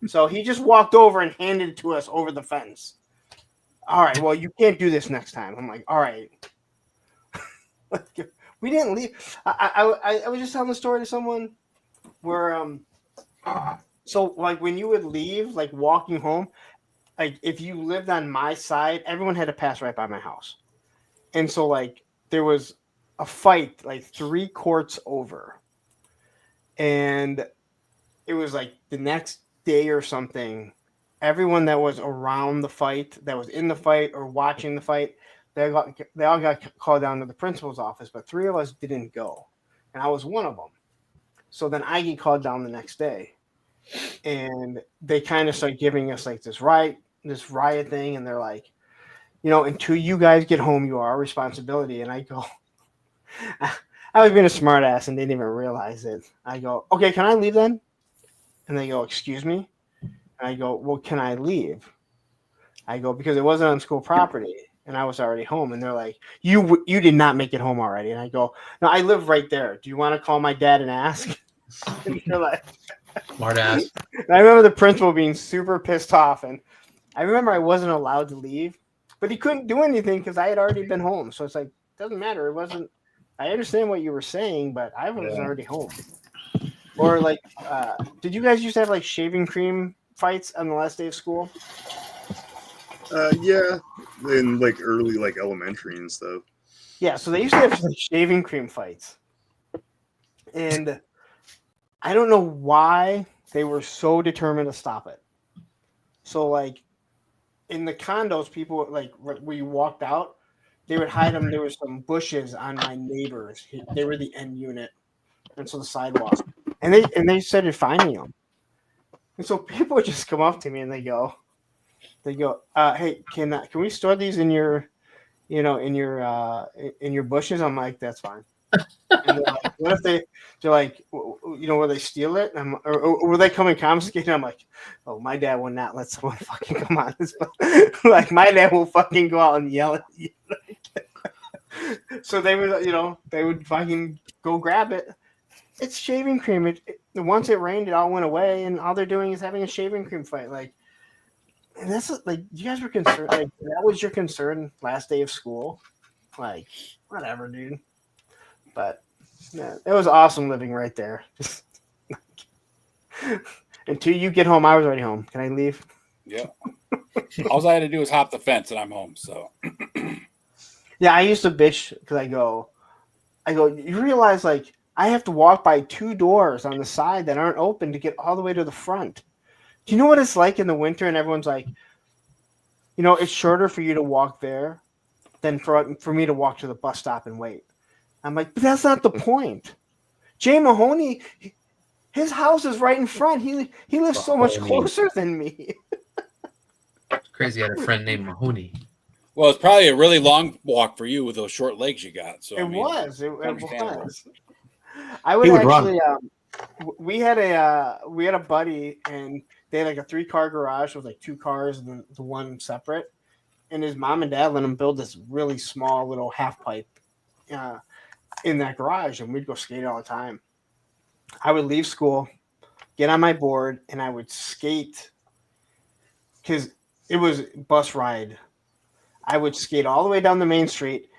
So he just walked over and handed it to us over the fence. All right. Well, you can't do this next time. I'm like, all right. We didn't leave. I was just telling the story to someone where so like when you would leave, like walking home, like if you lived on my side, everyone had to pass right by my house, and so like there was a fight like 3 courts over, and it was like the next day or something. Everyone that was around the fight, that was in the fight or watching the fight, they all got called down to the principal's office, but 3 of us didn't go, and I was one of them. So then I get called down the next day, and they kind of start giving us like this riot thing, and they're like, you know, until you guys get home, you are our responsibility. And I go, I was being a smart ass and they didn't even realize it. I go, okay, can I leave then? And they go, excuse me? And I go, well, can I leave? I go, because it wasn't on school property and I was already home. And they're like, you did not make it home already. And I go, no, I live right there. Do you want to call my dad and ask? And they're like, smart ass. And I remember the principal being super pissed off. And I remember I wasn't allowed to leave, but he couldn't do anything because I had already been home. So it's like, doesn't matter. It wasn't, I understand what you were saying, but I was already home. Or like, did you guys used to have like shaving cream fights on the last day of school? Yeah, in like early like elementary and stuff. Yeah, so they used to have like shaving cream fights, and I don't know why they were so determined to stop it. So like in the condos, people like where you walked out, they would hide them. There was some bushes on my neighbors. They were the end unit, and so the sidewalk, and they started finding them. And so people would just come up to me and they go, hey, can we store these in your, in your bushes? I'm like, that's fine. And they're like, what if they're like, will they steal it? Or will they come and confiscate it? I'm like, oh, my dad will not let someone fucking come on this. Like, my dad will fucking go out and yell at you. So they would fucking go grab it. It's shaving cream. Once it rained, it all went away, and all they're doing is having a shaving cream fight. Like, and that's like, you guys were concerned. Like, that was your concern last day of school. Like, whatever, dude. But yeah, it was awesome living right there. Until you get home, I was already home. Can I leave? Yeah. All I had to do was hop the fence, and I'm home. So. Yeah, I used to bitch because I go. You realize, like, I have to walk by 2 doors on the side that aren't open to get all the way to the front. Do you know what it's like in the winter? And everyone's like, it's shorter for you to walk there than for me to walk to the bus stop and wait. I'm like, but that's not the point. Jay Mahoney, his house is right in front. He lives so much closer than me. It's crazy. I had a friend named Mahoney. Well, it's probably a really long walk for you with those short legs you got. So It I mean, was. understandable. I would He would actually. We had a buddy, and they had like a 3-car garage with like 2 cars and the one separate. And his mom and dad let him build this really small little half pipe in that garage, and we'd go skate all the time. I would leave school, get on my board, and I would skate because it was bus ride. I would skate all the way down the main street,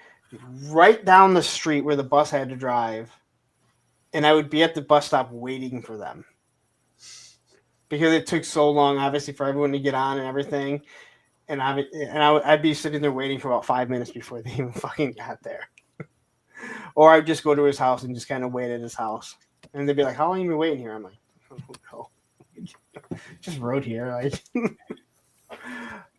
right down the street where the bus had to drive, and I would be at the bus stop waiting for them because it took so long, obviously, for everyone to get on and everything. And I'd be sitting there waiting for about 5 minutes before they even fucking got there. Or I'd just go to his house and just kind of wait at his house. And they'd be like, how long have you been waiting here? I'm like, oh, just rode here. Like,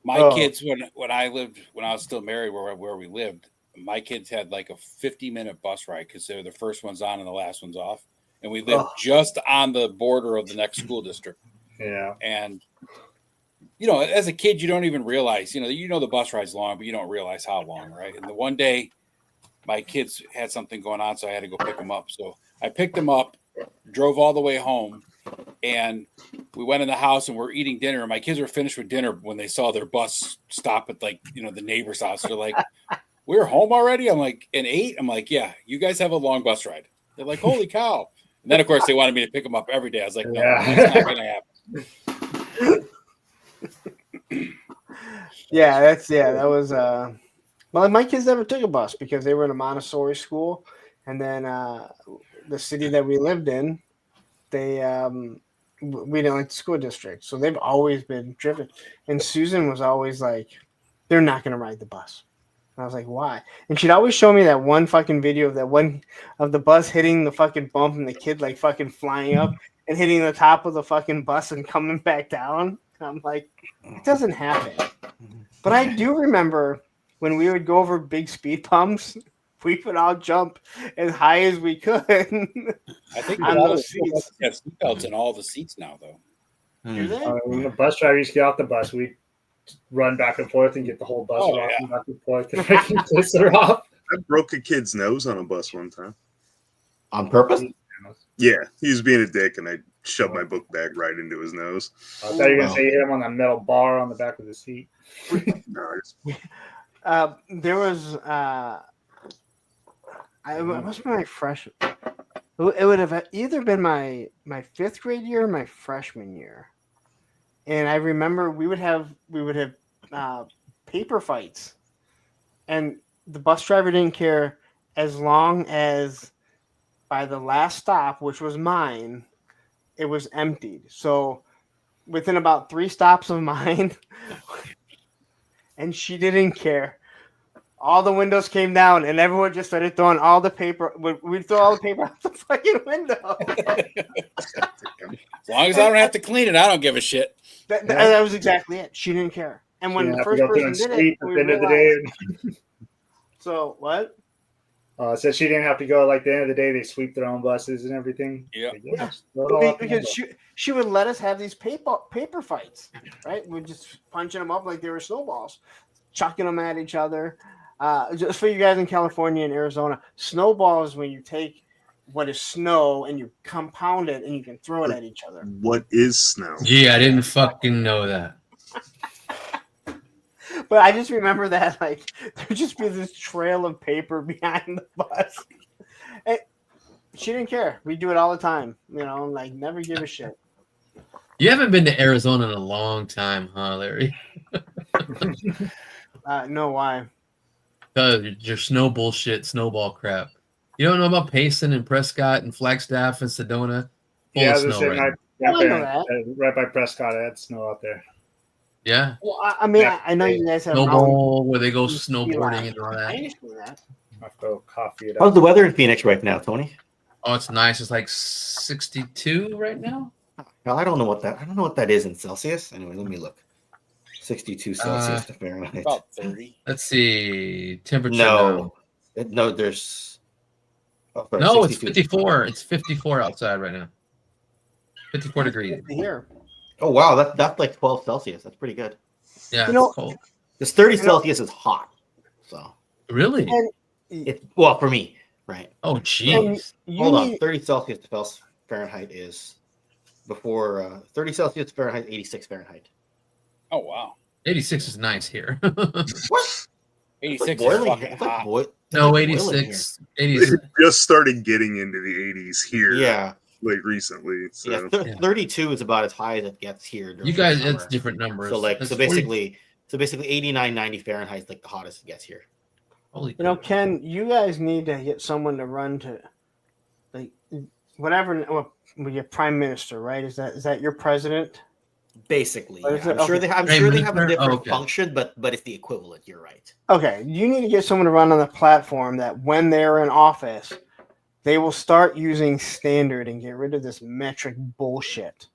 my kids, when I was still married where we lived, my kids had like a 50-minute bus ride because they were the first ones on and the last ones off. And we lived just on the border of the next school district. Yeah. And, as a kid, you don't even realize, the bus ride's long, but you don't realize how long, right? And the one day, my kids had something going on, so I had to go pick them up. So I picked them up, drove all the way home, and we went in the house and we're eating dinner. And my kids were finished with dinner when they saw their bus stop at the neighbor's house. They're like, we're home already? I'm like, in 8? I'm like, yeah, you guys have a long bus ride. They're like, holy cow. And then, of course, they wanted me to pick them up every day. I was like, no, that's not going to happen. That was well, my kids never took a bus because they were in a Montessori school, and then the city that we lived in, we didn't like the school district, so they've always been driven. And Susan was always like, they're not going to ride the bus. And I was like, why? And she'd always show me that one fucking video of the bus hitting the fucking bump and the kid like fucking flying up and hitting the top of the fucking bus and coming back down. And I'm like, it doesn't happen. But I do remember when we would go over big speed bumps, we would all jump as high as we could. I think on those seats. Have seatbelts in all the seats now, though. Do they? When the bus driver used to get off the bus, we'd run back and forth and get the whole bus rocking back and forth to make it piss her off. I broke a kid's nose on a bus one time. On purpose? Yeah, he was being a dick, and I shoved my book bag right into his nose. I thought you were going to say you hit him on that metal bar on the back of the seat. There was it must be my freshman. It would have either been my 5th grade year or my freshman year, and I remember we would have paper fights, and the bus driver didn't care as long as by the last stop, which was mine, it was emptied. So within about 3 stops of mine, and she didn't care. All the windows came down, and everyone just started throwing all the paper. We'd throw all the paper out the fucking window. As long as I don't have to clean it, I don't give a shit. That was exactly it. She didn't care. And She when didn't the have to first go through person and did sweep it, at we the end of the realized. day. So what? I said she didn't have to go. Like the end of the day, they sweep their own buses and everything. Yeah. Just throw it all out the Because window. she would let us have these paper fights, right? We're just punching them up like they were snowballs, chucking them at each other. Just for you guys in California and Arizona, snowball is when you take what is snow and you compound it and you can throw it at each other. What is snow? Gee, I didn't fucking know that. But I just remember that like there'd just be this trail of paper behind the bus. And she didn't care. We do it all the time, like never give a shit. You haven't been to Arizona in a long time, huh, Larry? No, why? Your snow bullshit, snowball crap. You don't know about Payson and Prescott and Flagstaff and Sedona? Full Yeah, of as I snow said, right right, now. I know that. right by Prescott, I had snow out there. Yeah. Well, I mean, I know you guys have Snowball where they go mountains, snowboarding and all I that. understand that. I'll go coffee it up. How's the weather in Phoenix right now, Tony? Oh, it's nice. It's like 62 right now. Well, I don't know what that is in Celsius. Anyway, let me look. 62 Celsius to Fahrenheit. About 30. Let's see. Temperature. No, now. There's. Oh, sorry, No, 62. it's 54. It's 54 outside right now. 54 degrees. Here. Oh wow, that's like 12 Celsius. That's pretty good. Yeah, it's cold. Because 30 Celsius is hot. So really, well for me, right? Oh jeez. Hold on, 30 Celsius to Fahrenheit is before 30 Celsius Fahrenheit, 86 Fahrenheit. Oh wow. 86 is nice here. What? 86 like is fucking hot. No, 86. 86. It just started getting into the 80s here. Yeah. Like recently. So. Yeah, 32 is about as high as it gets here. You guys, it's different numbers. So like, That's so basically 89, 90 Fahrenheit is like the hottest it gets here. Holy. Ken, you guys need to get someone to run to, like, whatever. Well, your prime minister, right? Is that your president? Basically, Or is yeah. it- I'm sure okay. they have a different function, but it's the equivalent. You're right. Okay, you need to get someone to run on the platform that when they're in office, they will start using standard and get rid of this metric bullshit.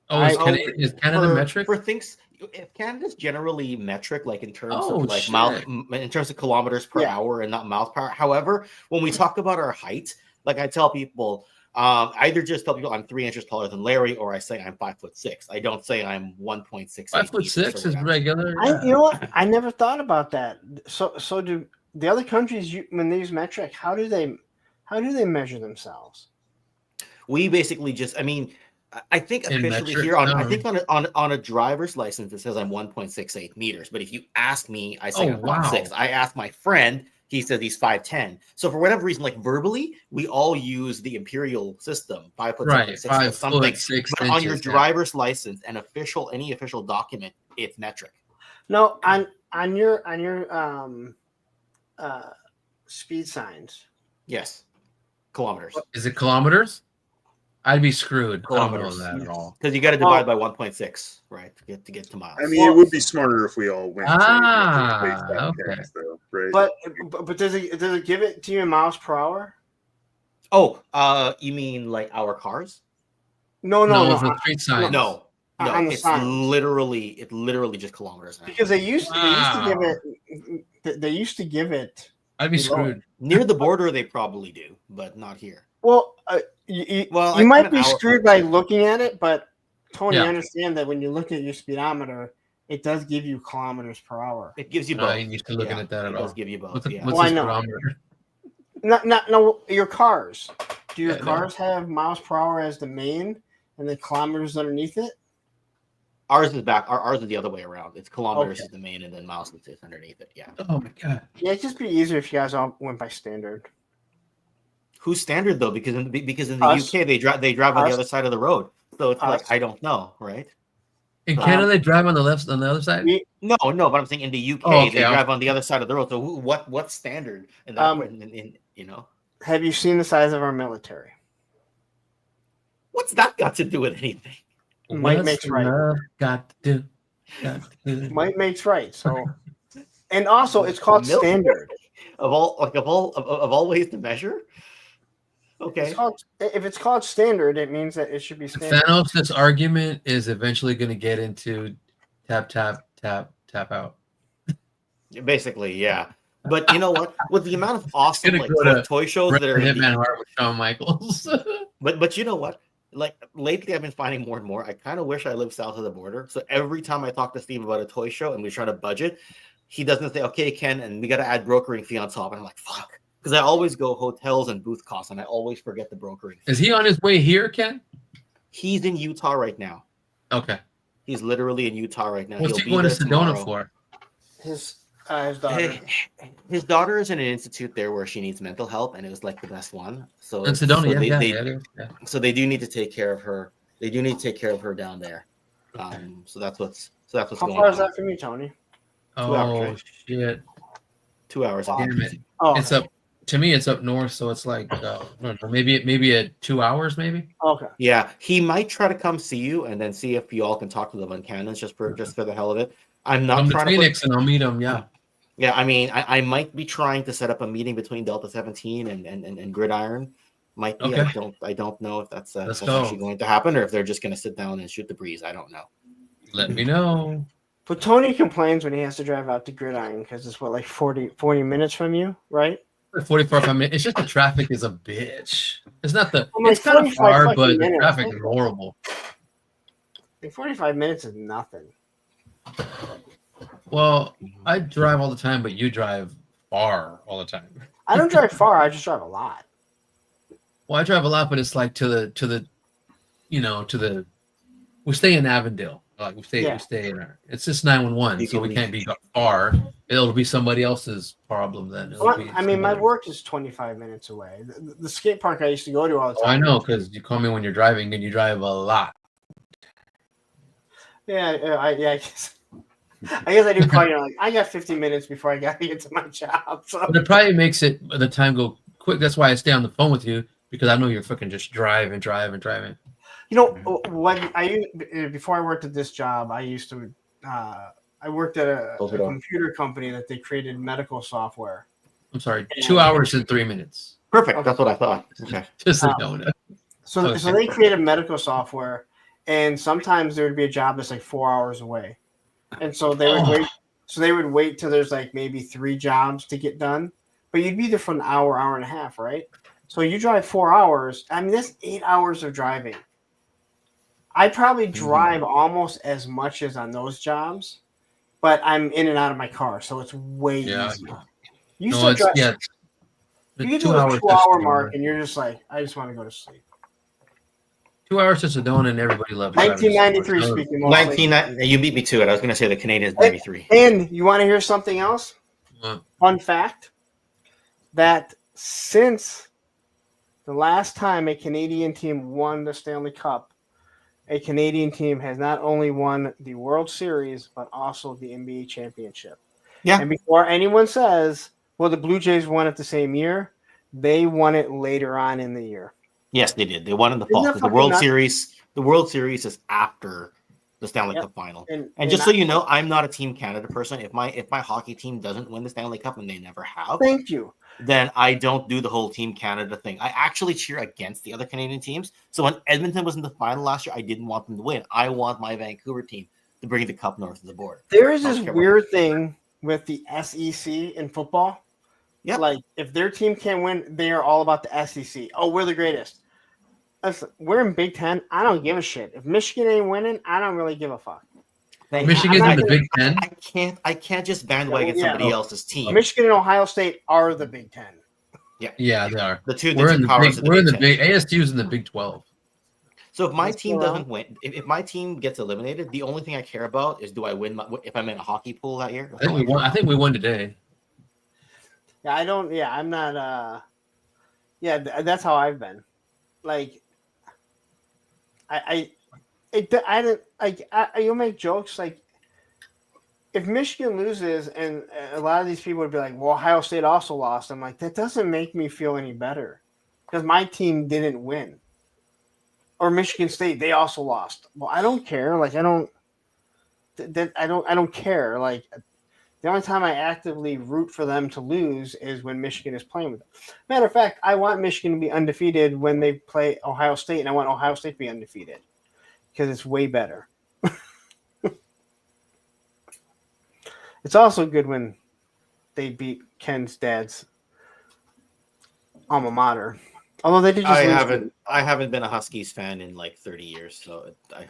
Oh, is Canada metric? For things, if Canada's generally metric, like in terms Oh, of like shit. miles, in terms of kilometers per hour and not miles per hour. However, when we talk about our height, like I tell people, I either just tell people I'm 3 inches taller than Larry, or I say I'm 5'6". I don't say I'm 1.6. 5'6" is regular. You know what? I never thought about that. So do the other countries when they use metric? How do they measure themselves? We basically just, I mean, I think In officially metric, here on, no. I think on a driver's license it says I'm 1.68 meters. But if you ask me, I say Oh, I'm wow. 5'6". I ask my friend, he says he's 5'10". So for whatever reason, like verbally, we all use the imperial system, 5 foot Right, 6 foot 5 something. foot 6 But on your inches, yeah. driver's license and any official document, it's metric. No, on your speed signs. Yes, kilometers. Is it kilometers? I'd be screwed. I don't know Kilometers. that at all. Because you got to divide by 1.6, right, to get to miles. I mean, it would be smarter if we all went Ah, to based on okay. text, though, right? But does it give it to you in miles per hour? Oh, you mean like our cars? No. for street signs. No, On the it's signs. literally just kilometers. Because they used to give it. I'd be below. screwed. Near the border, they probably do, but not here. Well, you I might have be an hour screwed for by it. looking at it, but Tony, Yeah. understand that when you look at your speedometer, it does give you kilometers per hour. It gives you No, both. I ain't used to looking at that at it all. does give you both. What's, yeah. what's Well, I the know. speedometer? No, your cars. Do your Yeah, no. cars have miles per hour as the main and the kilometers underneath it? Ours is back. Ours is the other way around. It's kilometers Okay. is the main, and then miles is underneath it. Yeah. Oh my god. Yeah, it'd just be easier if you guys all went by standard. Who's standard though? Because in the Us. UK they drive on Us. the other side of the road, so it's Us. like I don't know, right? In Canada, they drive on the other side. No, but I'm saying in the UK Oh, okay, they drive on the other side of the road. So what's standard? And that in you know, Have you seen the size of our military? what's that got to do with anything? Might What's makes right. love got to do? Got to do? Might makes right. So, and also it's called Military? standard. Of all ways to measure. Okay. If it's called standard, it means that it should be standard. Thanos' argument is eventually going to get into tap, tap, tap, tap out. Basically, yeah. But you know what? With the amount of awesome Gonna like go to toy shows that are in Hitman the, Heart with Shawn Michaels. but you know what? Like lately, I've been finding more and more. I kind of wish I lived south of the border. So every time I talk to Steve about a toy show and we're trying to budget, he doesn't say, "Okay, Ken," and we got to add brokering fee on top. And I'm like, "Fuck," because I always go hotels and booth costs, and I always forget the brokering fee. Is he on his way here, Ken? He's in Utah right now. Okay. He's literally in Utah right now. What's He'll he be going to there Sedona tomorrow. for? His daughter. His daughter is in an institute there where she needs mental help, and it was like the best one. So In Sedona, so yeah. So they do need to take care of her. They do need to take care of her down there. So that's what's How going far on. is that from you, Tony? Oh shit! 2 hours. Damn it! Oh, It's up to me. It's up north, so it's like I don't know, maybe at 2 hours, maybe. Okay. Yeah, he might try to come see you and then see if you all can talk to the Van Cannons just for the hell of it. I'm not Come to trying to Phoenix and I'll meet him. Yeah. Yeah, I mean, I might be trying to set up a meeting between Delta 17 and Gridiron. Might be. Okay. I don't know if that's Let's actually go. going to happen or if they're just going to sit down and shoot the breeze. I don't know. Let me know. But Tony complains when he has to drive out to Gridiron because it's what, like 40 minutes from you, right? 45 minutes. It's just the traffic is a bitch. It's not the. I'm like, It's kind of 45 far, fucking but the minutes. traffic is horrible. Like 45 minutes is nothing. Well, I drive all the time, but you drive far all the time. I don't drive far. I just drive a lot. Well, I drive a lot, but it's like to the, we stay in Avondale. Like we stay in our. It's just 911, so we can't be far. It'll be somebody else's problem then. It'll be I mean, my somebody- work is 25 minutes away. The skate park I used to go to all the time. Oh, I know, because you call me when you're driving, and you drive a lot. Yeah, I guess I do call you. Like, I got 50 minutes before I got to get to my job. So. But it probably makes the time go quick. That's why I stay on the phone with you, because I know you're fucking just driving. You know what? Before I worked at this job, I used to. I worked at a computer company that they created medical software. I'm sorry, 2 hours and 3 minutes. Perfect. That's what I thought. Okay. Just a donut. So they created medical software, and sometimes there would be a job that's like 4 hours away, and so they would wait. So they would wait till there's like maybe 3 jobs to get done, but you'd be there for an hour and a half, right? So you drive 4 hours. I mean, that's 8 hours of driving. I probably drive almost as much as on those jobs, but I'm in and out of my car, so it's way easier. You still drive. Yeah. You get to the 2 hour mark, and you're just like, I just want to go to sleep. 2 hours to Sedona, and everybody loves 1993 speaking. 1990. You beat me to it. I was going to say the Canadians 93. And you want to hear something else? Fun fact: that since the last time a Canadian team won the Stanley Cup, a Canadian team has not only won the World Series, but also the NBA championship. Yeah. And before anyone says, well, the Blue Jays won it the same year, they won it later on in the year. Yes, they did. They won in the fall. Isn't that The fucking World nuts? Series. The World Series is after the Stanley Cup final. And just so you know, I'm not a Team Canada person. If my hockey team doesn't win the Stanley Cup, and they never have, thank you, then I don't do the whole Team Canada thing. I actually cheer against the other Canadian teams. So when Edmonton was in the final last year, I didn't want them to win. I want my Vancouver team to bring the cup north of the border. There is this weird thing with the SEC in football. Yeah. Like, if their team can't win, they are all about the SEC. Oh, we're the greatest. Listen, we're in Big Ten. I don't give a shit. If Michigan ain't winning, I don't really give a fuck. Michigan's in the Big Ten. I can't just bandwagon somebody else's team. Michigan and Ohio State are the Big Ten. Yeah, they are. The two We're in the powers big. of the We're in Big the Ten. big. ASU's in the Big 12. So if my team doesn't win, if my team gets eliminated, the only thing I care about is do I win if I'm in a hockey pool that year. I think we won. I think we won today. Yeah, I don't. Yeah, I'm not. Yeah, that's how I've been. Like, I didn't like. You'll make jokes like, if Michigan loses, and a lot of these people would be like, "Well, Ohio State also lost." I'm like, that doesn't make me feel any better because my team didn't win. Or Michigan State, they also lost. Well, I don't care. Like, I don't care. Like, the only time I actively root for them to lose is when Michigan is playing with them. Matter of fact, I want Michigan to be undefeated when they play Ohio State, and I want Ohio State to be undefeated because it's way better. It's also good when they beat Ken's dad's alma mater. Although they did just lose. I haven't been a Huskies fan in like 30 years, so I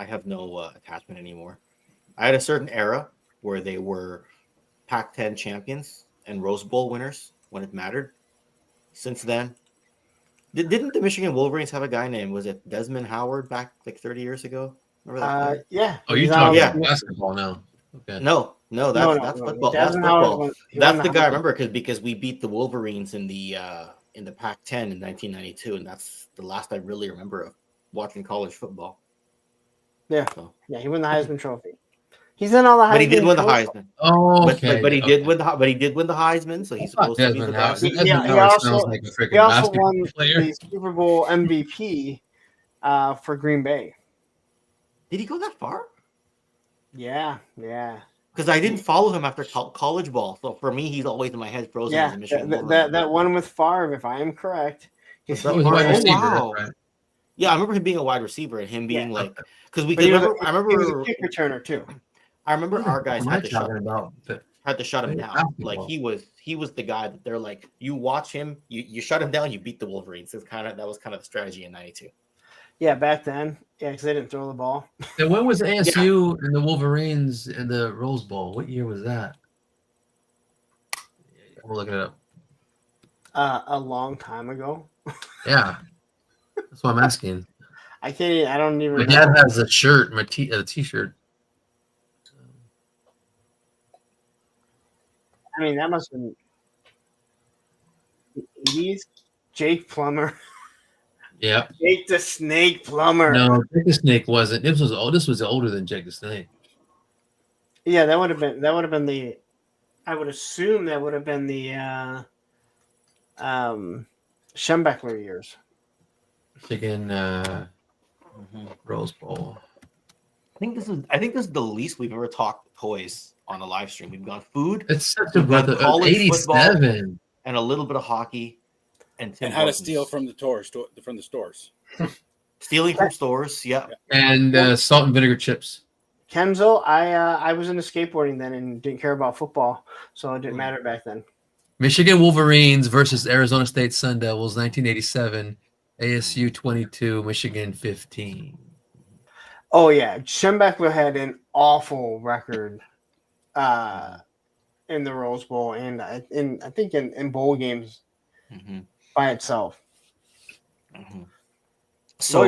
have no attachment anymore. I had a certain era where they were Pac-10 champions and Rose Bowl winners when it mattered. Since then, didn't the Michigan Wolverines have a guy named, was it Desmond Howard back like 30 years ago? Remember that player? Yeah. Oh, you're talking about basketball now. Okay. No, that's football. That's Desmond Howard football. he That's won the guy I Heisman. remember because we beat the Wolverines in the Pac-10 in 1992, and that's the last I really remember of watching college football. Yeah, So. yeah, he won the Heisman Trophy. He's in all the Heisman. But he did win the Heisman. Oh, okay. But he did win the Heisman, so he's supposed to be the best. He also won the Super Bowl MVP for Green Bay. Did he go that far? Yeah. Because I didn't follow him after college ball, so for me, he's always in my head frozen as a Michigan. That one with Favre, if I am correct. Wow. Yeah, I remember him being a wide receiver and him being like, because he was a kick returner too. I remember our guys had to shut him down. Basketball. Like he was the guy that they're like, you watch him, you shut him down, you beat the Wolverines. That was kind of the strategy in '92. Yeah, back then, because they didn't throw the ball. And when was ASU and the Wolverines in the Rose Bowl? What year was that? We're looking it up. A long time ago. Yeah, that's what I'm asking. I don't even. My dad has a shirt, a T-shirt. I mean, that must have been the 80s. Jake Plummer. Yeah. Jake the Snake Plummer. No, Jake the Snake wasn't. This was older than Jake the Snake. Yeah, that would have been the. I would assume that would have been the Schembechler years. Chicken Rose Bowl. I think this is the least we've ever talked toys on a live stream. We've gone food. It's such a brother. College 87 football, and a little bit of hockey, and how to steal from the stores. Stealing from stores, yeah. And salt and vinegar chips. Kenzo, I was into skateboarding then and didn't care about football, so it didn't matter back then. Michigan Wolverines versus Arizona State Sun Devils, 1987. ASU 22, Michigan 15. Oh yeah, Schembechler had an awful record in the Rose Bowl and I think in bowl games by itself. So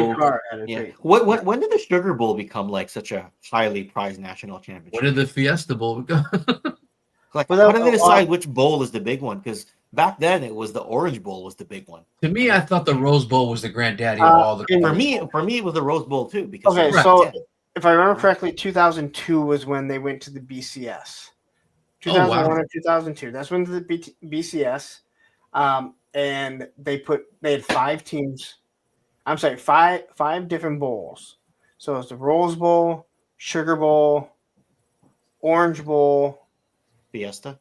when did the Sugar Bowl become like such a highly prized national championship? When did the Fiesta Bowl go? How did they decide which bowl is the big one? Because back then it was the Orange Bowl was the big one. To me, I thought the Rose Bowl was the granddaddy of all the. For me, it was the Rose Bowl too. Because so if I remember correctly, 2002 was when they went to the BCS. 2001 or 2002. That's when the BCS, and they had 5 teams. I'm sorry, five different bowls. So it's the Rose Bowl, Sugar Bowl, Orange Bowl, Fiesta.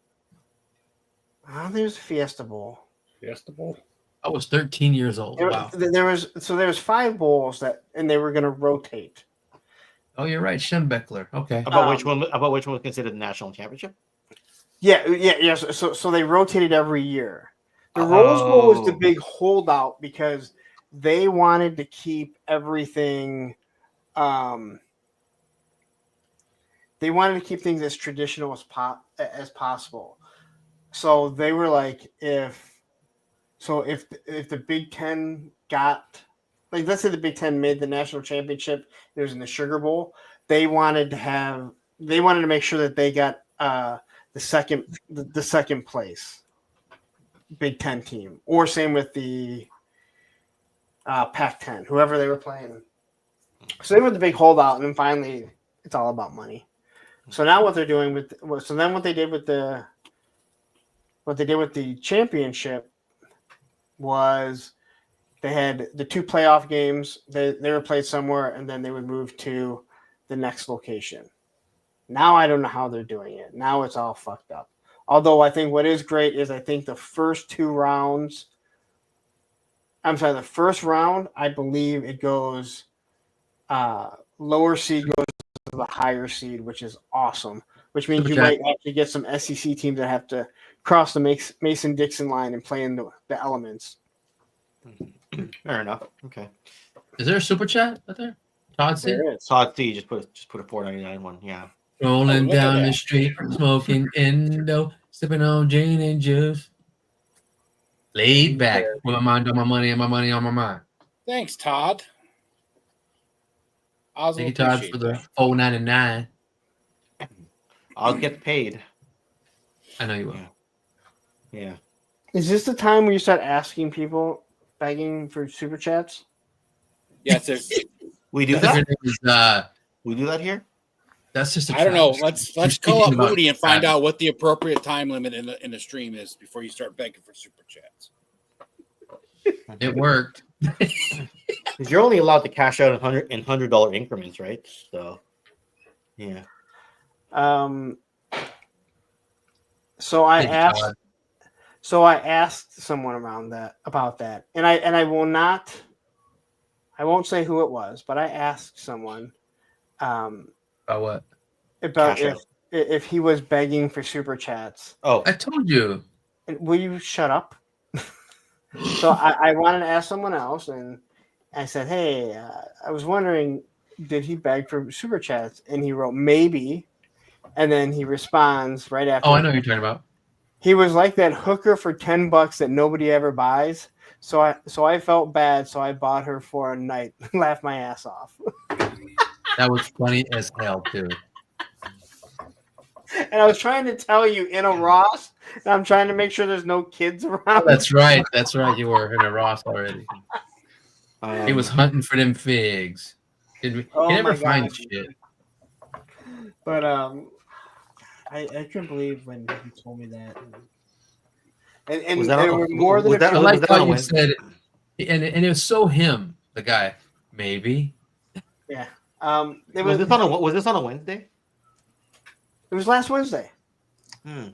I don't think it was a Fiesta Bowl. Fiesta Bowl. I was 13 years old. Wow. There was 5 bowls and they were going to rotate. Oh, you're right, Schembechler. Okay. About which one was considered the national championship? Yeah. So they rotated every year. The Rose Bowl was the big holdout because they wanted to keep everything. They wanted to keep things as traditional as possible. So they were like, if the Big Ten got, like, let's say the Big Ten made the national championship, it was in the Sugar Bowl. They wanted to make sure that they got the second place Big Ten team, or same with the Pac-10, whoever they were playing. So they were the big holdout, and then finally, it's all about money. So now what they're doing what they did with the championship was they had the 2 playoff games. They were played somewhere, and then they would move to the next location. Now I don't know how they're doing it. Now it's all fucked up. Although I think what is great is I think the first 2 rounds. I'm sorry, the first round, I believe it goes lower seed goes to the higher seed, which is awesome. which means Super you chat. might actually get some SEC teams that have to cross the Mason-Dixon line and play in the elements. Fair enough. Okay. Is there a super chat out there? Todd C. There is. Todd C. Just put a $4.99 one. Yeah. Rolling look at down the that. street, smoking Indo, sipping on gin and juice. Laid back with my mind on my money and my money on my mind. Thanks, Todd. I Thank you, Todd, for the $4.99. I'll get paid. I know you will. Yeah. Is this the time where you start asking people, begging for super chats? Yes, there's. We do That's that. We do that here. That's just. I don't know. Let's call up about Moody and find that. out what the appropriate time limit in the stream is before you start begging for super chats. It worked. Because you're only allowed to cash out in $100 increments, right? So, yeah. So I Thank you, asked. Todd. So I asked someone about that, and I will not. I won't say who it was, but I asked someone. About what? About Cash out. if he was begging for super chats. Oh, I told you. Will you shut up? So I wanted to ask someone else, and I said, "Hey, I was wondering, did he beg for super chats?" And he wrote maybe, and then he responds right after. Oh, I know what you're talking about. He was like that hooker for $10 that nobody ever buys. So I felt bad, so I bought her for a night. Laughed my ass off. That was funny as hell, too. And I was trying to tell you in a Ross, and I'm trying to make sure there's no kids around. That's right. That's right. You were in a Ross already. He was Um, hunting for them figs. He Oh never my finds gosh. shit. But I couldn't believe when he told me that. And Was that there on- were more than was a that- few. I like that how on you Wednesday? said it, and it was so him, the guy. Maybe. Yeah. Was this on a Wednesday? It was last Wednesday. Hmm.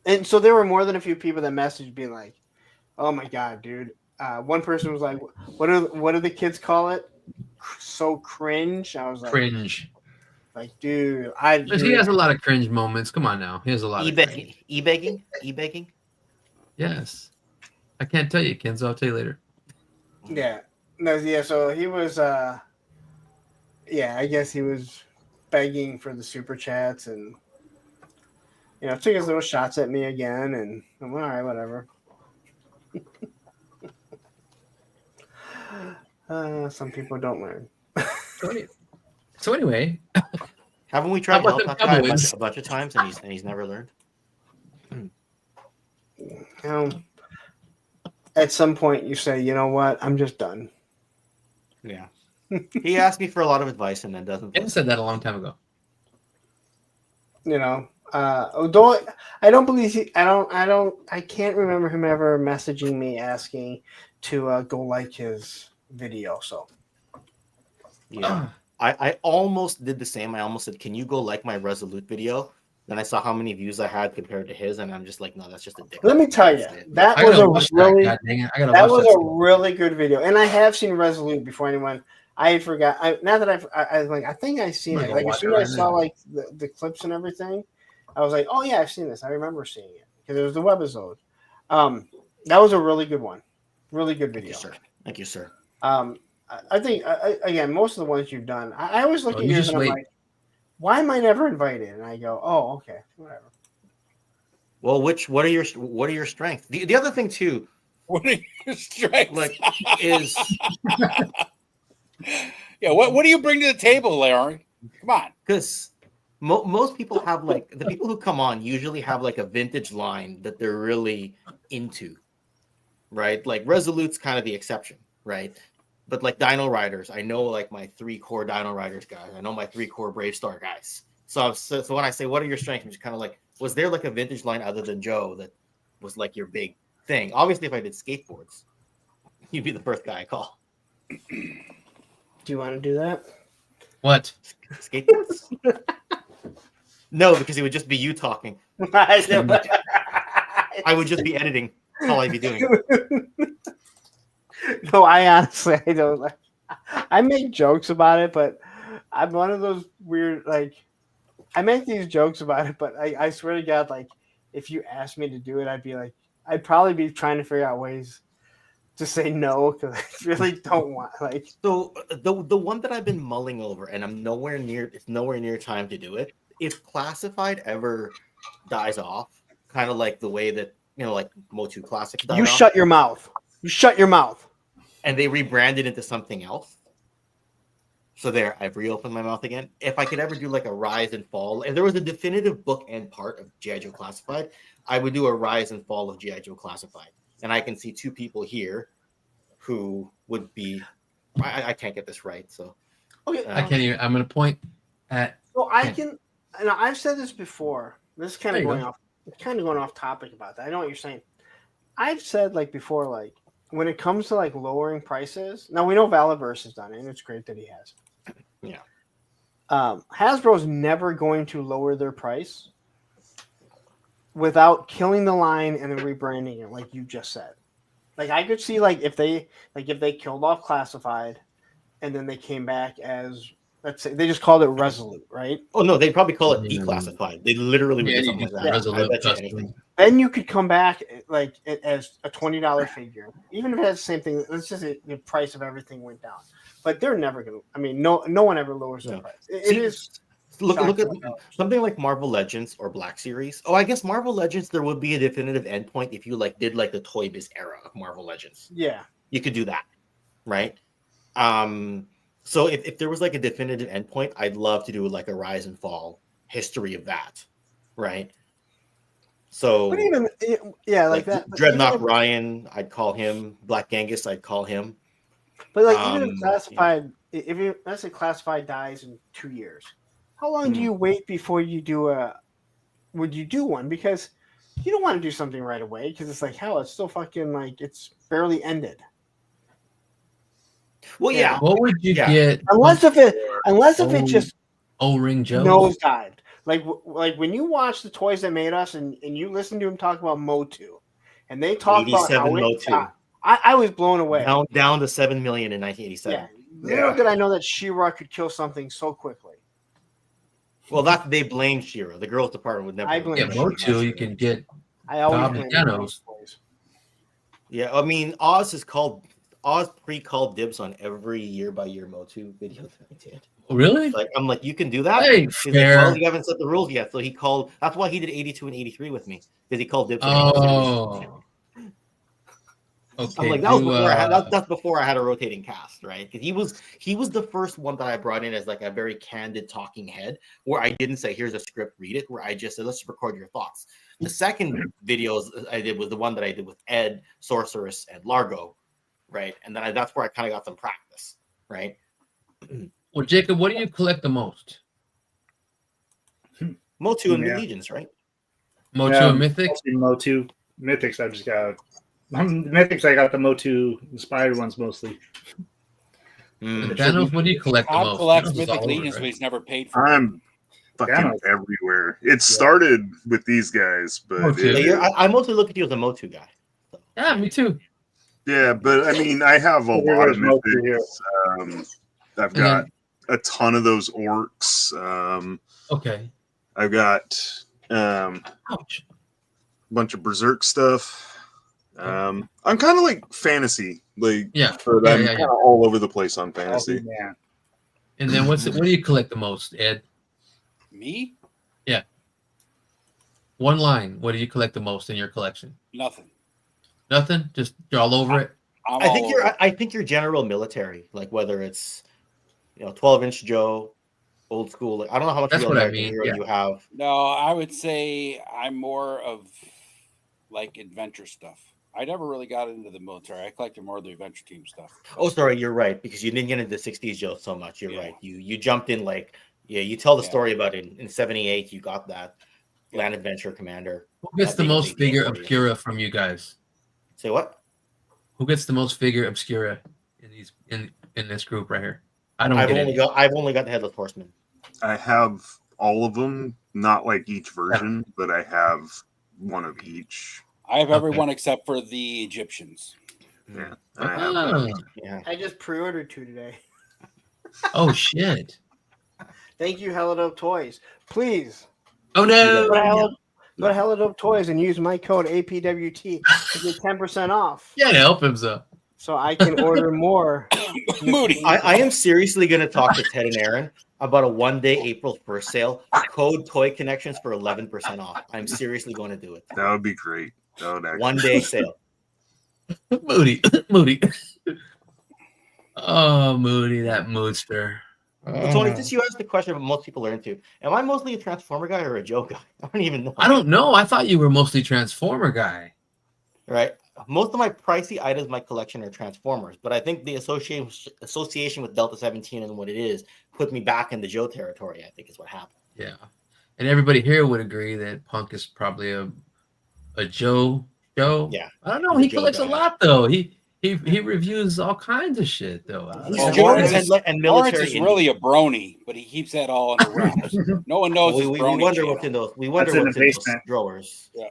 And so there were more than a few people that messaged being like, "Oh my god, dude." One person was like, "What do the kids call it? So cringe." I was like, Cringe. "Like, dude, He has a lot of cringe moments. Come on now. He has a lot of cringe. E-begging? Yes. I can't tell you, Kenzo. I'll tell you later. Yeah. No, yeah, so he was I guess he was begging for the super chats and took his little shots at me again, and I'm all right, whatever. Some people don't learn. So anyway, Haven't we tried How about to help them that guy Cowboys? a bunch of times and he's never learned? At some point you say, you know what, I'm just done. Yeah. He asked me for a lot of advice and then doesn't. Ken said that a long time ago. Although I don't believe I can't remember him ever messaging me asking to go like his video. So Yeah. I almost did the same. I almost said, "Can you go like my Resolute video?" Then I saw how many views I had compared to his, and I'm just like, "No, that's just a dick." let me tell you, that I was gotta a watch really that. God dang it. I gotta that watch was that. a really good video, and I have seen Resolute before anyone. I forgot. Now that I was like, I think I've seen I'm it. gonna Like go as watch soon it as I right saw now. like the clips and everything, I was like, oh yeah, I've seen this. I remember seeing it because it was the webisode. That was a really good one, really good Thank you, video. sir. Thank you, sir. I think again, most of the ones you've done, I always look Oh, at you yours just and I'm wait. like, why am I never invited? And I go, oh, okay, whatever. Well, what are your strengths? The other thing too, What are your strengths? like, is Yeah, what do you bring to the table, Larry? Come on. because most people have like the people who come on usually have like a vintage line that they're really into, right? Like Resolute's kind of the exception, right? But like Dino Riders, I know like my 3 core Dino Riders guys. I know my 3 core Brave Star guys. So when I say what are your strengths, I'm just kind of like, was there like a vintage line other than Joe that was like your big thing? Obviously, if I did skateboards, you'd be the first guy I call. Do you want to do that? What? Skateboards? No, because it would just be you talking. I would just be editing. That's all I'd be doing. No, I honestly, I don't like. I make jokes about it, but I'm one of those weird like. I make these jokes about it, but I swear to God, like if you asked me to do it, I'd probably be trying to figure out ways to say no because I really don't want like. So the one that I've been mulling over, and I'm nowhere near. It's nowhere near time to do it. If classified ever dies off, kind of like the way that like Motu Classic died You off, shut your mouth. You shut your mouth. and they rebranded into something else. So there, I've reopened my mouth again. If I could ever do like a rise and fall, if there was a definitive book and part of G.I. Joe Classified, I would do a rise and fall of G.I. Joe Classified. And I can see two people here who would be. I can't get this right, so Okay, I can't even. I'm gonna point at. so I can. And I've said this before. This is kind There of you going go. off. It's kind of going off topic about that. I know what you're saying. I've said like before, like when it comes to like lowering prices. Now we know Valaverse has done it, and it's great that he has. Yeah. Hasbro's never going to lower their price without killing the line and then rebranding it, like you just said. Like I could see, like if they killed off Classified, and then they came back as, let's say, they just called it Resolute, right? Oh no, they'd probably call it declassified. They literally would do something like that. I Resolute bet you custom. anything. Then you could come back like as a $20 figure, even if it has the same thing. Let's just say the price of everything went down, but they're never going to. I mean, no one ever lowers their price. It is. Look at something like Marvel Legends or Black Series. Oh, I guess Marvel Legends there would be a definitive endpoint if you like did like the Toy Biz era of Marvel Legends. Yeah, you could do that, right? So if there was like a definitive endpoint, I'd love to do like a rise and fall history of that, right? So, but even like that. Dreadnought even if, Ryan, I'd call him. Black Genghis, I'd call him. But like even if Classified, if you let's say Classified dies in 2 years, how long do you wait before you do would you do one? Because you don't want to do something right away because it's like hell, it's still fucking like it's barely ended. Well, yeah. What would you get? Unless if it just O-ring Joe nosedived. Like when you watch the Toys That Made Us and you listen to him talk about Motu, and they talk about how Motu. I was blown away. Down to 7 million in 1987. Little did I know that She-Ra could kill something so quickly. Well, they blame She-Ra. The girls department would never. Yeah, Motu, you can get. I always Bob blame Thanos. Yeah, I mean, Oz pre-called dibs on every year-by-year Motu video that I did. Really? I'm like, you can do that? Hey, He's like, fair. well, you haven't set the rules yet. So he called. That's why he did 82 and 83 with me because he called dibs. Oh. Okay. I'm like, that was before that's before I had a rotating cast, right? Because he was the first one that I brought in as like a very candid talking head, where I didn't say, "Here's a script, read it." Where I just said, "Let's record your thoughts." The second videos I did was the one that I did with Ed, Sorceress, and Largo, right? And then that's where I kind of got some practice, right? Well, Jacob, what do you collect the most? Motu and Legions, right? Motu and Mythics? Motu. Mythics, I just got. Mythics, I got the Motu inspired ones mostly. Thanos, what do you collect the Tom most? collects Thanos is Mythic all over, Legions, right? but he's never paid for it. I'm fucking everywhere. It started with these guys, but I mostly look at you as a Motu guy. Yeah, me too. yeah, but I mean, I have a lot of mythics. I've got a ton of those orcs. Okay. I've got a bunch of berserk stuff. I'm kind of like fantasy, like I'm kind of all over the place on fantasy. Yeah. And then what do you collect the most, Ed? Me? Yeah. One line. What do you collect the most in your collection? Nothing. Nothing. Just you're all over it. I think you're general military, like whether it's 12-inch Joe, old school. Like, I don't know how much That's real what I American mean, Hero yeah. you have. No, I would say I'm more of like adventure stuff. I never really got into the military. I collected more of the adventure team stuff. Oh, sorry, you're right because you didn't get into the 60s Joe so much. You're right. You jumped in like you tell the story about it in 78. You got that Land Adventure Commander. Who gets the most figure obscura from you guys? Say what? Who gets the most figure obscura in this group right here? I've only got the Headless Horseman. I have all of them, not like each version, but I have one of each. I have everyone except for the Egyptians. Yeah. I just pre-ordered 2 today. Oh shit! Thank you, Helidope Toys. Please. Oh no! Go to Helidope Toys and use my code APWT to get 10% off. Yeah, help him so. So I can order more. Moody. I am seriously going to talk to Ted and Aaron about a one-day April 1st sale. Code Toy Connections for 11% off. I'm seriously going to do it. That would be great. That would actually One-day sale. Moody. Oh, Moody, that moodster. Well, Tony, since you asked the question that most people are into, am I mostly a Transformer guy or a Joe guy? I don't even know. I don't know. I thought you were mostly Transformer guy. Right. Most of my pricey items in my collection are Transformers, but I think the association with Delta 17 and what it is put me back in the Joe territory, I think is what happened. Yeah. And everybody here would agree that Punk is probably a Joe. Yeah. I don't know. He collects a lot though. He reviews all kinds of shit though. Well, Lawrence Lawrence is really a brony, but he keeps that all under wraps. No one knows. we his brony wonder channel. what's in those. We wonder That's in what's the in those basement. drawers. Yeah.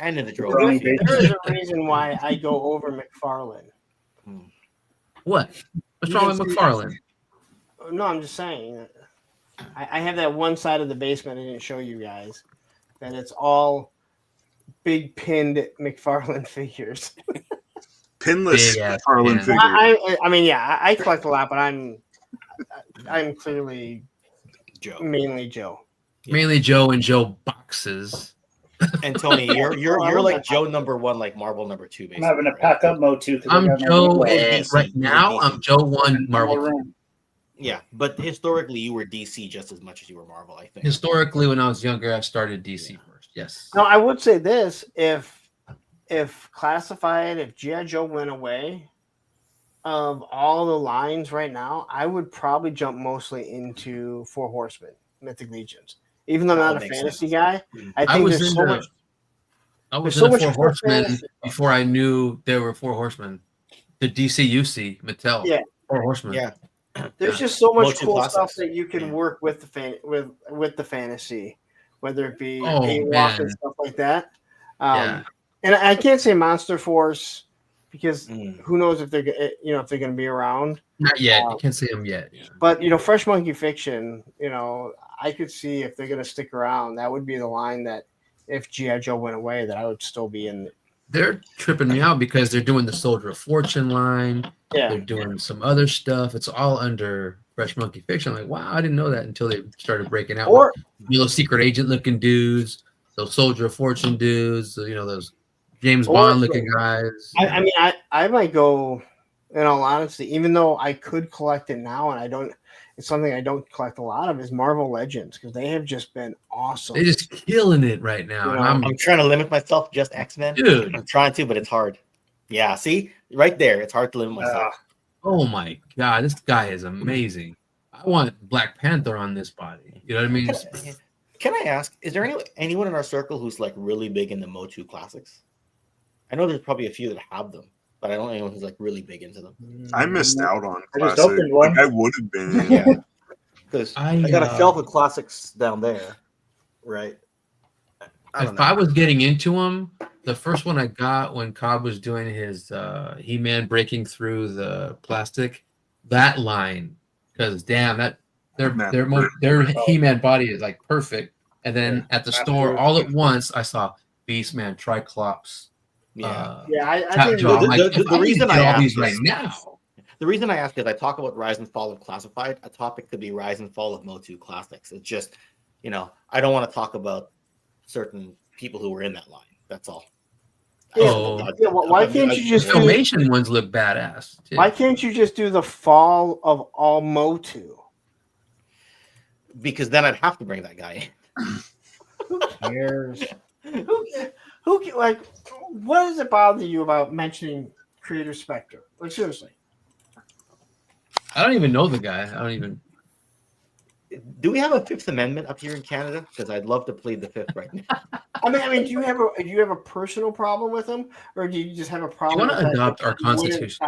And in the There drawers. is a reason why I go over McFarlane. What? What's wrong with McFarlane? No, I'm just saying. I have that one side of the basement I didn't show you guys. That it's all big pinned McFarlane figures. Pinless Big ass McFarlane pin. figure. I mean, yeah, I collect a lot, but I'm clearly Joe. mainly Joe. Mainly Joe and Joe boxes. And Tony, you're like Joe number one, like Marvel number two, I'm basically. having to pack up Mo too. I'm Joe DC. right now. I'm Joe 1 Marvel. Yeah, but historically you were DC just as much as you were Marvel, I think. Historically, when I was younger, I started DC first. Yes. Now, I would say this: if Classified, if G.I. Joe went away, of all the lines right now, I would probably jump mostly into Four Horsemen, Mythic Legions. Even though I'm not a fantasy guy, I think there's so much. I was so in the much Four Horsemen fantasy. before I knew there were Four Horsemen. The DCUC, Mattel. Yeah. Four Horsemen. Yeah. There's just so much Motion cool classics. stuff that you can work with with the fantasy, whether it be Oh, A-Walk man. and stuff like that. Yeah. And I can't say Monster Force because who knows if they're if they're going to be around. Not yet. You can't see them yet. But Fresh Monkey Fiction, I could see if they're going to stick around. That would be the line that if G.I. Joe went away, that I would still be in. They're tripping me out because they're doing the Soldier of Fortune line. Yeah. They're doing some other stuff. It's all under Fresh Monkey Fiction. Like, wow, I didn't know that until they started breaking out. Or those secret agent looking dudes, those Soldier of Fortune dudes, those James Bond looking guys. I mean, I might go. In all honesty, even though I could collect it now, and I don't, it's something I don't collect a lot of. Is Marvel Legends because they have just been awesome. They're just killing it right now. And I'm trying to limit myself to just X-Men. Dude. I'm trying to, but it's hard. Yeah, see? Right there. It's hard to limit myself. Oh my god, this guy is amazing. I want Black Panther on this body. You know what I mean? Can I ask, is there anyone in our circle who's like really big into Motu classics? I know there's probably a few that have them, but I don't know anyone who's like really big into them. I missed out on I just classic. opened one. Like I would have been. Yeah. Because I got a uh, shelf of classics down there. Right. If I was getting into them, the first one I got when Cobb was doing his He-Man breaking through the plastic, that line, because damn, that their He-Man body is like perfect. And then at the store, all at once, I saw Beastman, Triclops. Yeah, I think the reason I all asked these is- right now. The reason I ask is I talk about Rise and Fall of Classified. A topic could be Rise and Fall of Motu Classics. It's just, I don't want to talk about certain people who were in that line. That's all. Why can't you just the Filmation ones look badass? Too. Why can't you just do the fall of all Motu? Because then I'd have to bring that guy in. Who cares? Like, what does it bother you about mentioning Creator Spectre? Like, seriously. I don't even know the guy. I don't even. Do we have a Fifth Amendment up here in Canada? Because I'd love to plead the Fifth right now. I mean, do you have a personal problem with him, or do you just have a problem? You want to adopt our Constitution?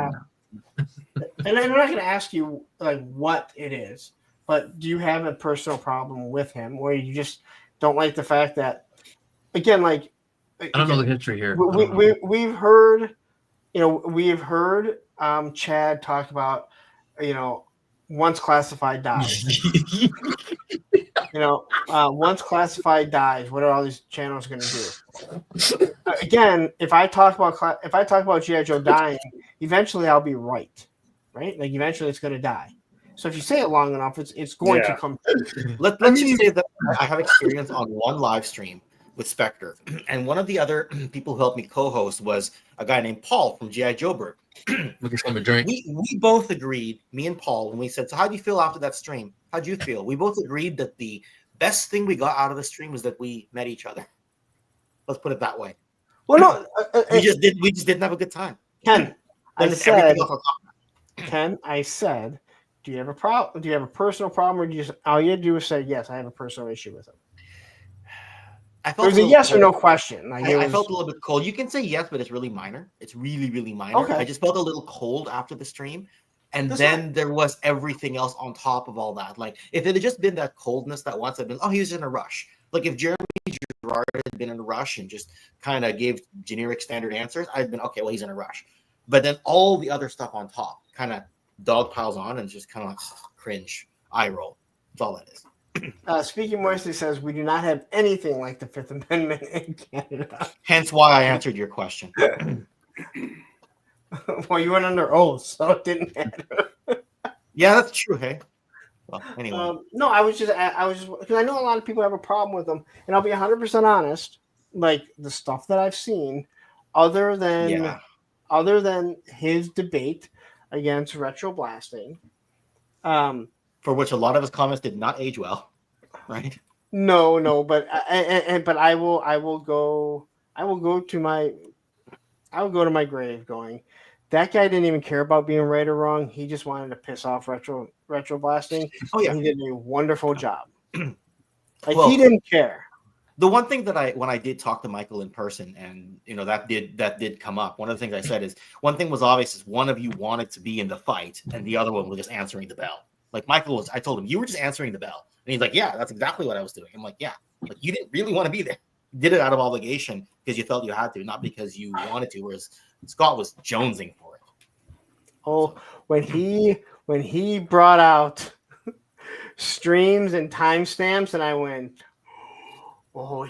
And I'm not going to ask you like what it is, but do you have a personal problem with him, where you just don't like the fact that, again, like I don't know the history here. We've heard, Chad talk about, once Classified died. Once classified dies, what are all these channels going to do? Again, if I talk about G.I. Joe dying, eventually I'll be right? Like eventually it's going to die. So if you say it long enough, it's going to come true. Let's just say that I have experience on one live stream with Spectre, and one of the other people who helped me co-host was a guy named Paul from G.I. Joe Bird. Looking for a drink. We both agreed, me and Paul, when we said, so how do you feel after that stream? How'd you feel? We both agreed that the best thing we got out of the stream was that we met each other. Let's put it that way. Well, no, we just didn't have a good time. Ken, I said, do you have a problem? Do you have a personal problem, or do you just all you had to do was say yes? I have a personal issue with him. It was a yes or no question. I felt a little bit cold. You can say yes, but it's really minor. It's really, really minor. Okay. I just felt a little cold after the stream. And then there was everything else on top of all that. Like, if it had just been that coldness that once I'd been, he was in a rush. Like, if Jeremy Gerard had been in a rush and just kind of gave generic standard answers, I'd been, okay, well, he's in a rush. But then all the other stuff on top kind of dog piles on and just kind of like cringe, eye roll. That's all that is. Speaking Moistly says we do not have anything like the Fifth Amendment in Canada. Hence why I answered your question. Well, you went under oath, so it didn't matter. Yeah, that's true. Hey. Well, anyway. No, I was just because I know a lot of people have a problem with them, and I'll be 100% honest. Like the stuff that I've seen, other than his debate against retro blasting. For which a lot of his comments did not age well, right? No, but I will go to my grave going, that guy didn't even care about being right or wrong. He just wanted to piss off retro blasting. Oh yeah, he did a wonderful job. He didn't care. The one thing that when I did talk to Michael in person, and that did come up. One of the things I said is one thing was obvious is one of you wanted to be in the fight, and the other one was just answering the bell. Like Michael I told him, you were just answering the bell. And he's like, yeah, that's exactly what I was doing. I'm like, yeah, like you didn't really want to be there. You did it out of obligation because you felt you had to, not because you wanted to, whereas Scott was jonesing for it. Oh, when he brought out streams and timestamps, and I went, oh,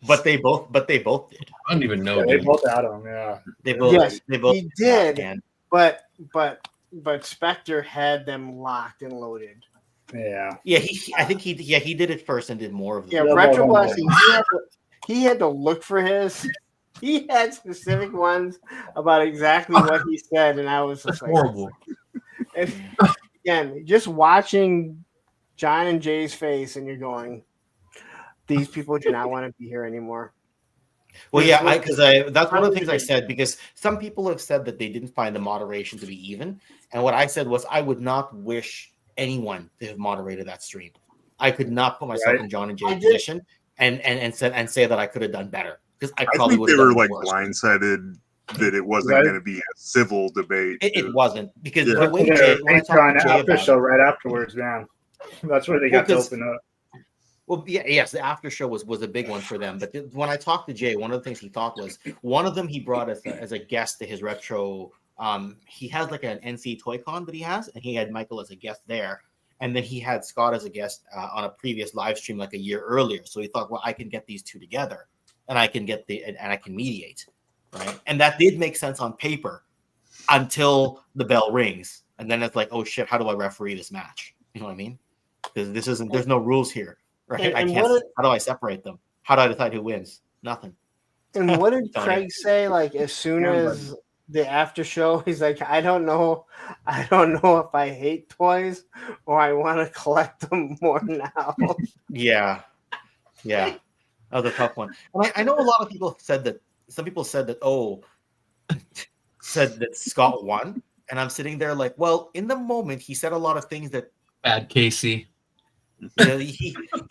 But they both did. I don't even know. Yeah, they both had them, yeah. They both he did. But Spectre had them locked and loaded. Yeah. Yeah, I think he did it first and did more of them. Yeah, retro blasting. He had to look for his. He had specific ones about exactly what he said, and I was just like, horrible. And again, just watching John and Jay's face, and you're going, these people do not want to be here anymore. Well, yeah, that's one of the things I said, because some people have said that they didn't find the moderation to be even, and what I said was I would not wish anyone to have moderated that stream. I could not put myself in John and Jay's position and say that I could have done better, because I probably would have done like worse. Blindsided that it wasn't going to be a civil debate. It wasn't, because Yeah. the way Jay, when I talked to Jay after about show right afterwards, man. That's where they got to open up. Well, yes, the after show was a big one for them. But when I talked to Jay, one of the things he thought was one of them he brought as a guest to his retro. He has like an NC Toy Con that he has, and he had Michael as a guest there. And then he had Scott as a guest on a previous live stream like a year earlier. So he thought, well, I can get these two together, and I can I can mediate, right? And that did make sense on paper until the bell rings, and then it's like, oh shit, how do I referee this match? You know what I mean? Because there's no rules here. Right? And how do I separate them? How do I decide who wins? Nothing. And what did Craig say? Like as soon as the after show, he's like, I don't know if I hate toys or I want to collect them more now. Yeah. That was a tough one. And I know a lot of people said that. Some people said that. Said that Scott won, and I'm sitting there like, well, in the moment, he said a lot of things that bad Casey.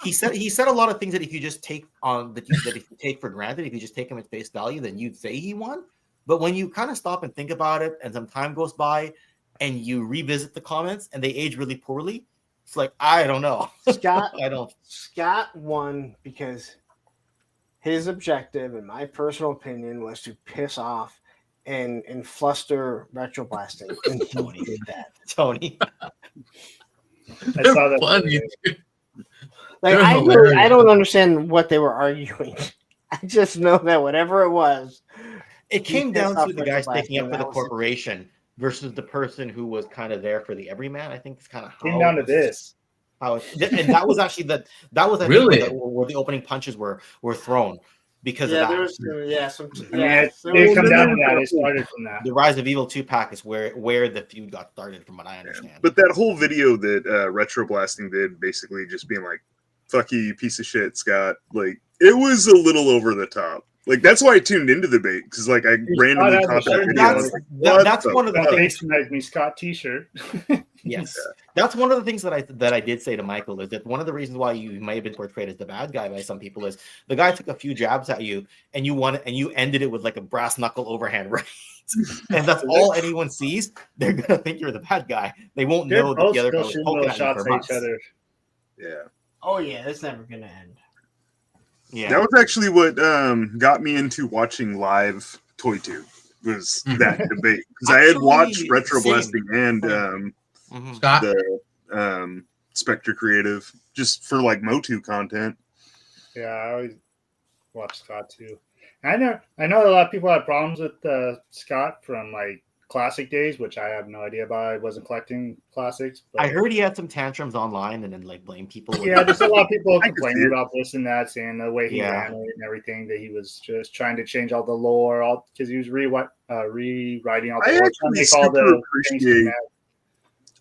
He said a lot of things that if you just take if you take for granted, if you just take him at face value, then you'd say he won. But when you kind of stop and think about it, and some time goes by, and you revisit the comments, and they age really poorly, it's like I don't know. Scott won because his objective, in my personal opinion, was to piss off and fluster retro blasting. And Tony did that. Tony. I saw that. Funny. Like They're I hilarious. don't understand what they were arguing. I just know that whatever it was, It he came pissed down off to the Retro guy sticking Blaster, up for and the that was it. corporation versus the person who was kind of there for the everyman. I think it's kind of how Came down to it was- this. how it, and that was actually that was I think Really? where the opening punches were thrown because Yeah, of there that. was some I mean, it did come down to that. It started from that. The Rise of Evil 2-pack is where the feud got started, from what I understand. But that whole video that Retro Blasting did, basically just being like, "Fuck you, piece of shit, Scott." Like, it was a little over the top. Like, that's why I tuned into the debate, because like I randomly has a caught that shirt video. And I was like, what that's the one of the fuck? things. Patronize me, Scott T-shirt. Yes, that's one of the things that I did say to Michael, is that one of the reasons why you may have been portrayed as the bad guy by some people is the guy took a few jabs at you and you won, and you ended it with like a brass knuckle overhand right, and that's all anyone sees. They're gonna think you're the bad guy. They won't They're know that both the other still guy was shooting poking little at you shots for at months. each other. Yeah. Oh yeah, it's never gonna end. Yeah, That was actually what got me into watching live ToyTube, was that debate, because I had watched Actually, Retro same. Blasting and Mhm. Scott, the Spectre Creative just for like Motu content. Yeah, I always watch Scott too. I know a lot of people have problems with Scott from like classic days, which I have no idea about. I wasn't collecting classics. But I heard he had some tantrums online and then like blame people. yeah, just a lot of people I could see complaining it. about this and that, saying the way he Yeah. ran it and everything, that he was just trying to change all the lore, all because he was rewriting all the I lore, trying to actually make all super the things appreciate. connect.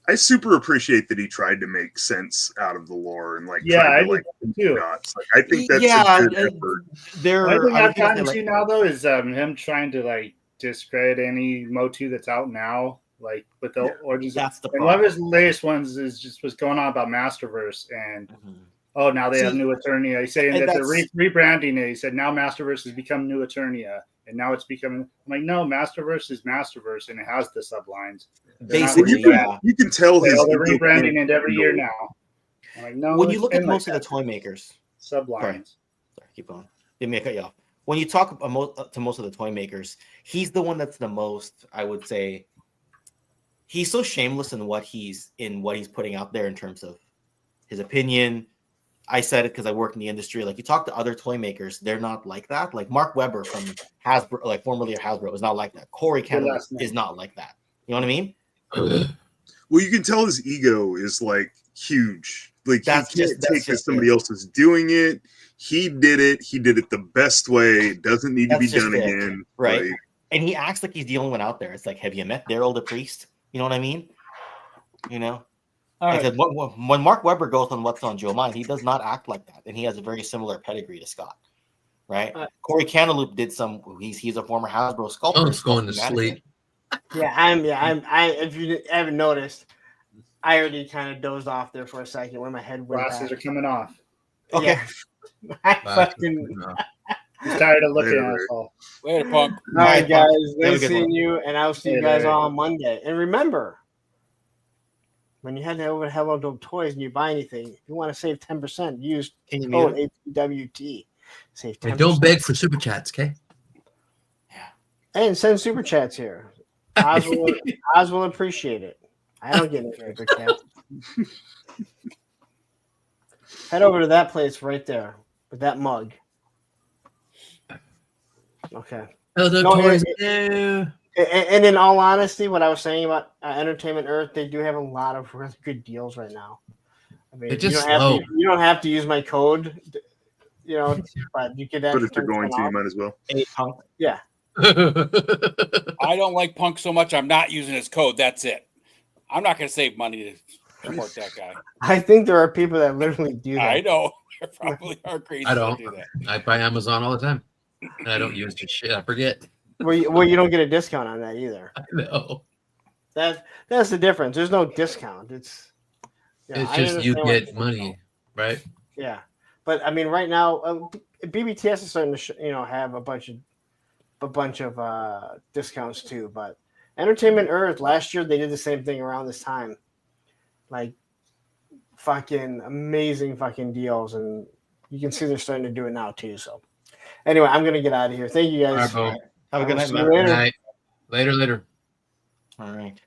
I super appreciate that he tried to make sense out of the lore and like Yeah, tried I to like did too. dots. Like, I think that's Yeah, a good effort. There, The only thing I was I've gonna gotten say, to now though is him trying to like discredit any Motu that's out now, like with the origins. that's the And one of problem. his latest ones is just was going on about Masterverse, and Mhm. now they have See, New Eternia. He's saying and that they're that's- rebranding it. He said now Masterverse has become New Eternia, and now it's becoming. I'm like, no, Masterverse is Masterverse, and it has the sublines. They're not Basically, rebranding. yeah. You can tell his They're ego rebranding can't it every year handle- now. I'm like, no, When you it's look at been like most of the that. toy makers, Sublines. sorry, keep going. Didn't mean to cut you off. When you talk to most of the toy makers, he's the one that's the most, I would say, he's so shameless in what he's putting out there in terms of his opinion. I said it because I work in the industry. Like, you talk to other toy makers, they're not like that. Like Mark Webber from Hasbro, like formerly of Hasbro, is not like that. Corey Canada last name. is not like that. You know what I mean? Well, you can tell his ego is like huge. Like, That's he can't just- that's take that just somebody it. else is doing it. He did it. He did it the best way. It doesn't need to That's be just done it, again. right? Like, And he acts like he's the only one out there. It's like, have you met Daryl the Priest? You know what I mean? You know? All I right. said, when Mark Webber goes on What's on Joe Mind, he does not act like that. And he has a very similar pedigree to Scott, right? Corey Cantaloupe did some, he's a former Hasbro sculptor. Punk's going to sculpting sleep. mannequin. If you haven't noticed, I already kind of dozed off there for a second when my head went Glasses back. are coming off. Okay. Yeah. I fucking. He's tired of looking at Later. us all. Later, Punk. All right, Punk. guys. Have a Nice good seeing one. you, and I'll see you Hey, guys Larry. all on Monday. And remember, when you head over to Hello Dope Toys and you buy anything, if you want to save 10%, use Can you code mute it? APWT. Save 10%. Hey, don't beg for super chats, okay? And send super chats here. Oz will appreciate it. I don't get any super chats. Head over to that place right there with that mug. Okay. Hello, No, toys. And in all honesty, what I was saying about Entertainment Earth, they do have a lot of really good deals right now. I mean, They're just you don't slow. have to, you don't have to use my code, you know, but you could. but if you're going to, you might as well. Yeah. I don't like Punk so much. I'm not using his code. That's it. I'm not going to save money to support that guy. I think there are people that literally do that. I know. There probably are crazy I don't. to do that. I buy Amazon all the time, and I don't use this shit. I forget. Well, you don't get a discount on that either. I know. That's the difference. There's no discount. It's It's I just you understand why get people money, don't. right? Yeah, but I mean, right now, BBTS is starting to have a bunch of discounts too. But Entertainment Earth last year they did the same thing around this time, like fucking amazing fucking deals, and you can see they're starting to do it now too. So anyway, I'm gonna get out of here. Thank you guys. All right, bro. Have a good night, See you man. later. Good night. Later. All right.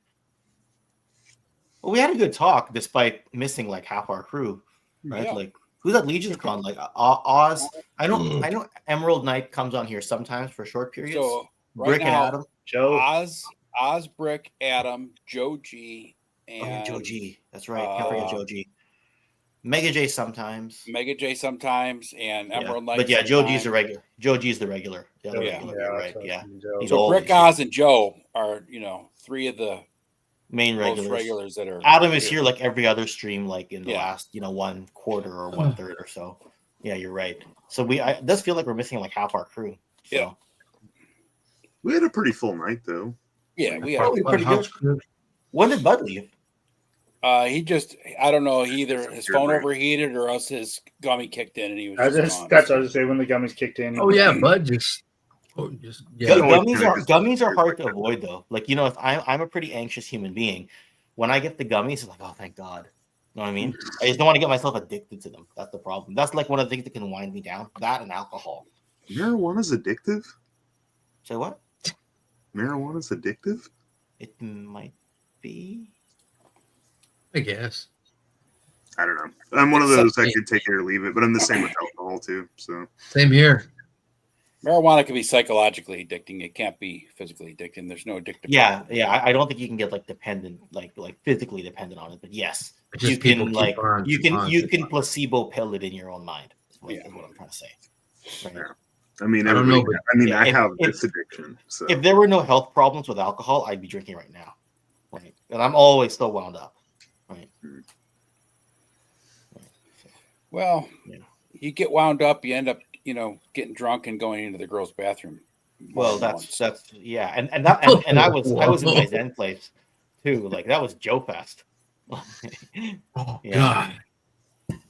Well, we had a good talk despite missing like half our crew, right? Yeah. Like Who's at Legion's Con? Like Oz. I know Emerald Knight comes on here sometimes for short periods. So right Brick and now, Adam. Joe. Oz, Brick, Adam, Joe G, and Joe G. That's right. Can't forget Joe G. Mega J sometimes. and Emerald Knight. But yeah, Joe G's sometimes. the regular. Joe G's the regular. Yeah, you're right. Yeah. He's So always Brick, Oz, and Joe are three of the main most regulars. regulars that are. Adam is here like every other stream, like in the Yeah. last 1 quarter or 1/3 or so. Yeah, you're right. So it does feel like we're missing like half our crew. So. Yeah. We had a pretty full night though. Yeah, we Probably had pretty good. When did Bud leave? I don't know. Either his phone overheated or else his gummy kicked in and he was gone. That's what I was saying when the gummies kicked in. Oh yeah, Bud just Gummies are hard to avoid though. Like if I'm a pretty anxious human being, when I get the gummies, it's like, oh thank God. You know what I mean? I just don't want to get myself addicted to them. That's the problem. That's like one of the things that can wind me down. That and alcohol. Marijuana's addictive? Say what? Marijuana's addictive? It might be. I guess. I don't know. I'm one of those I could take it or leave it, but I'm the same with alcohol too. So same here. Marijuana can be psychologically addicting. It can't be physically addicting. There's no addictive. Yeah. I don't think you can get like dependent, like physically dependent on it. But yes, Just you can people like keep on, you keep can on, you keep can on. placebo pill it in your own mind. Is what I'm trying to say. Right? yeah. I mean, I don't know, everybody- but- I mean, Yeah, I if- have if- this addiction. So If there were no health problems with alcohol, I'd be drinking right now. Right? And I'm always still wound up. Right. Well, you get wound up, you end up, getting drunk and going into the girls' bathroom. Well, once. that's yeah, and I was in my Zen place too. Like that was Joe Fest. Oh Yeah. God. And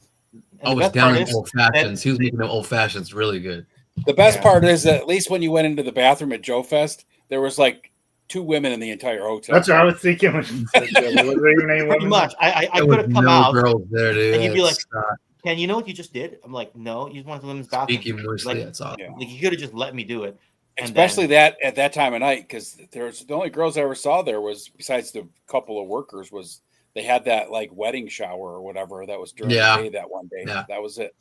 I the was best down part in is old fashions. He was making them old fashions really good. The best Yeah. part is that at least when you went into the bathroom at Joe Fest, there was like 2 women in the entire hotel. That's what I was thinking. When you said that. There wasn't even any Pretty women. much. I There could was have come no out girls there, dude. and you'd be like, That's, "Ken, you know what you just did?" I'm like, "No, you just went to the women's bathroom." speaking loosely, Like, that's awesome. Yeah. like you could have just let me do it. And Especially then- that at that time of night, because there's the only girls I ever saw there was, besides the couple of workers, was they had that like wedding shower or whatever that was during Yeah. the day that one day. Yeah. That was it.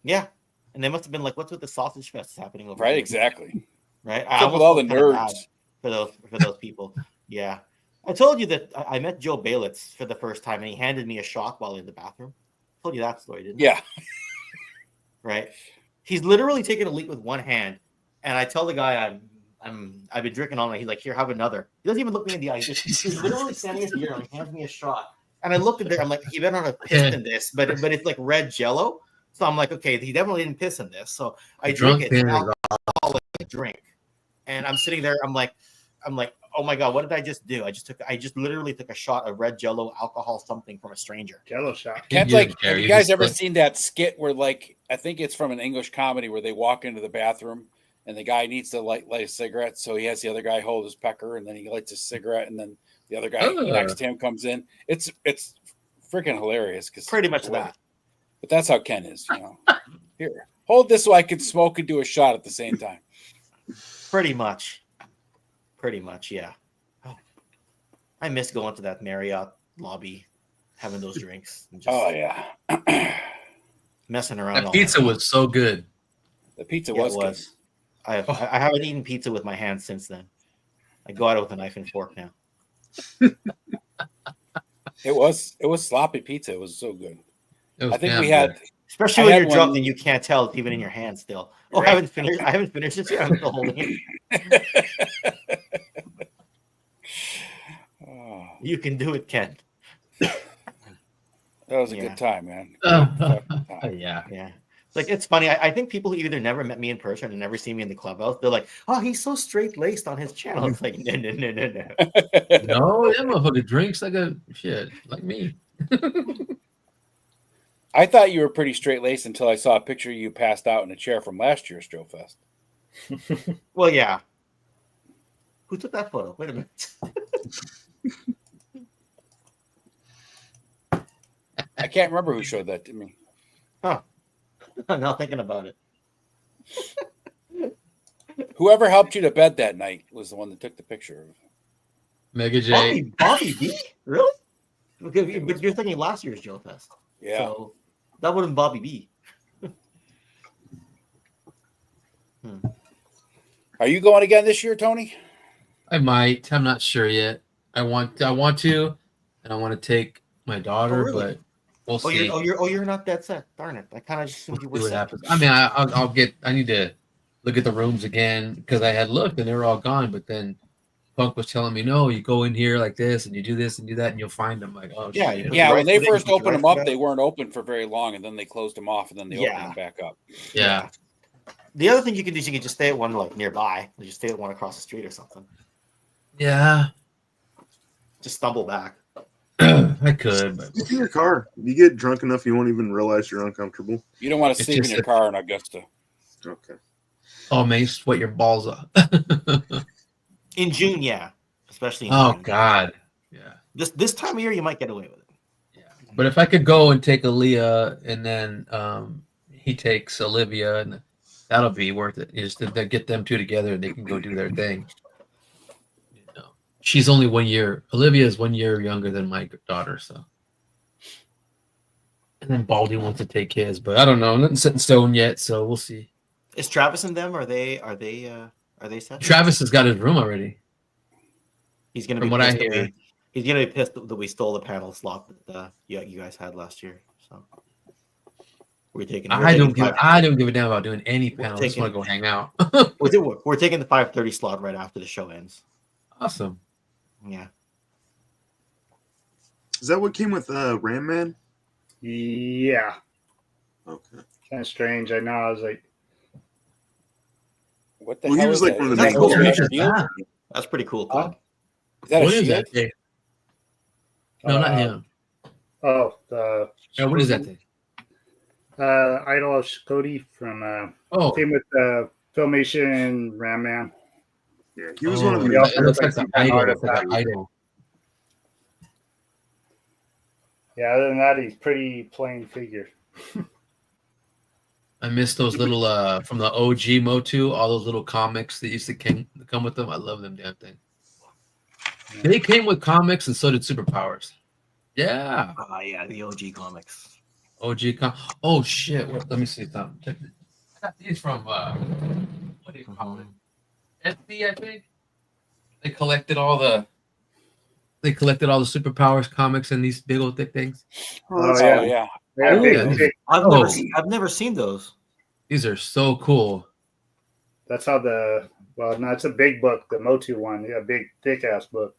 Yeah, and they must have been like, "What's with the sausage fest happening over Right, here?" exactly. Right. What's up with all the nerds? for those people. Yeah, I told you that I met Joe Baylitz for the first time, and he handed me a shot while in the bathroom. I told you that story, didn't I? Yeah. Right. He's literally taking a leak with one hand, and I tell the guy I've been drinking all night. He's like, "Here, have another." He doesn't even look me in the eye. He's literally standing here and he hands me a shot. And I looked at there. I'm like, he better not have pissed in this, but it's like red Jello. So I'm like, okay, he definitely didn't piss in this. So I drink it. Drunk Now I'll drink, and I'm sitting there. I'm like, oh my God, what did I just do? I just literally took a shot of red Jello, alcohol, something from a stranger. Jello shot. Ken's Yeah, like, Gary, have you you guys just ever like- seen that skit where, like, I think it's from an English comedy where they walk into the bathroom and the guy needs to light a cigarette, so he has the other guy hold his pecker, and then he lights a cigarette, and then the other guy next to him comes in. It's freaking hilarious. Cause Pretty much that. But that's how Ken is. Here, hold this so I can smoke and do a shot at the same time. Pretty much, yeah. Oh, I miss going to that Marriott lobby, having those drinks, and just Oh yeah, messing around. That all pizza night. was so good. the pizza Yeah, was it good. was. I haven't eaten pizza with my hands since then. I go at it with a knife and fork now. It was sloppy pizza. It was so good. It was I think damn we had. good. Especially I when had you're drunk one- and you can't tell it's even in your hand still. Oh, Right. I haven't finished it yet. I'm still holding it. Oh, You can do it, Ken. that was a Yeah. good time, man. Yeah. Yeah. Like it's funny. I think people who either never met me in person and never see me in the clubhouse, they're like, "Oh, he's so straight laced on his channel." It's like, no. No, that motherfucker drinks like a shit, like me. I thought you were pretty straight laced until I saw a picture of you passed out in a chair from last year's Joe Fest. Well, yeah. Who took that photo? Wait a minute. I can't remember who showed that to me. Huh. I'm not thinking about it. Whoever helped you to bed that night was the one that took the picture. Mega J. Bobby B? Really? Okay, but you're thinking last year's Joe Fest. Yeah. So, That wouldn't Bobby B. Are you going again this year, Tony? I might. I'm not sure yet. I want to, and I want to take my daughter, really? but we'll see. You're not that set. Darn it! I kind of assumed you were See what set. happens. I mean, I'll get. I need to look at the rooms again because I had looked and they were all gone. But then Punk was telling me, no, you go in here like this and you do this and do that and you'll find them. Like, oh Yeah, shit. yeah. When they first you opened them drive up, to they weren't open for very long, and then they closed them off, and then they opened them back up. Yeah. The other thing you can do is you can just stay at one like nearby. You just stay at one across the street or something. Yeah. Just stumble back. I could, but Look in your car. You get drunk enough, you won't even realize you're uncomfortable. You don't want to It's sleep in just your car in Augusta. Okay. oh man, sweat your balls off. In June, yeah, especially. In Oh June. God. Yeah. This time of year, you might get away with it. But if I could go and take Aaliyah and then he takes Olivia, and that'll be worth it. Is to get them two together and they can go do their thing. You know, she's only 1 year. Olivia is 1 year younger than my daughter, so. And then Baldy wants to take his, but I don't know. Nothing set in stone yet, so we'll see. Is Travis and them? Are they set? Travis has got his room already. He's gonna From be what I pissed that hear. he's gonna be pissed that we stole the panel slot that you guys had last year. So we're taking. I don't give a damn about doing any panel. I just taking- want to go hang out. We're taking the 5:30 slot right after the show ends. Awesome. Yeah. Is that what came with Ram Man? Yeah. Okay. Kind of strange. I know. I was like, What the Well, he hell was is like that? one of Is the that big cool? guys. Is that That's pretty cool. Todd. a What is shield? that thing? No, not him. oh, the No, what is that thing? Idol of Cody from Oh, came with Filmation Ram Man. Yeah, he was one of the. Yeah. It looks like the An idol. artifact. It's like an idol. Yeah, other than that, he's pretty plain figure. I miss those little from the OG Motu, all those little comics that used to come with them. I love them damn thing. They came with comics and so did Superpowers. Yeah. Yeah, the OG comics. Oh shit. Let me see something. Check this. I got these from what do you call it? FB, I think. They collected all the Superpowers comics and these big old thick things. Oh, yeah. yeah. Oh, big- yeah. big- I've never seen those. These are so cool. That's how no, it's a big book, the Motu one. Yeah, big thick ass book.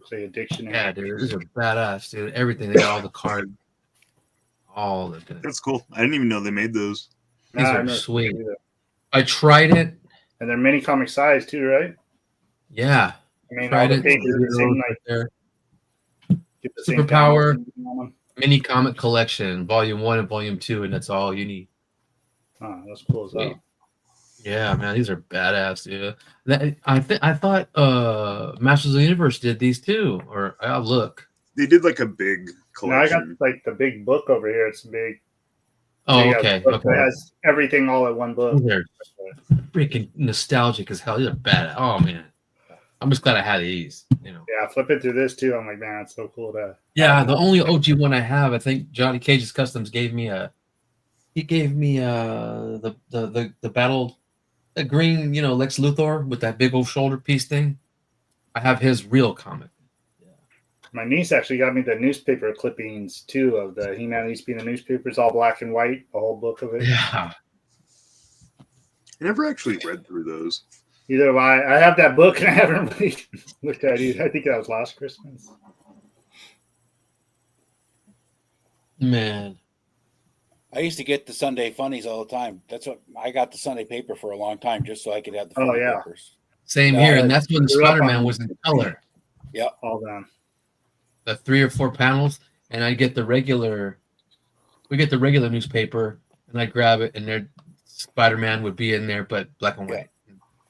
It's like a dictionary. Yeah, dude. These are badass, dude. Everything. They got all the cards. All of it. That's cool. I didn't even know they made those. These Nah, are I've never sweet. seen either. I tried it. And they're mini comic size too, right? Yeah. I mean, all Tried the it. pages are the same, Right like there. get the same Superpower. panels. Mini comic collection, volume 1 and volume 2, and that's all you need. Oh, that's cool as Sweet. well. Yeah, man, these are badass, dude. I thought Masters of the Universe did these too, or I'll look. They did like a big Now I got collection. like the big book over here. It's big. Oh, big ass okay, book okay. that has everything all at one book. These are freaking nostalgic as hell. These are badass. Oh man, I'm just glad I had these. You know. Yeah, flipping through this too. I'm like, man, it's so cool to. Yeah, the only OG one I have, I think Johnny Cage's Customs gave me the battle, the green, Lex Luthor with that big old shoulder piece thing. I have his real comic. My niece actually got me the newspaper clippings too of the He-Man used to be in the newspapers, all black and white, a whole book of it. Yeah. I never actually read through those. Either have I have that book and I haven't really looked at it. I think that was last Christmas. Man. I used to get the Sunday funnies all the time. That's what I got the Sunday paper for a long time, just so I could have the Oh, funny yeah. papers. Same Yeah, here, I and that's when grew up Spider-Man on- was in color. Yep. All done. The 3 or 4 panels, and I get the regular. We get the regular newspaper, and I grab it, and there, Spider-Man would be in there, but black and white.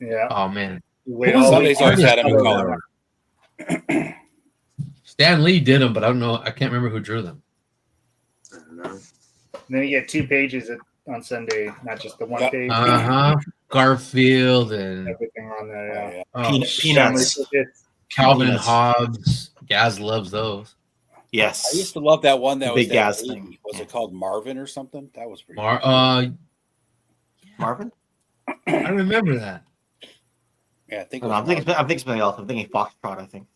Yeah. Oh man, Wait, Who was all the Sundays always had them in artist? color. Stan Lee did them, but I don't know. I can't remember who drew them. I don't know. And then you get 2 pages on Sunday, not just the one Yep. page. Garfield and Everything on there. Yeah. oh, Peanuts. Calvin and Hobbes. Gaz loves those. Yes. I used to love that one that The was big that gas baby. thing. Was it called Marvin or something? That was pretty. Marvin? I remember that. Yeah, I think. No, I'm thinking something else. I'm thinking Foxtrot. I think.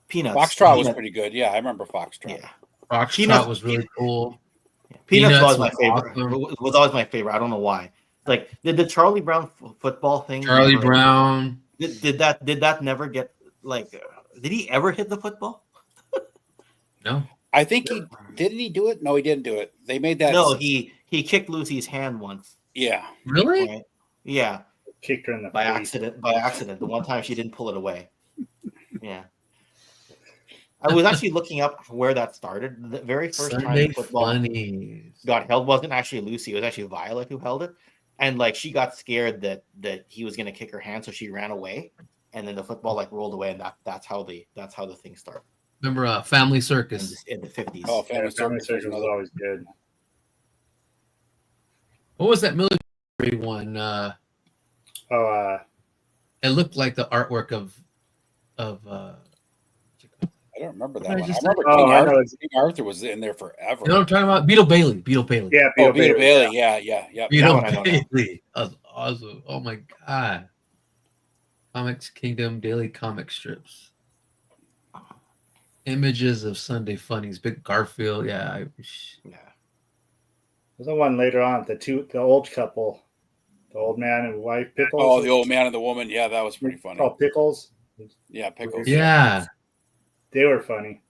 Peanuts. Foxtrot was pretty good. Yeah, I remember Foxtrot. Yeah. Foxtrot was really cool. Peanuts was always my was favorite. awesome. Was always my favorite. I don't know why. Like did the Charlie Brown football thing? Charlie never- Brown. Did that never get like? Did he ever hit the football? No. I think didn't he do it? No, he didn't do it. They made that. No, he kicked Lucy's hand once. Yeah. Really? Right? Yeah. Kicked her in the by face. accident. By accident. The one time she didn't pull it away. Yeah. I was actually looking up where that started. The very first Sunday time football Funnies. got held wasn't actually Lucy. It was actually Violet who held it. And like she got scared that he was going to kick her hand, so she ran away. And then the football like rolled away, and that's how the thing started. Remember Family Circus? In the 50s. Oh, Family Circus was always good. What was that military one? It looked like the artwork of I don't remember that What did I one. I just remember say? King I know Arthur. King Arthur was in there forever. You know what I'm talking about? Beetle Bailey. Yeah, Beetle Bailey. Yeah. Beetle That one I don't know. Bailey. That was awesome. Oh my god. Comics Kingdom daily comic strips. Images of Sunday Funnies. Big Garfield. Yeah. There's the one later on. The old couple, the old man and wife Pickles. Oh, the old man and the woman. Yeah, that was pretty funny. Oh, Pickles. Yeah, Pickles. Yeah. They were funny.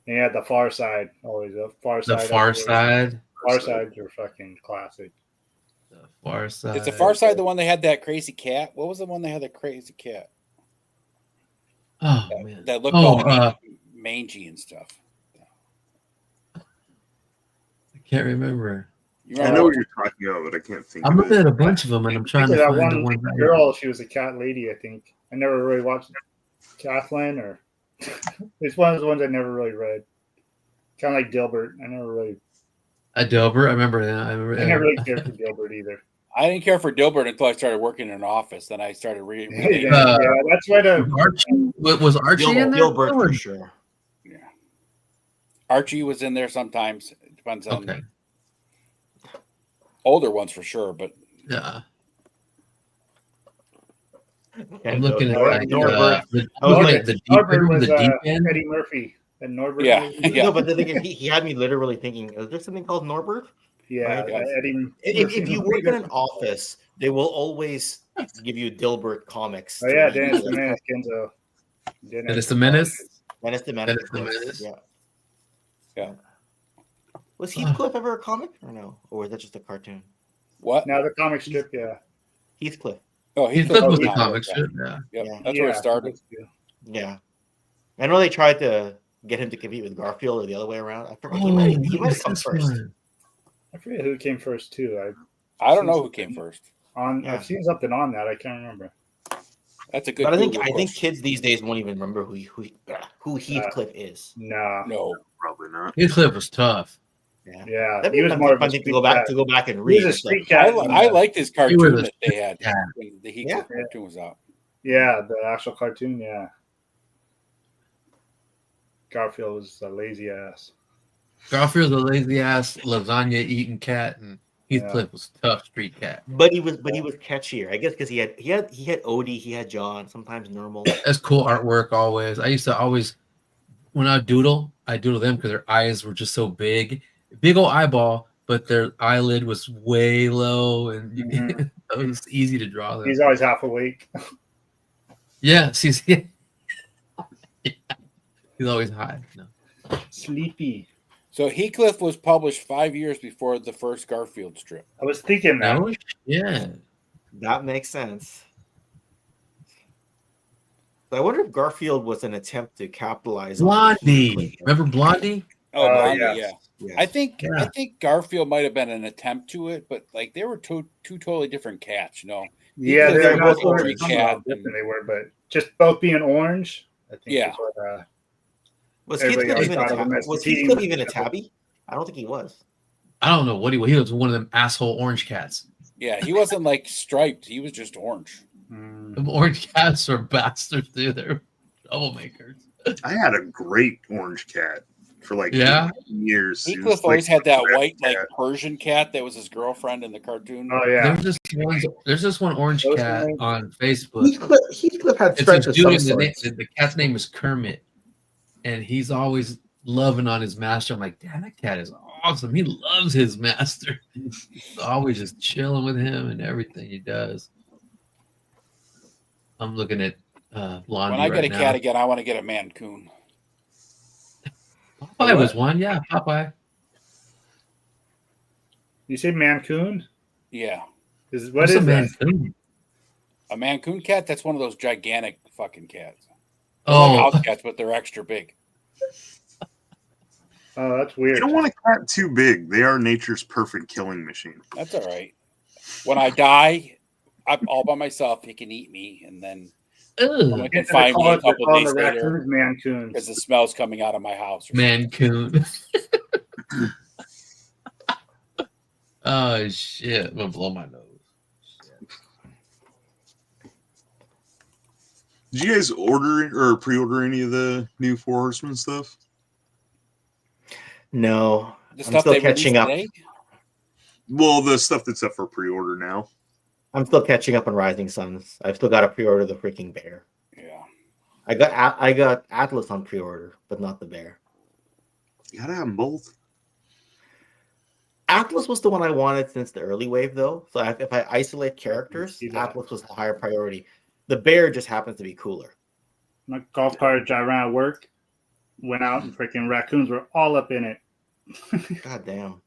And you had the Far Side always. The Far The Side. Far Side. Far Side were fucking classic. The Far Side. Is the Far Side the one they had that crazy cat? What was the one they had the crazy cat? Oh man. That looked Oh, all mangy and stuff. I can't remember. I know what you're talking about, but I can't think. I'm of looking it. at a bunch of them, and I'm trying to that find the one one. girl. She was a cat lady, I think. I never really watched Kathleen, or it's one of the ones I never really read. Kind of like Dilbert. I never really. Dilbert. I remember that. I remember. I never really cared for Dilbert either. I didn't care for Dilbert until I started working in an office. Then I started reading. Yeah, that's why the Archie was Archie in there? Dilbert for sure. Yeah. Archie was in there sometimes. It depends on older ones for sure, but yeah. I'm looking at like Norbert. the deep end. Eddie Murphy and Norbert. Yeah. No, but the thing is, he had me literally thinking, is there something called Norbert? Yeah, Eddie. If you work in an office, they will always give you Dilbert comics. Oh yeah, Dennis the Menace, Kenzo. Dennis the Menace. Dennis the Menace. Dennis the Menace. Yeah. Yeah. Was Heathcliff ever a comic or no? Or was that just a cartoon? What? Now the comic strip, yeah. Heathcliff. Oh, Heathcliff was the comic comic strip. Yeah. Yep. That's where it started. Yeah. I know they tried to get him to compete with Garfield or the other way around. I forget. He might have come first. I forget who came first too. I don't know who came first. I've seen something on that. I can't remember. That's a good. But I think question. kids these days won't even remember who Heathcliff is. No, probably not. Heathcliff was tough. Yeah, That'd he be was more of a fun to street go back cat. to go back and He read. was a It's street like- cat. I liked his cartoon was a that they had cat. when the Heathcliff cartoon was out. Yeah, the actual cartoon. Yeah, Garfield was a lazy ass. Garfield's a lazy ass lasagna eating cat, and Heathcliff was tough street cat. But he was catchier, I guess, because he had Odie, he had John, sometimes Normal. That's cool artwork always. I used to always when I doodle them because their eyes were just so big old eyeball, but their eyelid was way low, and it was easy to draw them. He's always half awake. Yeah, he's always high. No. Sleepy. So Heathcliff was published 5 years before the first Garfield strip. I was thinking that. No? Yeah. That makes sense. But I wonder if Garfield was an attempt to capitalize Blondie. Remember Blondie? Oh, Blondie, yes. yeah. I think Garfield might have been an attempt to it, but like they were two totally different cats, you know. Yeah, Heathcliff they're was not more sort of cat. different they were, but just both being orange. I think Yeah. is what, Was everybody Heathcliff else even thought a of him tabby? as Was the team. Heathcliff even a tabby? I don't think he was. I don't know what he was. He was one of them asshole orange cats. Yeah, he wasn't like striped. He was just orange. The orange cats are bastards, dude. They're troublemakers. I had a great orange cat for like Yeah? 15 years. He was Heathcliff always like had that the best white, like cat. Persian cat that was his girlfriend in the cartoon. Oh yeah. There's this one orange Those cat are nice. on Facebook. Heathcliff had It's stripes this of some dude, sorts. the cat's name is Kermit, and he's always loving on his master. I'm like, damn, that cat is awesome. He loves his master. He's always just chilling with him and everything he does. I'm looking at Blondie When I get right a now. cat again, I want to get a Mancoon. Popeye was one, yeah, Popeye. You say Mancoon? Yeah. What What's is a that? Mancoon? A Mancoon cat, that's one of those gigantic fucking cats. They're Oh. like house cats, but they're extra big. Oh, that's weird. You don't want a cat too big. They are nature's perfect killing machine. That's all right. When I die, I'm all by myself. He can eat me, and then someone can find me a couple days later Mancoon because the smell's coming out of my house. Mancoon. Oh shit! I'm gonna blow my nose. Did you guys order or pre-order any of the new Four Horsemen stuff? No, The I'm stuff still they catching released up. today? Well, the stuff that's up for pre-order now. I'm still catching up on Rising Suns. I've still got to pre-order the freaking bear. Yeah. I got Atlas on pre-order, but not the bear. You gotta have them both. Atlas was the one I wanted since the early wave, though. So if I isolate characters, Atlas was the higher priority. The bear just happens to be cooler. My golf cart I ran at work, went out and freaking raccoons were all up in it. God damn.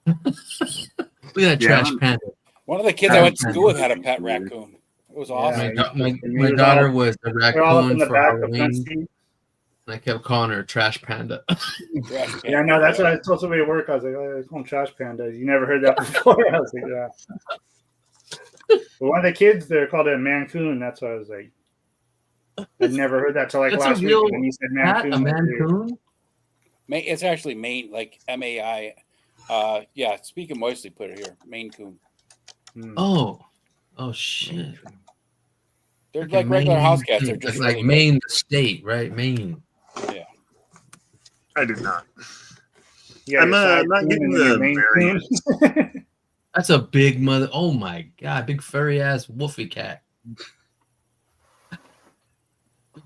Look at that trash panda. One of the kids I went to school with had a pet raccoon. It was awesome. My daughter was a They're all up in raccoon the for back of the Halloween. seat. And I kept calling her Trash Panda. Yeah, no, that's what I told somebody at work. I was like, oh, I call him Trash Panda. You never heard that before? I was like, yeah. But one of the kids there called it a Mancoon. That's why I was like, I'd never heard that till like That's a last week real when you said cat, Mancoon. a Mancoon? It's actually Maine, like MAI. Yeah, speaking moistly, put it here. Maine Coon. Oh shit! They're Okay, like regular Maine house cats. They're Coon. just It's like really Maine, the state, right? Maine. Yeah. I did not. Yeah, I'm not Coon getting and then your the Maine variant. That's a big mother. Oh my god, big furry ass woofy cat.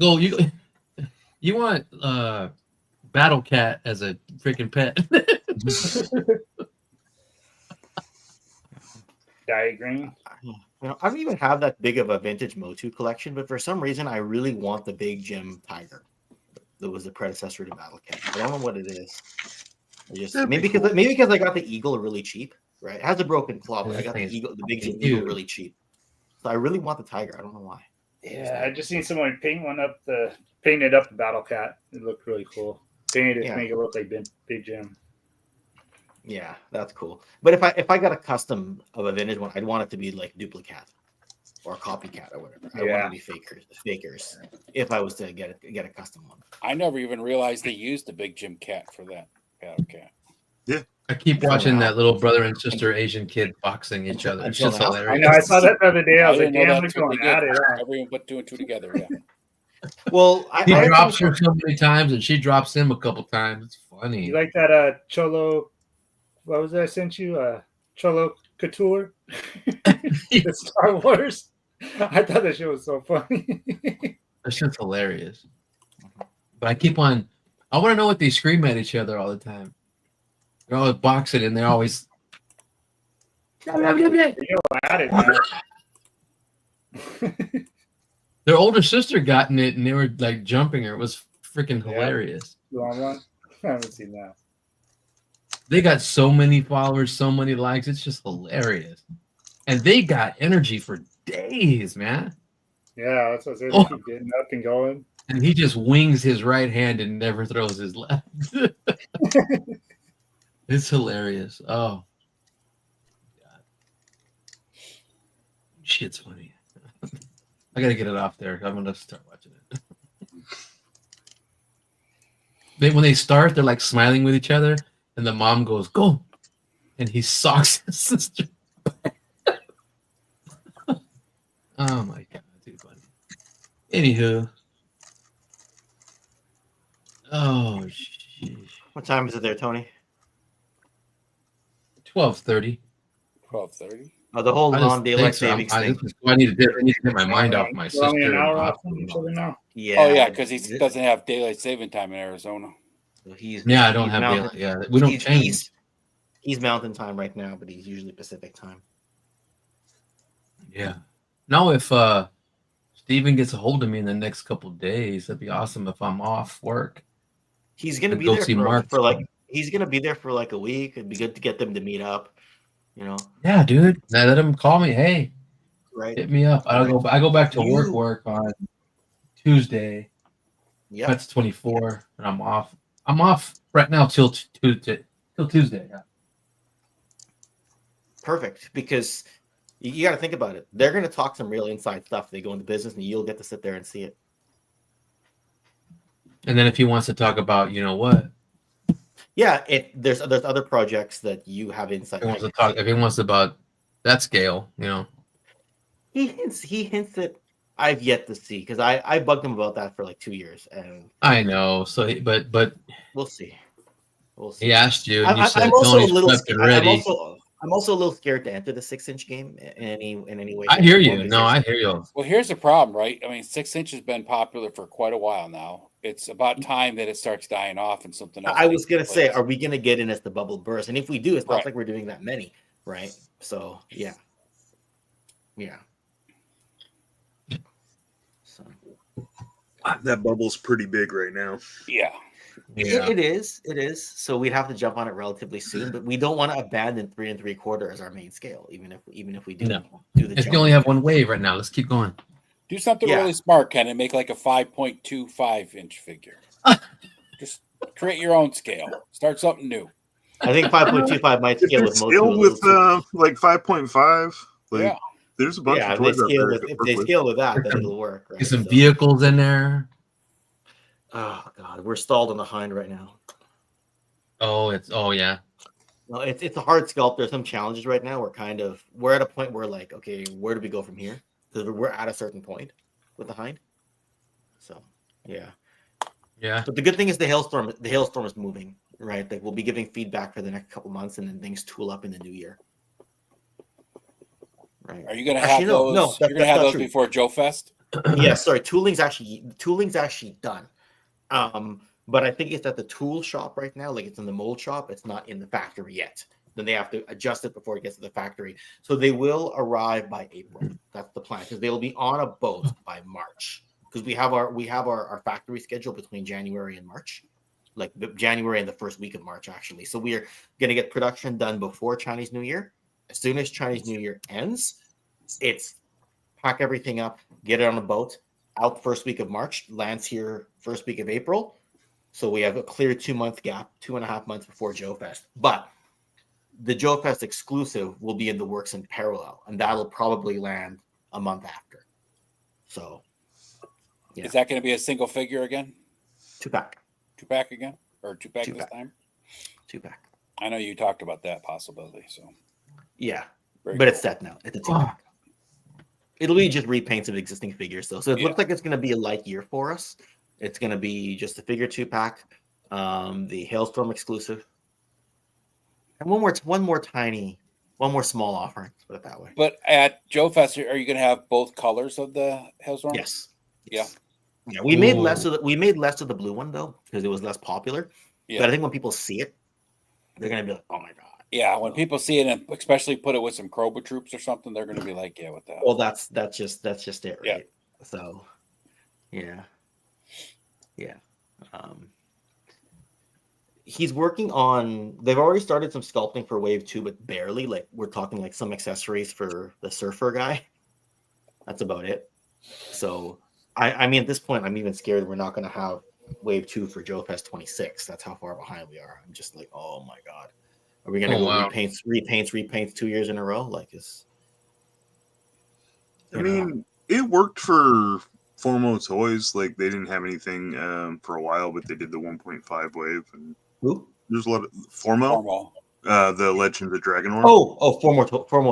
Go you want Battle Cat as a freaking pet? Diagram. You know, I don't even have that big of a vintage Motu collection, but for some reason, I really want the Big Jim Tiger. That was the predecessor to Battle Cat. I don't know what it is. I just maybe because I got the Eagle really cheap, right? It has a broken claw, but I got the Eagle, the Big Jim Eagle really cheap. So I really want the Tiger. I don't know why. Yeah, I just seen someone paint it up the Battle Cat. It looked really cool. Painted it to make it look like Big Jim. Yeah, that's cool. But if I got a custom of a vintage one, I'd want it to be like duplicate or copycat or whatever. I want to be fakers. If I was to get a custom one. I never even realized they used the Big Jim cat for that Battle Cat. Yeah. I keep watching that little brother and sister Asian kid boxing each other. It's just hilarious. I know. I saw that the other day. I was like, didn't know damn, that's they're what going they at did. it. Everyone put two and two together. Yeah. Well, He drops her so many times, and she drops him a couple times. It's funny. You like that Cholo? What was that I sent you? Cholo Couture? The Star Wars. I thought that shit was so funny. That shit's hilarious. But I keep on. I want to know what they scream at each other all the time. They're always boxing, and they're always. You know, at it, man. Their older sister got in it, and they were like jumping her. It was freaking hilarious. You want one? I haven't seen that. They got so many followers, so many likes. It's just hilarious. And they got energy for days, man. Yeah, that's what I said. They keep getting up and going. And he just wings his right hand and never throws his left. It's hilarious. Oh. God. Shit's funny. I gotta get it off there. I'm gonna start watching it. When they start, they're like smiling with each other, and the mom goes, "Go," and he socks his sister. Oh my god, too funny. Anywho. Oh, sheesh. What time is it there, Tony? 12:30. 12:30. Oh, the whole I just non-daylight think so. savings thing. I need to get my mind off my We're only sister an and hour my off from each other now. Yeah. Oh yeah, because he doesn't have daylight saving time in Arizona. So he's Yeah, I don't he's have mountain, daylight. Yeah, we don't change. He's mountain time right now, but he's usually Pacific time. Yeah. Now, if Steven gets a hold of me in the next couple days, that'd be awesome if I'm off work. He's gonna be go there see for, Mark. he's gonna be there for like a week. It'd be good to get them to meet up. You know. Yeah, dude. Now let him call me. Hey, Right. hit me up. I go back to work on Tuesday. Yeah. That's 24, and I'm off. I'm off right now till Tuesday. Yeah. Perfect, because you got to think about it. They're going to talk some real inside stuff. They go into business, and you'll get to sit there and see it. And then if he wants to talk about, you know what? Yeah, there's other projects that you have insight. If he wants about that scale, you know. He hints that I've yet to see, because I bugged him about that for like 2 years, and I know. So, but we'll see. We'll see. He asked you, and you said, I'm also Tony's a little prepped scared. and ready. I'm also a little scared to enter the 6-inch game in any way. I hear you. No, I hear you. Well, here's the problem, right? I mean, 6-inch has been popular for quite a while now. It's about time that it starts dying off and something else. I was gonna say, are we gonna get in as the bubble burst? And if we do, it's not like we're doing that many, right? So yeah. So that bubble's pretty big right now. Yeah. It is. So we'd have to jump on it relatively soon, but we don't want to abandon 3 3/4 as our main scale, even if we do do the If jump. you only have one wave right now, let's keep going. Do something really smart, Ken, and make like a 5.25-inch figure. Just create your own scale. Start something new. I think 5.25 might scale with most scale with like 5.5. Like, yeah, there's a bunch of toys out there. If they scale with that, then it'll work. Right? Get some vehicles in there. Oh God, we're stalled on the hind right now. Oh yeah. No, it's a hard sculpt. There's some challenges right now. We're at a point where like, okay, where do we go from here? Because we're at a certain point with the hind. So yeah. But the good thing is the hailstorm is moving, right? Like we'll be giving feedback for the next couple months, and then things tool up in the new year. Right. Are you going to have those? No, you're going to have those before Joe Fest? Yeah, sorry. Tooling's actually done. But I think it's at the tool shop right now. Like it's in the mold shop. It's not in the factory yet. Then they have to adjust it before it gets to the factory. So they will arrive by April. That's the plan, because they will be on a boat by March. Because we have our factory schedule between January and March, like January and the first week of March actually. So we are going to get production done before Chinese New Year. As soon as Chinese New Year ends, it's pack everything up, get it on a boat, out first week of March, lands here first week of April. So we have a clear 2-month gap, 2.5 months before Joe Fest. But the Joe Fest exclusive will be in the works in parallel, and that'll probably land a month after. So, yeah. Is that going to be a single figure again? 2-pack. 2-pack again? Or 2-pack this time? 2-pack. I know you talked about that possibility. So, yeah. But it's set now. It's a 2-pack. It'll be just repaints of existing figures, though. So it looks like it's going to be a light year for us. It's going to be just a figure 2-pack, the Hailstorm exclusive, and one more small offering. Put it that way. But at Joe Fest, are you going to have both colors of the Hailstorm? Yes. Yeah. Yeah. We made less of the blue one though, because it was less popular. Yeah. But I think when people see it, they're going to be like, "Oh my god." Yeah, when people see it, and especially put it with some Cobra troops or something, they're going to be like, "Yeah, what the hell?" Well, that's just it, right? Yeah. So, yeah. He's working on. They've already started some sculpting for Wave 2, but barely. Like we're talking like some accessories for the surfer guy. That's about it. So, I mean, at this point, I'm even scared we're not going to have Wave 2 for Joe Fest 26. That's how far behind we are. I'm just like, oh my god. Are we going to go repaints 2 years in a row? Like it's. I mean, it worked for Formo Toys. Like they didn't have anything for a while, but they did the 1.5 wave, and there's a lot of Formo. The Legend of Dragonor. Oh, Formo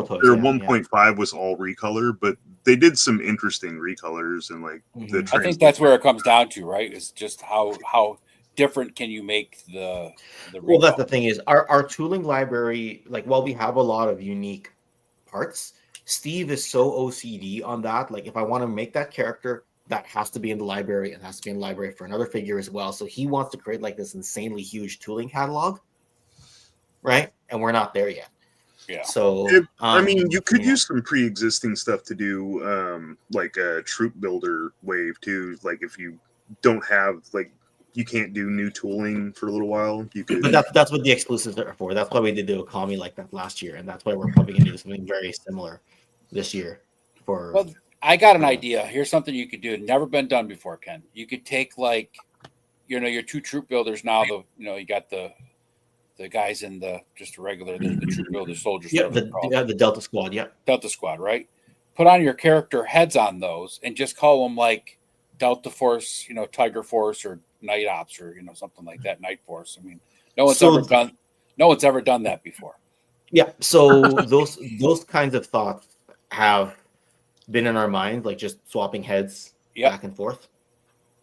Toys. Their 1.5 was all recolor, but they did some interesting recolors and like the. I think that's where it comes down to, right? Is just how different can you make the Well, that's recall? the thing is our tooling library, like while we have a lot of unique parts, Steve is so OCD on that. Like if I want to make that character, that has to be in the library and has to be in the library for another figure as well. So he wants to create like this insanely huge tooling catalog, right? And we're not there yet. Yeah. So I mean, you could use some pre-existing stuff to do like a troop builder wave too. Like if you don't have like you can't do new tooling for a little while, you could. But that's what the exclusives are for. That's why we did the Okami like that last year, and that's why we're probably going to do something very similar this year. Well, I got an idea. Here's something you could do. Never been done before, Ken. You could take like, your two troop builders now. You got the guys in the regular the troop builder soldiers. Yeah, the Delta Squad. Yeah, Delta Squad. Right. Put on your character heads on those and just call them like Delta Force, Tiger Force or Night Ops or something like that. Night Force. I mean, no one's ever done that before. Yeah. So those kinds of thoughts have been in our minds, like just swapping heads back and forth.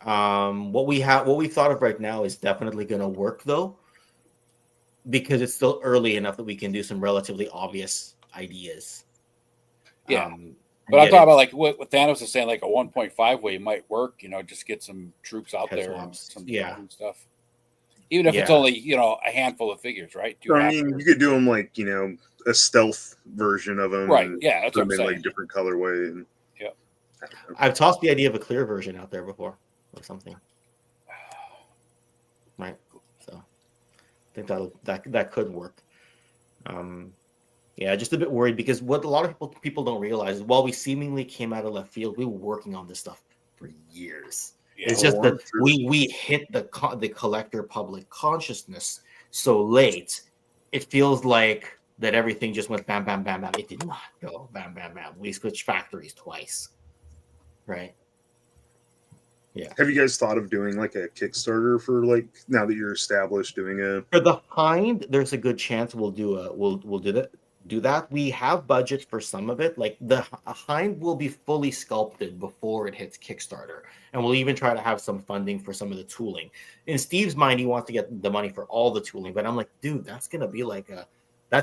What we thought of right now is definitely going to work though, because it's still early enough that we can do some relatively obvious ideas. Yeah. But I'm talking about like what Thanos is saying, like a 1.5 way might work, just get some troops out there and some stuff. Even if it's only, a handful of figures, right? I mean, you could do them like, a stealth version of them. Right. Yeah. That's what I'm in saying. like different colorway. And, yeah. I've tossed the idea of a clear version out there before or something. Right. So I think that could work. Yeah, just a bit worried because what a lot of people don't realize is while we seemingly came out of left field, we were working on this stuff for years. Yeah, it's just that we hit the collector public consciousness so late. It feels like that everything just went bam, bam, bam, bam. It did not go bam, bam, bam. We switched factories twice, right? Yeah. Have you guys thought of doing like a Kickstarter for like now that you're established doing a for the Hind? There's a good chance we'll do that. We have budget for some of it. Like the Hind will be fully sculpted before it hits Kickstarter, and we'll even try to have some funding for some of the tooling. In Steve's mind, he wants to get the money for all the tooling, but I'm like, dude, that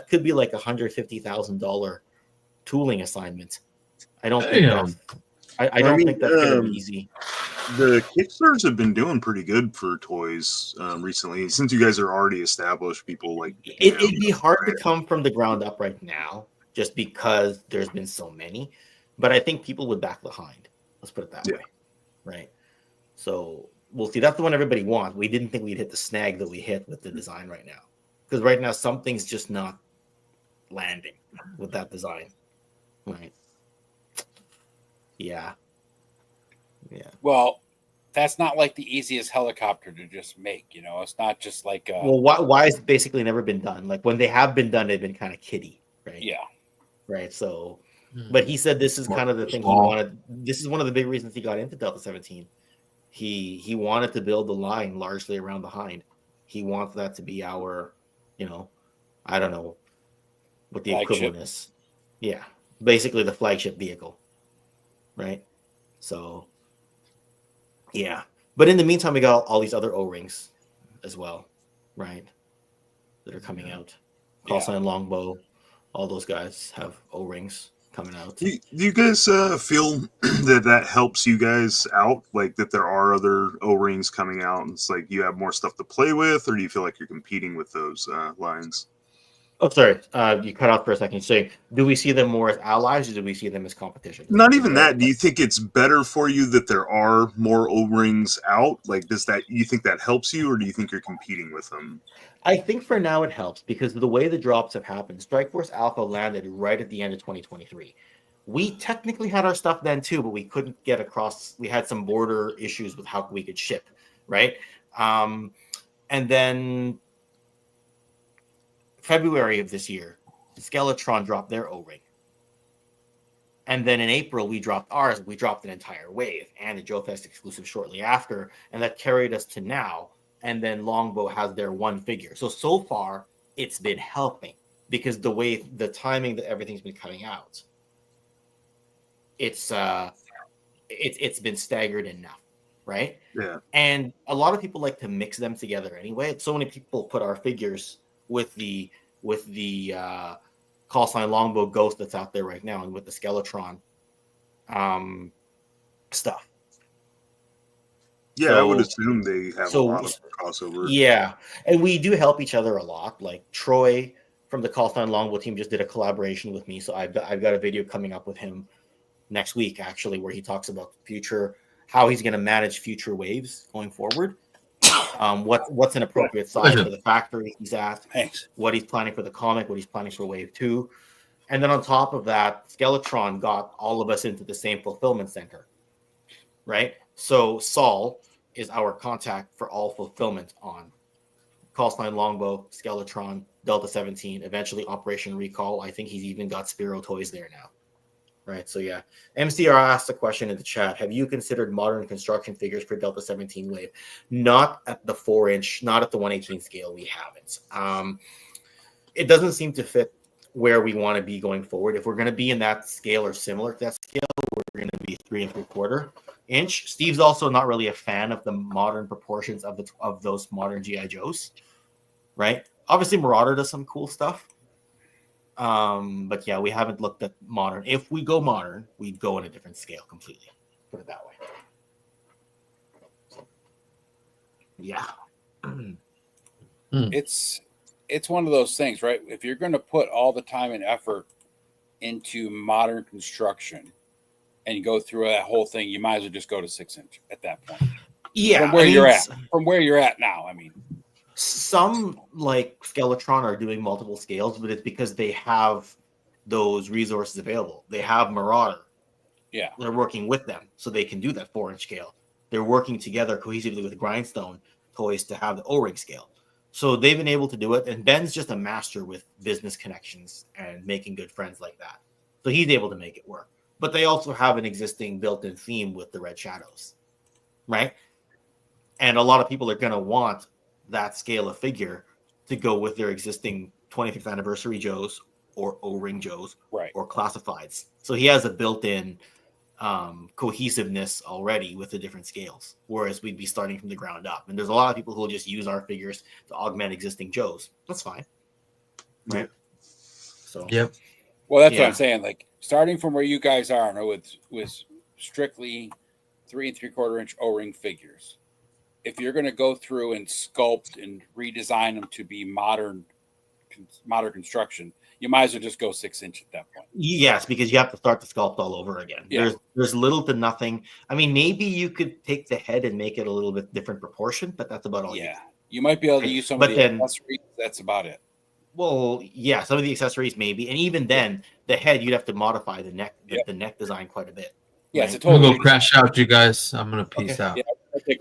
could be like $150,000 tooling assignment. I don't think think that's gonna be easy. The Kickstarters have been doing pretty good for toys recently. Since you guys are already established, people like it'd be hard to come from the ground up right now, just because there's been so many. But I think people would back the Hind. Let's put it that way, right? So we'll see. That's the one everybody wants. We didn't think we'd hit the snag that we hit with the design right now, because right now something's just not landing with that design, right? Yeah. Yeah. Well, that's not like the easiest helicopter to just make. It's not just like. Well, why has basically never been done? Like when they have been done, they've been kind of kiddie, right? Yeah. Right. So, but he said this is kind of the thing he wanted. This is one of the big reasons he got into Delta 17. He wanted to build the line largely around the Hind. He wants that to be our, I don't know what the equivalent is. Yeah, basically the flagship vehicle, right? So. Yeah, but in the meantime, we got all these other O-rings as well, right? That are coming out. Callsign Longbow, all those guys have O-rings coming out. Do you guys feel that helps you guys out? Like that there are other O-rings coming out, and it's like you have more stuff to play with, or do you feel like you're competing with those lines? Oh, sorry. You cut out for a second. So, do we see them more as allies, or do we see them as competition? Not even that. Do you think it's better for you that there are more O-rings out? Like, you think that helps you, or do you think you're competing with them? I think for now it helps because of the way the drops have happened. Strike Force Alpha landed right at the end of 2023. We technically had our stuff then too, but we couldn't get across. We had some border issues with how we could ship, right? And then February of this year, Skeletron dropped their O-ring. And then in April, we dropped ours. We dropped an entire wave and a Joe Fest exclusive shortly after. And that carried us to now. And then Longbow has their one figure. So far, it's been helping because the timing that everything's been coming out. it's been staggered enough, right? Yeah. And a lot of people like to mix them together anyway. So many people put our figures with the call sign longbow ghost that's out there right now, and with the Skeletron stuff. Yeah, I would assume they have a lot of crossover. Yeah, and we do help each other a lot. Like Troy from the Call Sign Longbow team just did a collaboration with me, so I've got a video coming up with him next week actually, where he talks about future, how he's going to manage future waves going forward. What's an appropriate size for the factory he's at? Thanks. What he's planning for the comic, what he's planning for Wave 2. And then on top of that, Skeletron got all of us into the same fulfillment center, right? So Saul is our contact for all fulfillment on Call Sign Longbow, Skeletron, Delta 17, eventually Operation Recall. I think he's even got Spiro toys there now. Right, so yeah. MCR asked a question in the chat. Have you considered modern construction figures for Delta 17 Wave? Not at the 4-inch, not at the 1/18 scale. We haven't. It doesn't seem to fit where we want to be going forward. If we're going to be in that scale or similar to that scale, we're going to be 3 3/4 inch. Steve's also not really a fan of the modern proportions of those modern GI Joes, right? Obviously, Marauder does some cool stuff. But yeah, we haven't looked at modern. If we go modern, we go in a different scale completely. Put it that way. Yeah. It's one of those things, right? If you're going to put all the time and effort into modern construction and you go through that whole thing, you might as well just go to 6-inch at that point. Yeah, from where you're at now. I mean, some like Skeletron are doing multiple scales, but it's because they have those resources available. They have Marauder. Yeah. They're working with them, so they can do that 4-inch scale. They're working together cohesively with Grindstone toys to have the O-ring scale. So they've been able to do it. And Ben's just a master with business connections and making good friends like that. So he's able to make it work. But they also have an existing built-in theme with the Red Shadows, right? And a lot of people are going to want that scale of figure to go with their existing 25th anniversary Joes or O-ring Joes, right, or classifieds. So he has a built-in cohesiveness already with the different scales, whereas we'd be starting from the ground up. And there's a lot of people who will just use our figures to augment existing Joes. That's fine, right? So yep. Well, that's what I'm saying. Like starting from where you guys are now with strictly 3 3/4 inch O-ring figures. If you're going to go through and sculpt and redesign them to be modern construction, you might as well just go 6-inch at that point. Yes, because you have to start the sculpt all over again. Yeah. There's little to nothing. I mean, maybe you could take the head and make it a little bit different proportion, but that's about all. Yeah, you might be able to use some of the accessories. That's about it. Well, yeah, some of the accessories maybe, and even then, the head you'd have to modify the neck, the neck design quite a bit. Yeah, it's a I'm total. gonna go crash out, you guys. I'm gonna peace out. Yeah,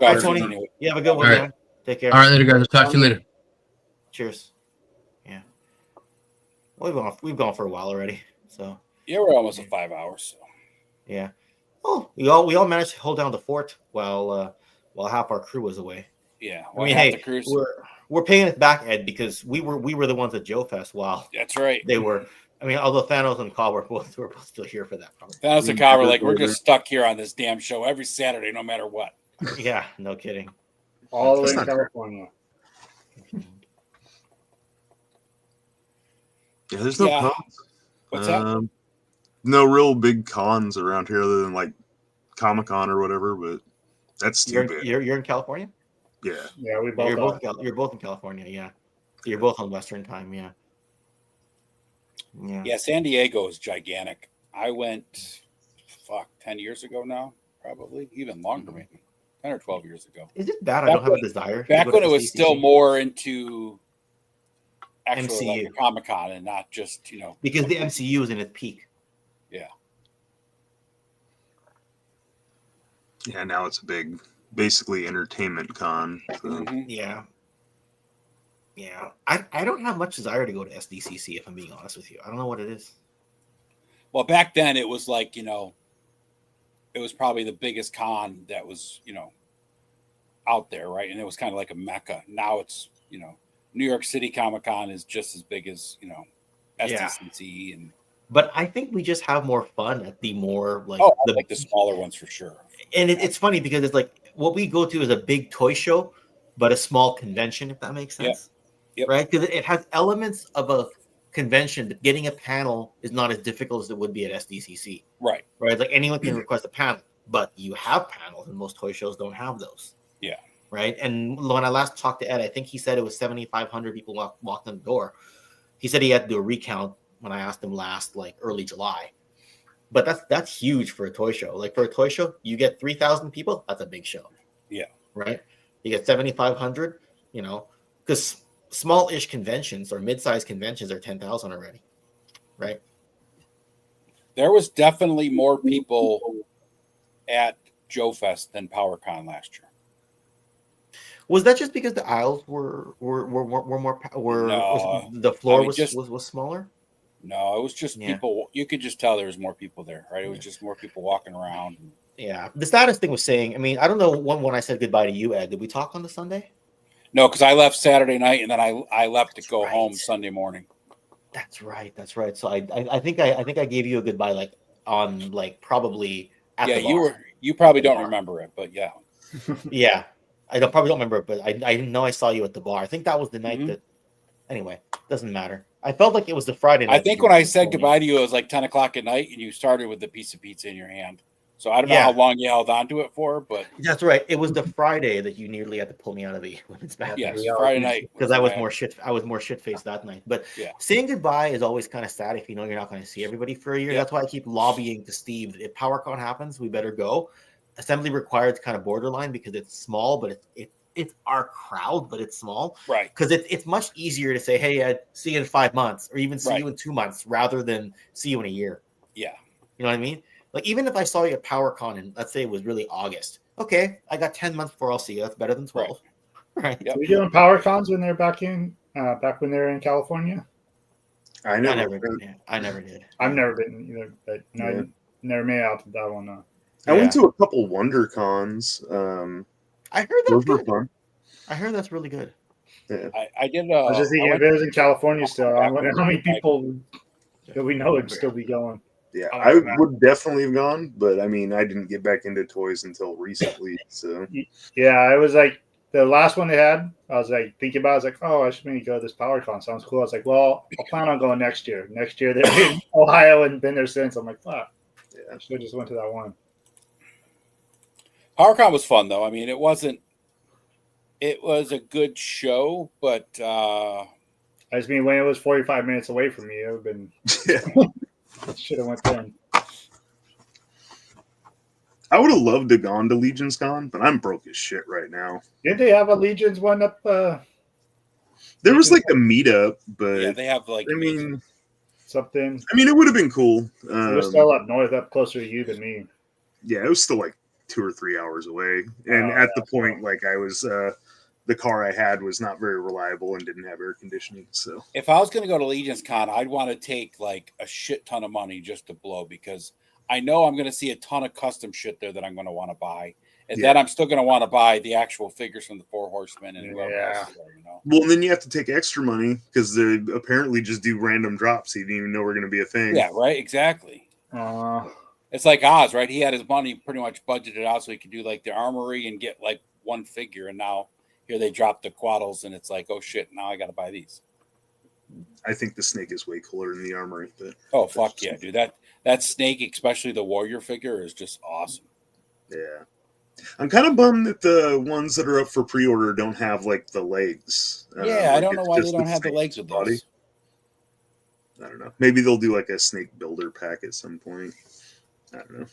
all right, Tony. You have a good one, All right. man. Take care. All right, later, guys. I'll talk to you later. Cheers. Yeah. Well, we've gone for a while already, so. Yeah, we're almost at 5 hours. So. Yeah. Oh, we all managed to hold down the fort while half our crew was away. Yeah. I mean, hey, we're paying it back, Ed, because we were the ones at Joe Fest while that's right. They were. I mean, although Thanos and Cobb were both still here for that. Thanos and Cobb were like, we're just stuck here on this damn show every Saturday, no matter what. Yeah, no kidding. All in California. Yeah, there's no cons. What's that? No real big cons around here other than like Comic-Con or whatever, but that's stupid. You're in California? Yeah. Yeah, we both you're both in California, yeah. You're both on Western time, yeah. Yeah, San Diego is gigantic. I went 10 years ago now, probably. Even longer, maybe. 10 or 12 years ago. Is it bad? I don't have a desire. Back when it was still more into actual MCU. like Comic-Con and not just, because the MCU is in its peak. Yeah. Yeah, now it's a big, basically entertainment con. So. Yeah. Yeah. I don't have much desire to go to SDCC, if I'm being honest with you. I don't know what it is. Well, back then it was like, it was probably the biggest con that was, out there, right? And it was kind of like a mecca. Now it's, New York City Comic-Con is just as big as, SDCC and But I think we just have more fun at the more like I like the smaller ones for sure. And it's funny because it's like what we go to is a big toy show, but a small convention, if that makes sense. Yep. Right? Because it has elements of a convention, but getting a panel is not as difficult as it would be at SDCC. Right. Right. Like anyone can request a panel, but you have panels, and most toy shows don't have those. Yeah. Right. And when I last talked to Ed, I think he said it was 7,500 people walked in the door. He said he had to do a recount when I asked him last, like early July. But that's huge for a toy show. Like for a toy show, you get 3,000 people. That's a big show. Yeah. Right. You get 7,500. You know, because small-ish conventions or mid-sized conventions are 10,000 already. Right. There was definitely more people at Joe Fest than PowerCon last year. Was that just because the aisles were more No, the floor I mean, was smaller? No, it was just people. You could just tell there was more people there, right? It was just more people walking around. Yeah, the status thing was saying. I mean, I don't know when I said goodbye to you, Ed. Did we talk on the Sunday? No, because I left Saturday night and then I left to go home Sunday morning. That's right. That's right. So I think I gave you a goodbye like on like probably at the bar. You probably don't remember it, but yeah. Yeah. Probably don't remember it, but I know I saw you at the bar. I think that was the night that. Anyway, doesn't matter. I felt like it was the Friday night. I think when I said goodbye to you, it was like 10 o'clock at night, and you started with the piece of pizza in your hand. So I don't know how long you held on to it for, but that's right. It was the Friday that you nearly had to pull me out of the women's bathroom. Yes, Friday night because I was more shit. I was more shit faced that night. But saying goodbye is always kind of sad if you know you're not going to see everybody for a year. That's why I keep lobbying to Steve. If PowerCon happens, we better go. Assembly required is kind of borderline because it's small, but it's our crowd, but it's small, right? Because it's much easier to say, "Hey, Ed, see you in 5 months," or even see you in 2 months, rather than see you in a year. Yeah, you know what I mean. Like even if I saw you at PowerCon and let's say it was really August, okay, I got 10 months before I'll see you. That's better than 12, right? Were you doing PowerCons when they're back when they're in California? I never did. I've never been either, but no, I never made it out to that one. I went to a couple WonderCons. I heard those were fun. I heard that's really good. Yeah, I did. I was just thinking if it was in California still, I wonder how many people that we know would still be going. Yeah, I would definitely have gone, but I mean, I didn't get back into toys until recently. So yeah, I was like the last one they had. I was like thinking about. I was like, oh, I should maybe go to this PowerCon. Sounds cool. I was like, well, I'll plan on going next year. Next year they're in Ohio and been there since. I'm like, fuck. Yeah, I should have just went to that one. PowerCon was fun though. I mean, it was a good show, but I just mean when it was 45 minutes away from me, it would have been should have went then. I would have loved to gone to Legion's Con, but I'm broke as shit right now. Did they have a Legion's one up? There was like a meetup, but they have like. I mean, something. I mean, it would have been cool. It was still up north, up closer to you than me. Yeah, it was still like 2 or 3 hours away, and at the point, like I was, the car I had was not very reliable and didn't have air conditioning. So if I was going to go to Legion's Con, I'd want to take like a shit ton of money just to blow, because I know I'm going to see a ton of custom shit there that I'm going to want to buy, and then I'm still going to want to buy the actual figures from the Four Horsemen and whoever else is there, you know. Well, then you have to take extra money because they apparently just do random drops. You didn't even know we're going to be a thing. Yeah, right. Exactly. It's like Oz, right? He had his money pretty much budgeted out so he could do like the armory and get like one figure, and now here they drop the quaddles, and it's like, oh shit, now I got to buy these. I think the snake is way cooler than the armory. But oh fuck yeah, dude! That snake, especially the warrior figure, is just awesome. Yeah, I'm kind of bummed that the ones that are up for pre-order don't have like the legs. Yeah, I don't know why they don't have the legs with body. those. I don't know. Maybe they'll do like a snake builder pack at some point. I don't know.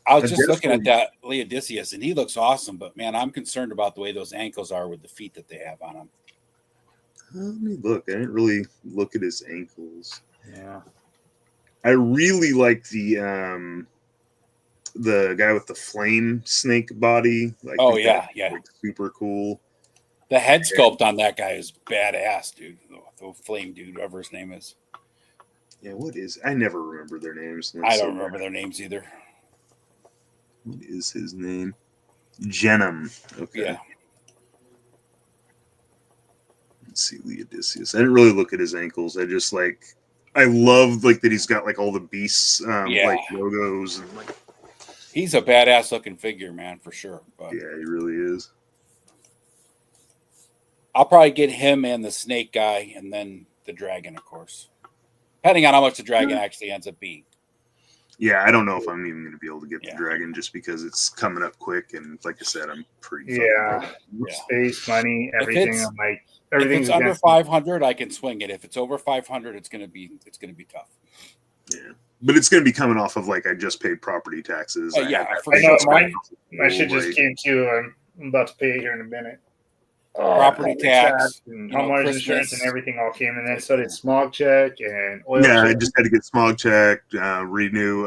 I was just looking at that Leodicius, and he looks awesome, but man, I'm concerned about the way those ankles are with the feet that they have on him. Let me look. I didn't really look at his ankles. Yeah. I really like the guy with the flame snake body. Like, oh yeah, yeah, like, super cool. The head sculpt on that guy is badass, dude. The flame dude, whatever his name is. Yeah, what is? I never remember their names. I don't remember their names either. What is his name? Genom. Okay. Yeah. Let's see, Lee Odysseus. I didn't really look at his ankles. I just like, I love like that he's got like all the beasts like logos and like. He's a badass looking figure, man, for sure. But yeah, he really is. I'll probably get him and the snake guy, and then the dragon, of course, depending on how much the dragon actually ends up being. Yeah, I don't know if I'm even going to be able to get the dragon just because it's coming up quick, and like I said, I'm pretty. Space, money, everything. I'm like everything's if it's under 500, I can swing it. If it's over 500, it's gonna be tough. Yeah, but it's going to be coming off of like I just paid property taxes. I know my shit just came too. I'm about to pay it here in a minute. Property tax, and homeowners insurance, and everything all came, and then so did smog check and oil. Yeah, check. I just had to get smog checked, renew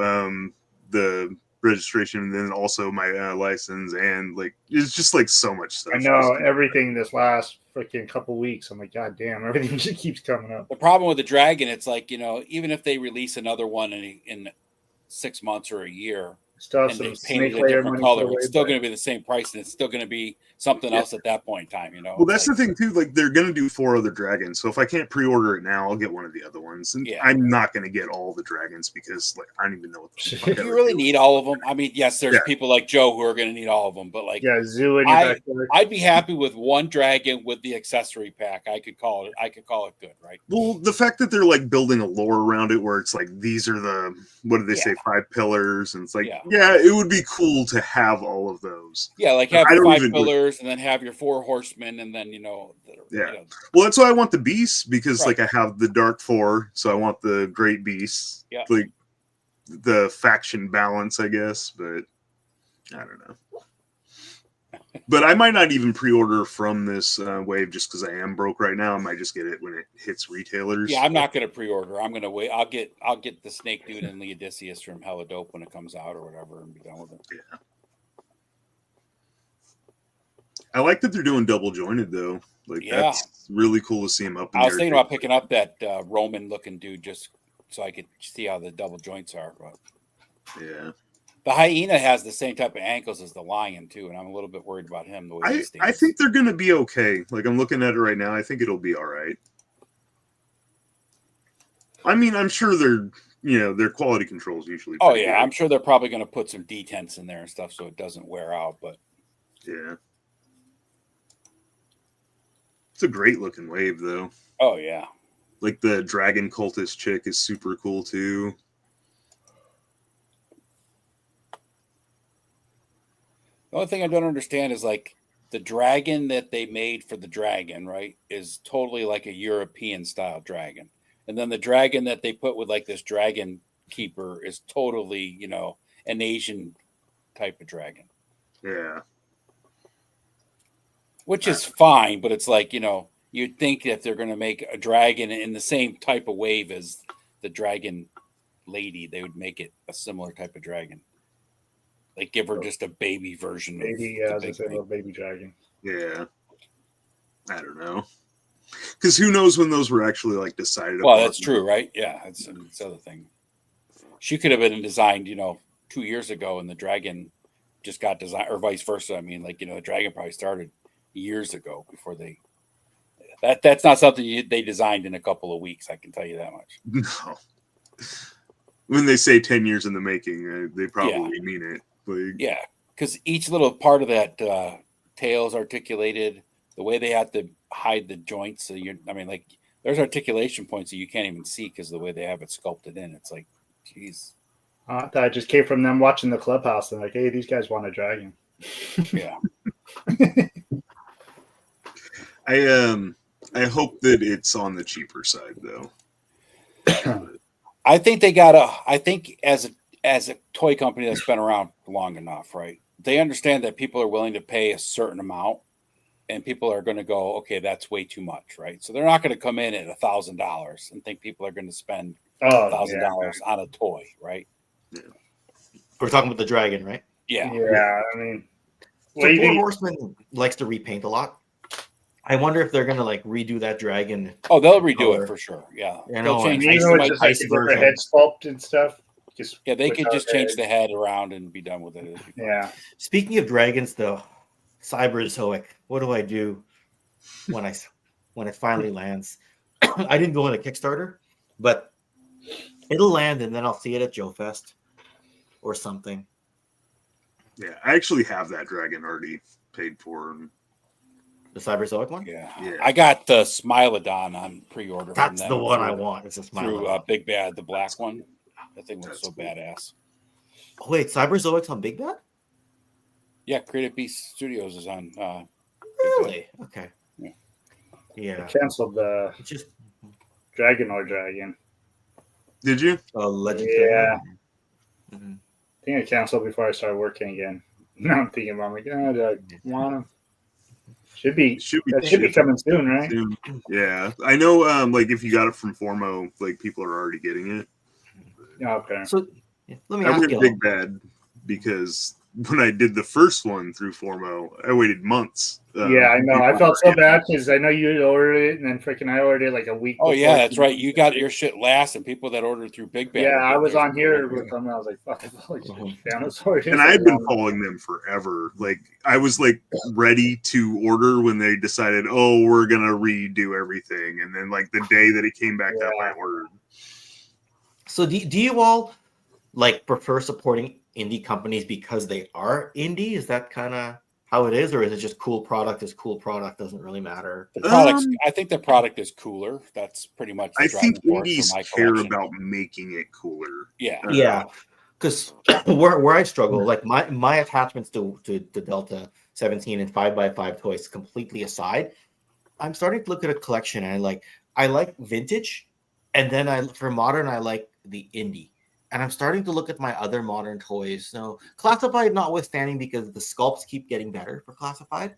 the registration, and then also my license, and like it's just like so much stuff. I know everything this last freaking couple weeks. I'm like, God damn, everything just keeps coming up. The problem with the dragon, it's like, even if they release another one in 6 months or a year, Still and they paint it a different color, it's still going to be the same price, and it's still going to be something else at that point in time. Well, that's the thing too. Like they're going to do 4 other dragons, so if I can't pre-order it now, I'll get one of the other ones. And I'm not going to get all the dragons because like I don't even know what the fuck. Do you really need all of them? I mean, yes, there's people like Joe who are going to need all of them, but like zoo in your I'd be happy with one dragon with the accessory pack. I could call it good, right? Well, the fact that they're like building a lore around it, where it's like these are the what do they say 5 pillars, and it's like it would be cool to have all of those. Yeah, like have 5 pillars, and then have your 4 horsemen, and then Well, that's why I want the beasts because like I have the Dark 4, so I want the Great Beasts. Yeah, like the faction balance, I guess, but I don't know. But I might not even pre-order from this wave just because I am broke right now. I might just get it when it hits retailers. Yeah, I'm not going to pre-order. I'm going to wait. I'll get the Snake Dude and Lee Odysseus from Hella Dope when it comes out or whatever, and be done with it. Yeah. I like that they're doing double jointed though. Like that's really cool to see him up. I was thinking about picking up that Roman looking dude just so I could see how the double joints are. But yeah. The hyena has the same type of ankles as the lion too, and I'm a little bit worried about him. The way he stands. I think they're going to be okay. Like I'm looking at it right now. I think it'll be all right. I mean, I'm sure their quality control is usually. Oh yeah, good. I'm sure they're probably going to put some detents in there and stuff so it doesn't wear out. But yeah, it's a great looking wave though. Oh yeah, like the dragon cultist chick is super cool too. The only thing I don't understand is like the dragon that they made for the dragon, right, is totally like a European style dragon. And then the dragon that they put with like this dragon keeper is totally, an Asian type of dragon. Yeah. Which is fine, but it's like, you'd think that they're going to make a dragon in the same type of wave as the dragon lady, they would make it a similar type of dragon. Like give her just a baby version. Baby, yeah, I was a baby dragon. Yeah, I don't know, because who knows when those were actually like decided. Well, that's true, right? Yeah, that's the other thing. She could have been designed, 2 years ago, and the dragon just got designed, or vice versa. I mean, like the dragon probably started years ago before they. That's not something they designed in a couple of weeks. I can tell you that much. No. When they say 10 years in the making, they probably mean it. Yeah, because each little part of that tail is articulated. The way they have to hide the joints, so there's articulation points that you can't even see because the way they have it sculpted in. It's like, geez. That just came from them watching the clubhouse and like, hey, these guys want a dragon. Yeah. I hope that it's on the cheaper side though. I think as a toy company that's been around long enough, right? They understand that people are willing to pay a certain amount, and people are going to go, okay, that's way too much, right? So they're not going to come in at $1,000 and think people are going to spend $1,000 on a toy, right? Yeah. We're talking about the dragon, right? Yeah. Yeah, I mean, so Four Horsemen likes to repaint a lot. I wonder if they're gonna like redo that dragon. Oh, they'll redo it for sure. Yeah, they'll change the ice version. Head sculpt and stuff. They could just change the head around and be done with it. Yeah. Speaking of dragons, though, Cyberzoic. What do I do when when it finally lands. I didn't go on a Kickstarter, but it'll land, and then I'll see it at Joe Fest or something. Yeah, I actually have that dragon already paid for. The Cyberzoic one? Yeah. Yeah. I got the Smilodon on pre-order. That's from the them one through- I want. It's a through Smilodon. Big Bad, the black one. That thing looks so badass. Oh, wait, Cyberzoic's on Big Bad? Yeah, Creative Beast Studios is on. Really? Okay. Yeah. Yeah. I canceled the It's just Dragon or Dragon. Did you? Legend. Yeah. Mm-hmm. I think I canceled before I started working again. Now I'm thinking about, I'm like, oh, do I want them? Should be coming soon, right? Soon. Yeah, I know. Like if you got it from Formo, like people are already getting it. Okay. So let me I ask went you. Big Bad because when I did the first one through Formo, I waited months. Yeah, I know. I felt so bad because I know you had ordered it, and then freaking I ordered it like a week. Oh yeah, before. that's right. You got your shit last, and people that ordered through Big Bad. Yeah, were I getting was theirs on here before. with them. And I was like, "Fuck, Thanos." And I've been following them forever. Like I was like ready to order when they decided, oh, we're gonna redo everything, and then like the day that it came back up, I ordered. So do you all like prefer supporting indie companies because they are indie? Is that kind of how it is, or is it just cool product is cool product, doesn't really matter? The products, I think the product is cooler. That's pretty much the I driving think force indies for my care collection. about making it cooler. Yeah. Yeah, because where I struggle, like my attachments to Delta 17 and 5x5 toys completely aside, I'm starting to look at a collection and I like vintage, and then for modern I like the indie. And I'm starting to look at my other modern toys. So classified notwithstanding, because the sculpts keep getting better for classified.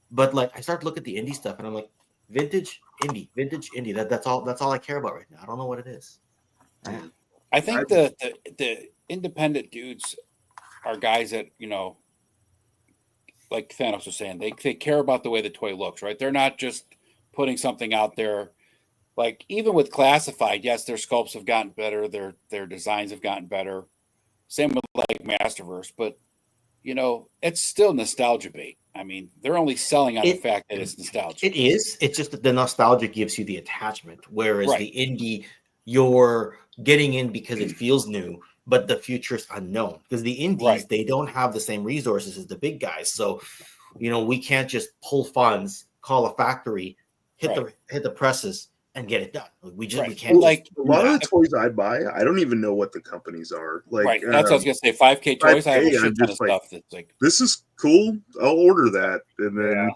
But like I start to look at the indie stuff and I'm like, vintage indie. That's all I care about right now. I don't know what it is. I think the independent dudes are guys that, like Thanos was saying, they care about the way the toy looks, right? They're not just putting something out there. Like even with classified, yes, their sculpts have gotten better, their designs have gotten better. Same with like Masterverse, but it's still nostalgia bait. I mean, they're only selling on the fact that it's nostalgia. It is. It's just that the nostalgia gives you the attachment, whereas Right. the indie, you're getting in because it feels new, but the future's unknown. Because the indies, they don't have the same resources as the big guys. So, we can't just pull funds, call a factory, hit the presses, and get it done. We can't. Like a lot of the toys I buy, I don't even know what the companies are. Like Right. That's what I was gonna say. 5K toys. I have a shit ton of stuff that's like, this is cool. I'll order that, and then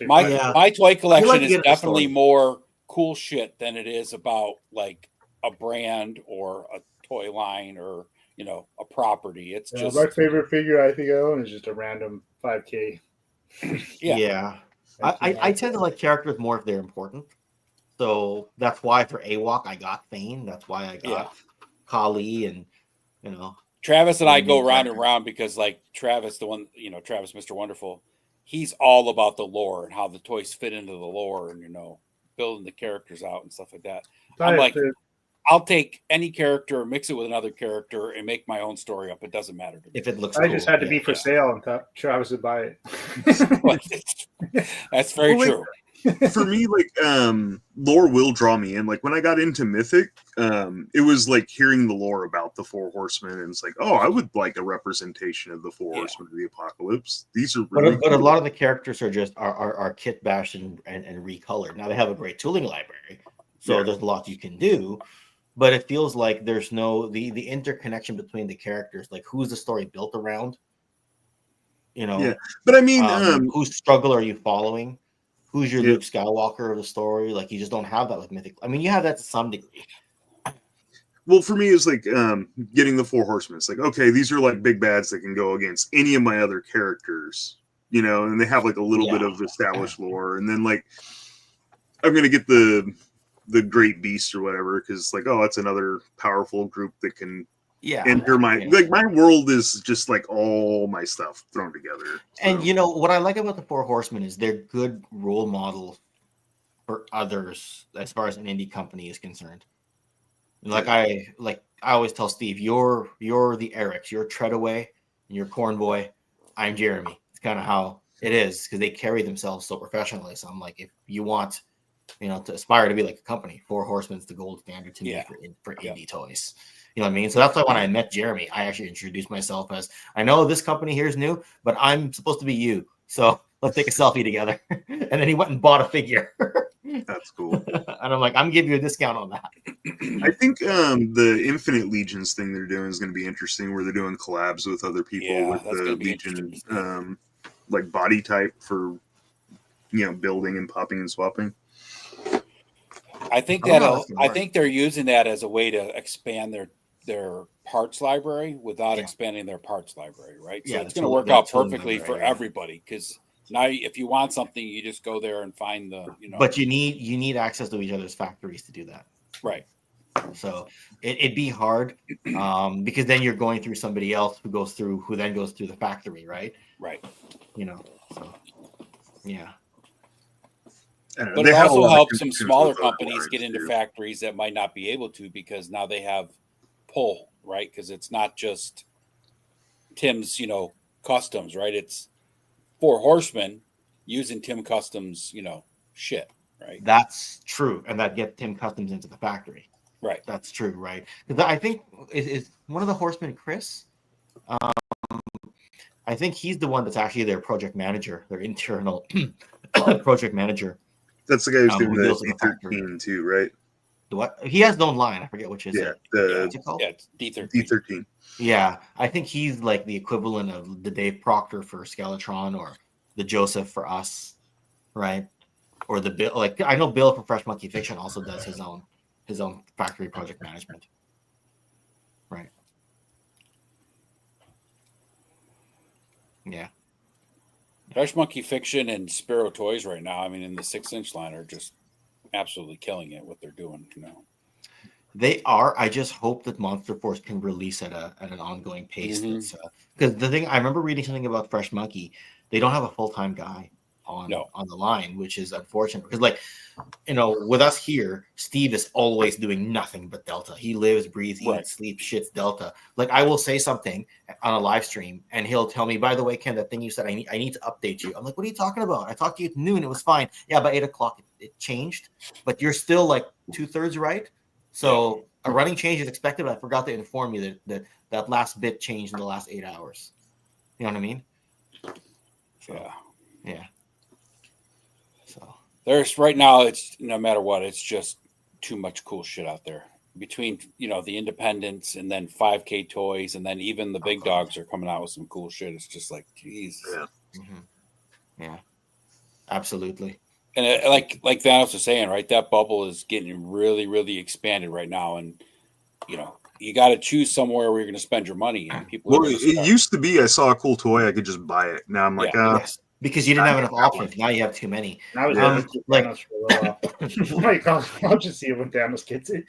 my toy collection like to is get the definitely story. more cool shit than it is about like a brand or a toy line or a property. It's just my favorite figure I think I own is just a random 5K. Yeah. I tend to like characters more if they're important. So that's why for AWOC I got Thane. That's why I got Kali and Travis and I go round and round because like Travis, the one, Travis, Mr. Wonderful, he's all about the lore and how the toys fit into the lore and, building the characters out and stuff like that. I'm like, I'll take any character, mix it with another character and make my own story up. It doesn't matter to me. If it looks I just had to be for sale and thought Travis would buy it. That's very true. For me, like lore will draw me in. Like when I got into Mythic, it was like hearing the lore about the Four Horsemen, and it's like, oh, I would like a representation of the Four Horsemen of the Apocalypse. These are really but a lot of the characters are just are kit bashed and recolored. Now they have a great tooling library, so there's a lot you can do. But it feels like there's no the interconnection between the characters. Like who's the story built around? Yeah, but I mean, whose struggle are you following? Who's your Luke Skywalker of the story? Like you just don't have that with Mythic. I mean, you have that to some degree. Well, for me, it's like getting the Four Horsemen. It's like, okay, these are like big bads that can go against any of my other characters, and they have like a little bit of established lore. And then like, I'm gonna get the Great Beast or whatever because like, oh, that's another powerful group that can enter my like my world is just like all my stuff thrown together. And what I like about the Four Horsemen is they're good role models for others as far as an indie company is concerned. Like I always tell Steve, you're the Erics, you're Treadaway, and you're Cornboy. I'm Jeremy. It's kind of how It is because they carry themselves so professionally. So I'm like, if you want, to aspire to be like a company, Four Horsemen's the gold standard to me for indie toys. You know what I mean? So that's why when I met Jeremy, I actually introduced myself as, I know this company here is new, but I'm supposed to be you. So let's take a selfie together. And then he went and bought a figure. That's cool. And I'm like, I'm giving you a discount on that. I think the Infinite Legions thing they're doing is going to be interesting, where they're doing collabs with other people with the Legion like body type for building and popping and swapping. I think they're using that as a way to expand their parts library without expanding their parts library, right? So it's going to work out perfectly for everybody, because now if you want something, you just go there and find the But you need access to each other's factories to do that, right? So it'd be hard because then you're going through somebody else who then goes through the factory, right? Right. So yeah. But it also helps some smaller companies get into factories that might not be able to, because now they have pull, right? Because it's not just Tim's, customs, right? It's Four Horsemen using Tim Customs, shit, right? That's true, and that get Tim Customs into the factory. Right. That's true, right? Because I think is one of the Horsemen, Chris. I think he's the one that's actually their project manager, their internal project manager. That's the guy who's doing the D13 too, right? What? He has his own line. I forget which is it. What's it called? Yeah, it's D13. D13. Yeah, I think he's like the equivalent of the Dave Proctor for Skeletron, or the Joseph for us, right? Or the Bill. Like, I know Bill from Fresh Monkey Fiction also does his own factory project management, right? Yeah. Fresh Monkey Fiction and Sparrow Toys right now, I mean, in the 6-inch line, are just absolutely killing it, what they're doing, They are. I just hope that Monster Force can release at an ongoing pace. Because the thing, I remember reading something about Fresh Monkey. They don't have a full-time guy on the line, which is unfortunate. Because, with us here, Steve is always doing nothing but Delta. He lives, breathes, eats, sleeps, shits Delta. Like, I will say something on a live stream, and he'll tell me, by the way, Ken, that thing you said, I need to update you. I'm like, what are you talking about? I talked to you at noon. It was fine. Yeah, by 8 o'clock, it changed. But you're still, like, 2/3 right. So a running change is expected, but I forgot to inform you that last bit changed in the last 8 hours. You know what I mean? So, yeah. So there's right now, it's no matter what, it's just too much cool shit out there. Between the independents and then 5K toys, and then even the big dogs are coming out with some cool shit. It's just like, geez. Yeah. Absolutely. And like Thanos was saying, right? That bubble is getting really, really expanded right now, and you got to choose somewhere where you're going to spend your money. And people. Well, it used to be I saw a cool toy, I could just buy it. Now I'm like, yes, because you didn't have enough options. Now you have too many. I was Thanos for a little while. I'll just see it when Thanos gets it.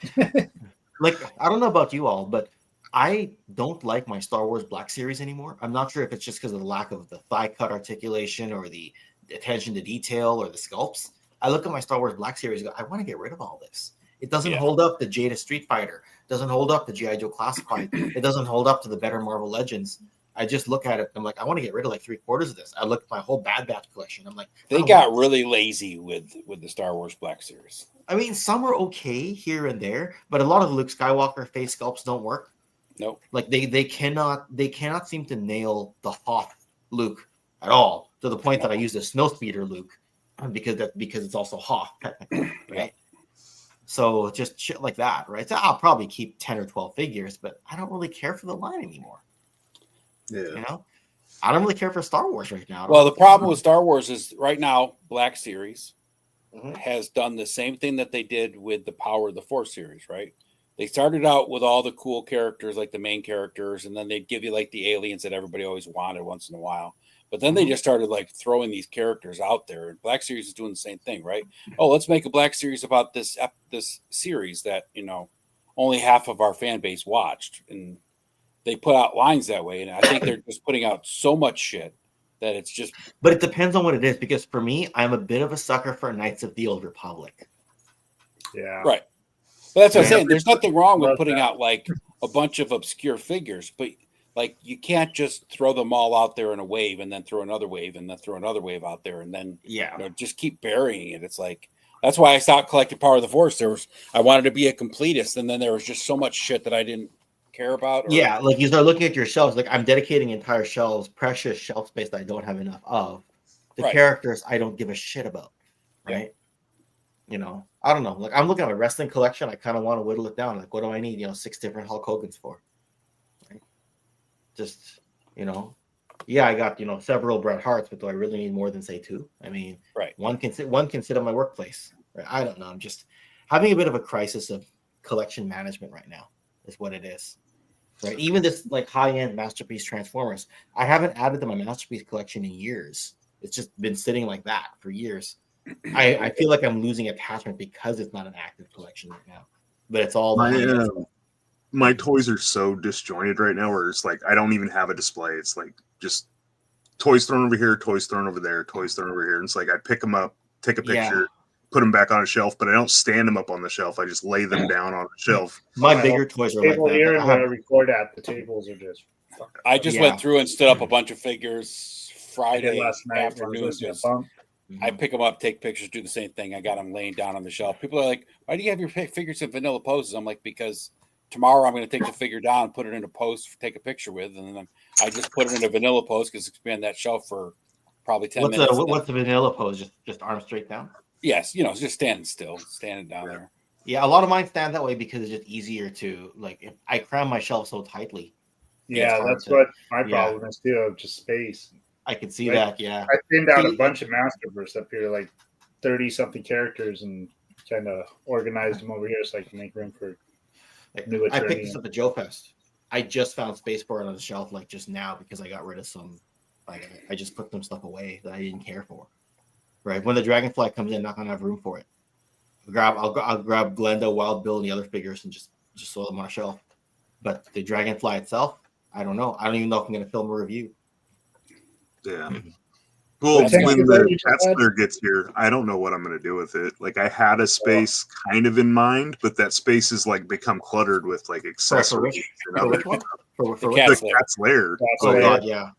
I don't know about you all, but I don't like my Star Wars Black Series anymore. I'm not sure if it's just because of the lack of the thigh cut articulation or the attention to detail or the sculpts. I look at my Star Wars Black Series and go, I want to get rid of all this. It doesn't hold up the Jada Street Fighter. It doesn't hold up the G.I. Joe Classified. It doesn't hold up to the better Marvel Legends. I just look at it. I'm like, I want to get rid of like 3/4 of this. I look at my whole Bad Batch collection. I'm like, they got really lazy with the Star Wars Black Series. I mean, some are okay here and there, but a lot of the Luke Skywalker face sculpts don't work. Nope. Like they cannot seem to nail the Hoth Luke at all, to the point that I use the Snowspeeder Luke because it's also Hoth technically, right? So just shit like that, right? So I'll probably keep 10 or 12 figures, but I don't really care for the line anymore. Yeah. I don't really care for Star Wars right now. Well, the problem with Star Wars is right now, Black Series has done the same thing that they did with the Power of the Force series, right? They started out with all the cool characters, like the main characters, and then they'd give you like the aliens that everybody always wanted once in a while. But then they just started like throwing these characters out there, and Black Series is doing the same thing, right? Oh, let's make a Black Series about this series that only half of our fan base watched, and they put out lines that way. And I think they're just putting out so much shit that it's just. But it depends on what it is, because for me, I'm a bit of a sucker for Knights of the Old Republic. Yeah. Right. But that's what I'm saying. There's nothing wrong with putting out like a bunch of obscure figures, but like you can't just throw them all out there in a wave and then throw another wave and then throw another wave out there and then just keep burying it. It's like that's why I stopped collecting Power of the Force. I wanted to be a completist, and then there was just so much shit that I didn't care about. Yeah, like you start looking at your shelves, like I'm dedicating entire shelves, precious shelf space that I don't have enough of. The characters I don't give a shit about, right? You know, I don't know. Like I'm looking at my wrestling collection, I kind of want to whittle it down. Like, what do I need? 6 different Hulk Hogan's for? Right? Just, I got several Bret Harts, but do I really need more than say 2? I mean, one can sit in my workplace. Right? I don't know. I'm just having a bit of a crisis of collection management right now. Is what it is. Right? Even this like high-end Masterpiece Transformers, I haven't added to my Masterpiece collection in years. It's just been sitting like that for years. I feel like I'm losing attachment because it's not an active collection right now. But it's all my toys are so disjointed right now where it's like I don't even have a display. It's like just toys thrown over here, toys thrown over there, toys thrown over here. And it's like I pick them up, take a picture, put them back on a shelf, but I don't stand them up on the shelf. I just lay them down on the shelf. My bigger toys are like that. Here and where I record at, the tables are just. I just went through and stood up a bunch of figures Friday last night afternoon. I pick them up, take pictures, do the same thing. I got them laying down on the shelf. People are like, "Why do you have your figures in vanilla poses?" I'm like, because tomorrow I'm going to take the figure down, put it in a pose, take a picture with, and then I just put it in a vanilla pose because it's been that shelf for probably 10 minutes. What's the vanilla pose? Just arms straight down? Yes, just standing still, standing down there. Yeah, a lot of mine stand that way because it's just easier to if I cram my shelf so tightly. Yeah, that's what my problem is too, just space. I can see that, yeah. I thinned out a bunch of Masterverse up here, like 30-something characters, and kind of organized them over here so I can make room for new Attorney. I picked this up at Joe Fest. I just found Spaceport on the shelf just now because I got rid of some. I just put some stuff away that I didn't care for. Right when the Dragonfly comes in, I'm not gonna have room for it. I'll grab Glenda, Wild Bill, and the other figures and just throw them on a shelf. But the Dragonfly itself, I don't know. I don't even know if I'm gonna film a review. Yeah. Well, when the Catsler gets here, I don't know what I'm going to do with it. Like, I had a space kind of in mind, but that space is become cluttered with accessories. For which one? For the Cat's Lair. Oh God, yeah.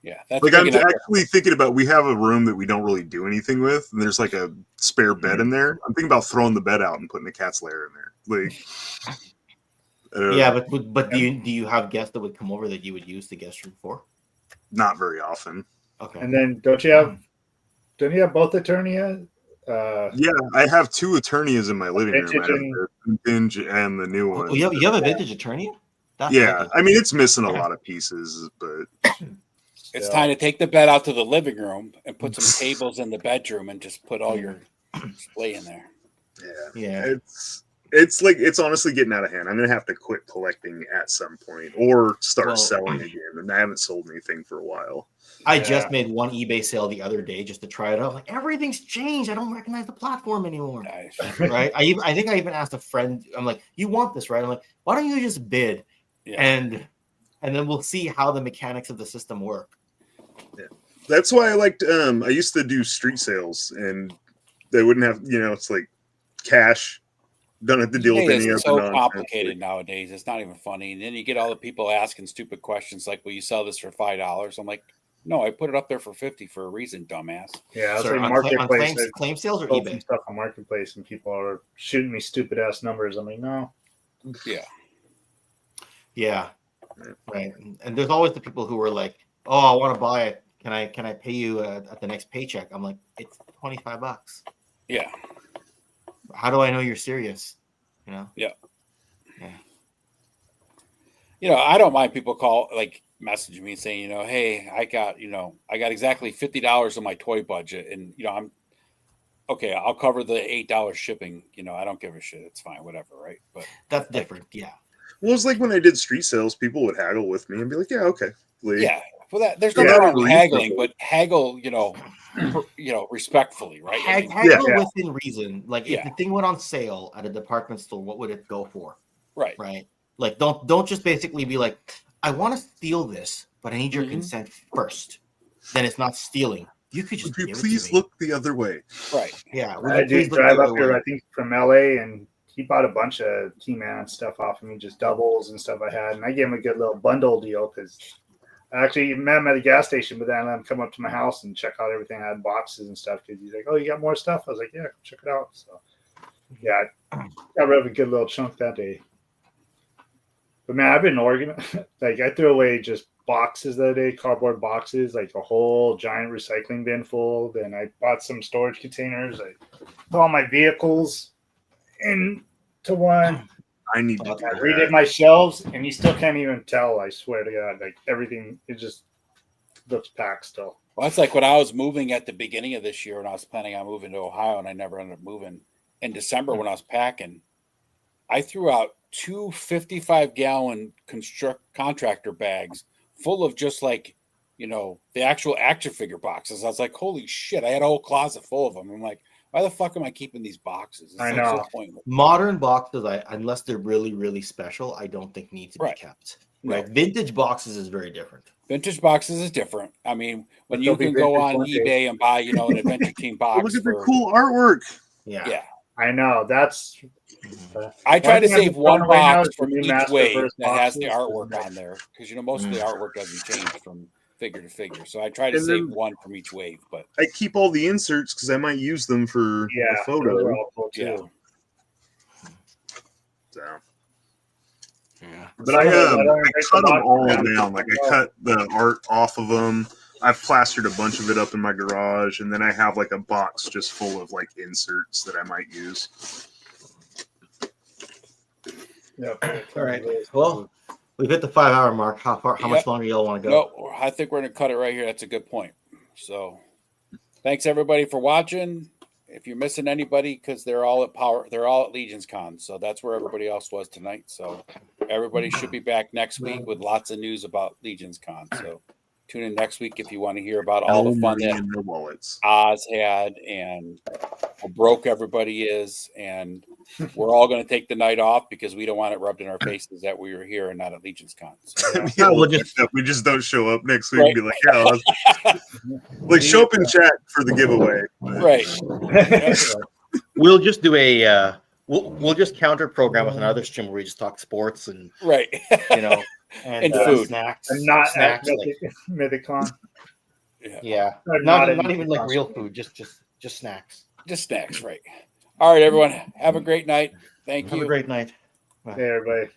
Yeah. I'm actually thinking about. We have a room that we don't really do anything with, and there's a spare bed in there. I'm thinking about throwing the bed out and putting the Cat's Lair in there. But do you have guests that would come over that you would use the guest room for? Not very often. Okay. And then don't you have both Eternia? Yeah, I have 2 Eternias in my living room. I have the vintage and the new one. Oh, you have a vintage Eternia? Yeah, I mean it's missing a lot of pieces, but it's time to take the bed out to the living room and put some tables in the bedroom and just put all your display in there. Yeah. It's honestly getting out of hand. I'm gonna have to quit collecting at some point or start selling again. And I haven't sold anything for a while. I just made one eBay sale the other day just to try it out. Everything's changed. I don't recognize the platform anymore. Nice. Right? I think I even asked a friend. I'm like, "You want this, right?" I'm like, "Why don't you just bid?" Yeah. And then we'll see how the mechanics of the system work. Yeah. That's why I liked. I used to do street sales, and they wouldn't have. It's like cash. Don't have to deal with any of it. It's so complicated nowadays. It's not even funny. And then you get all the people asking stupid questions like, "Will you sell this for $5?" I'm like, "No, I put it up there for $50 for a reason, dumbass." Yeah, it's marketplace. Claim sales or eBay stuff on marketplace, and people are shooting me stupid ass numbers. I'm like, no. Yeah, right. And there's always the people who are like, "Oh, I want to buy it. Can I pay you at the next paycheck?" I'm like, "It's $25." Yeah. How do I know you're serious? Yeah. I don't mind people message me saying, "Hey, I got exactly $50 on my toy budget, and I'm okay. I'll cover the $8 shipping. I don't give a shit. It's fine, whatever, right?" But that's different. Yeah. Well, it's like when I did street sales, people would haggle with me and be like, "Yeah, okay." Yeah. Well, there's nothing wrong with haggling, but haggle, respectfully, right? Haggle within reason. If the thing went on sale at a department store, what would it go for? Right. Right. Don't just basically be like, "I want to steal this, but I need your consent first." Then it's not stealing. You could just please look the other way. Right. Yeah. I did drive up here, I think, from LA, and he bought a bunch of Key-Man stuff off of me, just doubles and stuff I had, and I gave him a good little bundle deal because I actually met him at a gas station, but then I let him come up to my house and check out everything. I had boxes and stuff because he's like, "Oh, you got more stuff?" I was like, "Yeah, check it out." So yeah, I got rid of a good little chunk that day. But man, I've been organized. Like I threw away just boxes that day, cardboard boxes, like a whole giant recycling bin full. Then I bought some storage containers. I put all my vehicles into one. I need to I do redid that. my shelves, and you still can't even tell. I swear to God, like everything, it just looks packed still. Well, that's like when I was moving at the beginning of this year when I was planning on moving to Ohio, and I never ended up moving. In December when I was packing, I threw out 2 55-gallon contractor bags full of just like, the actual action figure boxes. I was like, holy shit, I had a whole closet full of them. I'm like, why the fuck am I keeping these boxes? It's I like know. so pointless. Modern boxes, unless they're really, really special, I don't think need to be kept. Right. Vintage boxes is very different. Vintage boxes is different. I mean, when But you they'll be can go vintage on one day. eBay and buy, an Adventure Team box. Look at the for, cool artwork. Yeah. I know. That's. I try to save one right now box is from the new each wave Masterverse that has the boxes. artwork on there because most of the artwork doesn't change from figure to figure. So I try to And save then- one from each wave. But I keep all the inserts because I might use them for a those are photo. all cool too. Yeah. So. Yeah. But I cut them all down. Like I cut the art off of them. I've plastered a bunch of it up in my garage, and then I have like a box just full of like inserts that I might use. Yep. All right. Well, we've hit the 5-hour mark. How much longer y'all want to go? No, I think we're going to cut it right here. That's a good point. So thanks everybody for watching. If you're missing anybody, because they're all at Legion's Con. So that's where everybody else was tonight. So everybody should be back next week with lots of news about Legion's Con. So tune in next week if you want to hear about all the fun that in their wallets. Oz had and how broke everybody is. And we're all going to take the night off because we don't want it rubbed in our faces that we were here and not at Legion's Con. So, Yeah, we just don't show up next week and be like, yeah, like show up in chat for the giveaway. Right. We'll just do a we'll just counter program with another stream where we just talk sports and right, and food snacks and not snacks at like, Mythicon. Yeah, Or not at even like Mythicon. real food, just snacks. Just snacks, right? All right, everyone. Have a great night. Thank you. Have a great night. Hey, everybody.